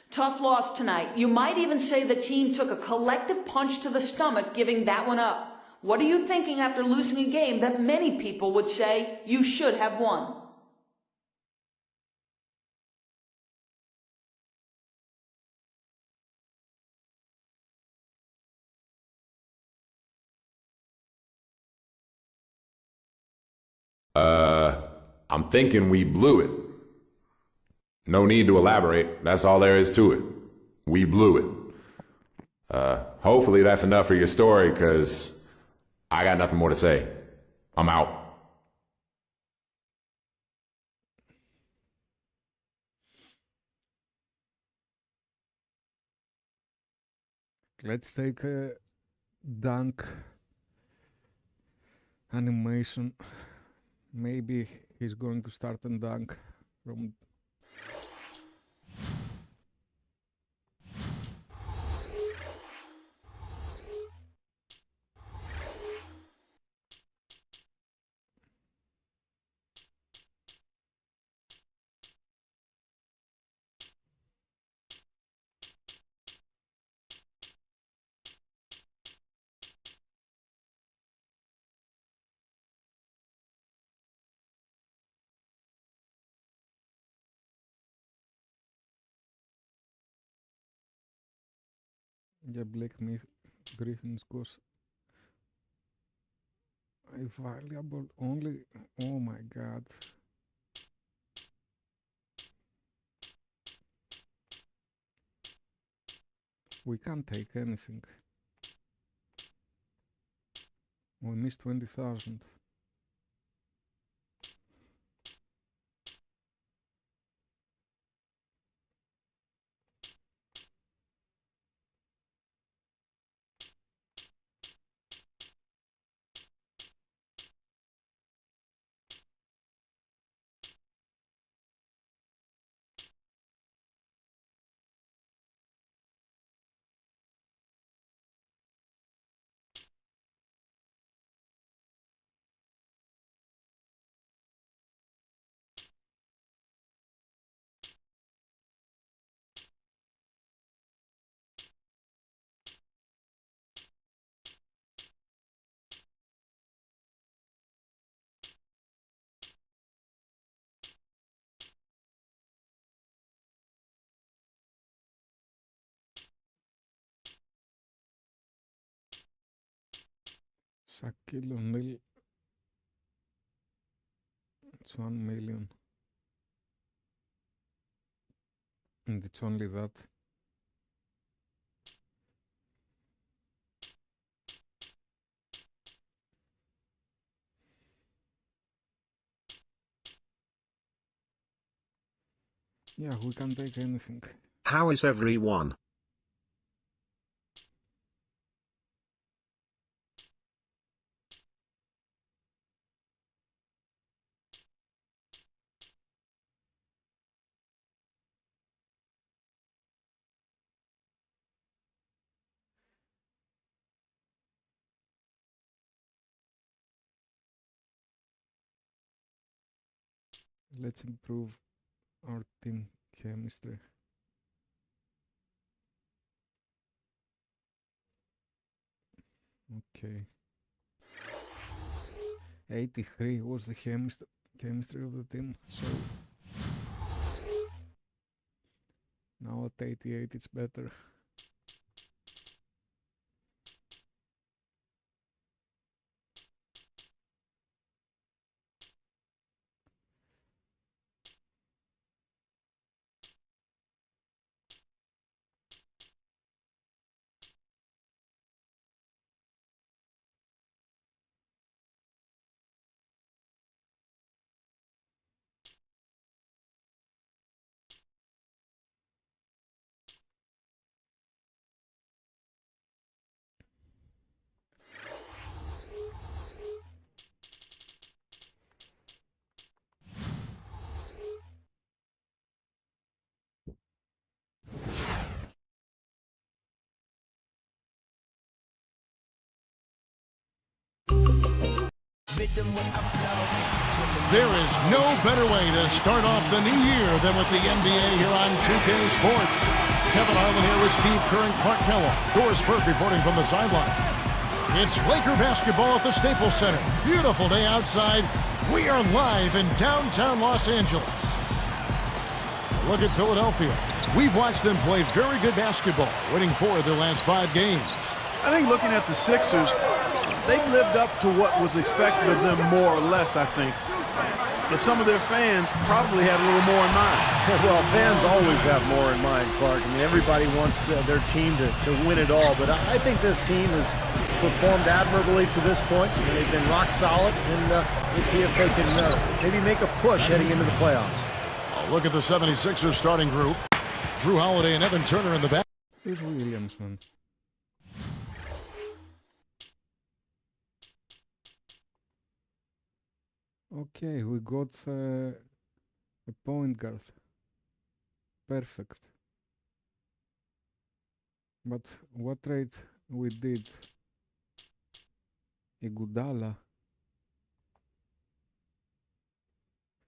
Tough loss tonight. You might even say the team took a collective punch to the stomach giving that one up. What are you thinking after losing a game that many people would say you should have won? I'm thinking we blew it. No need to elaborate. That's all there is to it. We blew it. Hopefully that's enough for your story, because I got nothing more to say. I'm out. Let's take a dunk animation. Maybe he's going to start and dunk from Black Griffin's course. Valuable only. Oh my god. We can't take anything. We missed 20,000. Shaquille O'Neal. It's 1 million. And it's only that. Yeah, we can take anything. How is everyone? Let's improve our team chemistry. Okay. 83 was the chemistry of the team. So now at 88 it's better. There is no better way to start off the new year than with the NBA here on 2K Sports. Kevin Harlan here with Steve Kerr and Clark Kellogg. Doris Burke reporting from the sideline. It's Laker basketball at the Staples Center. Beautiful day outside. We are live in downtown Los Angeles. Look at Philadelphia. We've watched them play very good basketball, winning 4 of their last 5 games. I think looking at the Sixers, they've lived up to what was expected of them more or less, I think. But some of their fans probably had a little more in mind. Well, fans always have more in mind, Clark. I mean, everybody wants their team to win it all. But I think this team has performed admirably to this point. They've been rock solid, and we'll see if they can maybe make a push heading into the playoffs. Look at the 76ers starting group. Drew Holiday and Evan Turner in the back. Here's Williams, man. Okay, we got a point guard. Perfect. But what trade we did? Iguodala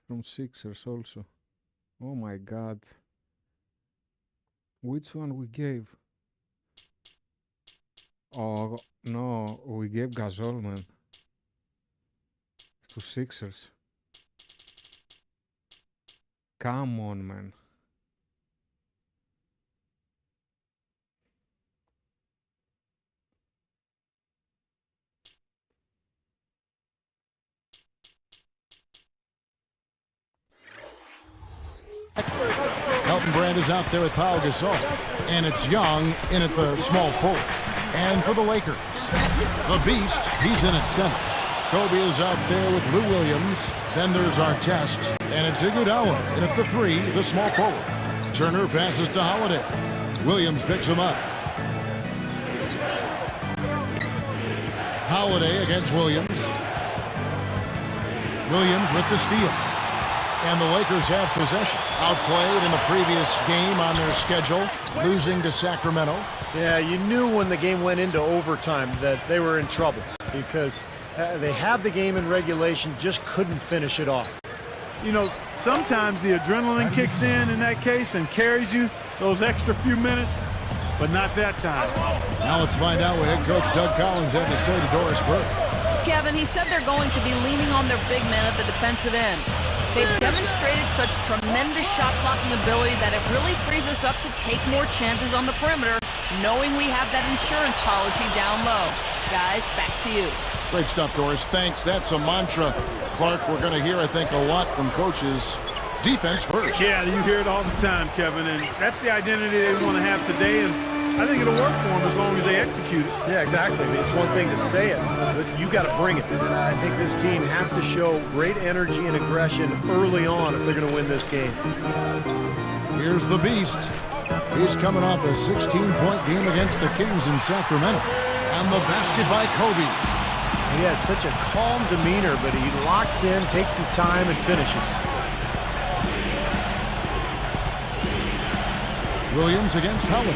from Sixers also. Oh my God. Which one we gave? Oh no, we gave Gasol, man. To Sixers. Come on, man. Elton Brand is out there with Pau Gasol. And it's Young in at the small forward. And for the Lakers, the Beast, he's in at center. Kobe is out there with Lou Williams. Then there's Artest. And it's Iguodala in at the 3, the small forward. Turner passes to Holiday. Williams picks him up. Holiday against Williams. Williams with the steal. And the Lakers have possession. Outplayed in the previous game on their schedule, losing to Sacramento. Yeah, you knew when the game went into overtime that they were in trouble because they had the game in regulation, just couldn't finish it off. You know, sometimes the adrenaline kicks in that case and carries you those extra few minutes, but not that time. Now let's find out what head coach Doug Collins had to say to Doris Burke. Kevin, he said they're going to be leaning on their big men at the defensive end. They've demonstrated such tremendous shot blocking ability that it really frees us up to take more chances on the perimeter, knowing we have that insurance policy down low. Guys, back to you. Great stuff, Doris. Thanks. That's a mantra, Clark, we're going to hear, I think, a lot from coaches. Defense first. Yeah, you hear it all the time, Kevin, and that's the identity they want to have today, and I think it'll work for them as long as they execute it. Yeah, exactly. I mean, it's one thing to say it, but you got to bring it. And I think this team has to show great energy and aggression early on if they're going to win this game. Here's the Beast. He's coming off a 16-point game against the Kings in Sacramento. And the basket by Kobe. He has such a calm demeanor, but he locks in, takes his time, and finishes. Williams against Holiday.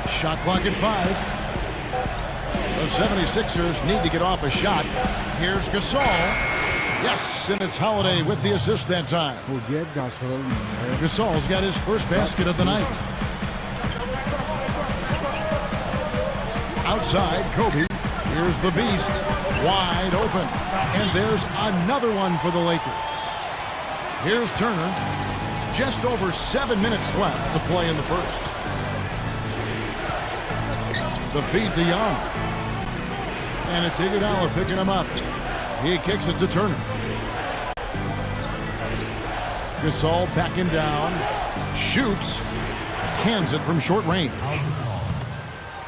Shot clock at 5. The 76ers need to get off a shot. Here's Gasol. Yes, and it's Holiday with the assist that time. Forget Gasol. Gasol's got his first basket of the night. Outside, Kobe. Here's the Beast. Wide open. And there's another one for the Lakers. Here's Turner. Just over 7 minutes left to play in the first. The feed to Young. And it's Iguodala picking him up. He kicks it to Turner. Gasol backing down. Shoots. Cans it from short range.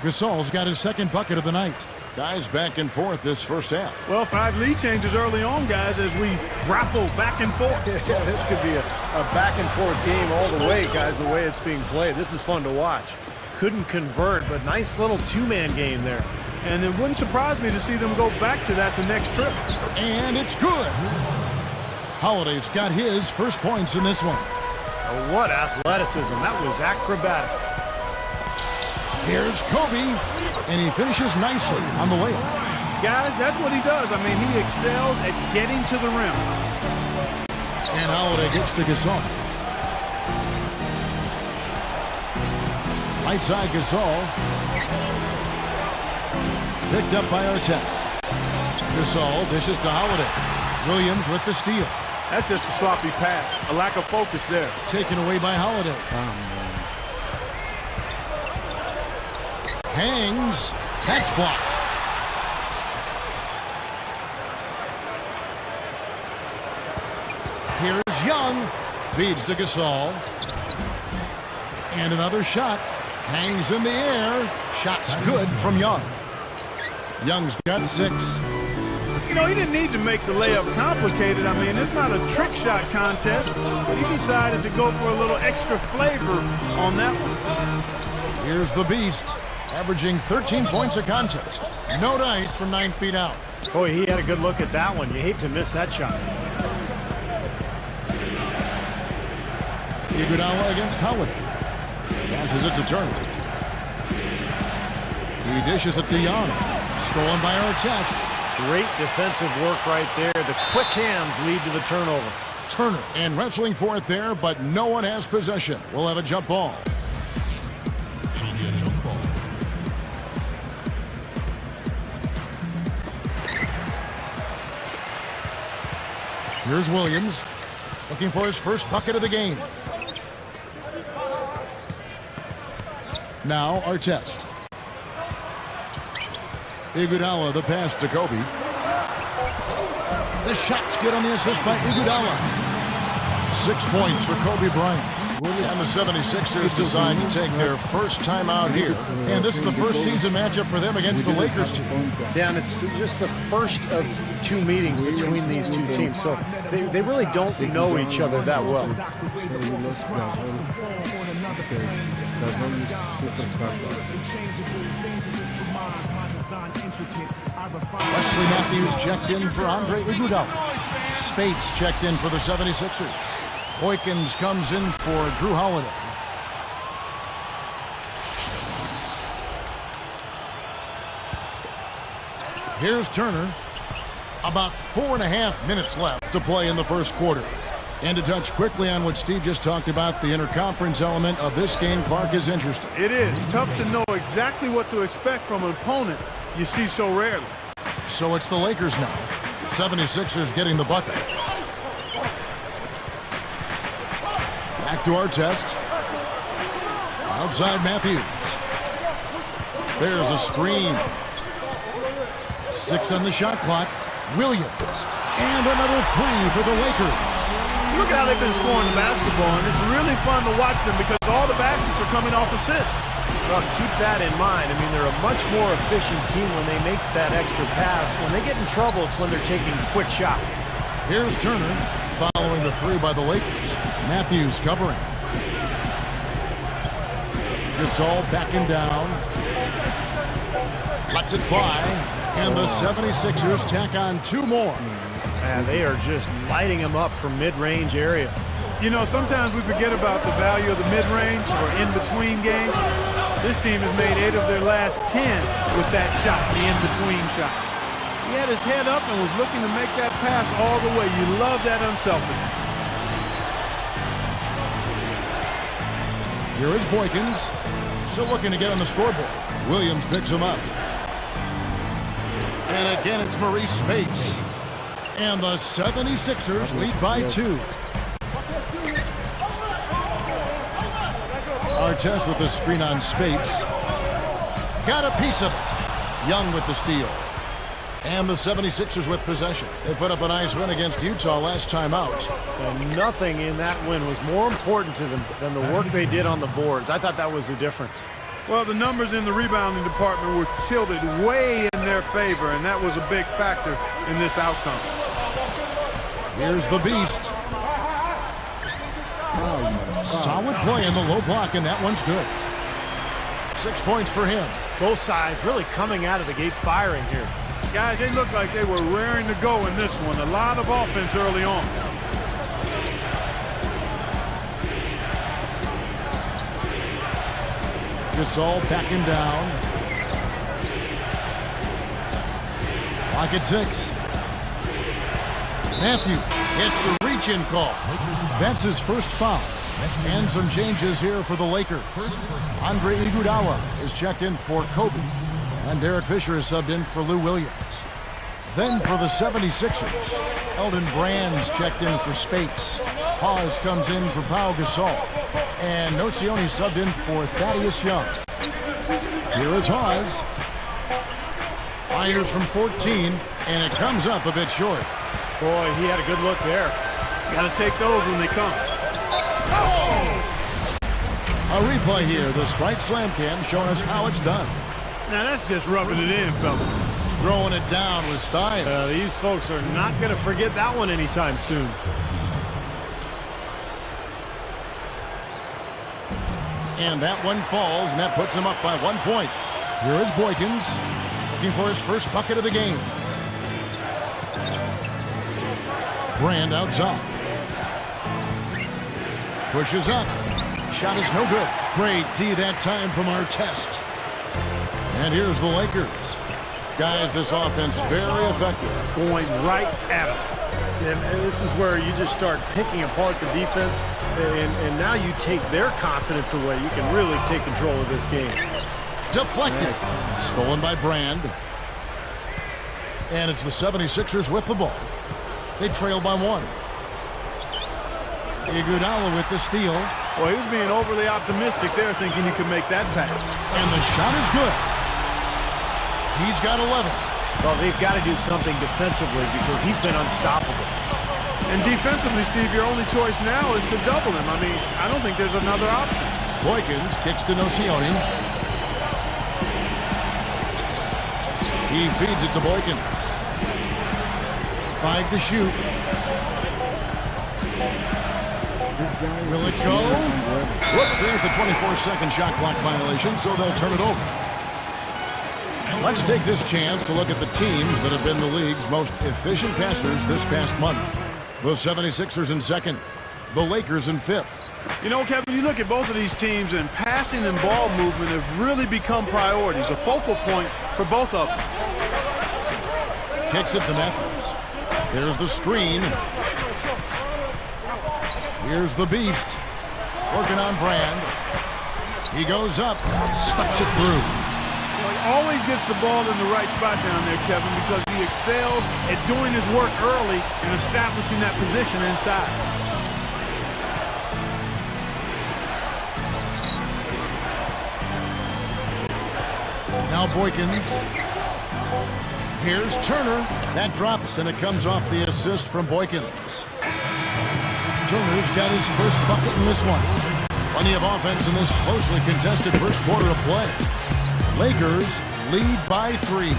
Gasol's got his second bucket of the night. Guys back and forth this first half. Well, 5 lead changes early on, guys, as we grapple back and forth. Yeah, this could be a back and forth game all the way, guys, the way it's being played. This is fun to watch. Couldn't convert, but nice little two-man game there. And it wouldn't surprise me to see them go back to that the next trip. And it's good. Holiday's got his first points in this one. Oh, what athleticism. That was acrobatic. Here's Kobe, and he finishes nicely on the layup. Guys, that's what he does. I mean, he excels at getting to the rim. And Holiday gets to Gasol. Right side Gasol. Picked up by Artest. Gasol dishes to Holiday. Williams with the steal. That's just a sloppy pass. A lack of focus there. Taken away by Holiday. Hangs. That's blocked. Here's Young. Feeds to Gasol. And another shot. Hangs in the air. Shot's good from Young. Young's got 6. You know, he didn't need to make the layup complicated. I mean, it's not a trick shot contest, but he decided to go for a little extra flavor on that one. Here's the Beast, averaging 13 points a contest. No dice from 9 feet out. Boy, he had a good look at that one. You hate to miss that shot. Iguodala against Holiday. Passes it to Turner. He dishes it to Young. Stolen by Artest. Great defensive work right there. The quick hands lead to the turnover. Turner and wrestling for it there, but no one has possession. We'll have a jump ball. Here's Williams, looking for his first bucket of the game. Now Artest. Iguodala, the pass to Kobe. The shot's good on the assist by Iguodala. 6 points for Kobe Bryant. And the 76ers decide to take their first time out here. And this is the first season matchup for them against the Lakers team. Yeah, and it's just the first of 2 meetings between these two teams. So they really don't know each other that well. Wesley Matthews checked in for Andre Iguodala. Spates checked in for the 76ers. Boykins comes in for Drew Holiday. Here's Turner. About 4.5 minutes left to play in the first quarter. And to touch quickly on what Steve just talked about, the interconference element of this game, Clark, is interesting. It is. Tough to know exactly what to expect from an opponent you see so rarely. So it's the Lakers now. 76ers getting the bucket. Back to Artest. Outside Matthews. There's a screen. 6 on the shot clock. Williams. And another 3 for the Lakers. Look at how they've been scoring the basketball, and it's really fun to watch them because all the baskets are coming off assists. Well, keep that in mind. I mean, they're a much more efficient team when they make that extra pass. When they get in trouble, it's when they're taking quick shots. Here's Turner following the 3 by the Lakers. Matthews covering. Gasol backing down. Lets it fly. And the 76ers tack on 2 more. And they are just lighting them up from mid-range area. You know, sometimes we forget about the value of the mid-range or in-between game. This team has made 8 of their last 10 with that shot, the in-between shot. He had his head up and was looking to make that pass all the way. You love that unselfishness. Here is Boykins. Still looking to get on the scoreboard. Williams picks him up. And again, it's Maurice Spates. And the 76ers lead by 2. Artest with the screen on Spates. Got a piece of it. Young with the steal. And the 76ers with possession. They put up a nice win against Utah last time out. And nothing in that win was more important to them than the work they did on the boards. I thought that was the difference. Well, the numbers in the rebounding department were tilted way in their favor, and that was a big factor in this outcome. Here's the beast. Solid play in the low block, and that one's good. 6 points for him. Both sides really coming out of the gate firing here. Guys, they looked like they were raring to go in this one. A lot of offense early on. Gasol backing down. Clock at 6. Matthew gets the reach-in call. That's his first foul. And some changes here for the Lakers. Andre Iguodala is checked in for Kobe. And Derek Fisher is subbed in for Lou Williams. Then for the 76ers, Elton Brand's checked in for Spates. Hawes comes in for Pau Gasol. And Nocioni subbed in for Thaddeus Young. Here is Hawes. Fires from 14, and it comes up a bit short. Boy, he had a good look there. Got to take those when they come. A replay here, the Sprite Slam Cam showing us how it's done. Now that's just rubbing it in, fellas. Throwing it down with style. These folks are not going to forget that one anytime soon. And that one falls, and that puts him up by 1 point. Here is Boykins, looking for his first bucket of the game. Brand outside. Pushes up. Shot is no good. Great D that time from Artest. And here's the Lakers. Guys, this offense very effective. Going right at them. And this is where you just start picking apart the defense, and now you take their confidence away. You can really take control of this game. Deflected. Stolen by Brand. And it's the 76ers with the ball. They trail by 1. Iguodala with the steal. Well, he was being overly optimistic there, thinking he could make that pass. And the shot is good. He's got 11. Well, they've got to do something defensively because he's been unstoppable. And defensively, Steve, your only choice now is to double him. I mean, I don't think there's another option. Boykins kicks to Nocioni. He feeds it to Boykins. 5 to shoot. Will it go? Whoops, there's the 24-second shot clock violation, so they'll turn it over. Let's take this chance to look at the teams that have been the league's most efficient passers this past month. The 76ers in second, the Lakers in 5th. You know, Kevin, you look at both of these teams, and passing and ball movement have really become priorities, a focal point for both of them. Kicks it to Matthews. There's the screen. Here's the beast. Working on Brand. He goes up, stuffs it through. Well, he always gets the ball in the right spot down there, Kevin, because he excels at doing his work early and establishing that position inside. Now Boykins. Here's Turner. That drops, and it comes off the assist from Boykins. Turner's got his first bucket in this one. Plenty of offense in this closely contested first quarter of play. Lakers lead by 3.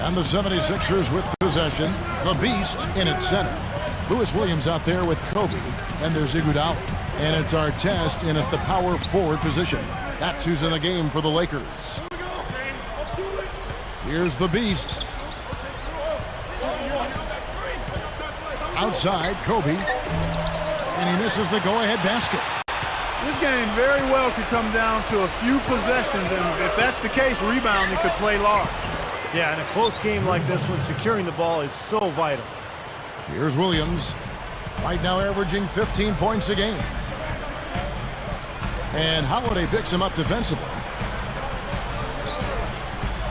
And the 76ers with possession. The Beast in its center. Lewis Williams out there with Kobe. And there's Iguodala. And it's Artest in at the power forward position. That's who's in the game for the Lakers. Here's the Beast. Outside, Kobe. And he misses the go-ahead basket. This game very well could come down to a few possessions, and if that's the case, rebounding could play large. Yeah, in a close game like this one, securing the ball is so vital. Here's Williams. Right now averaging 15 points a game. And Holiday picks him up defensively.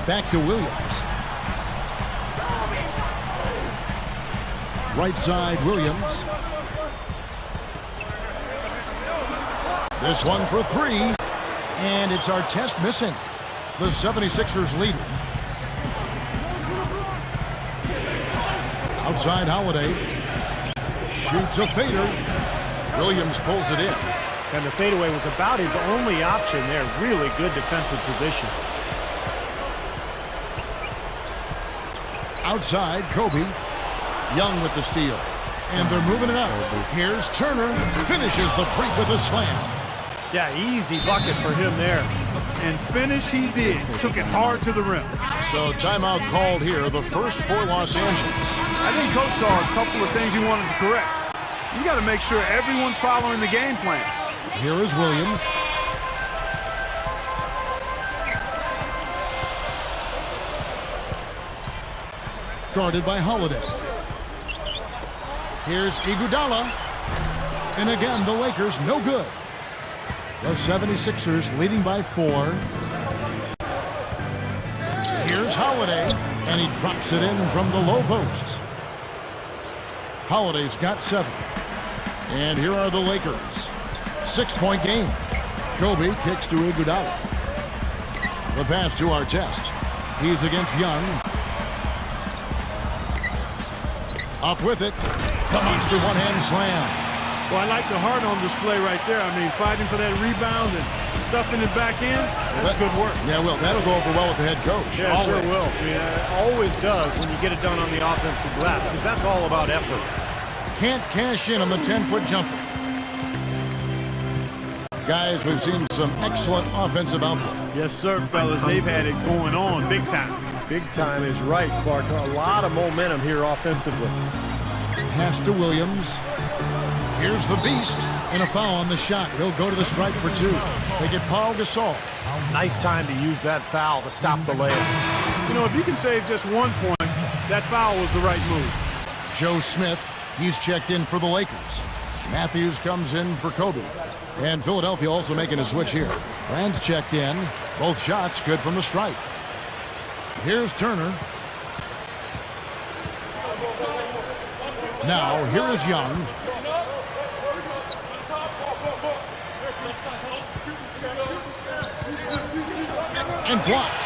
Back to Williams. Right side, Williams. This one for 3. And it's Artest missing. The 76ers lead. Outside Holiday. Shoots a fader. Williams pulls it in. And the fadeaway was about his only option there. Really good defensive position. Outside, Kobe. Young with the steal. And they're moving it up. Here's Turner. Finishes the break with a slam. Yeah, easy bucket for him there. And finish he did. Took it hard to the rim. So timeout called here, the first for Los Angeles. I think Coach saw a couple of things he wanted to correct. You got to make sure everyone's following the game plan. Here is Williams. Guarded by Holiday. Here's Iguodala. And again, the Lakers no good. The 76ers leading by 4. Here's Holiday. And he drops it in from the low post. Holiday's got 7. And here are the Lakers. 6-point game. Kobe kicks to Iguodala. The pass to Artest. He's against Young. Up with it. The monster one-hand slam. Well, I like the heart on display right there. I mean, fighting for that rebound and stuffing it back in, that's good work. Yeah, well, that'll go over well with the head coach. Yeah, it sure will. I mean, it always does when you get it done on the offensive glass, because that's all about effort. Can't cash in on the 10-foot jumper. Guys, we've seen some excellent offensive output. Yes, sir, fellas. They've had it going on big time. Big time is right, Clark. A lot of momentum here offensively. Pass to Williams. Here's the Beast. And a foul on the shot. He'll go to the stripe for 2. They get Paul Gasol. Nice time to use that foul to stop the layup. You know, if you can save just 1 point, that foul was the right move. Joe Smith, he's checked in for the Lakers. Matthews comes in for Kobe. And Philadelphia also making a switch here. Rand's checked in. Both shots good from the stripe. Here's Turner. Now, here is Young. And blocked.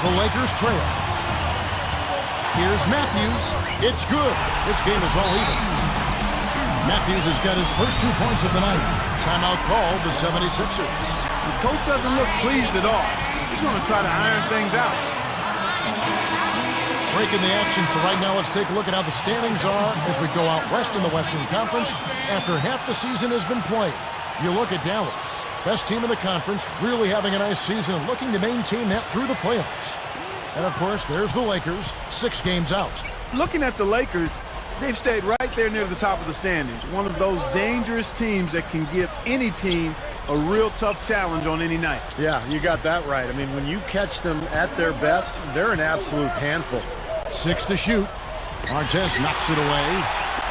The Lakers trail. Here's Matthews. It's good. This game is all even. Matthews has got his first 2 points of the night. Timeout called the 76ers. The coach doesn't look pleased at all. He's going to try to iron things out. Breaking the action, so right now let's take a look at how the standings are as we go out west in the Western Conference after half the season has been played. You look at Dallas, best team in the conference, really having a nice season and looking to maintain that through the playoffs. And of course, there's the Lakers, 6 games out. Looking at the Lakers, they've stayed right there near the top of the standings. One of those dangerous teams that can give any team a real tough challenge on any night. Yeah, you got that right. I mean, when you catch them at their best, they're an absolute handful. 6 to shoot. Artest knocks it away.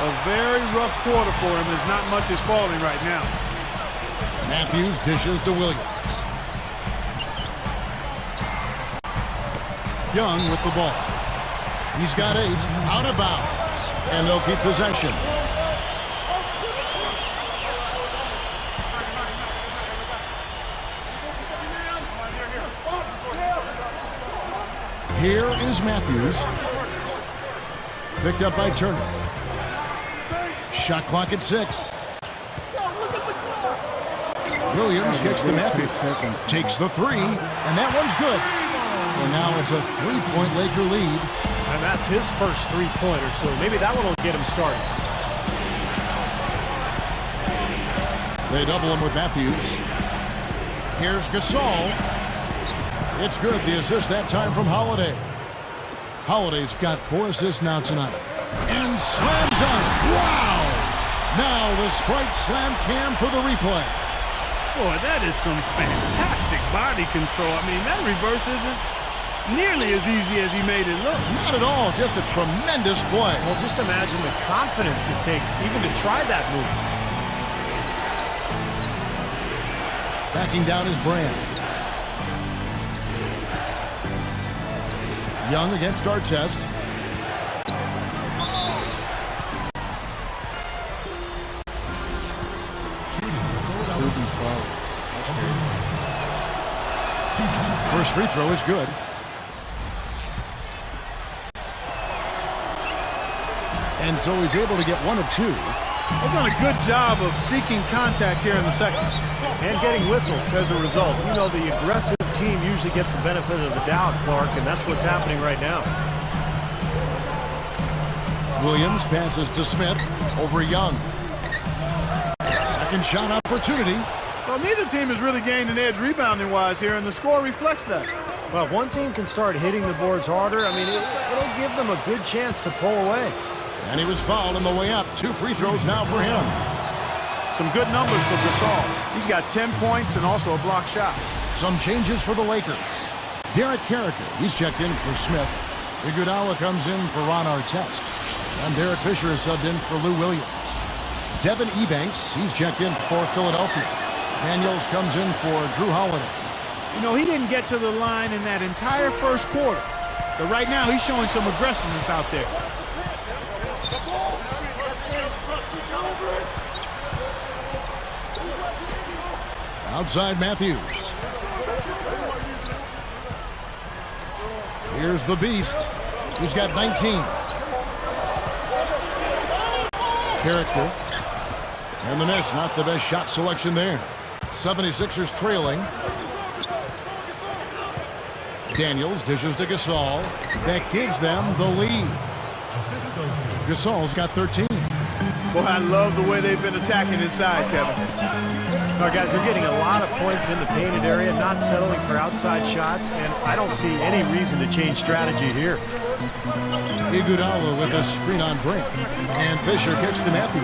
A very rough quarter for him as not much is falling right now. Matthews dishes to Williams. Young with the ball. He's got 8, out of bounds, and they'll keep possession. Here is Matthews. Picked up by Turner. Shot clock at 6. Williams kicks to Matthews. Takes the 3, and that one's good. And now it's a 3-point Laker lead. And that's his first 3-pointer, so maybe that one will get him started. They double him with Matthews. Here's Gasol. It's good. The assist that time from Holiday. Holiday's got 4 assists now tonight. And slam dunk. Wow! Now the Sprite Slam Cam for the replay. Boy, that is some fantastic body control. I mean, that reverse isn't nearly as easy as he made it look. Not at all. Just a tremendous play. Well, just imagine the confidence it takes even to try that move. Backing down is Brand. Young against Artest. First free throw is good. And so he's able to get 1 of 2. They've done a good job of seeking contact here in the second. And getting whistles as a result. You know, the aggressive team usually gets the benefit of the doubt, Clark, and that's what's happening right now. Williams passes to Smith over Young. Second shot opportunity. Well, neither team has really gained an edge rebounding-wise here, and the score reflects that. Well, if one team can start hitting the boards harder, I mean, it'll give them a good chance to pull away. And he was fouled on the way up. 2 free throws now for him. Some good numbers for Gasol. He's got 10 points and also a block shot. Some changes for the Lakers. Derek Carricker, he's checked in for Smith. Iguodala comes in for Ron Artest. And Derek Fisher is subbed in for Lou Williams. Devin Ebanks, he's checked in for Philadelphia. Daniels comes in for Drew Holiday. You know, he didn't get to the line in that entire first quarter. But right now, he's showing some aggressiveness out there. Outside Matthews. Here's the Beast. He's got 19. Character. And the miss, not the best shot selection there. 76ers trailing. Daniels dishes to Gasol. That gives them the lead. Gasol's got 13. Boy, I love the way they've been attacking inside, Kevin. Well, guys, they're getting a lot of points in the painted area, not settling for outside shots, and I don't see any reason to change strategy here. Iguodala with a screen on Brand. And Fisher kicks to Matthews.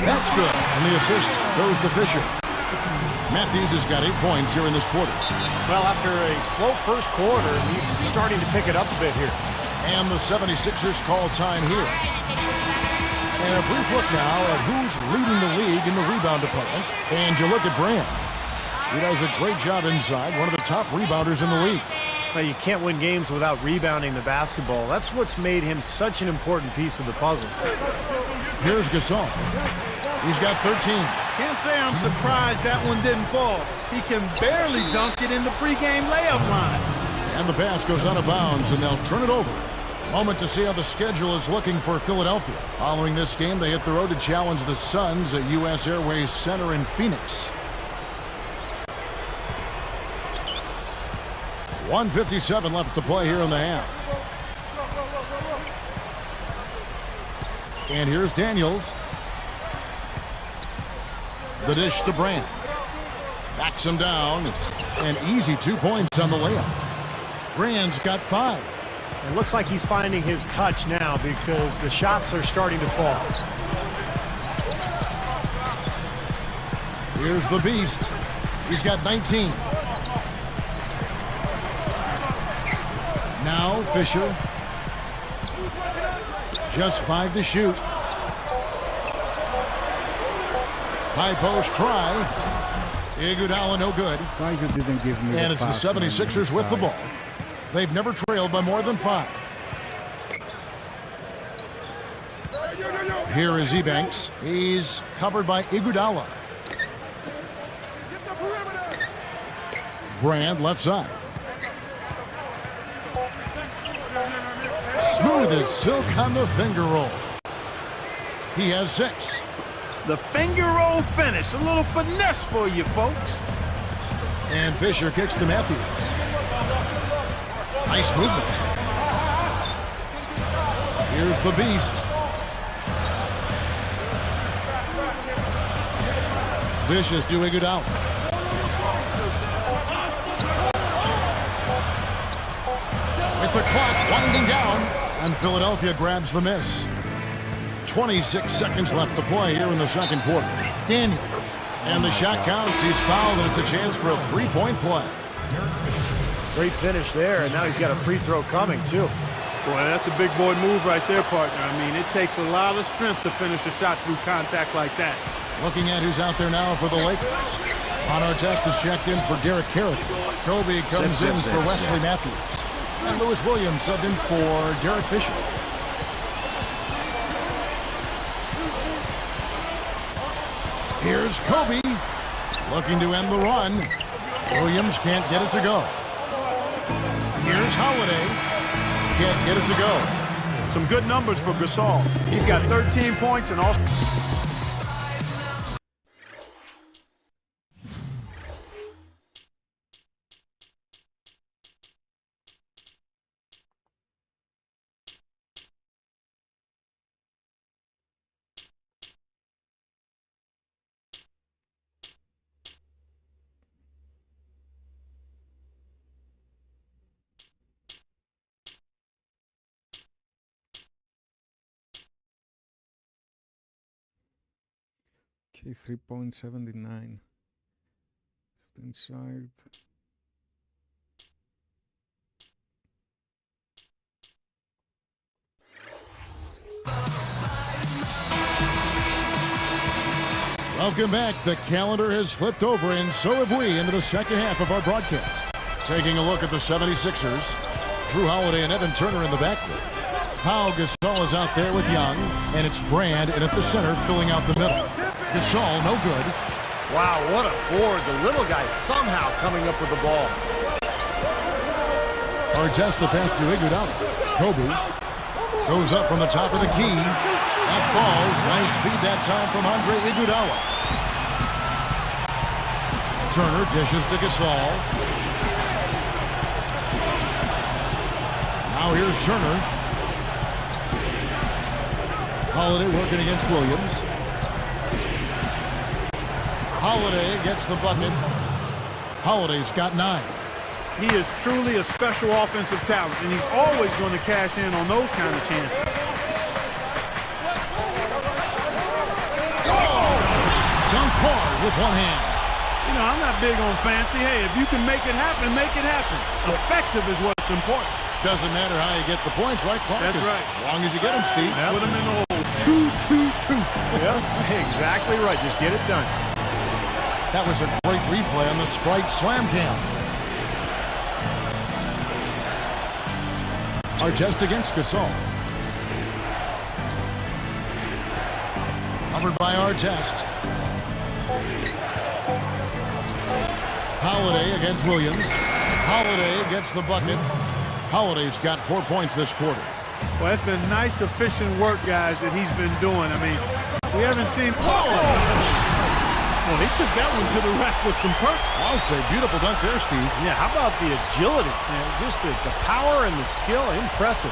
That's good. And the assist goes to Fisher. Matthews has got 8 points here in this quarter. Well, after a slow first quarter, he's starting to pick it up a bit here. And the 76ers call time here. And a brief look now at who's leading the league in the rebound department. And you look at Brand. He does a great job inside, one of the top rebounders in the league. Well, you can't win games without rebounding the basketball. That's what's made him such an important piece of the puzzle. Here's Gasol. He's got 13. Can't say I'm surprised that one didn't fall. He can barely dunk it in the pregame layup line. And the pass goes out of bounds, and they'll turn it over. Moment to see how the schedule is looking for Philadelphia. Following this game, they hit the road to challenge the Suns at U.S. Airways Center in Phoenix. 1:57 left to play here in the half. And here's Daniels. The dish to Brand. Backs him down. An easy 2 points on the layup. Brand's got 5. It looks like he's finding his touch now because the shots are starting to fall. Here's the Beast. He's got 19. Now Fisher. Just 5 to shoot. High post try. Iguodala no good. Why you didn't give me And it's the 76ers with the ball. They've never trailed by more than 5. Here is Ebanks. He's covered by Iguodala. Brand left side. Smooth as silk on the finger roll. He has 6. The finger roll finish. A little finesse for you folks. And Fisher kicks to Matthews. Nice movement. Here's the beast. Dishes to Iguodala. With the clock winding down, and Philadelphia grabs the miss. 26 seconds left to play here in the second quarter. Daniels. And the shot counts. He's fouled, and it's a chance for a 3-point play. Great finish there, and now he's got a free throw coming, too. Boy, that's a big boy move right there, partner. I mean, it takes a lot of strength to finish a shot through contact like that. Looking at who's out there now for the Lakers. On our test is checked in for Derek Carrick. Kobe comes in for Wesley Matthews. And Lewis Williams subbed in for Derek Fisher. Here's Kobe, looking to end the run. Williams can't get it to go. Here's Holiday, can't get it to go. Some good numbers for Gasol. He's got 13 points and also... Okay, 3.79. Inside. Welcome back. The calendar has flipped over, and so have we, into the second half of our broadcast. Taking a look at the 76ers. Drew Holiday and Evan Turner in the backcourt. Pau Gasol is out there with Young, and it's Brand in at the center filling out the middle. Gasol, no good. Wow, what a board. The little guy somehow coming up with the ball. Artest the pass to Iguodala. Kobe goes up from the top of the key. That falls. Nice speed that time from Andre Iguodala. Turner dishes to Gasol. Now here's Turner. Holiday working against Williams. Holiday gets the bucket. Holiday's got 9. He is truly a special offensive talent, and he's always going to cash in on those kind of chances. Dunked hard with one hand. You know, I'm not big on fancy. Hey, if you can make it happen, make it happen. Effective is what's important. Doesn't matter how you get the points, right, Clark? That's right. As long as you get them, Steve. Yep. Put them in the hole. 2-2-2. Yeah, exactly right. Just get it done. That was a great replay on the Sprite Slam Cam. Artest against Gasol. Covered by Artest. Holiday against Williams. Holiday gets the bucket. Holiday's got 4 points this quarter. Well, that's been nice, efficient work, guys, that he's been doing. I mean, we haven't seen... Well, he took that one to the rack with some purpose. I'll say beautiful dunk there, Steve. Yeah, how about the agility? Man, just the power and the skill. Impressive.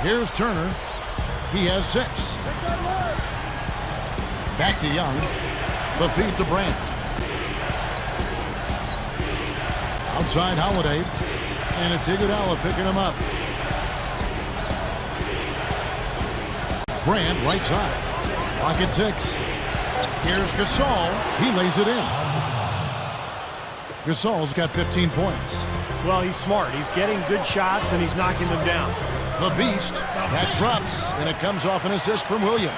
Here's Turner. He has 6. Back to Young. The feed to Brand. Outside Holiday. And it's Iguodala picking him up. Brand right side. Clock at 6. Here's Gasol. He lays it in. Gasol's got 15 points. Well, he's smart. He's getting good shots, and he's knocking them down. The beast. That drops, and it comes off an assist from Williams.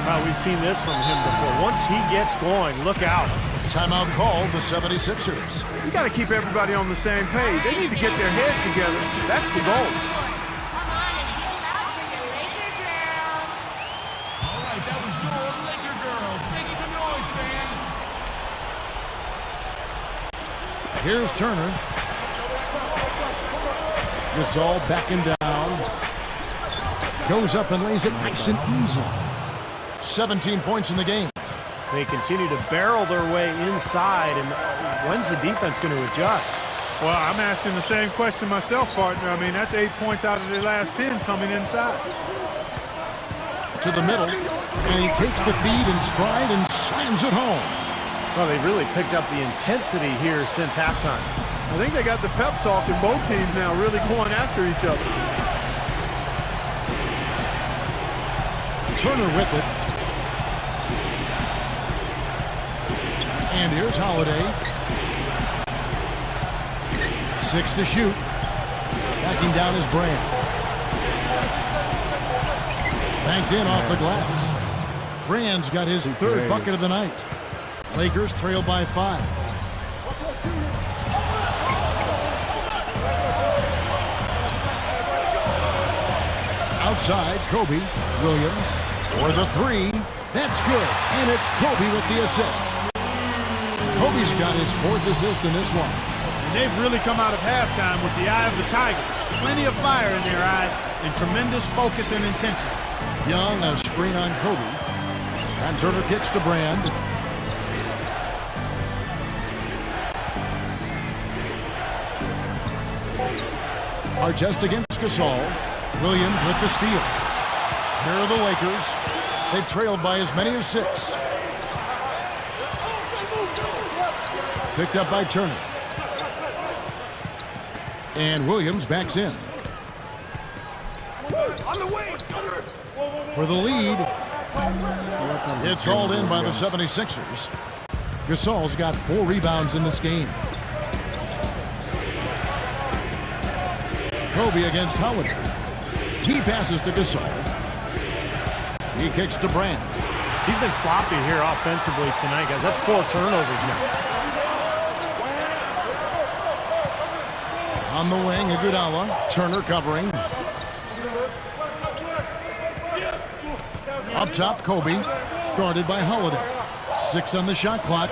Well, we've seen this from him before. Once he gets going, look out. Timeout called the 76ers. You got to keep everybody on the same page. They need to get their heads together. That's the goal. All right, that was your Laker girls. Make some noise, fans. Here's Turner. Gasol backing down. Goes up and lays it nice and easy. 17 points in the game. They continue to barrel their way inside, and when's the defense going to adjust? Well, I'm asking the same question myself, partner. I mean, that's 8 points out of their last 10 coming inside. To the middle, and he takes the feed in stride and slams it home. Well, they've really picked up the intensity here since halftime. I think they got the pep talk in both teams now, really going after each other. Turner with it. And here's Holiday. 6 to shoot. Backing down is Brand. Banked in off the glass. Brand's got his third bucket of the night. Lakers trail by 5. Outside, Kobe. Williams for the 3. That's good. And it's Kobe with the assist. Kobe's got his 4th assist in this one. And they've really come out of halftime with the eye of the tiger. Plenty of fire in their eyes and tremendous focus and intention. Young, a screen on Kobe. And Turner kicks to Brand. Artest against Gasol. Williams with the steal. Here are the Lakers. They've trailed by as many as 6. Picked up by Turner. And Williams backs in. For the lead. It's hauled in by the 76ers. Gasol's got 4 rebounds in this game. Kobe against Holiday. He passes to Gasol. He kicks to Brand. He's been sloppy here offensively tonight, guys. That's 4 turnovers now. On the wing, Iguodala. Turner covering. Up top, Kobe. Guarded by Holiday. 6 on the shot clock.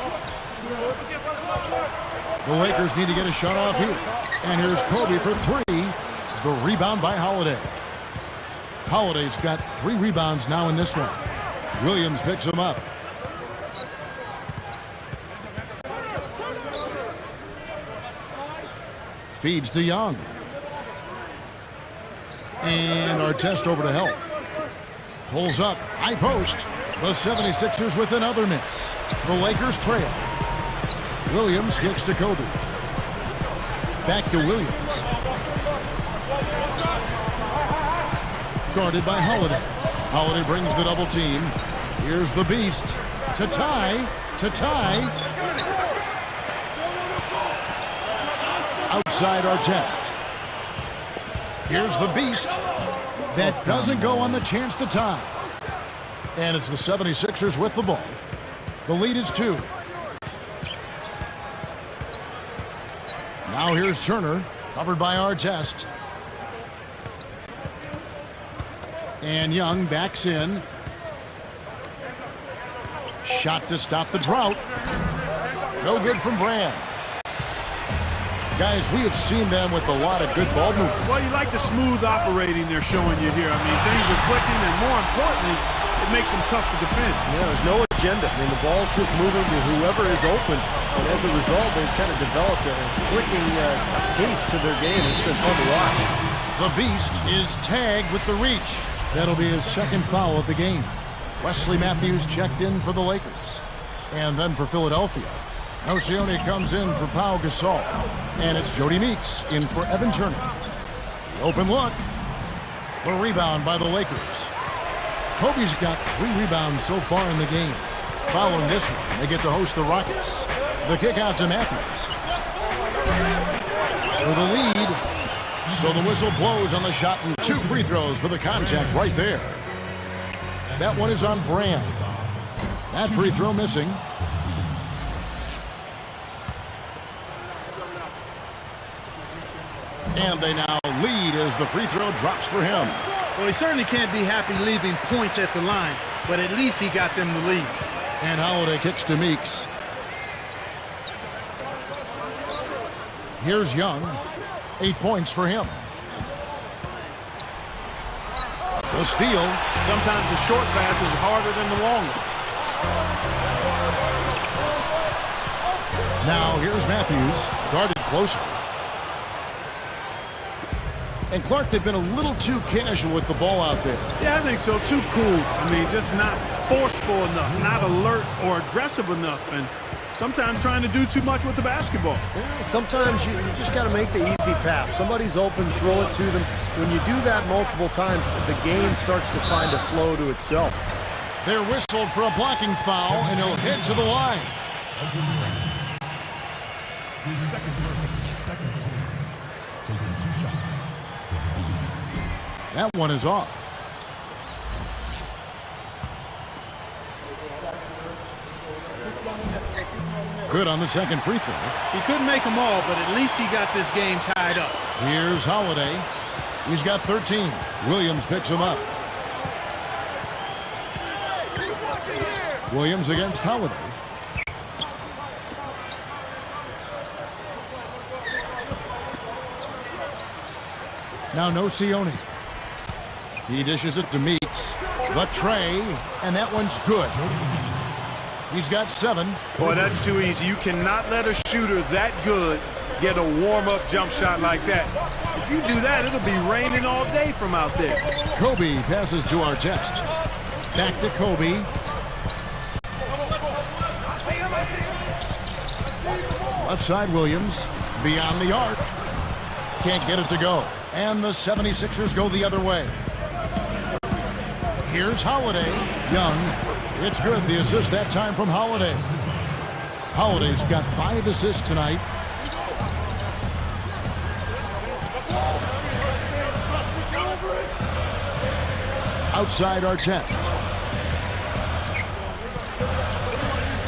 The Lakers need to get a shot off here. And here's Kobe for 3. The rebound by Holiday. Holiday's got 3 rebounds now in this one. Williams picks him up. Feeds to Young. And Artest over to help. Pulls up. High post. The 76ers with another miss. The Lakers trail. Williams kicks to Kobe. Back to Williams. Guarded by Holiday. Holiday brings the double team. Here's the beast. To tie. To tie. Outside Artest. Here's the beast. That doesn't go on the chance to tie. And it's the 76ers with the ball. The lead is 2. Now here's Turner. Covered by Artest. And Young backs in. Shot to stop the drought. No good from Brand. Guys, we have seen them with a lot of good ball movement. Well, you like the smooth operating they're showing you here. I mean, things are clicking, and more importantly, it makes them tough to defend. Yeah, there's no agenda. I mean, the ball's just moving to whoever is open. And as a result, they've kind of developed a clicking pace to their game. It's been fun to watch. The beast is tagged with the reach. That'll be his 2nd foul of the game. Wesley Matthews checked in for the Lakers. And then for Philadelphia, Nocioni comes in for Pau Gasol. And it's Jody Meeks in for Evan Turner. The open look. The rebound by the Lakers. Kobe's got 3 rebounds so far in the game. Following this one, they get to host the Rockets. The kick out to Matthews. For the lead, So the whistle blows on the shot, and 2 free throws for the contact right there. That one is on Brand. That free throw missing. And they now lead as the free throw drops for him. Well, he certainly can't be happy leaving points at the line, but at least he got them to lead. And Holiday kicks to Meeks. Here's Young. 8 points for him. The steal. Sometimes the short pass is harder than the long one. Now here's Matthews, guarded closer. And Clark, they've been a little too casual with the ball out there. Yeah, I think so. Too cool. I mean, just not forceful enough, not alert or aggressive enough, and sometimes trying to do too much with the basketball. Yeah, sometimes you just got to make the easy pass. Somebody's open, throw it to them. When you do that multiple times, the game starts to find a flow to itself. They're whistled for a blocking foul, and he'll head to the line. That one is off. Good on the second free throw. He couldn't make them all, but at least he got this game tied up. Here's Holiday. He's got 13. Williams picks him up. Williams against Holiday. Now no Sione. He dishes it to Meeks. The tray, and that one's good. He's got 7. Boy, that's too easy. You cannot let a shooter that good get a warm-up jump shot like that. If you do that, it'll be raining all day from out there. Kobe passes to Artest. Back to Kobe. Left side Williams. Beyond the arc. Can't get it to go. And the 76ers go the other way. Here's Holiday. Young. It's good. The assist that time from Holiday. Holiday's got 5 assists tonight. Outside Artest.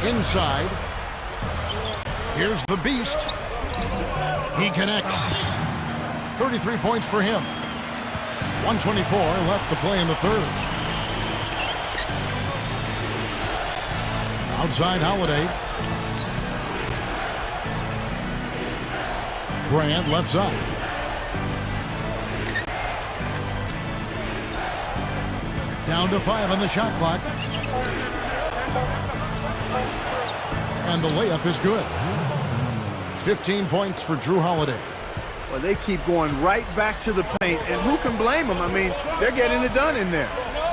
Inside. Here's the Beast. He connects. 33 points for him. 124 left to play in the third. Outside Holiday. Brand left side. Down to 5 on the shot clock. And the layup is good. 15 points for Drew Holiday. Well, they keep going right back to the paint, and who can blame them? I mean, they're getting it done in there.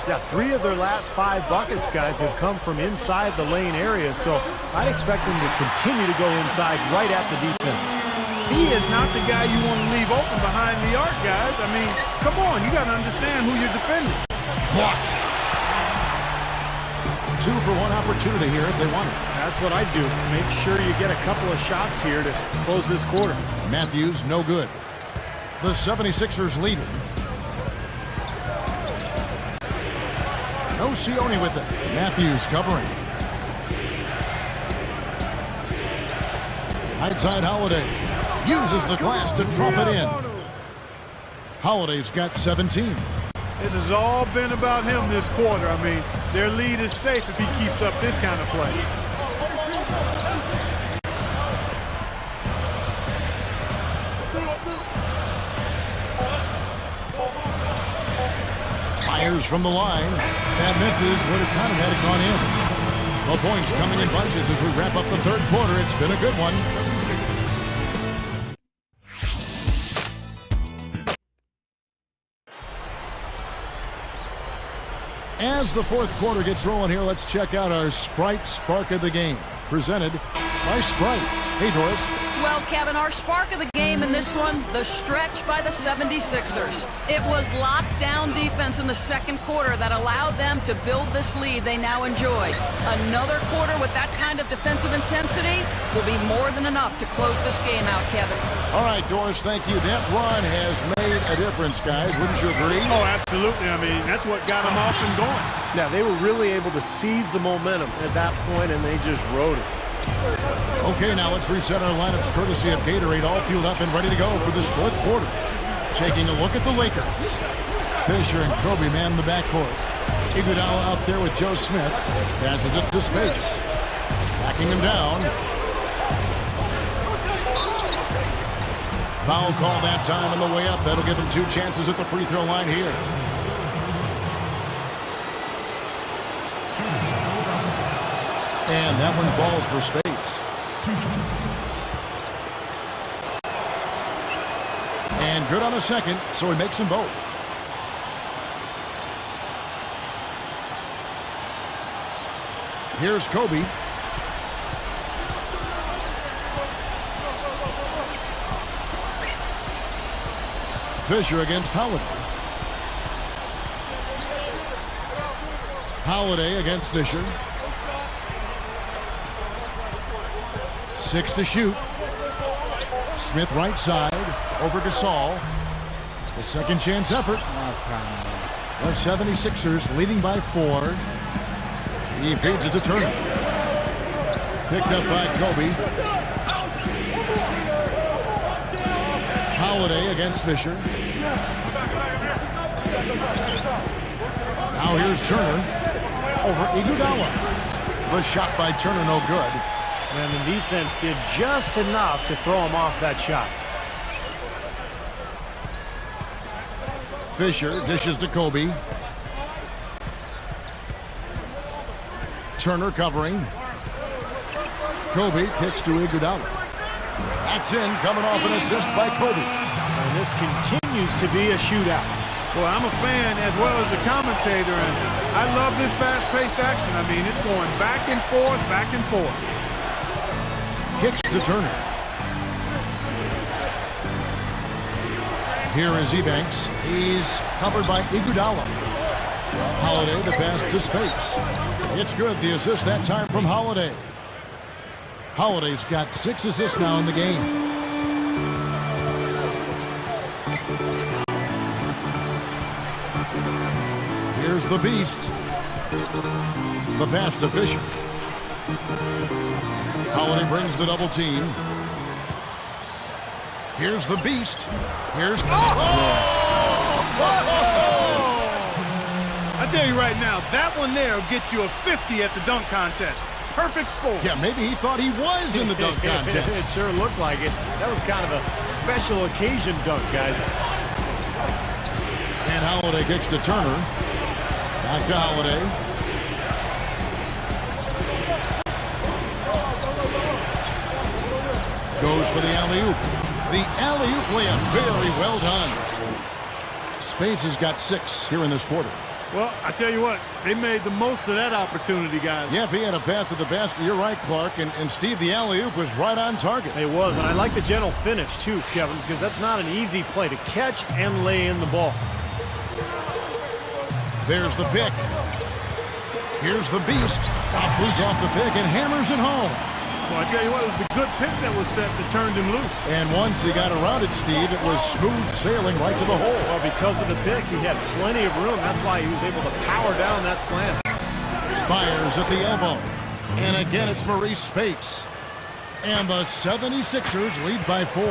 Yeah, 3 of their last 5 buckets, guys, have come from inside the lane area, so I'd expect them to continue to go inside right at the defense. He is not the guy you want to leave open behind the arc, guys. I mean, come on, you got to understand who you're defending. Blocked. 2 for 1 opportunity here if they want it. That's what I'd do. Make sure you get a couple of shots here to close this quarter. Matthews, no good. The 76ers lead it. No Sione with it. Matthews covering. Outside Holiday. Uses the glass to drop it in. Holiday's got 17. This has all been about him this quarter. I mean, their lead is safe if he keeps up this kind of play. Fires from the line. That misses. Would have kind of had it gone in. The points coming in bunches as we wrap up the third quarter. It's been a good one. As the fourth quarter gets rolling here, let's check out our Sprite Spark of the Game, presented by Sprite. Hey, Doris. Well, Kevin, our spark of the game in this one, the stretch by the 76ers. It was lockdown defense in the second quarter that allowed them to build this lead they now enjoy. Another quarter with that kind of defensive intensity will be more than enough to close this game out, Kevin. All right, Doris, thank you. That run has made a difference, guys. Wouldn't you agree? Oh, absolutely. I mean, that's what got them off and going. Now, they were really able to seize the momentum at that point, and they just rode it. Okay, now let's reset our lineups courtesy of Gatorade, all fueled up and ready to go for this fourth quarter. Taking a look at the Lakers. Fisher and Kobe man the backcourt. Iguodala out there with Joe Smith. Passes it to Spates. Backing him down. Foul call that time on the way up. That'll give him 2 chances at the free throw line here. And that one falls for Spates. And good on the second, so he makes them both. Here's Kobe. Fisher against Holiday. Holiday against Fisher. 6 to shoot. Smith right side over Gasol. The second chance effort. The 76ers leading by 4. He feeds it to Turner. Picked up by Kobe. Holiday against Fisher. Now here's Turner over Iguodala. The shot by Turner no good. And the defense did just enough to throw him off that shot. Fisher dishes to Kobe. Turner covering. Kobe kicks to Iguodala. That's in, coming off an assist by Kobe. And this continues to be a shootout. Well, I'm a fan as well as a commentator, and I love this fast-paced action. I mean, it's going back and forth, back and forth. Kicks to Turner. Here is Ebanks. He's covered by Iguodala. Holiday, the pass to Spates. It's good. The assist that time from Holiday. Holiday's got 6 assists now in the game. Here's the Beast. The pass to Fisher. Holiday brings the double team. Here's the Beast. Here's... I tell you right now, that one there will get you a 50 at the dunk contest. Perfect score. Yeah, maybe he thought he was in the dunk contest. It sure looked like it. That was kind of a special occasion dunk, guys. And Holiday kicks to Turner. Back to Holiday. Goes for the alley-oop. The alley-oop layup, very well done. Spates has got 6 here in this quarter. Well, I tell you what, they made the most of that opportunity, guys. Yep, he had a path to the basket. You're right, Clark. And Steve, the alley-oop was right on target. It was, and I like the gentle finish, too, Kevin, because that's not an easy play to catch and lay in the ball. There's the pick. Here's the Beast. Flees off the pick and hammers it home. Well, I tell you what, it was the good pick that was set that turned him loose. And once he got around it, Steve, it was smooth sailing right to the hole. Well, because of the pick, he had plenty of room. That's why he was able to power down that slam. Fires at the elbow. And again, it's Maurice Spates. And the 76ers lead by 4.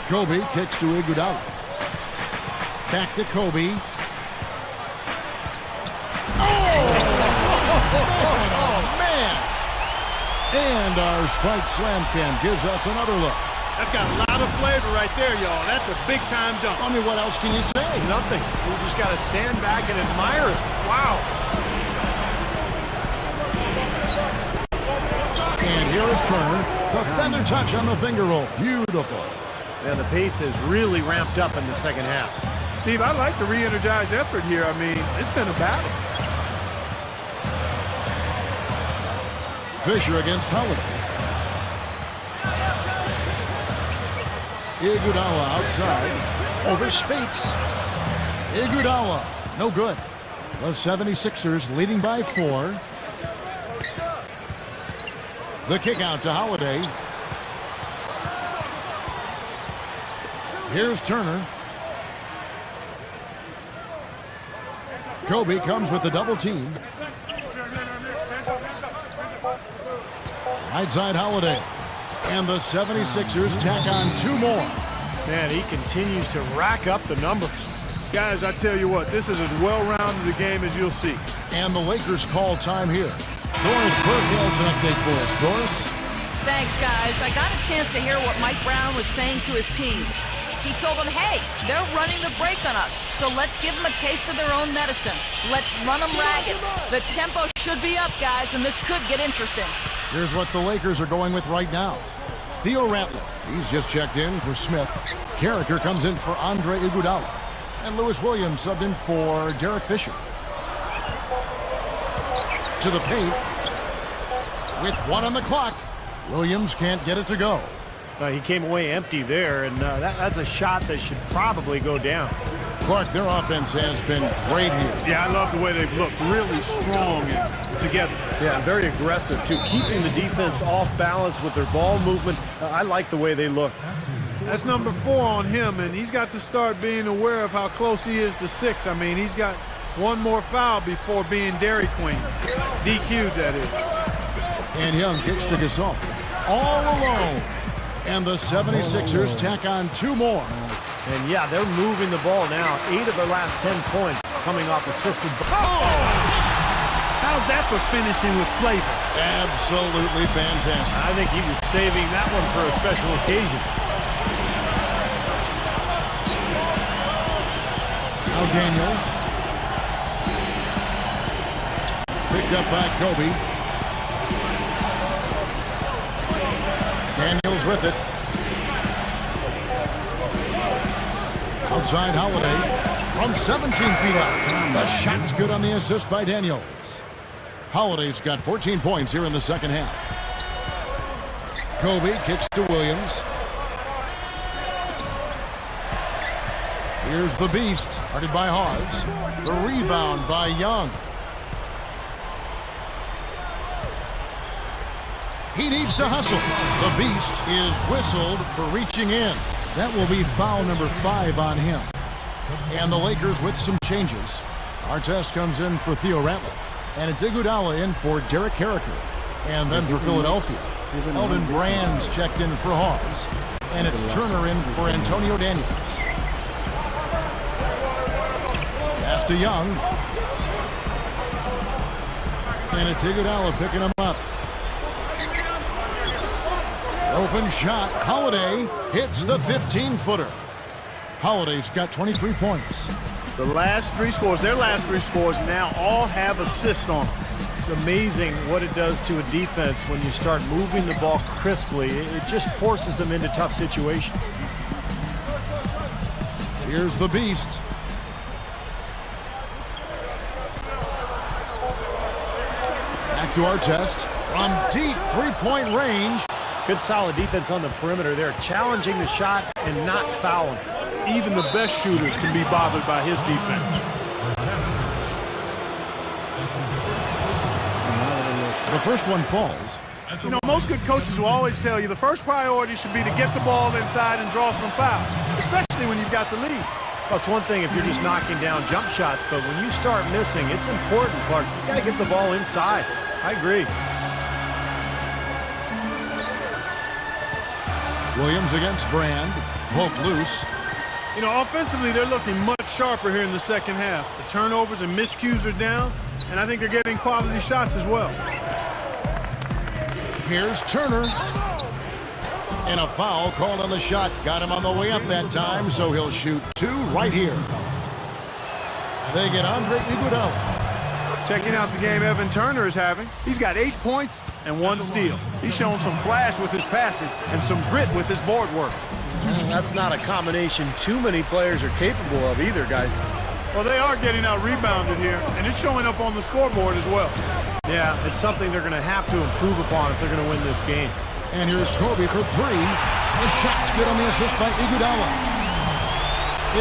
Kobe kicks to Iguodala. Back to Kobe. And our Sprite Slam Cam gives us another look. That's got a lot of flavor right there, y'all. That's a big-time dunk. I mean, what else can you say? Nothing. We just got to stand back and admire it. Wow. And here is Turner. The feather touch on the finger roll. Beautiful. And the pace has really ramped up in the second half. Steve, I like the re-energized effort here. I mean, it's been a battle. Fisher against Holiday. Iguodala outside. Over Speaks. Iguodala, no good. The 76ers leading by 4. The kick out to Holiday. Here's Turner. Kobe comes with the double team. Right side Holiday. And the 76ers tack on 2 more. Man, he continues to rack up the numbers. Guys, I tell you what, this is as well-rounded a game as you'll see. And the Lakers call time here. Doris Burke has an update for us. Doris? Thanks, guys. I got a chance to hear what Mike Brown was saying to his team. He told them, hey, they're running the break on us, so let's give them a taste of their own medicine. Let's run them ragged. The tempo should be up, guys, and this could get interesting. Here's what the Lakers are going with right now. Theo Ratliff, he's just checked in for Smith. Carricker comes in for Andre Iguodala. And Lewis Williams subbed in for Derek Fisher. To the paint. With 1 on the clock. Williams can't get it to go. He came away empty there, and that's a shot that should probably go down. Clark, their offense has been great here. Yeah, I love the way they've looked. Really strong and together. Yeah, very aggressive, too. Keeping the defense off balance with their ball movement. I like the way they look. That's number 4 on him, and he's got to start being aware of how close he is to 6. I mean, he's got one more foul before being Dairy Queen. DQ'd, that is. And Young kicks to Gasol. All alone. And the 76ers tack on 2 more. And yeah, they're moving the ball now. 8 of their last 10 points coming off assisted. How's that for finishing with flavor? Absolutely fantastic. I think he was saving that one for a special occasion. Now Daniels. Picked up by Kobe. Daniels with it. Outside Holiday from 17 feet out. The shot's good on the assist by Daniels. Holiday's got 14 points here in the second half. Kobe kicks to Williams. Here's the Beast, guarded by Hawes. The rebound by Young. He needs to hustle. The Beast is whistled for reaching in. That will be foul number 5 on him. And the Lakers with some changes. Artest comes in for Theo Ratliff. And it's Iguodala in for Derek Carricker. And then for Philadelphia, Elton Brand's checked in for Hawes. And it's Turner in for Antonio Daniels. Pass to Young. And it's Iguodala picking him up. Open shot. Holiday hits the 15-footer. Holiday's got 23 points. The last 3 scores, their last 3 scores now all have assists on them. It's amazing what it does to a defense when you start moving the ball crisply. It just forces them into tough situations. Here's the Beast. Back to Artest. From deep 3-point range. Good solid defense on the perimeter there, challenging the shot and not fouling. Even the best shooters can be bothered by his defense. The first one falls. You know, most good coaches will always tell you the first priority should be to get the ball inside and draw some fouls, especially when you've got the lead. Well, it's one thing if you're just knocking down jump shots, but when you start missing, it's important, Clark. You got to get the ball inside. I agree. Williams against Brand. Poked loose. You know, offensively, they're looking much sharper here in the second half. The turnovers and miscues are down, and I think they're getting quality shots as well. Here's Turner. And a foul called on the shot. Got him on the way up that time, so he'll shoot 2 right here. They get Andre Iguodala. Checking out the game Evan Turner is having. He's got 8 points and 1 steal. He's shown some flash with his passing and some grit with his board work. That's not a combination too many players are capable of either, guys. Well, they are getting out rebounded here, and it's showing up on the scoreboard as well. Yeah, it's something they're going to have to improve upon if they're going to win this game. And here's Kobe for 3. The shot's good on the assist by Iguodala.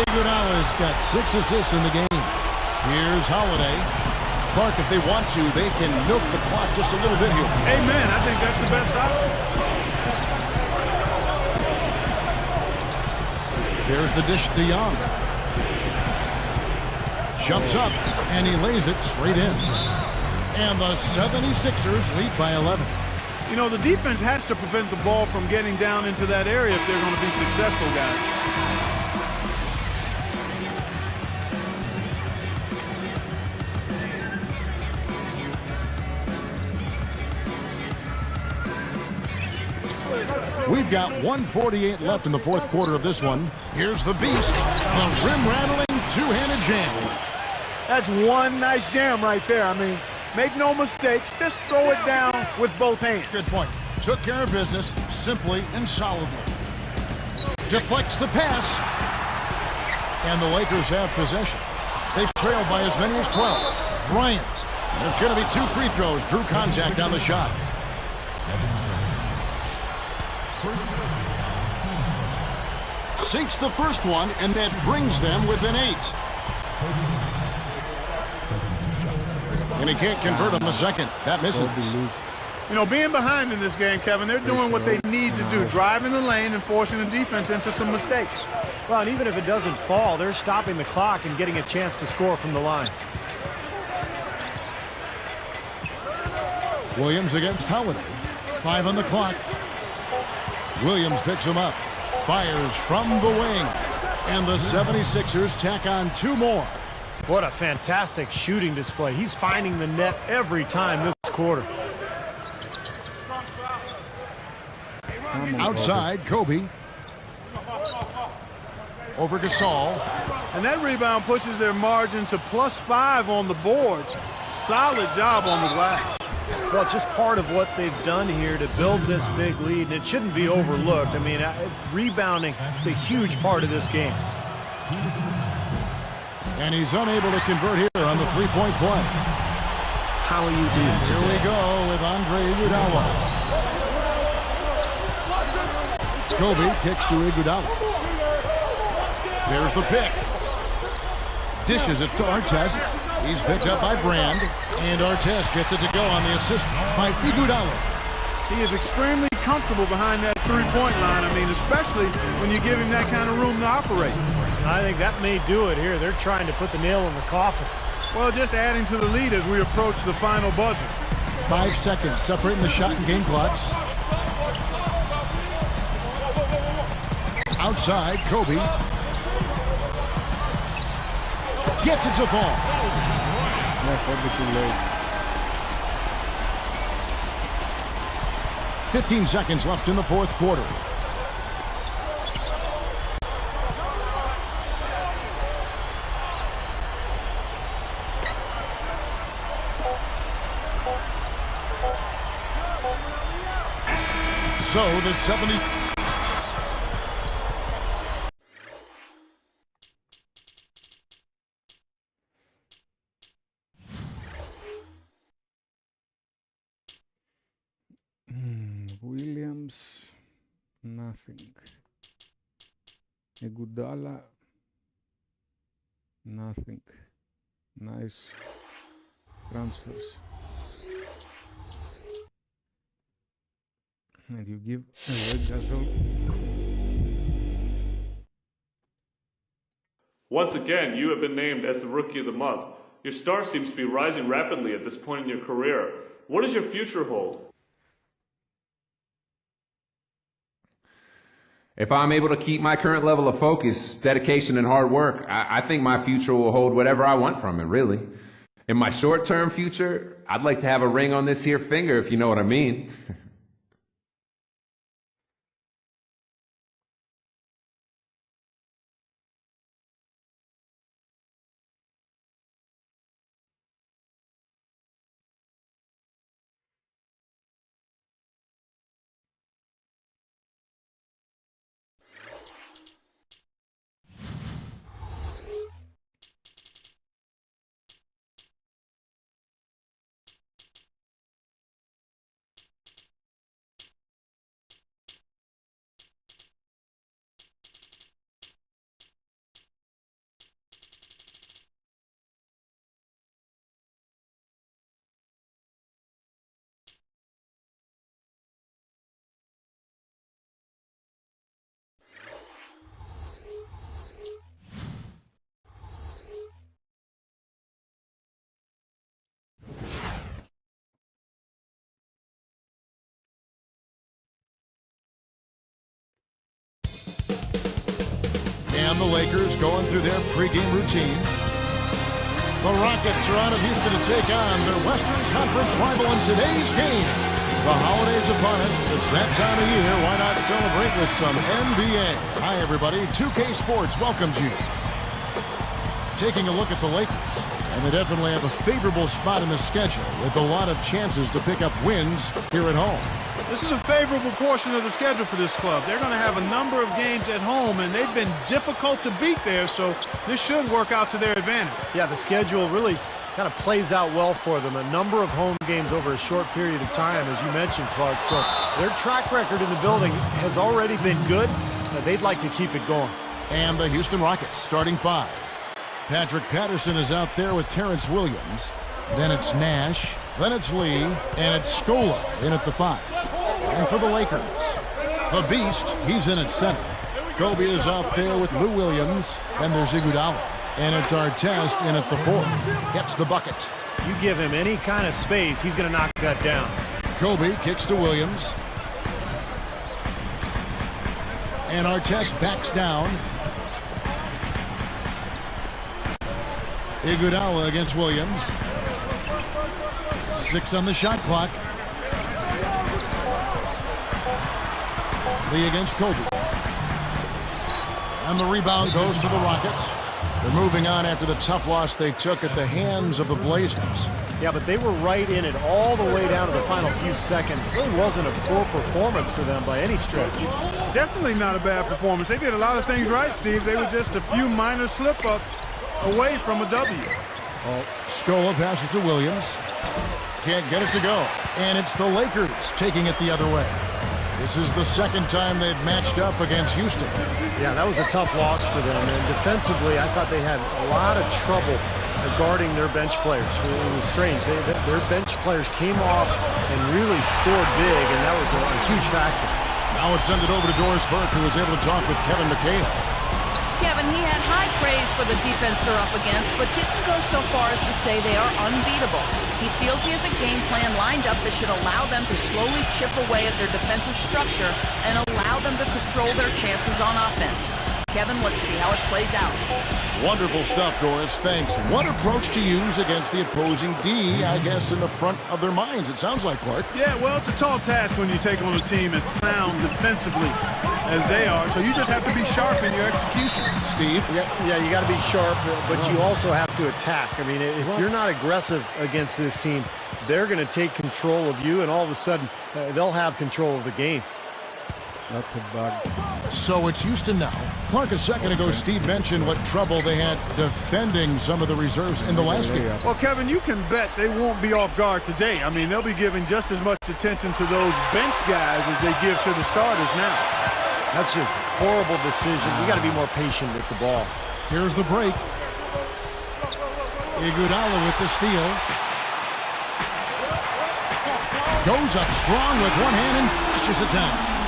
Iguodala's got 6 assists in the game. Here's Holiday. Clark, if they want to, they can milk the clock just a little bit here. Amen. I think that's the best option. There's the dish to Young. Jumps up, and he lays it straight in. And the 76ers lead by 11. You know, the defense has to prevent the ball from getting down into that area if they're going to be successful, guys. We've got 1:48 left in the fourth quarter of this one. Here's the beast, the rim-rattling two-handed jam. That's one nice jam right there. I mean, make no mistakes. Just throw it down with both hands. Good point. Took care of business simply and solidly. Deflects the pass. And the Lakers have possession. They've trailed by as many as 12. Bryant. And it's going to be 2 free throws. Drew contact on the shot. Sinks the first one, and that brings them within 8. And he can't convert on the second. That misses. You know, being behind in this game, Kevin, they're doing what they need to do, driving the lane and forcing the defense into some mistakes. Well, and even if it doesn't fall, they're stopping the clock and getting a chance to score from the line. Williams against Holiday. 5 on the clock. Williams picks him up. Fires from the wing. And the 76ers tack on 2 more. What a fantastic shooting display. He's finding the net every time this quarter. Outside, Kobe. Over Gasol. And that rebound pushes their margin to +5 on the boards. Solid job on the glass. Well, it's just part of what they've done here to build this big lead, and it shouldn't be overlooked. I mean, rebounding is a huge part of this game. And he's unable to convert here on the three-point play. How are you doing today? Here we go with Andre Iguodala. Kobe kicks to Iguodala. There's the pick. Dishes it to Artest. He's picked up by Brand. And Artest gets it to go on the assist by Iguodala. He is extremely comfortable behind that three-point line. I mean, especially when you give him that kind of room to operate. I think that may do it here. They're trying to put the nail in the coffin. Well, just adding to the lead as we approach the final buzzer. 5 seconds separating the shot and game clocks. Outside, Kobe. Gets it to fall. Probably too late. 15 seconds left in the fourth quarter. So the 70. Williams, nothing. Iguodala, nothing. Nice transfers. And you give away Gasol. Once again, you have been named as the Rookie of the Month. Your star seems to be rising rapidly at this point in your career. What does your future hold? If I'm able to keep my current level of focus, dedication, and hard work, I think my future will hold whatever I want from it, really. In my short-term future, I'd like to have a ring on this here finger, if you know what I mean. And the Lakers going through their pregame routines. The Rockets are out of Houston to take on their Western Conference rival in today's game. The holidays upon us. It's that time of year. Why not celebrate with some NBA? Hi, everybody. 2K Sports welcomes you. Taking a look at the Lakers. And they definitely have a favorable spot in the schedule with a lot of chances to pick up wins here at home. This is a favorable portion of the schedule for this club. They're going to have a number of games at home, and they've been difficult to beat there, so this should work out to their advantage. Yeah, the schedule really kind of plays out well for them. A number of home games over a short period of time, as you mentioned, Clark. So their track record in the building has already been good, but they'd like to keep it going. And the Houston Rockets starting five. Patrick Patterson is out there with Terrence Williams. Then it's Nash. Then it's Lee. And it's Scola in at the 5. And for the Lakers, the Beast, he's in at center. Kobe is out there with Lou Williams. And there's Iguodala. And it's Artest in at the 4. Gets the bucket. You give him any kind of space, he's going to knock that down. Kobe kicks to Williams. And Artest backs down. Iguodala against Williams. 6 on the shot clock. Lee against Kobe. And the rebound goes to the Rockets. They're moving on after the tough loss they took at the hands of the Blazers. Yeah, but they were right in it all the way down to the final few seconds. It really wasn't a poor performance for them by any stretch. Definitely not a bad performance. They did a lot of things right, Steve. They were just a few minor slip-ups away from a W. Oh, Scola passes to Williams. Can't get it to go. And it's the Lakers taking it the other way. This is the second time they've matched up against Houston. Yeah, that was a tough loss for them. And defensively, I thought they had a lot of trouble guarding their bench players. It was strange. Their bench players came off and really scored big, and that was a huge factor. Now it's sent it over to Doris Burke, who was able to talk with Kevin McHale. Kevin, he had high praise for the defense they're up against, but didn't go so far as to say they are unbeatable. He feels he has a game plan lined up that should allow them to slowly chip away at their defensive structure and allow them to control their chances on offense. Kevin, let's see how it plays out. Wonderful stuff, Doris. Thanks. What approach to use against the opposing D, I guess, in the front of their minds, it sounds like, Clark. Yeah, well, it's a tall task when you take on a team as sound defensively as they are, so you just have to be sharp in your execution. Steve? Yeah, you got to be sharp, but you also have to attack. I mean, if you're not aggressive against this team, they're going to take control of you, and all of a sudden, they'll have control of the game. That's a bug. So it's Houston now. Clark, a second ago, Steve mentioned what trouble they had defending some of the reserves in the last game. Well, Kevin, you can bet they won't be off guard today. I mean, they'll be giving just as much attention to those bench guys as they give to the starters now. That's just horrible decision. You got to be more patient with the ball. Here's the break. Iguodala with the steal. Goes up strong with one hand and flushes it down.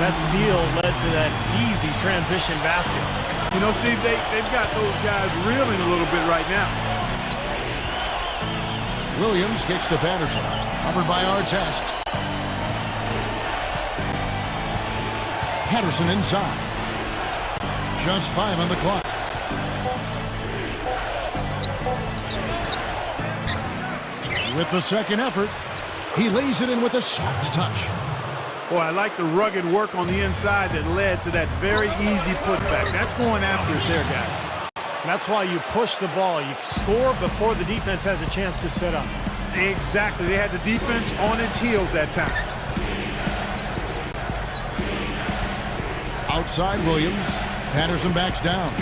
That steal led to that easy transition basket. You know, Steve, they've got those guys reeling a little bit right now. Williams kicks to Patterson. Covered by Artest. Patterson inside. Just 5 on the clock. With the second effort, he lays it in with a soft touch. Boy, I like the rugged work on the inside that led to that very easy putback. That's going after it there, guys. That's why you push the ball. You score before the defense has a chance to set up. Exactly. They had the defense on its heels that time. Outside Williams. Patterson backs down.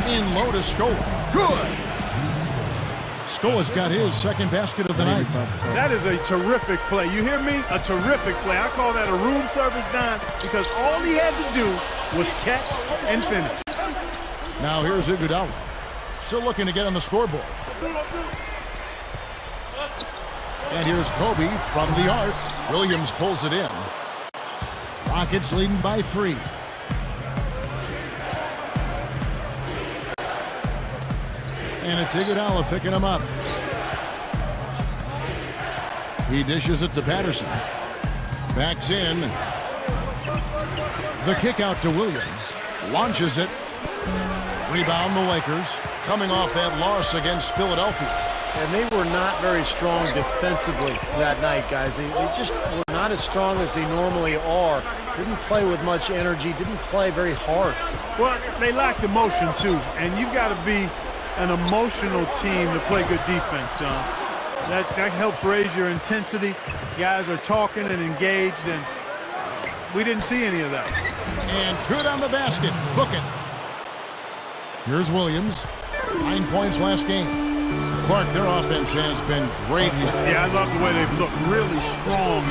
In low to Scola. Good! Scola's got his second basket of the night. That is a terrific play. You hear me? A terrific play. I call that a room service dime because all he had to do was catch and finish. Now here's Iguodala. Still looking to get on the scoreboard. And here's Kobe from the arc. Williams pulls it in. Rockets leading by 3. And it's Iguodala picking him up. He dishes it to Patterson. Backs in. The kick out to Williams. Launches it. Rebound the Lakers, coming off that loss against Philadelphia. And they were not very strong defensively that night, guys. They just were not as strong as they normally are. Didn't play with much energy, didn't play very hard. Well, they lacked emotion, too. And you've got to be an emotional team to play good defense. That helps raise your intensity. Guys are talking and engaged, and we didn't see any of that. And good on the basket. Book it. Here's Williams. 9 points last game. Clark, their offense has been great here. Yeah, I love the way they've looked really strong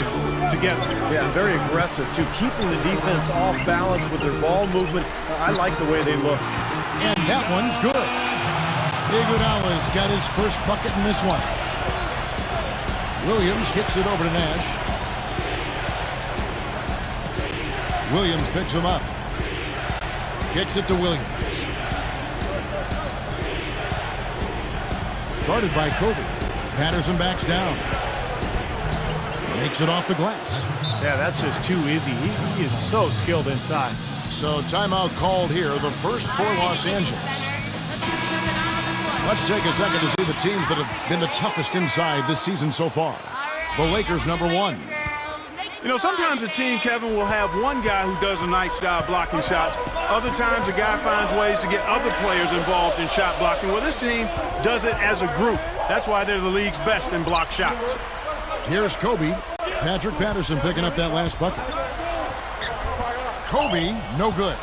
together. Yeah, very aggressive, too. Keeping the defense off balance with their ball movement. I like the way they look. And that one's good. Iguodala's got his first bucket in this one. Williams kicks it over to Nash. Williams picks him up. Kicks it to Williams. Guarded by Kobe. Patterson backs down. Makes it off the glass. Yeah, that's just too easy. He is so skilled inside. So timeout called here, the first for Los Angeles. Let's take a second to see the teams that have been the toughest inside this season so far. The Lakers, number 1. You know, sometimes a team, Kevin, will have one guy who does a nice job blocking shots. Other times a guy finds ways to get other players involved in shot blocking. Well, this team does it as a group. That's why they're the league's best in block shots. Here's Kobe. Patrick Patterson picking up that last bucket. Kobe, no good.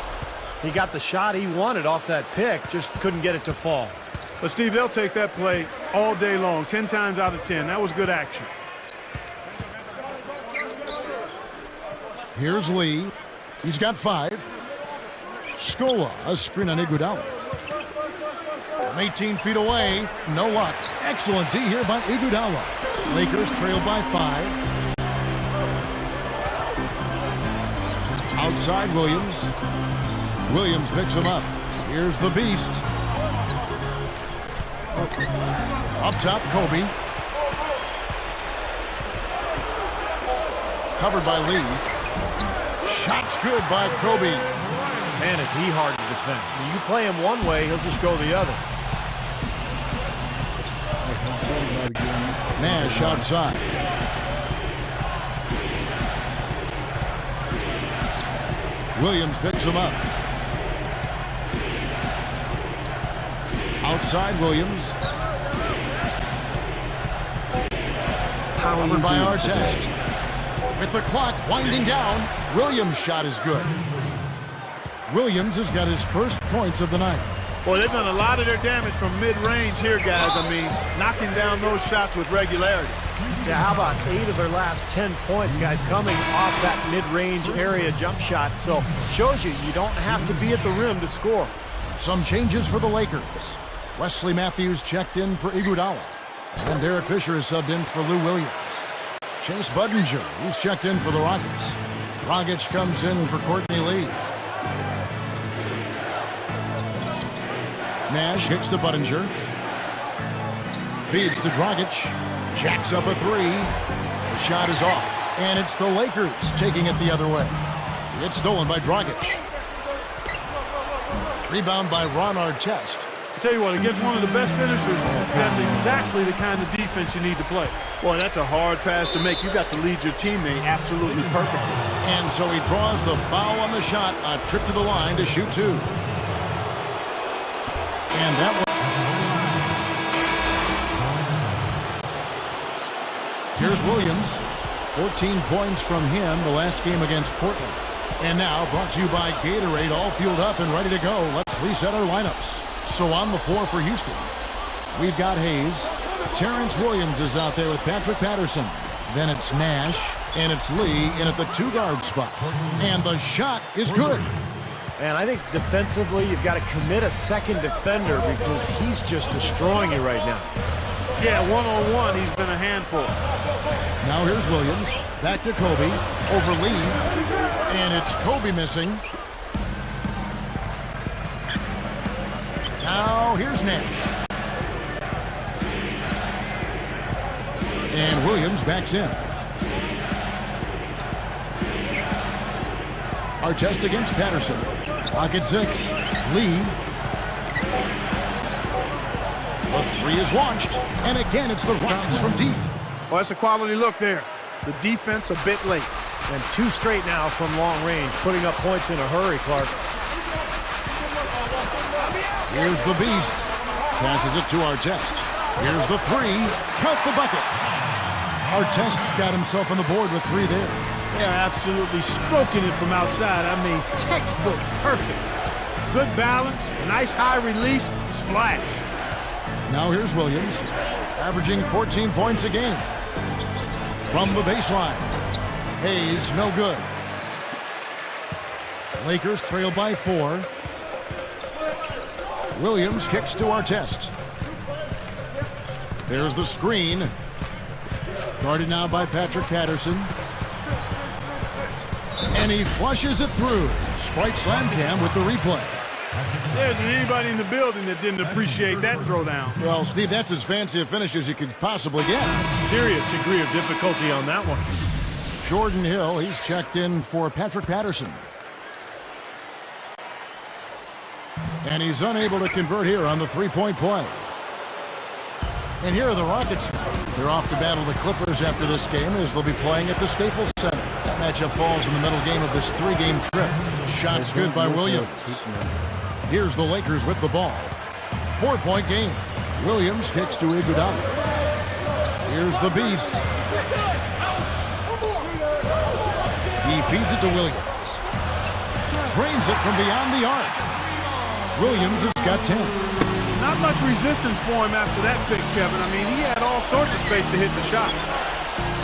He got the shot he wanted off that pick, just couldn't get it to fall. But, Steve, they'll take that play all day long, 10 times out of 10. That was good action. Here's Lee. He's got 5. Scola, a screen on Iguodala. From 18 feet away, no luck. Excellent D here by Iguodala. Lakers trail by 5. Outside Williams. Williams picks him up. Here's the beast. Up top, Kobe. Covered by Lee. Shot's good by Kobe. Man, is he hard to defend. When you play him one way, he'll just go the other. Nash outside. Williams picks him up. Outside Williams. Covered by Artest. With the clock winding down, Williams' shot is good. Williams has got his first points of the night. Boy, they've done a lot of their damage from mid-range here, guys. I mean, knocking down those shots with regularity. Yeah, how about 8 of their last 10 points, guys, coming off that mid-range area jump shot. So, shows you don't have to be at the rim to score. Some changes for the Lakers. Wesley Matthews checked in for Iguodala. And Derek Fisher is subbed in for Lou Williams. Chase Budinger, he's checked in for the Rockets. Dragic comes in for Courtney Lee. Nash hits to Budinger. Feeds to Dragic. Jacks up a 3. The shot is off. And it's the Lakers taking it the other way. It's stolen by Dragic. Rebound by Ron Artest. I tell you what, against one of the best finishers, that's exactly the kind of defense you need to play. Boy, that's a hard pass to make. You got to lead your teammate absolutely perfectly. And so he draws the foul on the shot, a trip to the line to shoot 2. And that one. Here's Williams. 14 points from him the last game against Portland. And now brought to you by Gatorade, all fueled up and ready to go. Let's reset our lineups. So on the floor for Houston, we've got Hayes. Terrence Williams is out there with Patrick Patterson. Then it's Nash, and it's Lee in at the 2-guard spot. And the shot is good. And I think defensively, you've got to commit a second defender because he's just destroying you right now. Yeah, one-on-one, he's been a handful. Now here's Williams. Back to Kobe. Over Lee. And it's Kobe missing. Now here's Nash. And Williams backs in. Artest against Patterson. Clock at 6. Lee. The three is launched. And again, it's the Rockets from deep. Well, that's a quality look there. The defense a bit late. And 2 straight now from long range, putting up points in a hurry, Clark. Here's the beast. Passes it to Artest. Here's the three. Count the bucket. Artest's got himself on the board with 3 there. They're absolutely stroking it from outside. I mean, textbook perfect. Good balance, a nice high release, splash. Now here's Williams, averaging 14 points a game. From the baseline. Hayes, no good. Lakers trail by 4. Williams kicks to Artest. There's the screen. Guarded now by Patrick Patterson. And he flushes it through. Sprite Slam Cam with the replay. There isn't anybody in the building that didn't appreciate that throwdown. Well, Steve, that's as fancy a finish as you could possibly get. Serious degree of difficulty on that one. Jordan Hill, he's checked in for Patrick Patterson. And he's unable to convert here on the 3-point play. And here are the Rockets. They're off to battle the Clippers after this game as they'll be playing at the Staples Center. That matchup falls in the middle game of this 3-game trip. Shots good by Williams. Here's the Lakers with the ball. 4-point game. Williams kicks to Iguodala. Here's the beast. He feeds it to Williams. Drains it from beyond the arc. Williams has got 10. Not much resistance for him after that pick, Kevin. I mean, he had all sorts of space to hit the shot.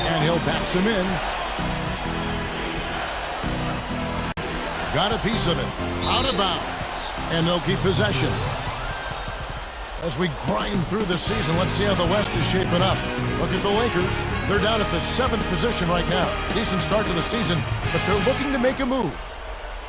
And Hill backs him in. Got a piece of it. Out of bounds. And they'll keep possession. As we grind through the season, let's see how the West is shaping up. Look at the Lakers. They're down at the 7th position right now. Decent start to the season, but they're looking to make a move.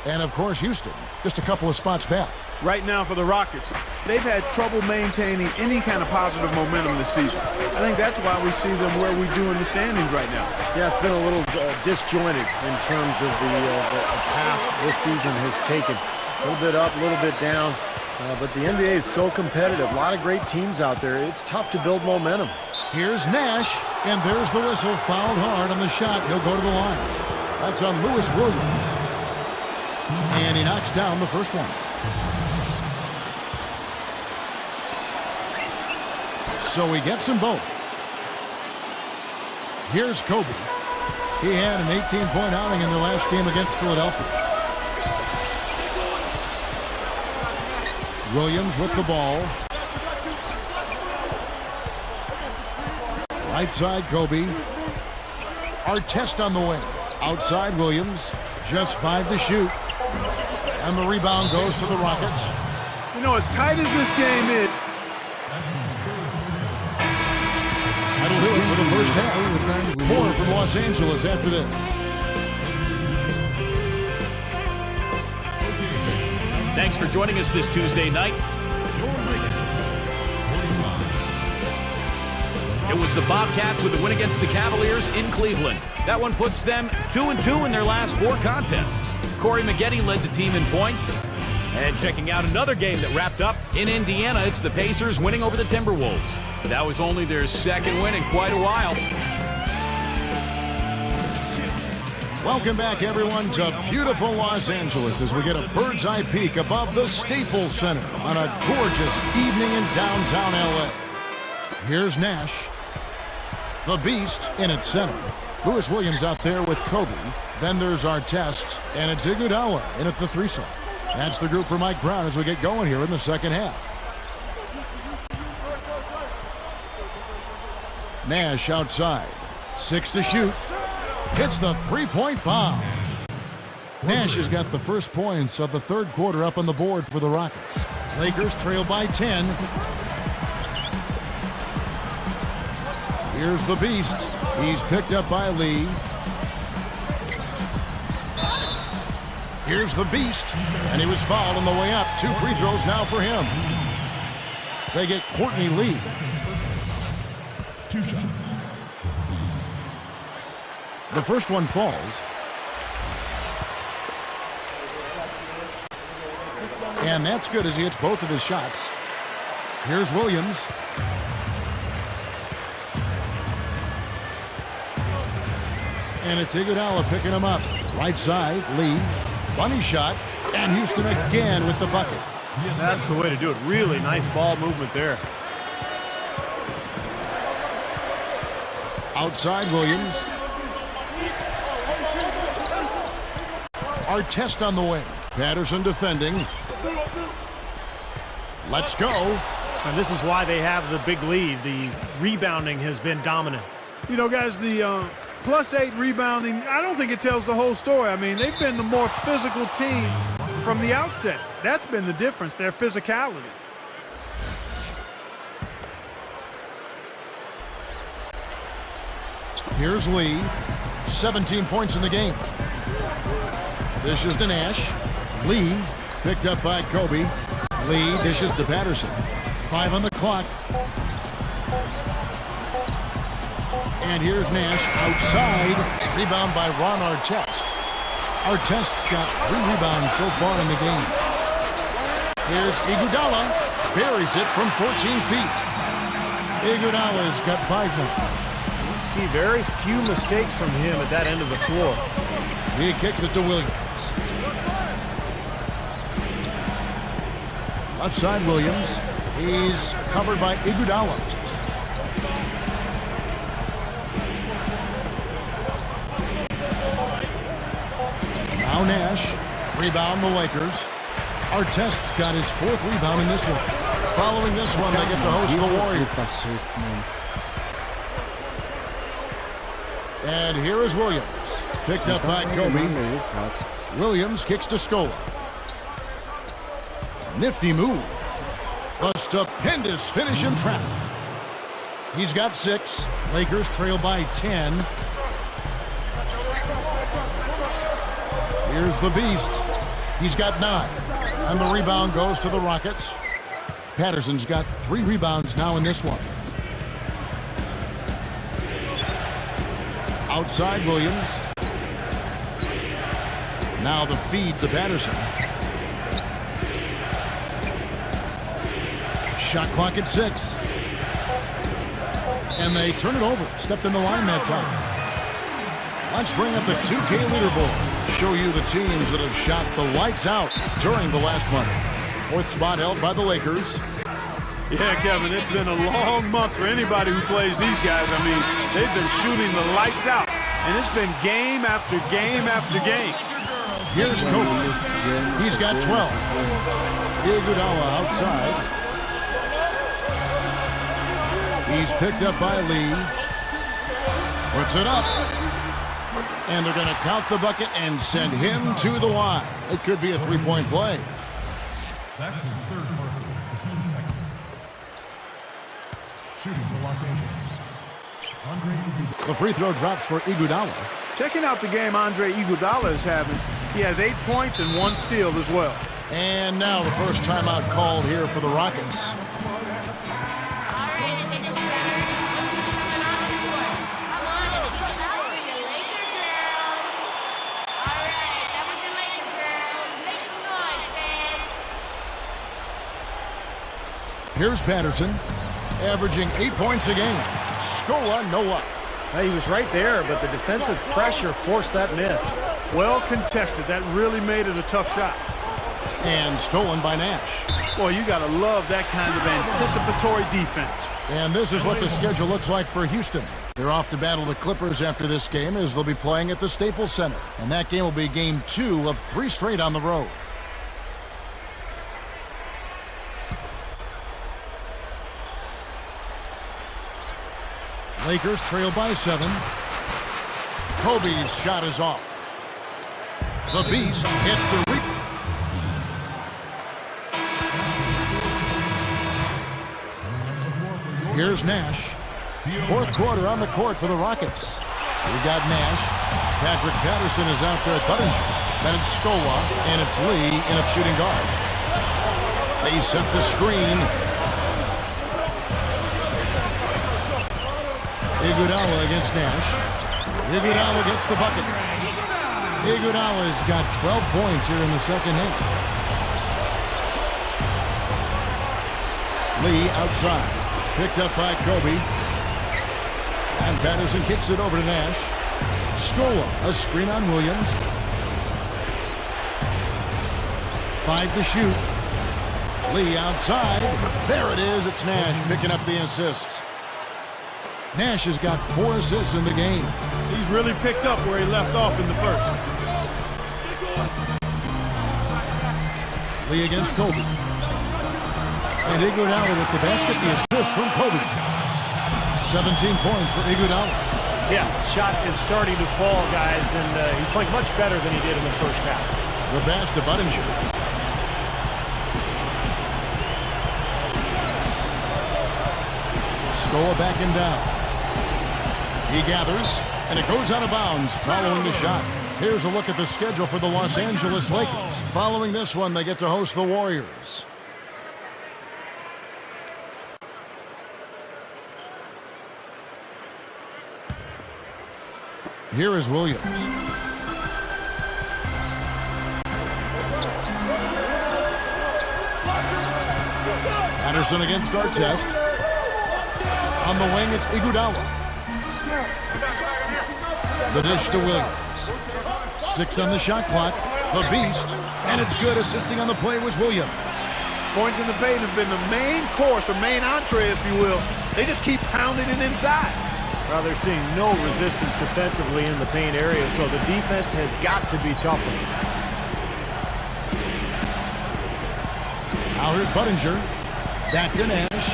And, of course, Houston, just a couple of spots back. Right now for the Rockets, they've had trouble maintaining any kind of positive momentum this season. I think that's why we see them where we do in the standings right now. Yeah, it's been a little disjointed in terms of the path this season has taken. A little bit up, a little bit down. But the NBA is so competitive. A lot of great teams out there. It's tough to build momentum. Here's Nash, and there's the whistle. Fouled hard on the shot. He'll go to the line. That's on Lewis Williams. And he knocks down the first one. So he gets them both. Here's Kobe. He had an 18-point outing in their last game against Philadelphia. Williams with the ball. Right side, Kobe. Artest on the wing. Outside, Williams. Just 5 to shoot. And the rebound goes to the Rockets. You know, as tight as this game is, that'll do it for the first half. More from Los Angeles after this. Thanks for joining us this Tuesday night. It was the Bobcats with the win against the Cavaliers in Cleveland. That one puts them 2-2 in their last 4 contests. Corey Maggette led the team in points. And checking out another game that wrapped up in Indiana, it's the Pacers winning over the Timberwolves. That was only their 2nd win in quite a while. Welcome back, everyone, to beautiful Los Angeles as we get a bird's-eye peek above the Staples Center on a gorgeous evening in downtown L.A. Here's Nash, the beast, in its center. Lewis Williams out there with Kobe. Then there's Artest, and it's Iguodala in at the 3 slot. That's the group for Mike Brown as we get going here in the second half. Nash outside. 6 to shoot. Hits the 3-point bomb. Nash has got the first points of the 3rd quarter up on the board for the Rockets. Lakers trail by 10. Here's the beast. He's picked up by Lee. Here's the beast. And he was fouled on the way up. 2 free throws now for him. They get Courtney Lee. 2 shots. The first one falls. And that's good as he hits both of his shots. Here's Williams. And it's Iguodala picking him up. Right side, Lee. Bunny shot. And Houston again with the bucket. That's the way to do it. Really nice ball movement there. Outside Williams. Artest on the wing. Patterson defending. Let's go. And this is why they have the big lead. The rebounding has been dominant. You know, guys, the +8 rebounding, I don't think it tells the whole story. I mean, they've been the more physical team from the outset. That's been the difference, their physicality. Here's Lee. 17 points in the game. Dishes to Nash. Lee picked up by Kobe. Lee dishes to Patterson. 5 on the clock. And here's Nash outside. Rebound by Ron Artest. Artest's got 3 rebounds so far in the game. Here's Iguodala. Buries it from 14 feet. Iguodala's got 5 now. You see very few mistakes from him at that end of the floor. He kicks it to Williams. Left side Williams. He's covered by Iguodala. Now Nash. Rebound the Lakers. Artest's got his 4th rebound in this one. Following this one, they get to host the Warriors. And here is Williams. Picked up by Kobe. Williams kicks to Scola. Nifty move. A stupendous finish in traffic. He's got 6. Lakers trail by 10. Here's the Beast. He's got 9. And the rebound goes to the Rockets. Patterson's got 3 rebounds now in this one. Outside Williams. Now the feed to Patterson. Shot clock at 6. And they turn it over. Stepped in the line that time. Let's bring up the 2K leaderboard. Show you the teams that have shot the lights out during the last month. 4th spot held by the Lakers. Yeah, Kevin, it's been a long month for anybody who plays these guys. I mean, they've been shooting the lights out. And it's been game after game after game. Here's Kobe. He's got 12. Iguodala outside. He's picked up by Lee. Puts it up. And they're going to count the bucket and send him to the line. It could be a 3-point play. That's his 3rd versus the team's 2nd. Shooting for Los Angeles. The free throw drops for Iguodala. Checking out the game Andre Iguodala is having. He has 8 points and 1 steal as well. And now the first timeout called here for the Rockets. Here's Patterson, averaging 8 points a game. Scola, no luck. He was right there, but the defensive pressure forced that miss. Well contested. That really made it a tough shot. And stolen by Nash. Boy, you got to love that kind of anticipatory defense. And this is what the schedule looks like for Houston. They're off to battle the Clippers after this game as they'll be playing at the Staples Center. And that game will be game 2 of 3 straight on the road. Lakers trail by 7. Kobe's shot is off. The Beast hits the Here's Nash. 4th quarter on the court for the Rockets. We got Nash. Patrick Patterson is out there at Buttinger. Then it's Scola, and it's Lee in at shooting guard. They set the screen. Iguodala against Nash. Iguodala gets the bucket. Iguodala's got 12 points here in the second half. Lee outside. Picked up by Kobe. And Patterson kicks it over to Nash. Scola, a screen on Williams. 5 to shoot. Lee outside. There it is. It's Nash picking up the assists. Nash has got 4 assists in the game. He's really picked up where he left off in the first. Lee against Kobe. And Iguodala with the basket, the assist from Kobe. 17 points for Iguodala. Yeah, shot is starting to fall, guys, and he's playing much better than he did in the first half. The pass to Budinger. Scola backing down. He gathers, and it goes out of bounds following the shot. Here's a look at the schedule for the Los Angeles Lakers. Following this one, they get to host the Warriors. Here is Williams. Patterson against Artest. On the wing, it's Iguodala. The dish to Williams. 6 on the shot clock. The beast. And it's good. Assisting on the play was Williams. Points in the paint have been the main course, or main entree, if you will. They just keep pounding it inside. Well, they're seeing no resistance defensively in the paint area, so the defense has got to be tougher. Now here's Budinger. Back to Nash.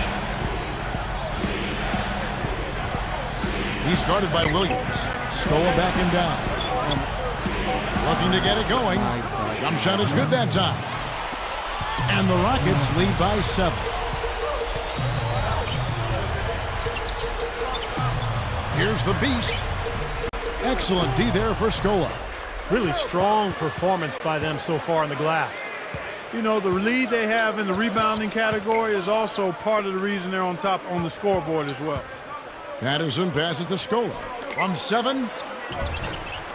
He's guarded by Williams. Scola backing down. Looking to get it going. Jump shot is good that time. And the Rockets lead by 7. Here's the beast. Excellent D there for Scola. Really strong performance by them so far in the glass. You know, the lead they have in the rebounding category is also part of the reason they're on top on the scoreboard as well. Patterson passes to Scola. From 7.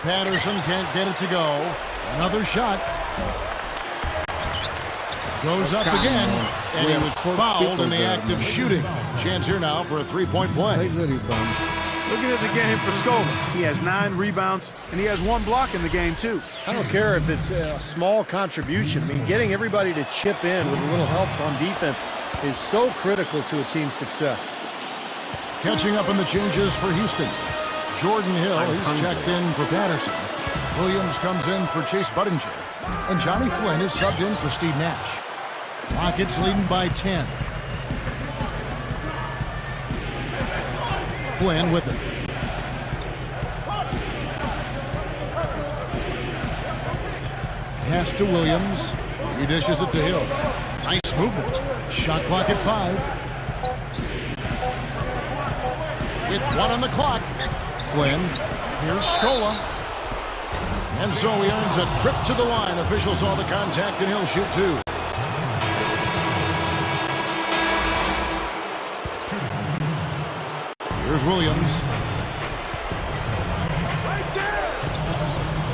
Patterson can't get it to go. Another shot. Goes up again. And he was fouled in the act of shooting. Chance here now for a 3-point play. Looking at the game for Scola. He has 9 rebounds, and he has 1 block in the game, too. I don't care if it's a small contribution. I mean, getting everybody to chip in with a little help on defense is so critical to a team's success. Catching up on the changes for Houston. Jordan Hill, he's checked in for Patterson. Williams comes in for Chase Budinger. And Johnny Flynn is subbed in for Steve Nash. Rockets leading by 10. Flynn with it. Pass to Williams. He dishes it to Hill. Nice movement. Shot clock at 5. With 1 on the clock. Flynn. Here's Scola. And so he earns a trip to the line. Officials saw the contact and he'll shoot 2. Here's Williams.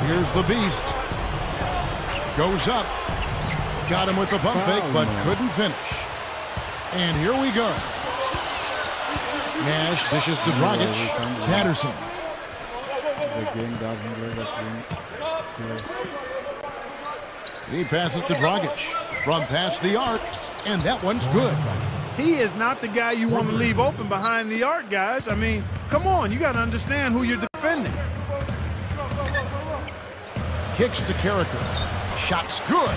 Here's the beast. Goes up. Got him with the pump fake, but couldn't finish. And here we go. Nash dishes to Dragic. Patterson. The game doesn't let us win. He passes to Dragic. From past the arc. And that one's good. He is not the guy you want to leave open behind the arc, guys. I mean, come on. You got to understand who you're defending. Kicks to Carricker. Shot's good.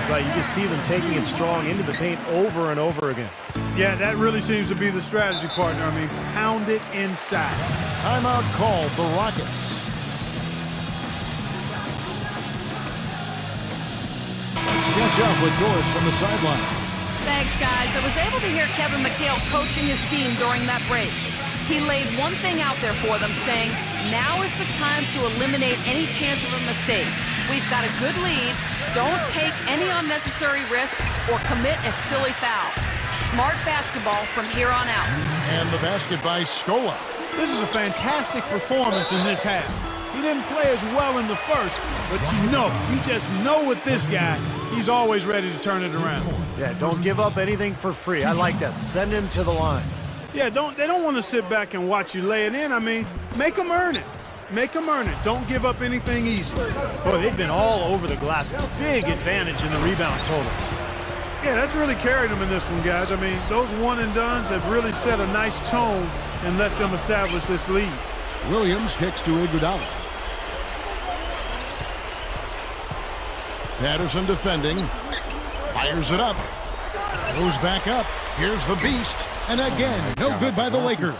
Right, you just see them taking it strong into the paint over and over again. Yeah, that really seems to be the strategy, partner. I mean, pound it inside. Timeout called the Rockets. Let's catch up with Doris from the sideline. Thanks, guys. I was able to hear Kevin McHale coaching his team during that break. He laid one thing out there for them, saying, now is the time to eliminate any chance of a mistake. We've got a good lead. Don't take any unnecessary risks or commit a silly foul. Smart basketball from here on out. And the basket by Scola. This is a fantastic performance in this half. He didn't play as well in the first, but you just know with this guy, he's always ready to turn it around. Yeah, don't give up anything for free. I like that. Send him to the line. Yeah, they don't want to sit back and watch you lay it in. I mean, make them earn it. Make them earn it. Don't give up anything easy. Boy, they've been all over the glass. Big advantage in the rebound totals. Yeah, that's really carried them in this one, guys. I mean, those one-and-dones have really set a nice tone and let them establish this lead. Williams kicks to Iguodala. Patterson defending. Fires it up. Goes back up. Here's the beast. And again, no good by the Lakers.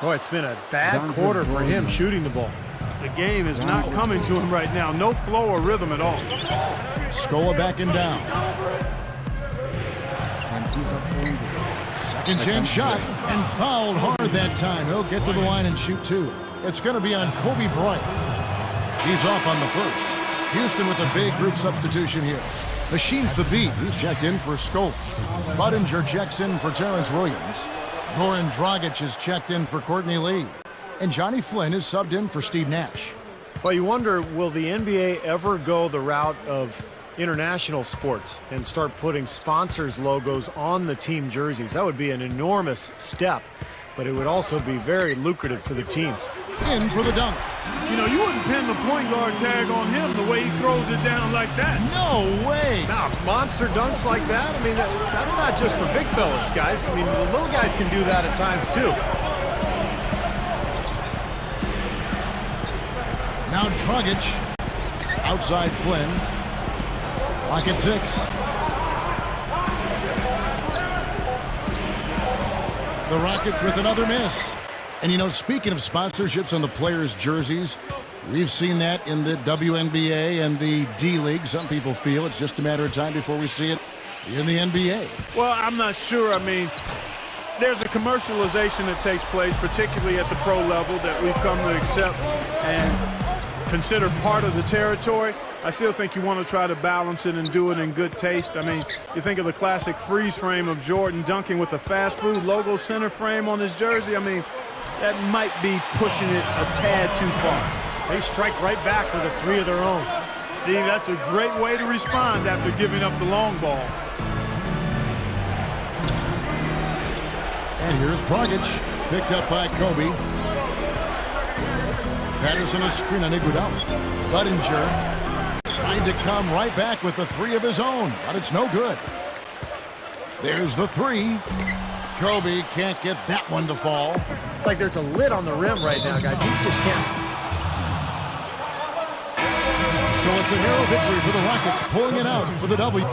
Boy, it's been a bad quarter for him shooting the ball. The game is not coming to him right now. No flow or rhythm at all. Scola backing down. Second chance shot and fouled hard that time. He'll get to the line and shoot two. It's going to be on Kobe Bryant. He's off on the first. Houston with a big group substitution here. Machine Thabit, he's checked in for Scope. Budinger checks in for Terrence Williams. Goran Dragic is checked in for Courtney Lee. And Johnny Flynn is subbed in for Steve Nash. Well, you wonder, will the NBA ever go the route of international sports and start putting sponsors' logos on the team jerseys? That would be an enormous step, but it would also be very lucrative for the teams. In for the dunk. You know, you wouldn't pin the point guard tag on him the way he throws it down like that. No way. Now, monster dunks like that, I mean, that's not just for big fellas, guys. I mean, the little guys can do that at times, too. Now Dragic. Outside Flynn. Clock at 6. The Rockets with another miss. And, you know, speaking of sponsorships on the players' jerseys, we've seen that in the WNBA and the D-League. Some people feel it's just a matter of time before we see it in the NBA. Well, I'm not sure. I mean, there's a commercialization that takes place, particularly at the pro level, that we've come to accept and consider part of the territory. I still think you want to try to balance it and do it in good taste. I mean, you think of the classic freeze frame of Jordan dunking with the fast food logo center frame on his jersey. I mean, that might be pushing it a tad too far. They strike right back with a three of their own. Steve, that's a great way to respond after giving up the long ball. And here's Dragic, picked up by Kobe. Patterson a screen on Iguodala. Budinger trying to come right back with the three of his own, but it's no good. There's the three. Kobe can't get that one to fall. It's like there's a lid on the rim right now, guys. He just can't. So it's a narrow victory for the Rockets, pulling it out for the W.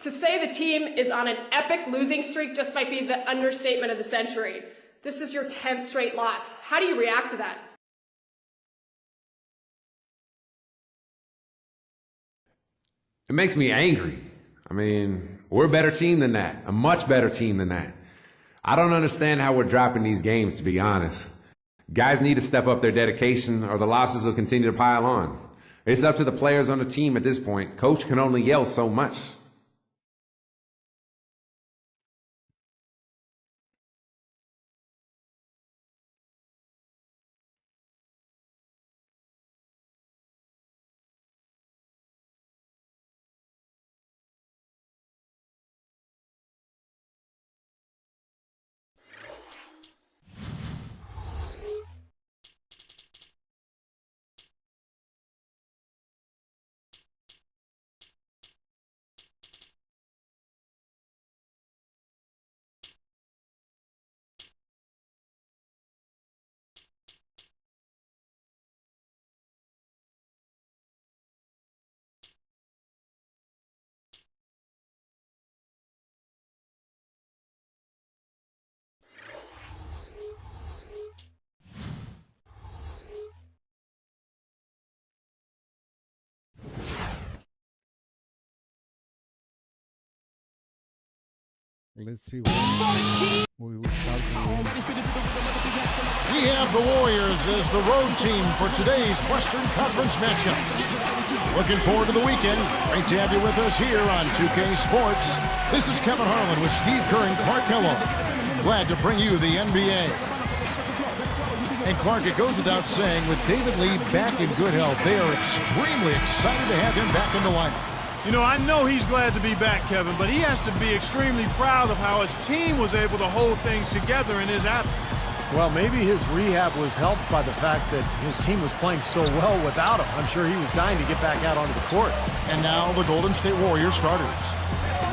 To say the team is on an epic losing streak just might be the understatement of the century. This is your 10th straight loss. How do you react to that? It makes me angry. I mean, we're a better team than that. A much better team than that. I don't understand how we're dropping these games, to be honest. Guys need to step up their dedication or the losses will continue to pile on. It's up to the players on the team at this point. Coach can only yell so much. Let's see what we will start with. We have the Warriors as the road team for today's Western Conference matchup. Looking forward to the weekend. Great to have you with us here on 2K Sports. This is Kevin Harlan with Steve Kerr and Clark Kellogg. Glad to bring you the NBA. And Clark, it goes without saying, with David Lee back in good health, they are extremely excited to have him back in the lineup. You know, I know he's glad to be back, Kevin, but he has to be extremely proud of how his team was able to hold things together in his absence. Well, maybe his rehab was helped by the fact that his team was playing so well without him. I'm sure he was dying to get back out onto the court. And now the Golden State Warriors starters.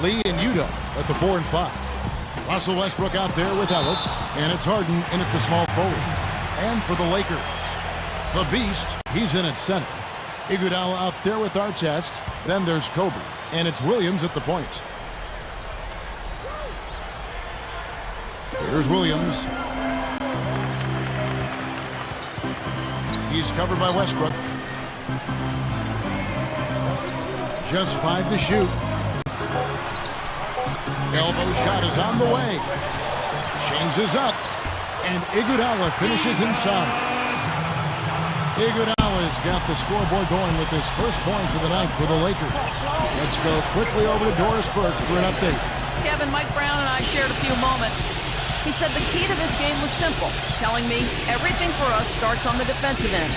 Lee and Udo at the 4 and 5. Russell Westbrook out there with Ellis, and it's Harden in at the small forward. And for the Lakers, the Beast, he's in at center. Iguodala out there with Artest. Then there's Kobe, and it's Williams at the point. Here's Williams. He's covered by Westbrook. Just 5 to shoot. Elbow shot is on the way. Changes up. And Iguodala finishes inside. Iguodala's got the scoreboard going with his first points of the night for the Lakers. Let's go quickly over to Doris Burke for an update. Kevin, Mike Brown and I shared a few moments. He said the key to this game was simple, telling me everything for us starts on the defensive end.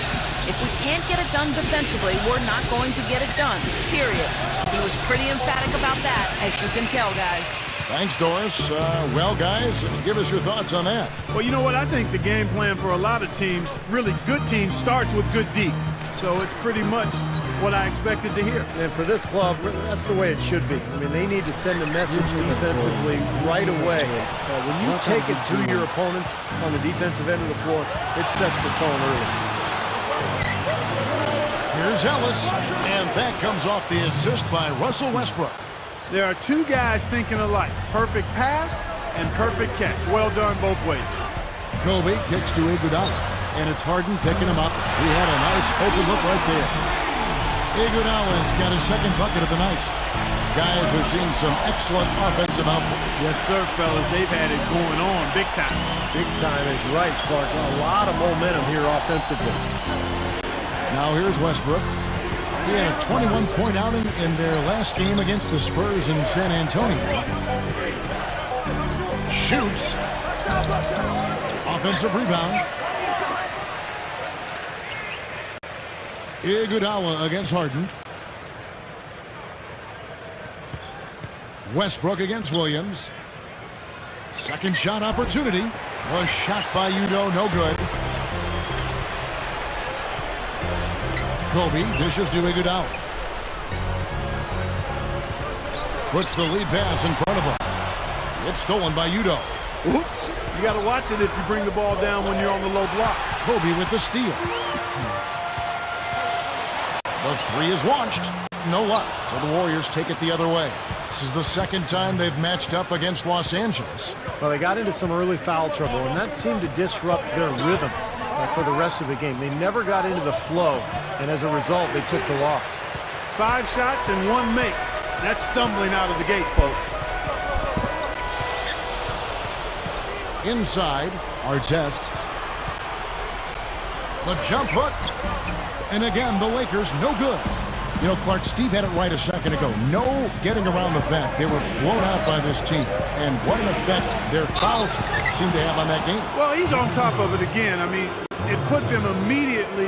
If we can't get it done defensively, we're not going to get it done, period. He was pretty emphatic about that, as you can tell, guys. Thanks, Doris. Well, guys, give us your thoughts on that. Well, you know what? I think the game plan for a lot of teams, really good teams, starts with good D. So it's pretty much what I expected to hear. And for this club, that's the way it should be. I mean, they need to send a message defensively right away. When you take it to your opponents on the defensive end of the floor, it sets the tone early. Here's Ellis, and that comes off the assist by Russell Westbrook. There are two guys thinking alike. Perfect pass and perfect catch. Well done both ways. Kobe kicks to Iguodala, and it's Harden picking him up. He had a nice open look right there. Iguodala's got his second bucket of the night. Guys, we've seen some excellent offensive output. Yes, sir, fellas. They've had it going on big time. Big time is right, Clark. A lot of momentum here offensively. Now here's Westbrook. He had a 21-point outing in their last game against the Spurs in San Antonio. Shoots. Offensive rebound. Iguodala against Harden. Westbrook against Williams. Second shot opportunity. Was shot by Udo, no good. Kobe dishes to Iguodala. Puts the lead pass in front of him. It's stolen by Udo. Oops. You got to watch it if you bring the ball down when you're on the low block. Kobe with the steal. The three is launched. No luck. So the Warriors take it the other way. This is the second time they've matched up against Los Angeles. Well, they got into some early foul trouble, and that seemed to disrupt their rhythm for the rest of the game. They never got into the flow, and as a result, they took the loss. 5 shots and 1 make. That's stumbling out of the gate, folks. Inside, Artest. The jump hook. And again, the Lakers, no good. You know, Clark, Steve had it right a second ago. No getting around the fact they were blown out by this team. And what an effect their foul trouble seemed to have on that game. Well, he's on top of it again. I mean, it put them immediately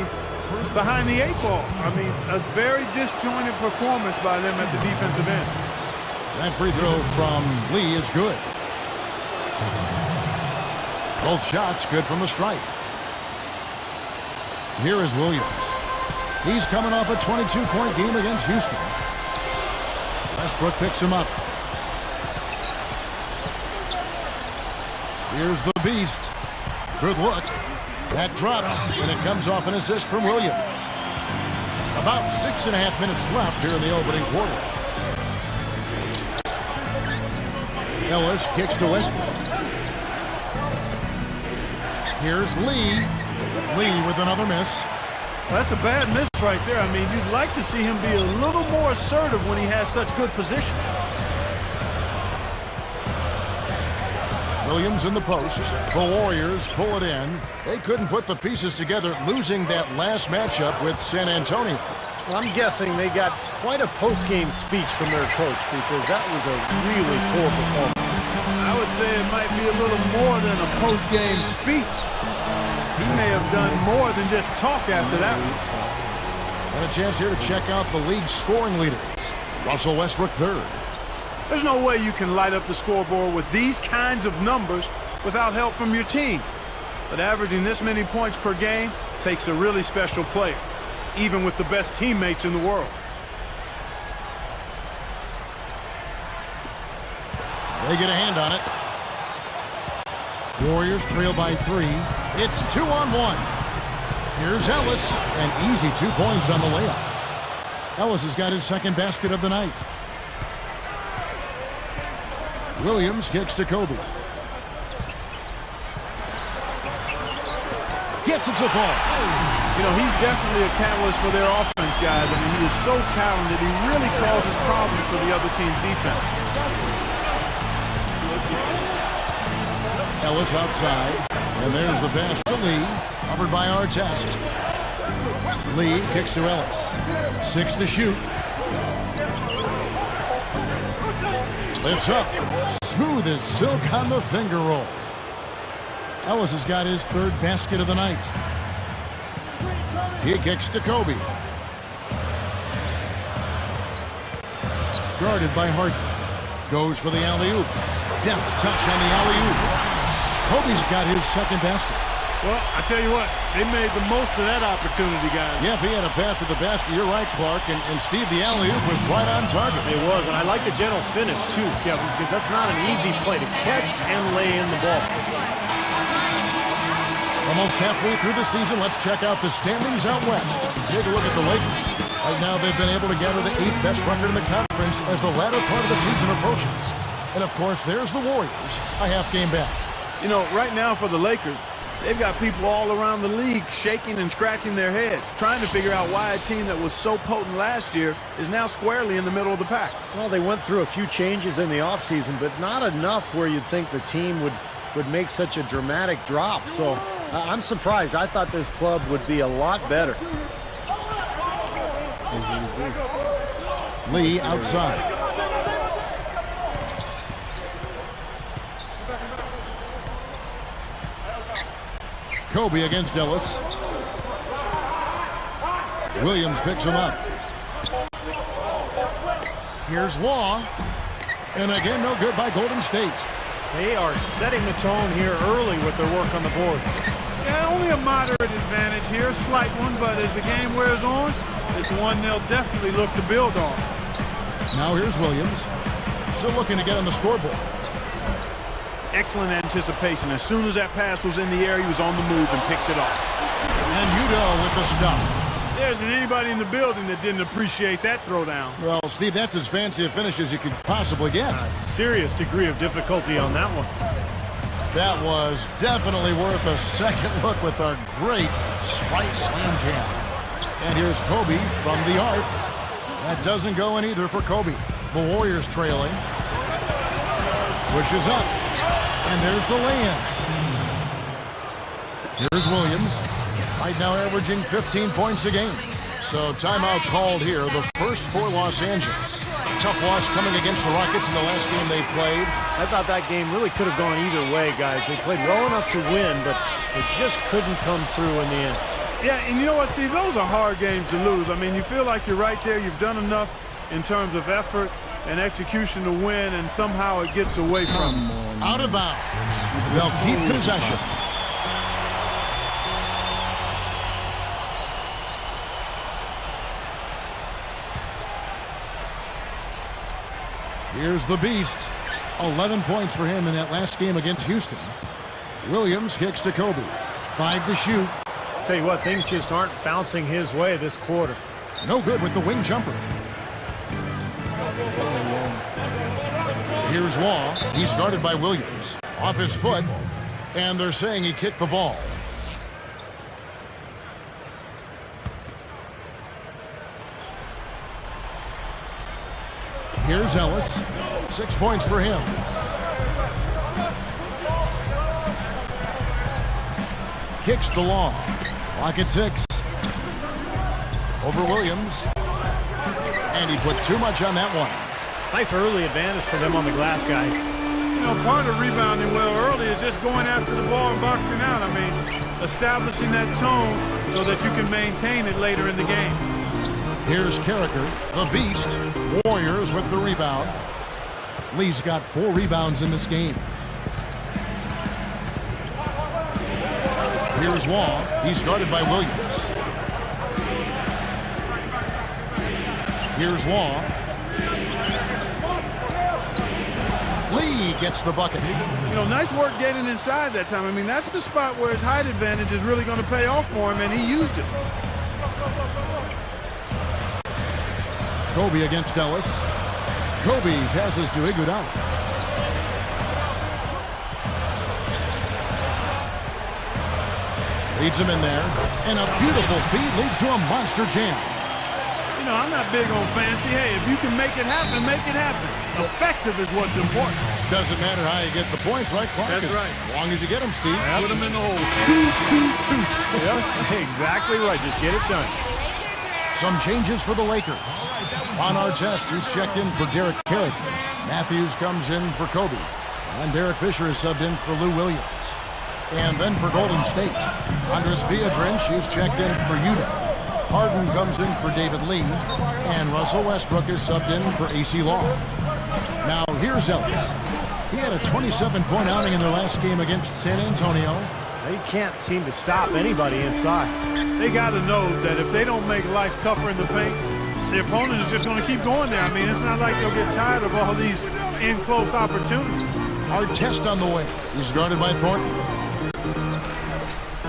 behind the 8 ball. I mean, a very disjointed performance by them at the defensive end. That free throw from Lee is good. Both shots good from the stripe. Here is Williams. He's coming off a 22-point game against Houston. Westbrook picks him up. Here's the Beast. Good look. That drops, and it comes off an assist from Williams. About 6.5 minutes left here in the opening quarter. Ellis kicks to Westbrook. Here's Lee. Lee with another miss. That's a bad miss right there. I mean, you'd like to see him be a little more assertive when he has such good position. Williams in the post. The Warriors pull it in. They couldn't put the pieces together, losing that last matchup with San Antonio. Well, I'm guessing they got quite a post-game speech from their coach because that was a really poor performance. I would say it might be a little more than a post-game speech. He may have done more than just talk after that one. And a chance here to check out the league's scoring leaders. Russell Westbrook third. There's no way you can light up the scoreboard with these kinds of numbers without help from your team. But averaging this many points per game takes a really special player, even with the best teammates in the world. They get a hand on it. Warriors trail by 3. It's 2-on-1. Here's Ellis, an easy 2 points on the layup. Ellis has got his second basket of the night. Williams kicks to Kobe. Gets it to fall. You know, he's definitely a catalyst for their offense, guys. I mean, he is so talented, he really causes problems for the other team's defense. Ellis outside, and there's the pass to Lee, covered by Artest. Lee kicks to Ellis. 6 to shoot. Lifts up. Smooth as silk on the finger roll. Ellis has got his third basket of the night. He kicks to Kobe. Guarded by Hardwood. Goes for the alley-oop. Deft touch on the alley-oop. Kobe's got his second basket. Well, I tell you what, they made the most of that opportunity, guys. Yeah, if he had a path to the basket, you're right, Clark. And Steve, the alley-oop was right on target. It was, and I like the gentle finish, too, Kevin, because that's not an easy play to catch and lay in the ball. Almost halfway through the season, let's check out the standings out west. Take a look at the Lakers. Right now, they've been able to gather the 8th best record in the conference as the latter part of the season approaches. And, of course, there's the Warriors, a half game back. You know, right now for the Lakers, they've got people all around the league shaking and scratching their heads, trying to figure out why a team that was so potent last year is now squarely in the middle of the pack. Well, they went through a few changes in the offseason, but not enough where you'd think the team would make such a dramatic drop. So I'm surprised. I thought this club would be a lot better. Lee outside. Kobe against Ellis. Williams picks him up. Here's Law. And again, no good by Golden State. They are setting the tone here early with their work on the boards. Yeah, only a moderate advantage here, slight one, but as the game wears on, it's one they'll definitely look to build on. Now here's Williams. Still looking to get on the scoreboard. Excellent anticipation. As soon as that pass was in the air, he was on the move and picked it off. And Udo with the stuff. There isn't anybody in the building that didn't appreciate that throwdown. Well, Steve, that's as fancy a finish as you could possibly get. A serious degree of difficulty on that one. That was definitely worth a second look with our great spike slam cam. And here's Kobe from the arc. That doesn't go in either for Kobe. The Warriors trailing. Pushes up. And there's the lay-in. Here's Williams. Right now averaging 15 points a game. So timeout called here. The first for Los Angeles. Tough loss coming against the Rockets in the last game they played. I thought that game really could have gone either way, guys. They played well enough to win, but they just couldn't come through in the end. Yeah, and you know what, Steve? Those are hard games to lose. I mean, you feel like you're right there. You've done enough in terms of effort and execution to win, and somehow it gets away from you. Out of bounds. They'll keep possession. Here's the Beast. 11 points for him in that last game against Houston. Williams kicks to Kobe. 5 to shoot. Tell you what, things just aren't bouncing his way this quarter. No good with the wing jumper. Here's Law. He's guarded by Williams. Off his foot. And they're saying he kicked the ball. Here's Ellis. 6 points for him. kicks the long. Clock at 6. Over Williams. And he put too much on that one. Nice early advantage for them on the glass, guys. You know, part of rebounding well early is just going after the ball and boxing out. I mean, establishing that tone so that you can maintain it later in the game. Here's Carricker, the beast. Warriors with the rebound. Lee's got 4 rebounds in this game. Here's Wong. He's guarded by Williams. Here's Wong. Lee gets the bucket. You know, nice work getting inside that time. I mean, that's the spot where his height advantage is really going to pay off for him, and he used it. Kobe against Ellis. Kobe passes to Iguodala. Leads him in there, and a beautiful feed leads to a monster jam. You know, I'm not big on fancy. Hey, if you can make it happen, make it happen. Effective is what's important. Doesn't matter how you get the points, right, Clark? That's right. As long as you get them, Steve. Put them in the hole. 2-2-2. Yep, exactly right. Just get it done. Some changes for the Lakers. On our test, he's checked in for Derek Carrick. Matthews comes in for Kobe. And Derek Fisher is subbed in for Lou Williams. And then for Golden State, Andres Biedrins, he's checked in for Utah. Harden comes in for David Lee. And Russell Westbrook is subbed in for AC Long. Now here's Ellis. He had a 27-point outing in their last game against San Antonio. They can't seem to stop anybody inside. They got to know that if they don't make life tougher in the paint, the opponent is just going to keep going there. I mean, it's not like they'll get tired of all these in-close opportunities. Our test on the way. He's guarded by Thornton.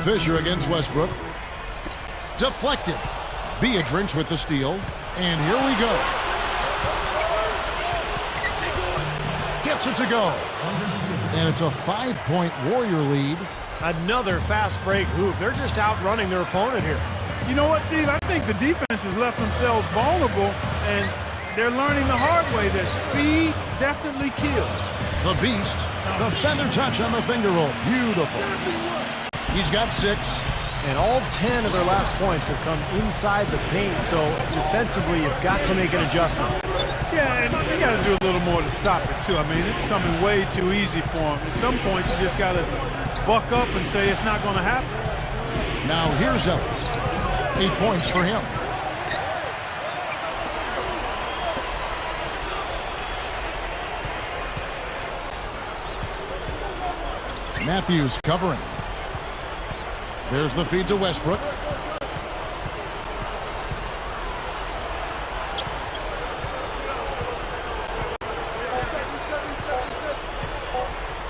Fisher against Westbrook. Deflected. Biedrins with the steal. And here we go. Gets it to go. And it's a 5-point Warrior lead. Another fast break hoop. They're just outrunning their opponent here. You know what, Steve? I think the defense has left themselves vulnerable, and they're learning the hard way that speed definitely kills. The beast. The feather touch on the finger roll. Beautiful. He's got 6. And all 10 of their last points have come inside the paint, so defensively you've got to make an adjustment. Yeah, and you got to do a little more to stop it, too. I mean, it's coming way too easy for them. At some point, you just got to buck up and say it's not going to happen. Now here's Ellis. 8 points for him. Matthews covering. There's the feed to Westbrook.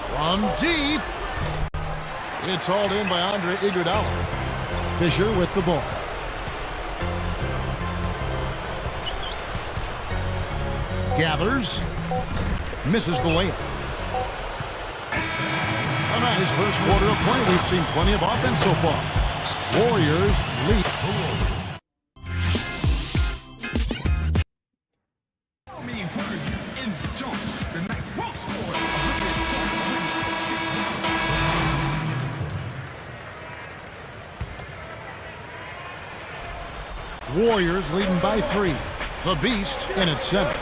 From deep. It's hauled in by Andre Iguodala. Fisher with the ball. Gathers. Misses the layup. A nice first quarter of play. We've seen plenty of offense so far. Warriors lead. Warriors leading by 3. The Beast in at center.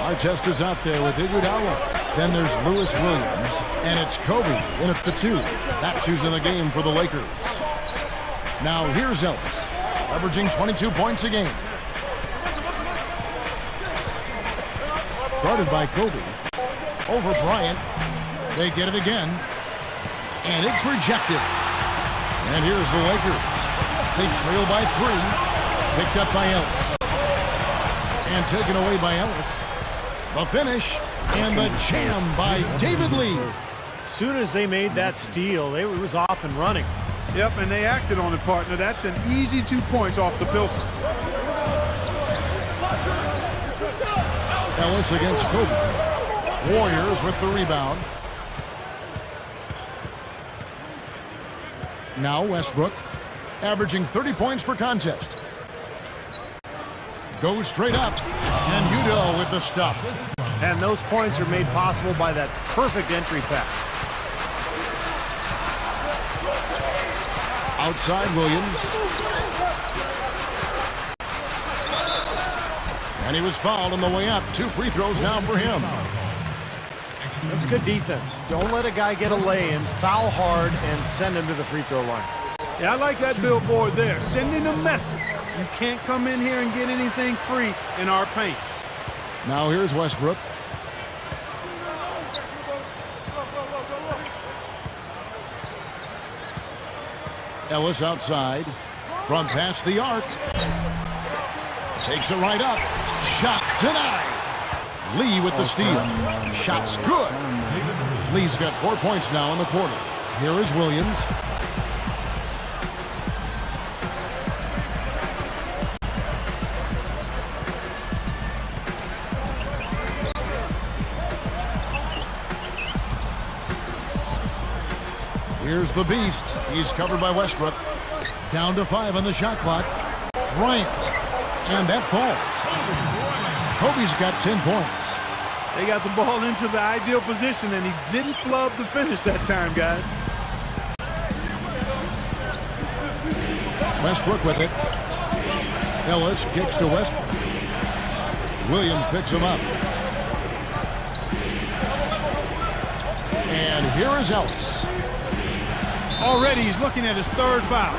Our test is out there with Iguodala. Then there's Lewis Williams, and it's Kobe in at the 2. That's who's in the game for the Lakers. Now here's Ellis, averaging 22 points a game. Guarded by Kobe. Over Bryant. They get it again. And it's rejected. And here's the Lakers. They trail by 3. Picked up by Ellis. And taken away by Ellis. The finish. And the jam by David Lee. As soon as they made that steal, it was off and running. Yep, and they acted on it, partner. That's an easy 2 points off the pilfer. Ellis against Kobe. Warriors with the rebound. Now Westbrook, averaging 30 points per contest. Goes straight up. And Udo with the stuff. And those points are made possible by that perfect entry pass. Outside Williams. And he was fouled on the way up. 2 free throws now for him. That's good defense. Don't let a guy get a lay-in, foul hard, and send him to the free throw line. Yeah, I like that billboard there. Sending a message. You can't come in here and get anything free in our paint. Now here's Westbrook. Ellis outside. From past the arc. Takes it right up. Shot denied. Lee with the steal. Shot's good. Lee's got 4 points now in the quarter. Here is Williams. Here's the beast. He's covered by Westbrook. Down to 5 on the shot clock. Bryant. And that falls. Kobe's got 10 points. They got the ball into the ideal position, and he didn't flub the finish that time, guys. Westbrook with it. Ellis kicks to Westbrook. Williams picks him up. And here is Ellis. Already he's looking at his 3rd foul.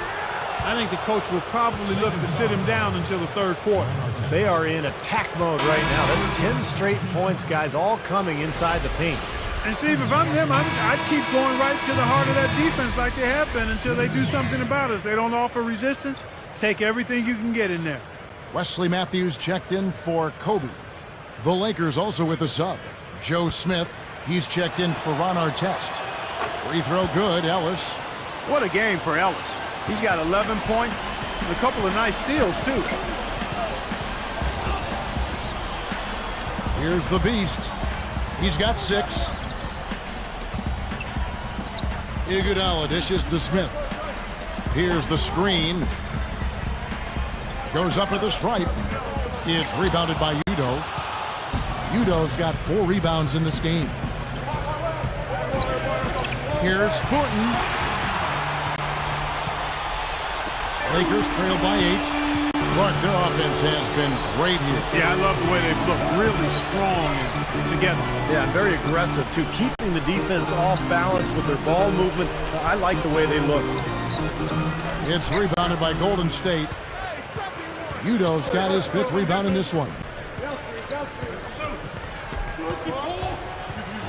I think the coach will probably look to sit him down until the 3rd quarter. They are in attack mode right now. That's 10 straight points, guys, all coming inside the paint. And Steve, if I'm them, I'd keep going right to the heart of that defense like they have been until they do something about it. If they don't offer resistance, take everything you can get in there. Wesley Matthews checked in for Kobe. The Lakers also with a sub. Joe Smith, he's checked in for Ron Artest. Free throw good, Ellis. What a game for Ellis. He's got 11 points and a couple of nice steals, too. Here's the beast. He's got 6. Iguodala dishes to Smith. Here's the screen. Goes up to the stripe. It's rebounded by Udo. Udo's got 4 rebounds in this game. Here's Thornton. Lakers trail by 8. Clark, their offense has been great here. Yeah, I love the way they've looked really strong and together. Yeah, very aggressive, too. Keeping the defense off balance with their ball movement. I like the way they look. It's rebounded by Golden State. Udo's got his 5th rebound in this one.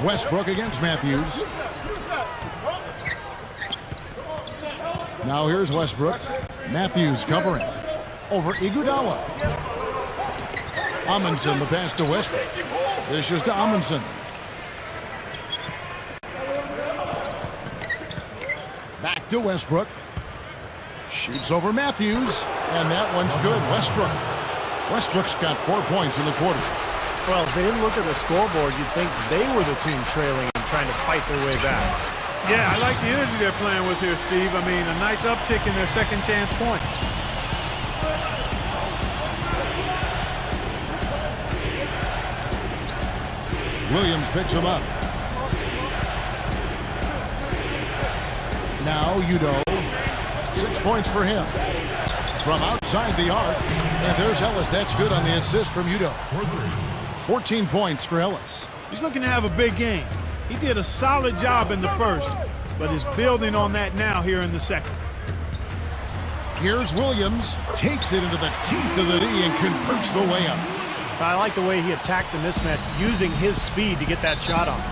Westbrook against Matthews. Now here's Westbrook. Matthews covering. Over Iguodala. Amundsen, the pass to Westbrook. Dishes to Amundsen. Back to Westbrook. Shoots over Matthews. And that one's good. Westbrook's got 4 points in the quarter. Well, if they didn't look at the scoreboard, you'd think they were the team trailing and trying to fight their way back. Yeah, I like the energy they're playing with here, Steve. I mean, a nice uptick in their second chance points. Williams picks him up. Now Udo. 6 points for him. From outside the arc. And there's Ellis. That's good on the assist from Udo. 14 points for Ellis. He's looking to have a big game. He did a solid job in the first, but is building on that now here in the second. Here's Williams. Takes it into the teeth of the D and converts the layup. I like the way he attacked the mismatch, using his speed to get that shot off.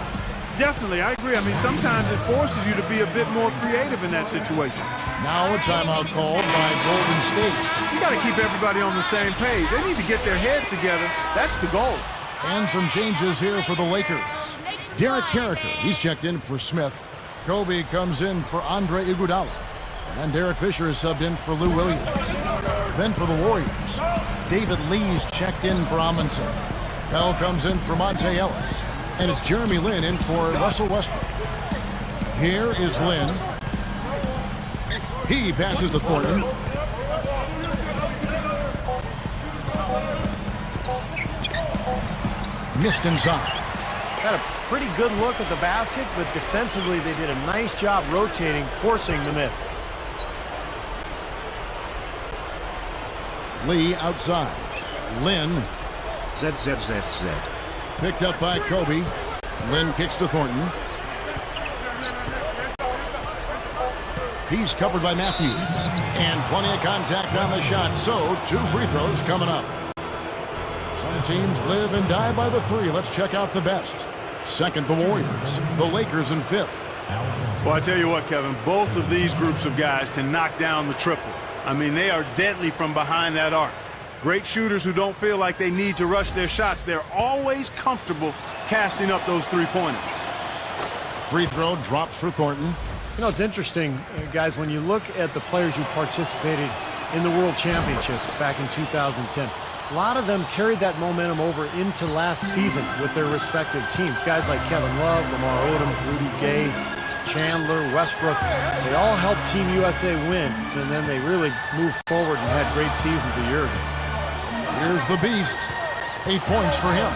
Definitely, I agree. I mean, sometimes it forces you to be a bit more creative in that situation. Now a timeout called by Golden State. You got to keep everybody on the same page. They need to get their heads together. That's the goal. And some changes here for the Lakers. Derek Carricker, he's checked in for Smith. Kobe comes in for Andre Iguodala. And Derek Fisher is subbed in for Lou Williams. Then for the Warriors, David Lee's checked in for Amundsen. Bell comes in for Monte Ellis. And it's Jeremy Lin in for Russell Westbrook. Here is Lin. He passes to Thornton. Missed inside. Got a pretty good look at the basket, but defensively they did a nice job rotating, forcing the miss. Lee outside. Lynn. ZZZZ. Picked up by Kobe. Lynn kicks to Thornton. He's covered by Matthews. And plenty of contact on the shot, so 2 free throws coming up. Some teams live and die by the 3. Let's check out the best. Second, the Warriors. The Lakers in 5th. Well, I tell you what, Kevin, both of these groups of guys can knock down the triple. I mean, they are deadly from behind that arc. Great shooters who don't feel like they need to rush their shots. They're always comfortable casting up those three-pointers. Free throw drops for Thornton. You know, it's interesting, guys, when you look at the players who participated in the World Championships back in 2010, a lot of them carried that momentum over into last season with their respective teams. Guys like Kevin Love, Lamar Odom, Rudy Gay, Chandler, Westbrook, they all helped Team USA win, and then they really moved forward and had great seasons a year ago. Here's the Beast. 8 points for him.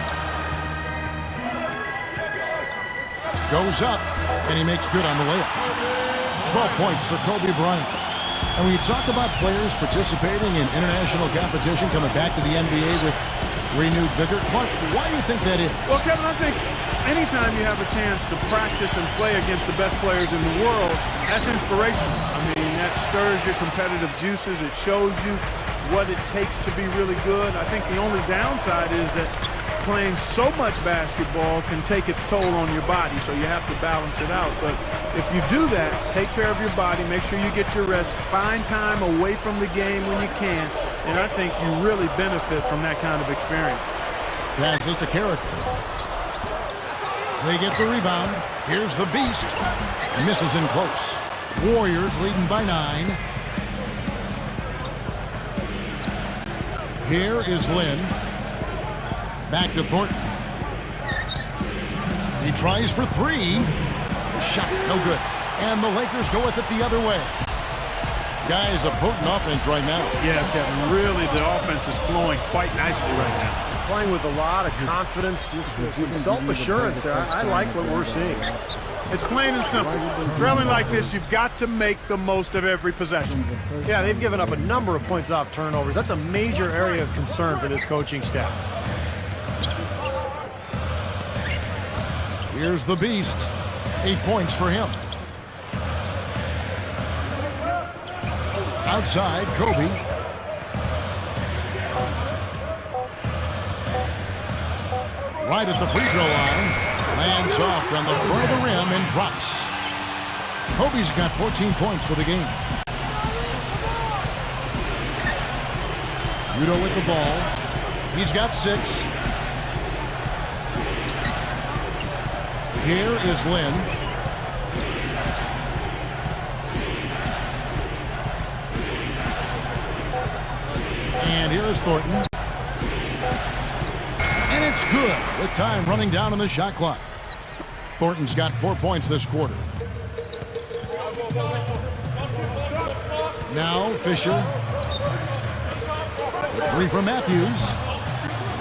Goes up, and he makes good on the layup. 12 points for Kobe Bryant. And when you talk about players participating in international competition coming back to the NBA with renewed vigor, Clark, why do you think that is? Well, Kevin, I think anytime you have a chance to practice and play against the best players in the world, that's inspirational. I mean, that stirs your competitive juices. It shows you what it takes to be really good. I think the only downside is that playing so much basketball can take its toll on your body, so you have to balance it out. But if you do that, take care of your body, make sure you get your rest, find time away from the game when you can, and I think you really benefit from that kind of experience. Passes to Carricker. They get the rebound. Here's the Beast. Misses in close. Warriors leading by 9. Here is Lynn. Back to Thornton. He tries for 3. Shot, no good. And the Lakers go with it the other way. Guys, a potent offense right now. Yeah, Kevin, really the offense is flowing quite nicely right now. Playing with a lot of confidence, just some self-assurance there. I like what we're seeing. It's plain and simple. Drilling like this, you've got to make the most of every possession. Yeah, they've given up a number of points off turnovers. That's a major area of concern for this coaching staff. Here's the Beast. 8 points for him. Outside, Kobe. Right at the free throw line. Lands off on the front of the rim and drops. Kobe's got 14 points for the game. Udo with the ball. He's got 6. Here is Lynn. And here is Thornton. And it's good with time running down on the shot clock. Thornton's got 4 points this quarter. Now Fisher. 3 from Matthews.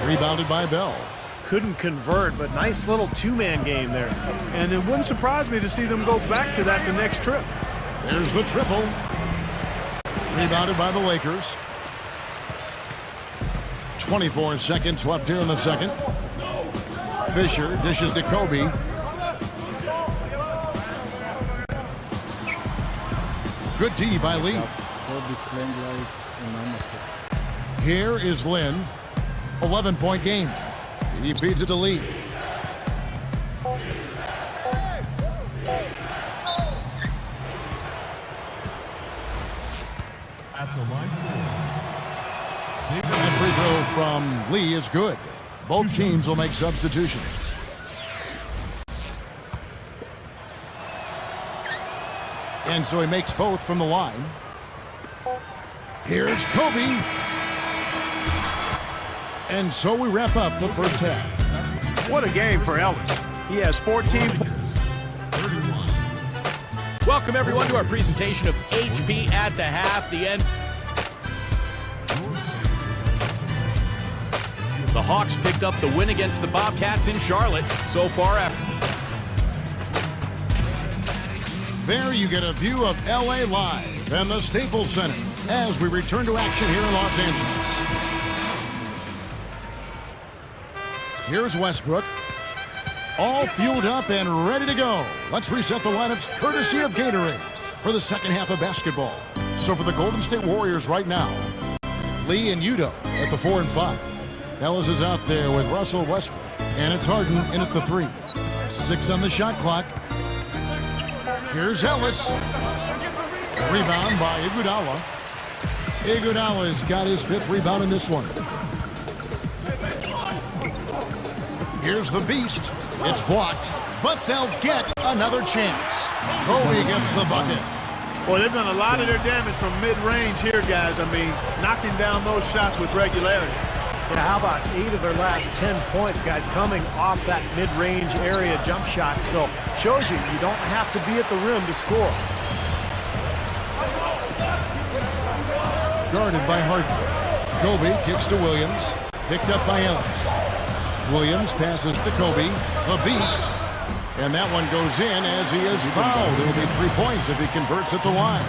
Rebounded by Bell. Couldn't convert, but nice little two-man game there. And it wouldn't surprise me to see them go back to that the next trip. There's the triple. Rebounded by the Lakers. 24 seconds left here in the second. Fisher dishes to Kobe. Good D by Lee. Here is Lynn. 11-point game. He feeds it to Lee. That free throw from Lee is good. Both teams will make substitutions. And so he makes both from the line. Here's Kobe. And so we wrap up the first half. What a game for Ellis. He has 14 points. Welcome, everyone, to our presentation of HP at the half. The end. The Hawks picked up the win against the Bobcats in Charlotte. So far after. There you get a view of LA Live and the Staples Center as we return to action here in Los Angeles. Here's Westbrook. All fueled up and ready to go. Let's reset the lineups courtesy of Gatorade for the second half of basketball. So for the Golden State Warriors right now, Lee and Udo at the 4 and 5. Ellis is out there with Russell Westbrook. And it's Harden in at the 3. 6 on the shot clock. Here's Ellis. Rebound by Iguodala. Iguodala's got his 5th rebound in this one. Here's the Beast. It's blocked, but they'll get another chance. Kobe gets the bucket. Well, they've done a lot of their damage from mid-range here, guys. I mean, knocking down those shots with regularity. Yeah, how about 8 of their last 10 points, guys, coming off that mid-range area jump shot. So, shows you don't have to be at the rim to score. Guarded by Harden. Kobe kicks to Williams. Picked up by Ellis. Williams passes to Kobe, the Beast. And that one goes in as he is fouled. It'll be 3 points if he converts at the line.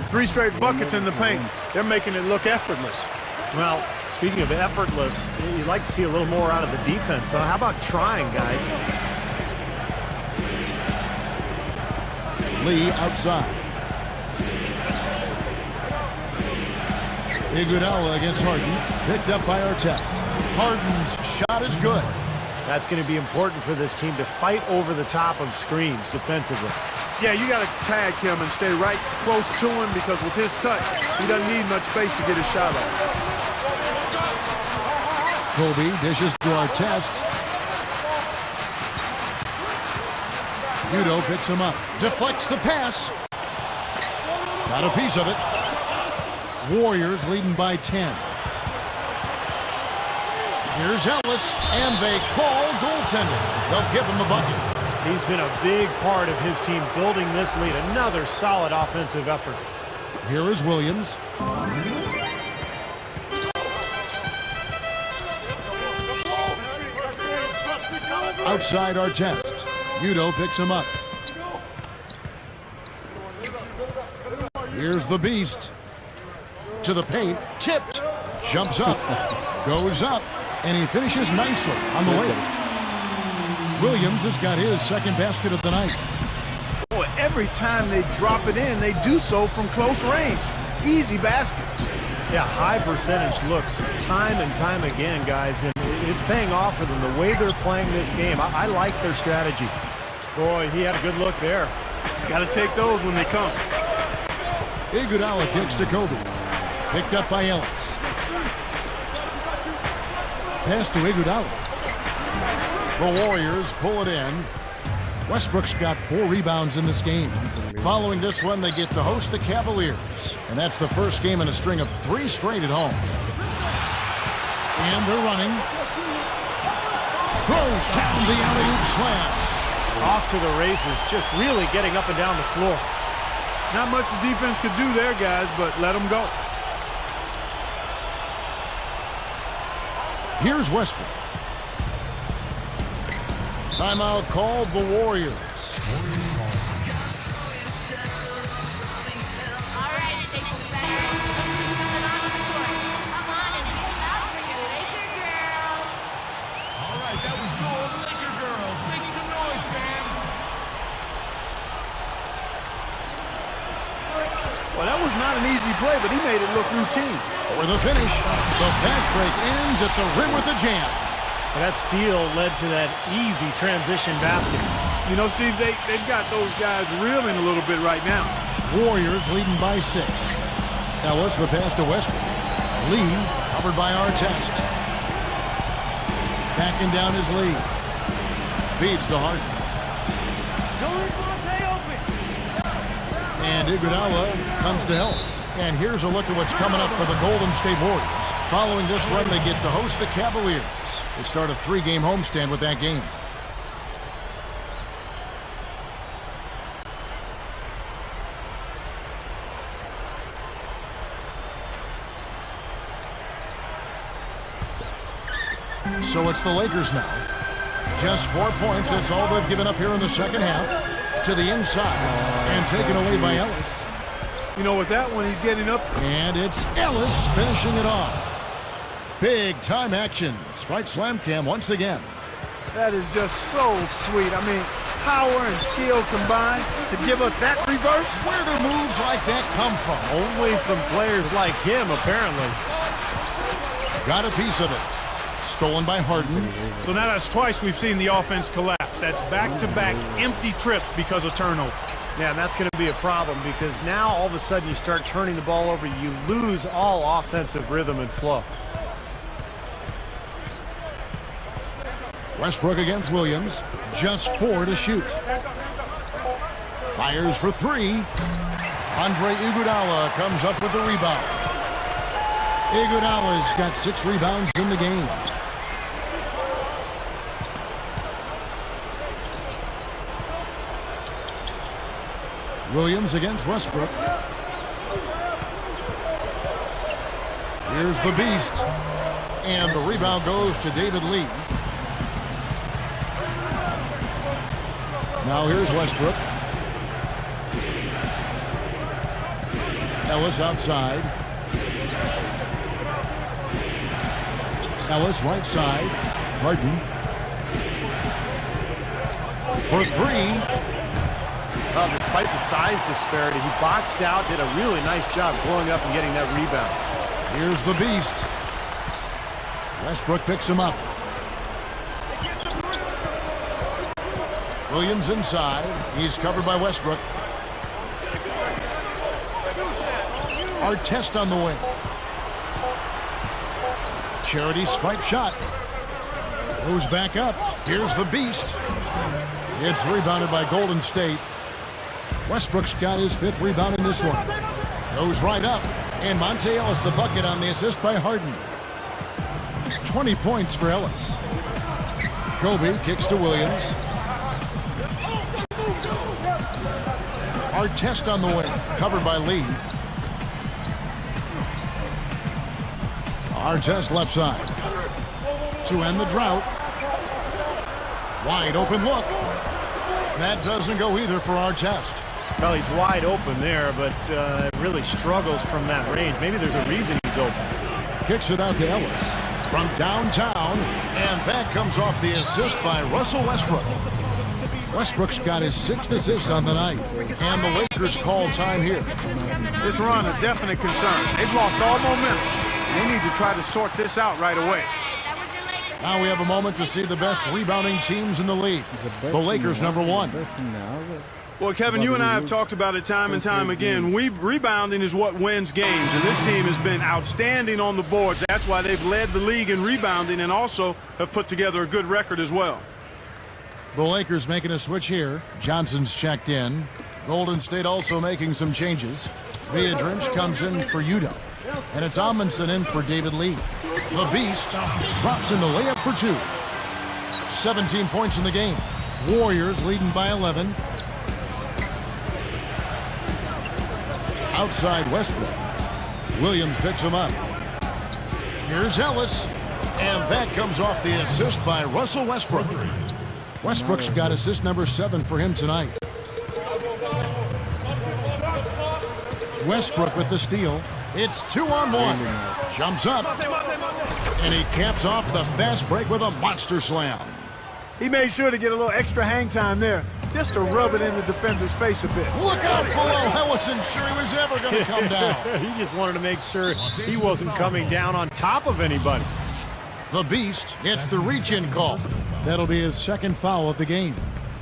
3 straight buckets in the paint. They're making it look effortless. Well, speaking of effortless, you'd like to see a little more out of the defense. So how about trying, guys? Lee outside. Iguodala against Harden. Picked up by Artest. Harden's shot is good. That's going to be important for this team to fight over the top of screens defensively. Yeah, you got to tag him and stay right close to him because with his touch, he doesn't need much space to get his shot off. Kobe dishes to Artest. Udo picks him up. Deflects the pass. Got a piece of it. Warriors leading by 10. Here's Ellis, and they call goaltending. They'll give him a bucket. He's been a big part of his team building this lead. Another solid offensive effort. Here is Williams. Outside Artest. Udo picks him up. Here's the Beast. To the paint, tipped, jumps up, goes up, and he finishes nicely on the layup. Williams has got his second basket of the night. Boy, every time they drop it in, they do so from close range. Easy baskets. Yeah, high percentage looks time and time again, guys, and it's paying off for them the way they're playing this game. I like their strategy. Boy, he had a good look there. Got to take those when they come. Iguodala kicks to Kobe. Picked up by Ellis. Pass to Iguodala. The Warriors pull it in. Westbrook's got 4 rebounds in this game. Following this one, they get to host the Cavaliers. And that's the first game in a string of 3 straight at home. And they're running. Throws down the alley-oop slam. Off to the races, just really getting up and down the floor. Not much the defense could do there, guys, but let them go. Here's Westbrook. Timeout called the Warriors. Well, that was not an easy play, but he made it look routine. For the finish, the fast break ends at the rim with a jam. And that steal led to that easy transition basket. You know, Steve, they've got those guys reeling a little bit right now. Warriors leading by 6. Ellis, the pass to Westbrook. Lee, covered by Artest. Backing down his lead. Feeds to Harden. And Iguodala comes to help. And here's a look at what's coming up for the Golden State Warriors. Following this run, they get to host the Cavaliers. They start a 3-game homestand with that game. So it's the Lakers now. Just 4 points. That's all they've given up here in the second half. To the inside. And taken away by Ellis. You know, with that one, he's getting up. And it's Ellis finishing it off. Big time action. Sprite Slam Cam once again. That is just so sweet. I mean, power and skill combined to give us that reverse. Where do moves like that come from? Only from players like him, apparently. Got a piece of it. Stolen by Harden. So now that's twice we've seen the offense collapse. That's back-to-back empty trips because of turnover. Yeah, and that's going to be a problem because now all of a sudden you start turning the ball over, you lose all offensive rhythm and flow. Westbrook against Williams. Just 4 to shoot. Fires for 3. Andre Iguodala comes up with the rebound. Iguodala's got 6 rebounds in the game. Williams against Westbrook. Here's the beast. And the rebound goes to David Lee. Now here's Westbrook. Ellis outside. Ellis right side. Harden. For 3. Despite the size disparity, he boxed out, did a really nice job blowing up and getting that rebound. Here's the beast. Westbrook picks him up. Williams inside. He's covered by Westbrook. Artest on the wing. Charity stripe shot. Goes back up. Here's the beast. It's rebounded by Golden State. Westbrook's got his 5th rebound in this one. Goes right up. And Monte Ellis the bucket on the assist by Harden. 20 points for Ellis. Kobe kicks to Williams. Artest on the wing. Covered by Lee. Artest left side. To end the drought. Wide open look. That doesn't go either for Artest. Well, he's wide open there, but really struggles from that range. Maybe there's a reason he's open. Kicks it out to Ellis from downtown, and that comes off the assist by Russell Westbrook. Westbrook's got his 6th assist on the night, and the Lakers call time here. This run a definite concern. They've lost all momentum. They need to try to sort this out right away. Now we have a moment to see the best rebounding teams in the league. The Lakers number 1. Well, Kevin, you and I have talked about it time and time again. Rebounding is what wins games, and this team has been outstanding on the boards. That's why they've led the league in rebounding and also have put together a good record as well. The Lakers making a switch here. Johnson's checked in. Golden State also making some changes. Beadrinch comes in for Udo. And it's Amundsen in for David Lee. The Beast drops in the layup for 2. 17 points in the game. Warriors leading by 11. Outside Westbrook. Williams picks him up. Here's Ellis. And that comes off the assist by Russell Westbrook. Westbrook's got assist number 7 for him tonight. Westbrook with the steal. It's 2-on-1. Jumps up. And he caps off the fast break with a monster slam. He made sure to get a little extra hang time there, just to rub it in the defender's face a bit. Look out below. I wasn't sure he was ever going to come down. He just wanted to make sure he wasn't coming down on top of anybody. The Beast gets the reach-in call. That'll be his 2nd foul of the game.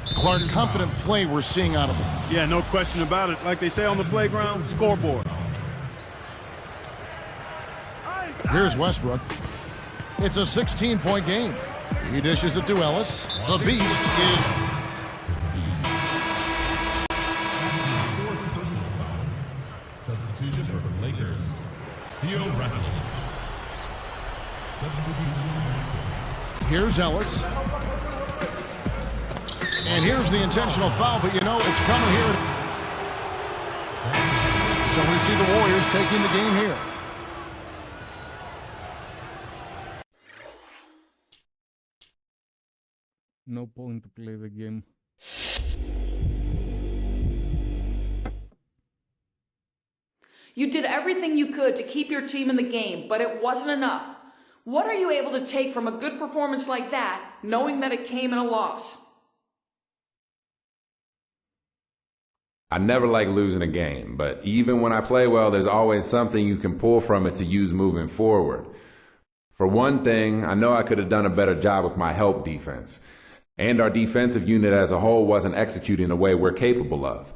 Clark, confident play we're seeing out of him. Yeah, no question about it. Like they say on the playground, scoreboard. Here's Westbrook. It's a 16-point game. He dishes it to Ellis. The Beast is... Substitution for Lakers. Here's Ellis. And here's the intentional foul, but you know it's coming here. So we see the Warriors taking the game here. No point to play the game. You did everything you could to keep your team in the game, but it wasn't enough. What are you able to take from a good performance like that, knowing that it came in a loss? I never like losing a game, but even when I play well, there's always something you can pull from it to use moving forward. For one thing, I know I could have done a better job with my help defense. And our defensive unit as a whole wasn't executing the way we're capable of.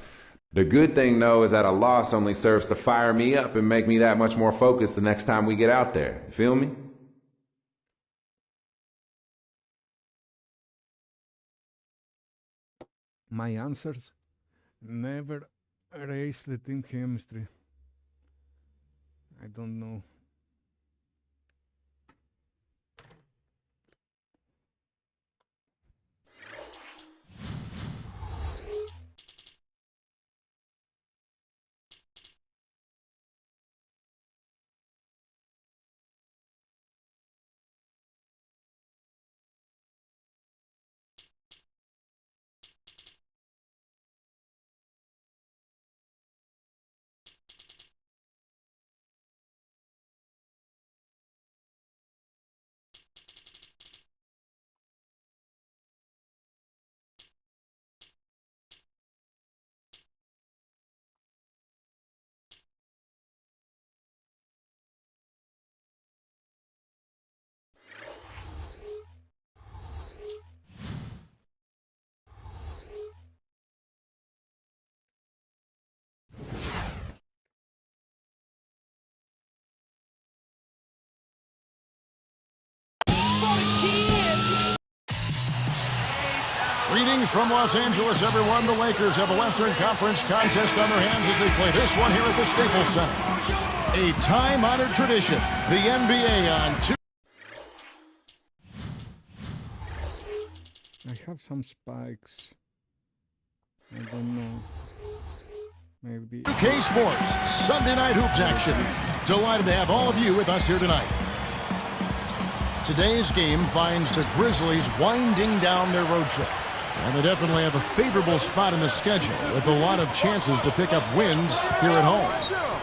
The good thing, though, is that a loss only serves to fire me up and make me that much more focused the next time we get out there. You feel me? My answers never raise the team chemistry. I don't know. Greetings from Los Angeles, everyone. The Lakers have a Western Conference contest on their hands as they play this one here at the Staples Center. A time-honored tradition, the NBA on two. I have some spikes. I don't know. Maybe. 2K Sports, Sunday Night Hoops action. Delighted to have all of you with us here tonight. Today's game finds the Grizzlies winding down their road trip. And they definitely have a favorable spot in the schedule with a lot of chances to pick up wins here at home.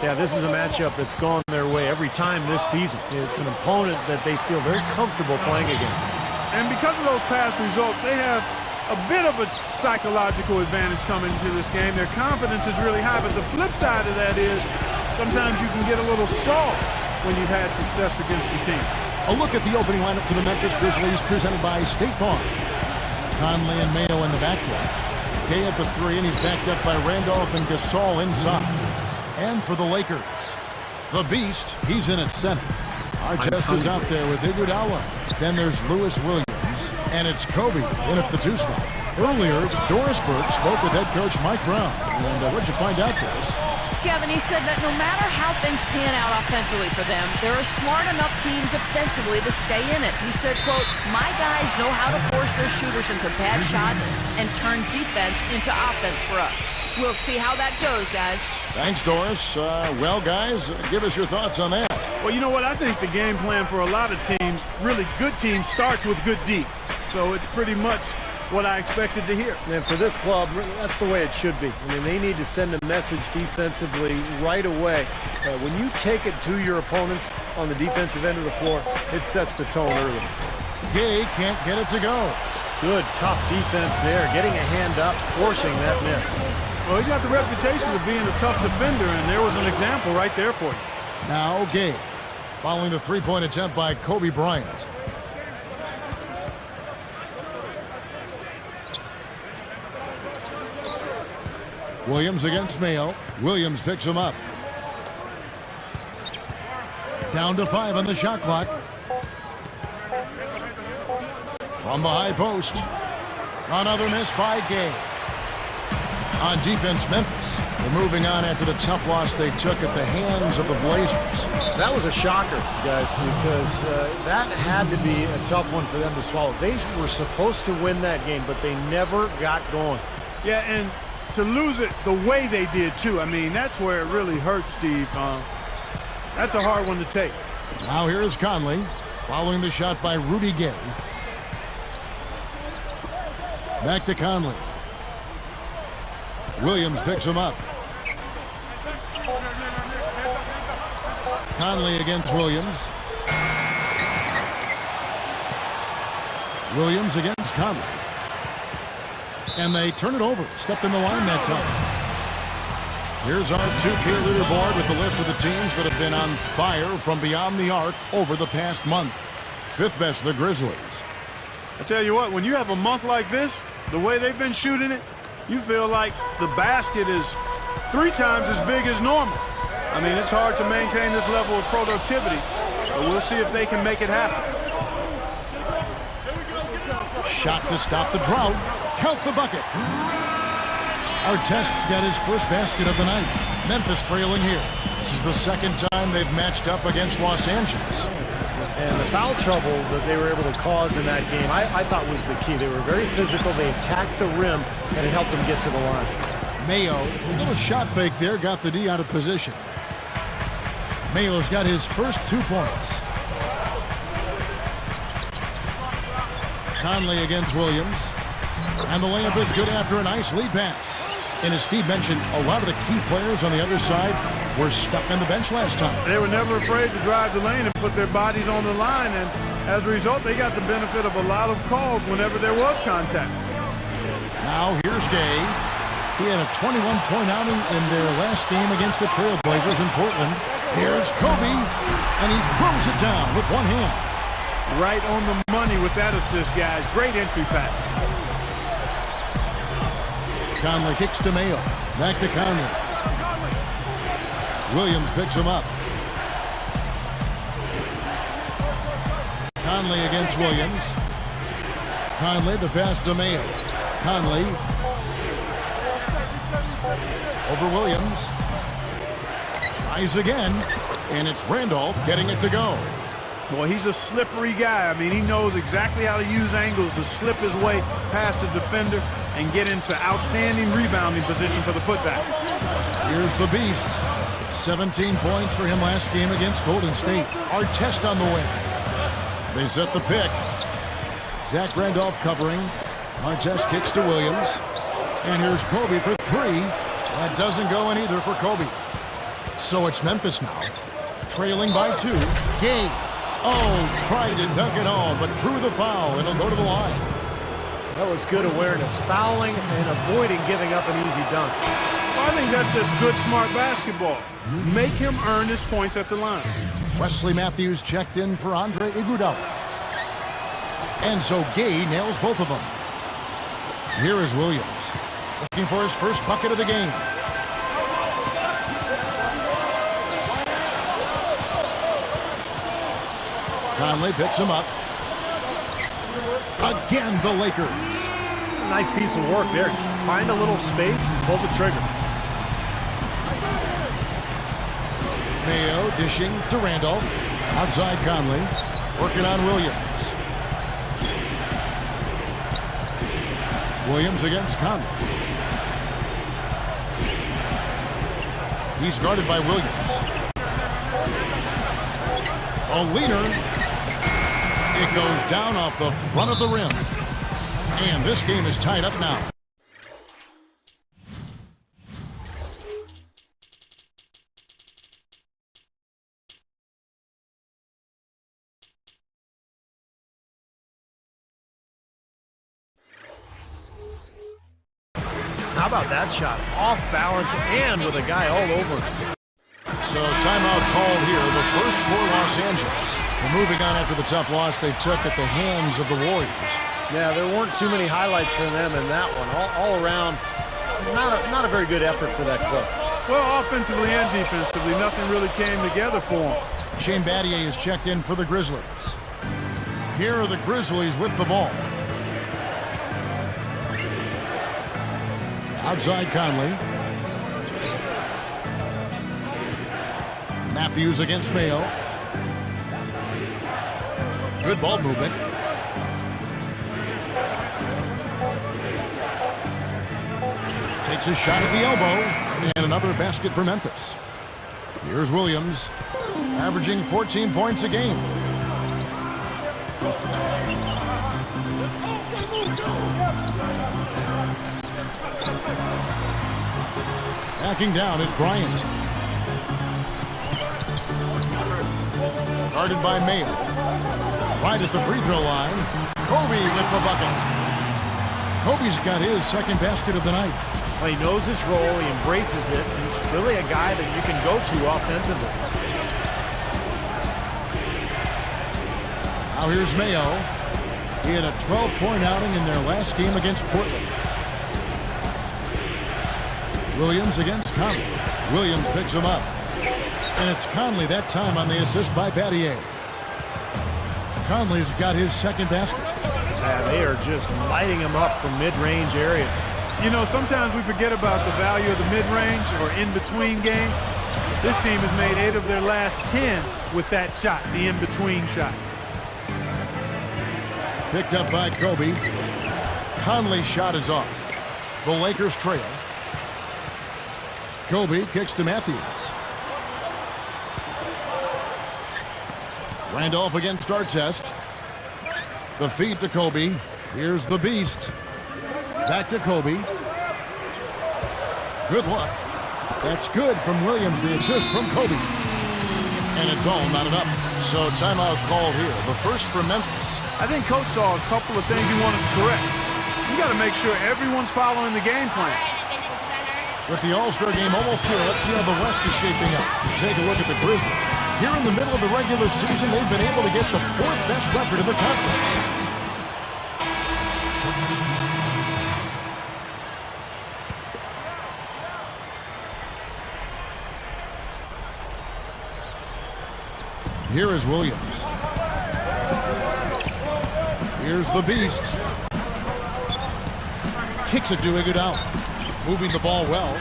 Yeah, this is a matchup that's gone their way every time this season. It's an opponent that they feel very comfortable playing against. And because of those past results, they have a bit of a psychological advantage coming into this game. Their confidence is really high, but the flip side of that is sometimes you can get a little soft when you've had success against the team. A look at the opening lineup for the Memphis Grizzlies presented by State Farm. Conley and Mayo in the backcourt. Gay at the three, and he's backed up by Randolph and Gasol inside. And for the Lakers, the Beast, he's in at center. Artest is out there with Iguodala. Then there's Lewis Williams, and it's Kobe in at the two spot. Earlier, Doris Burke spoke with head coach Mike Brown. And what'd you find out, Doris? Kevin, he said that no matter how things pan out offensively for them, they're a smart enough team defensively to stay in it. He said, quote, "My guys know how to force their shooters into bad shots and turn defense into offense for us." We'll see how that goes, guys. Thanks, Doris. Well, guys, give us your thoughts on that. Well, you know what? I think the game plan for a lot of teams, really good teams, starts with good D. So it's pretty much what I expected to hear. And for this club, that's the way it should be. I mean, they need to send a message defensively right away. When you take it to your opponents on the defensive end of the floor, it sets the tone early. Gay can't get it to go. Good, tough defense there, getting a hand up, forcing that miss. Well, he's got the reputation of being a tough defender, and there was an example right there for you. Now Gay, following the three-point attempt by Kobe Bryant. Williams against Mayo. Williams picks him up. Down to 5 on the shot clock. From the high post. Another miss by Gay. On defense, Memphis. They're moving on after the tough loss they took at the hands of the Blazers. That was a shocker, guys, because that had to be a tough one for them to swallow. They were supposed to win that game, but they never got going. Yeah, and to lose it the way they did, too. I mean, that's where it really hurts, Steve. That's a hard one to take. Now here is Conley, following the shot by Rudy Gay. Back to Conley. Williams picks him up. Conley against Williams. Williams against Conley. And they turn it over. Stepped in the line that time. Here's our 2K leaderboard with the list of the teams that have been on fire from beyond the arc over the past month. Fifth best, the Grizzlies. I tell you what, when you have a month like this, the way they've been shooting it, you feel like the basket is 3 times as big as normal. I mean, it's hard to maintain this level of productivity, but we'll see if they can make it happen. Shot to stop the drought. Count the bucket. Artest's got his first basket of the night. Memphis trailing here. This is the second time they've matched up against Los Angeles. And the foul trouble that they were able to cause in that game, I thought was the key. They were very physical. They attacked the rim, and it helped them get to the line. Mayo, a little shot fake there, got the D out of position. Mayo's got his first 2 points. Conley against Williams. And the layup is good after a nice lead pass. And as Steve mentioned, a lot of the key players on the other side were stuck on the bench last time. They were never afraid to drive the lane and put their bodies on the line, and as a result, they got the benefit of a lot of calls whenever there was contact. Now here's Gay. He had a 21-point outing in their last game against the Trailblazers in Portland. Here's Kobe, and he throws it down with one hand. Right on the money with that assist, guys. Great entry pass. Conley kicks to Mayo. Back to Conley. Williams picks him up. Conley against Williams. Conley, the pass to Mayo. Conley over Williams. Tries again, and it's Randolph getting it to go. Well, he's a slippery guy. I mean, he knows exactly how to use angles to slip his way past the defender and get into outstanding rebounding position for the putback. Here's the beast. 17 points for him last game against Golden State. Artest on the way. They set the pick. Zach Randolph covering. Artest kicks to Williams. And here's Kobe for 3. That doesn't go in either for Kobe. So it's Memphis now. Trailing by 2. Gay. Oh, tried to dunk it home, but drew the foul. It'll go to the line. That was good awareness. Fouling and avoiding giving up an easy dunk. Well, I think that's just good, smart basketball. Make him earn his points at the line. Wesley Matthews checked in for Andre Iguodala. And so Gay nails both of them. Here is Williams, looking for his first bucket of the game. Conley picks him up. Again, the Lakers. Nice piece of work there. Find a little space and pull the trigger. Mayo dishing to Randolph. Outside Conley. Working on Williams. Williams against Conley. He's guarded by Williams. A leaner. It goes down off the front of the rim. And this game is tied up now. How about that shot? Off balance and with a guy all over it. So timeout called here, the first for Los Angeles. We're moving on after the tough loss they took at the hands of the Warriors. Yeah, there weren't too many highlights for them in that one. All around, not a very good effort for that club. Well, offensively and defensively, nothing really came together for them. Shane Battier is checked in for the Grizzlies. Here are the Grizzlies with the ball. Outside Conley. Matthews against Mayo. Good ball movement. Takes a shot at the elbow. And another basket for Memphis. Here's Williams, averaging 14 points a game. Backing down is Bryant. Guarded by Mayo. Right at the free throw line. Kobe with the bucket. Kobe's got his second basket of the night. Well, he knows his role. He embraces it. He's really a guy that you can go to offensively. Now here's Mayo. He had a 12-point outing in their last game against Portland. Williams against Conley. Williams picks him up. And it's Conley that time on the assist by Battier. Conley's got his second basket. Yeah, they are just lighting him up from mid-range area. You know, sometimes we forget about the value of the mid-range or in-between game. This team has made 8 of their last 10 with that shot, the in-between shot. Picked up by Kobe. Conley's shot is off. The Lakers trail. Kobe kicks to Matthews. Randolph against Artest. The feed to Kobe. Here's the beast. Back to Kobe. Good luck. That's good from Williams, the assist from Kobe. And it's all knotted up. So timeout called here. The first for Memphis. I think Coach saw a couple of things he wanted to correct. You got to make sure everyone's following the game plan. With the All-Star game almost here, let's see how the West is shaping up. Take a look at the Grizzlies. Here in the middle of the regular season, they've been able to get the 4th best record in the conference. Here is Williams. Here's the beast. Kicks it to Iguodala. Moving the ball well.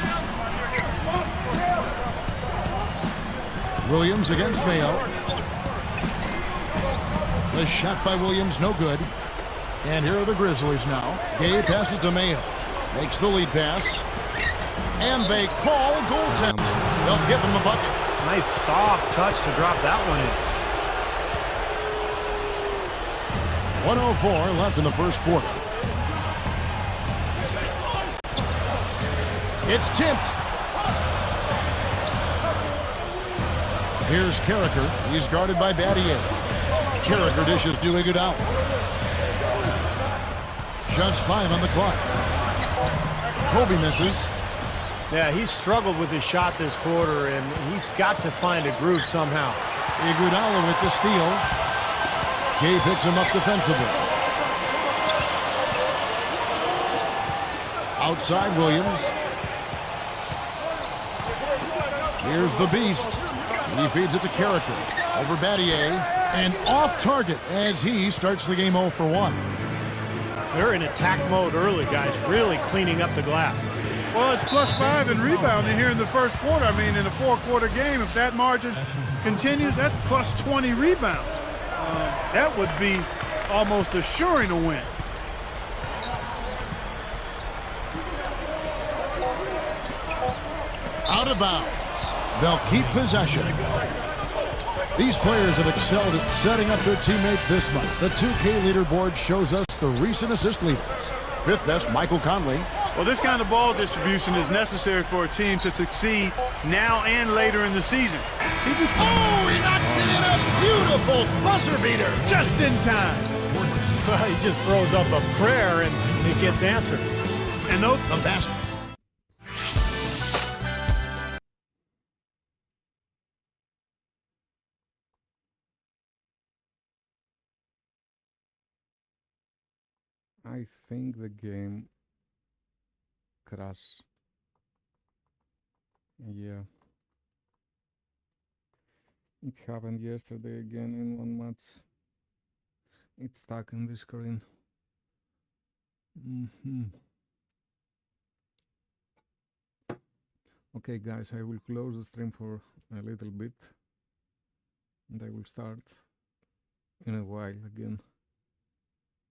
Williams against Mayo. The shot by Williams, no good. And here are the Grizzlies now. Gay passes to Mayo. Makes the lead pass. And they call goaltending. They'll give him the bucket. Nice soft touch to drop that one in. 1:04 left in the first quarter. It's tipped. Here's Carricker. He's guarded by Battier. Carricker dishes to Iguodala. Just 5 on the clock. Kobe misses. Yeah, he's struggled with his shot this quarter, and he's got to find a groove somehow. Iguodala with the steal. Gay picks him up defensively. Outside Williams. Here's the beast. He feeds it to Carricker. Over Battier. And off target as he starts the game 0 for 1. They're in attack mode early, guys. Really cleaning up the glass. Well, it's +5 in rebounding here in the first quarter. I mean, in a 4-quarter game, if that margin continues, that's +20 rebounds. That would be almost assuring a win. Out of bounds. They'll keep possession. These players have excelled at setting up their teammates this month. The 2K leaderboard shows us the recent assist leaders. 5th best, Michael Conley. Well, this kind of ball distribution is necessary for a team to succeed now and later in the season. Oh, he knocks it in a beautiful buzzer beater. Just in time. Well, he just throws up a prayer and it gets answered. And The basket. I think the game crashed. Yeah. It happened yesterday again in one match. It's stuck in the screen. Okay, guys, I will close the stream for a little bit. And I will start in a while again.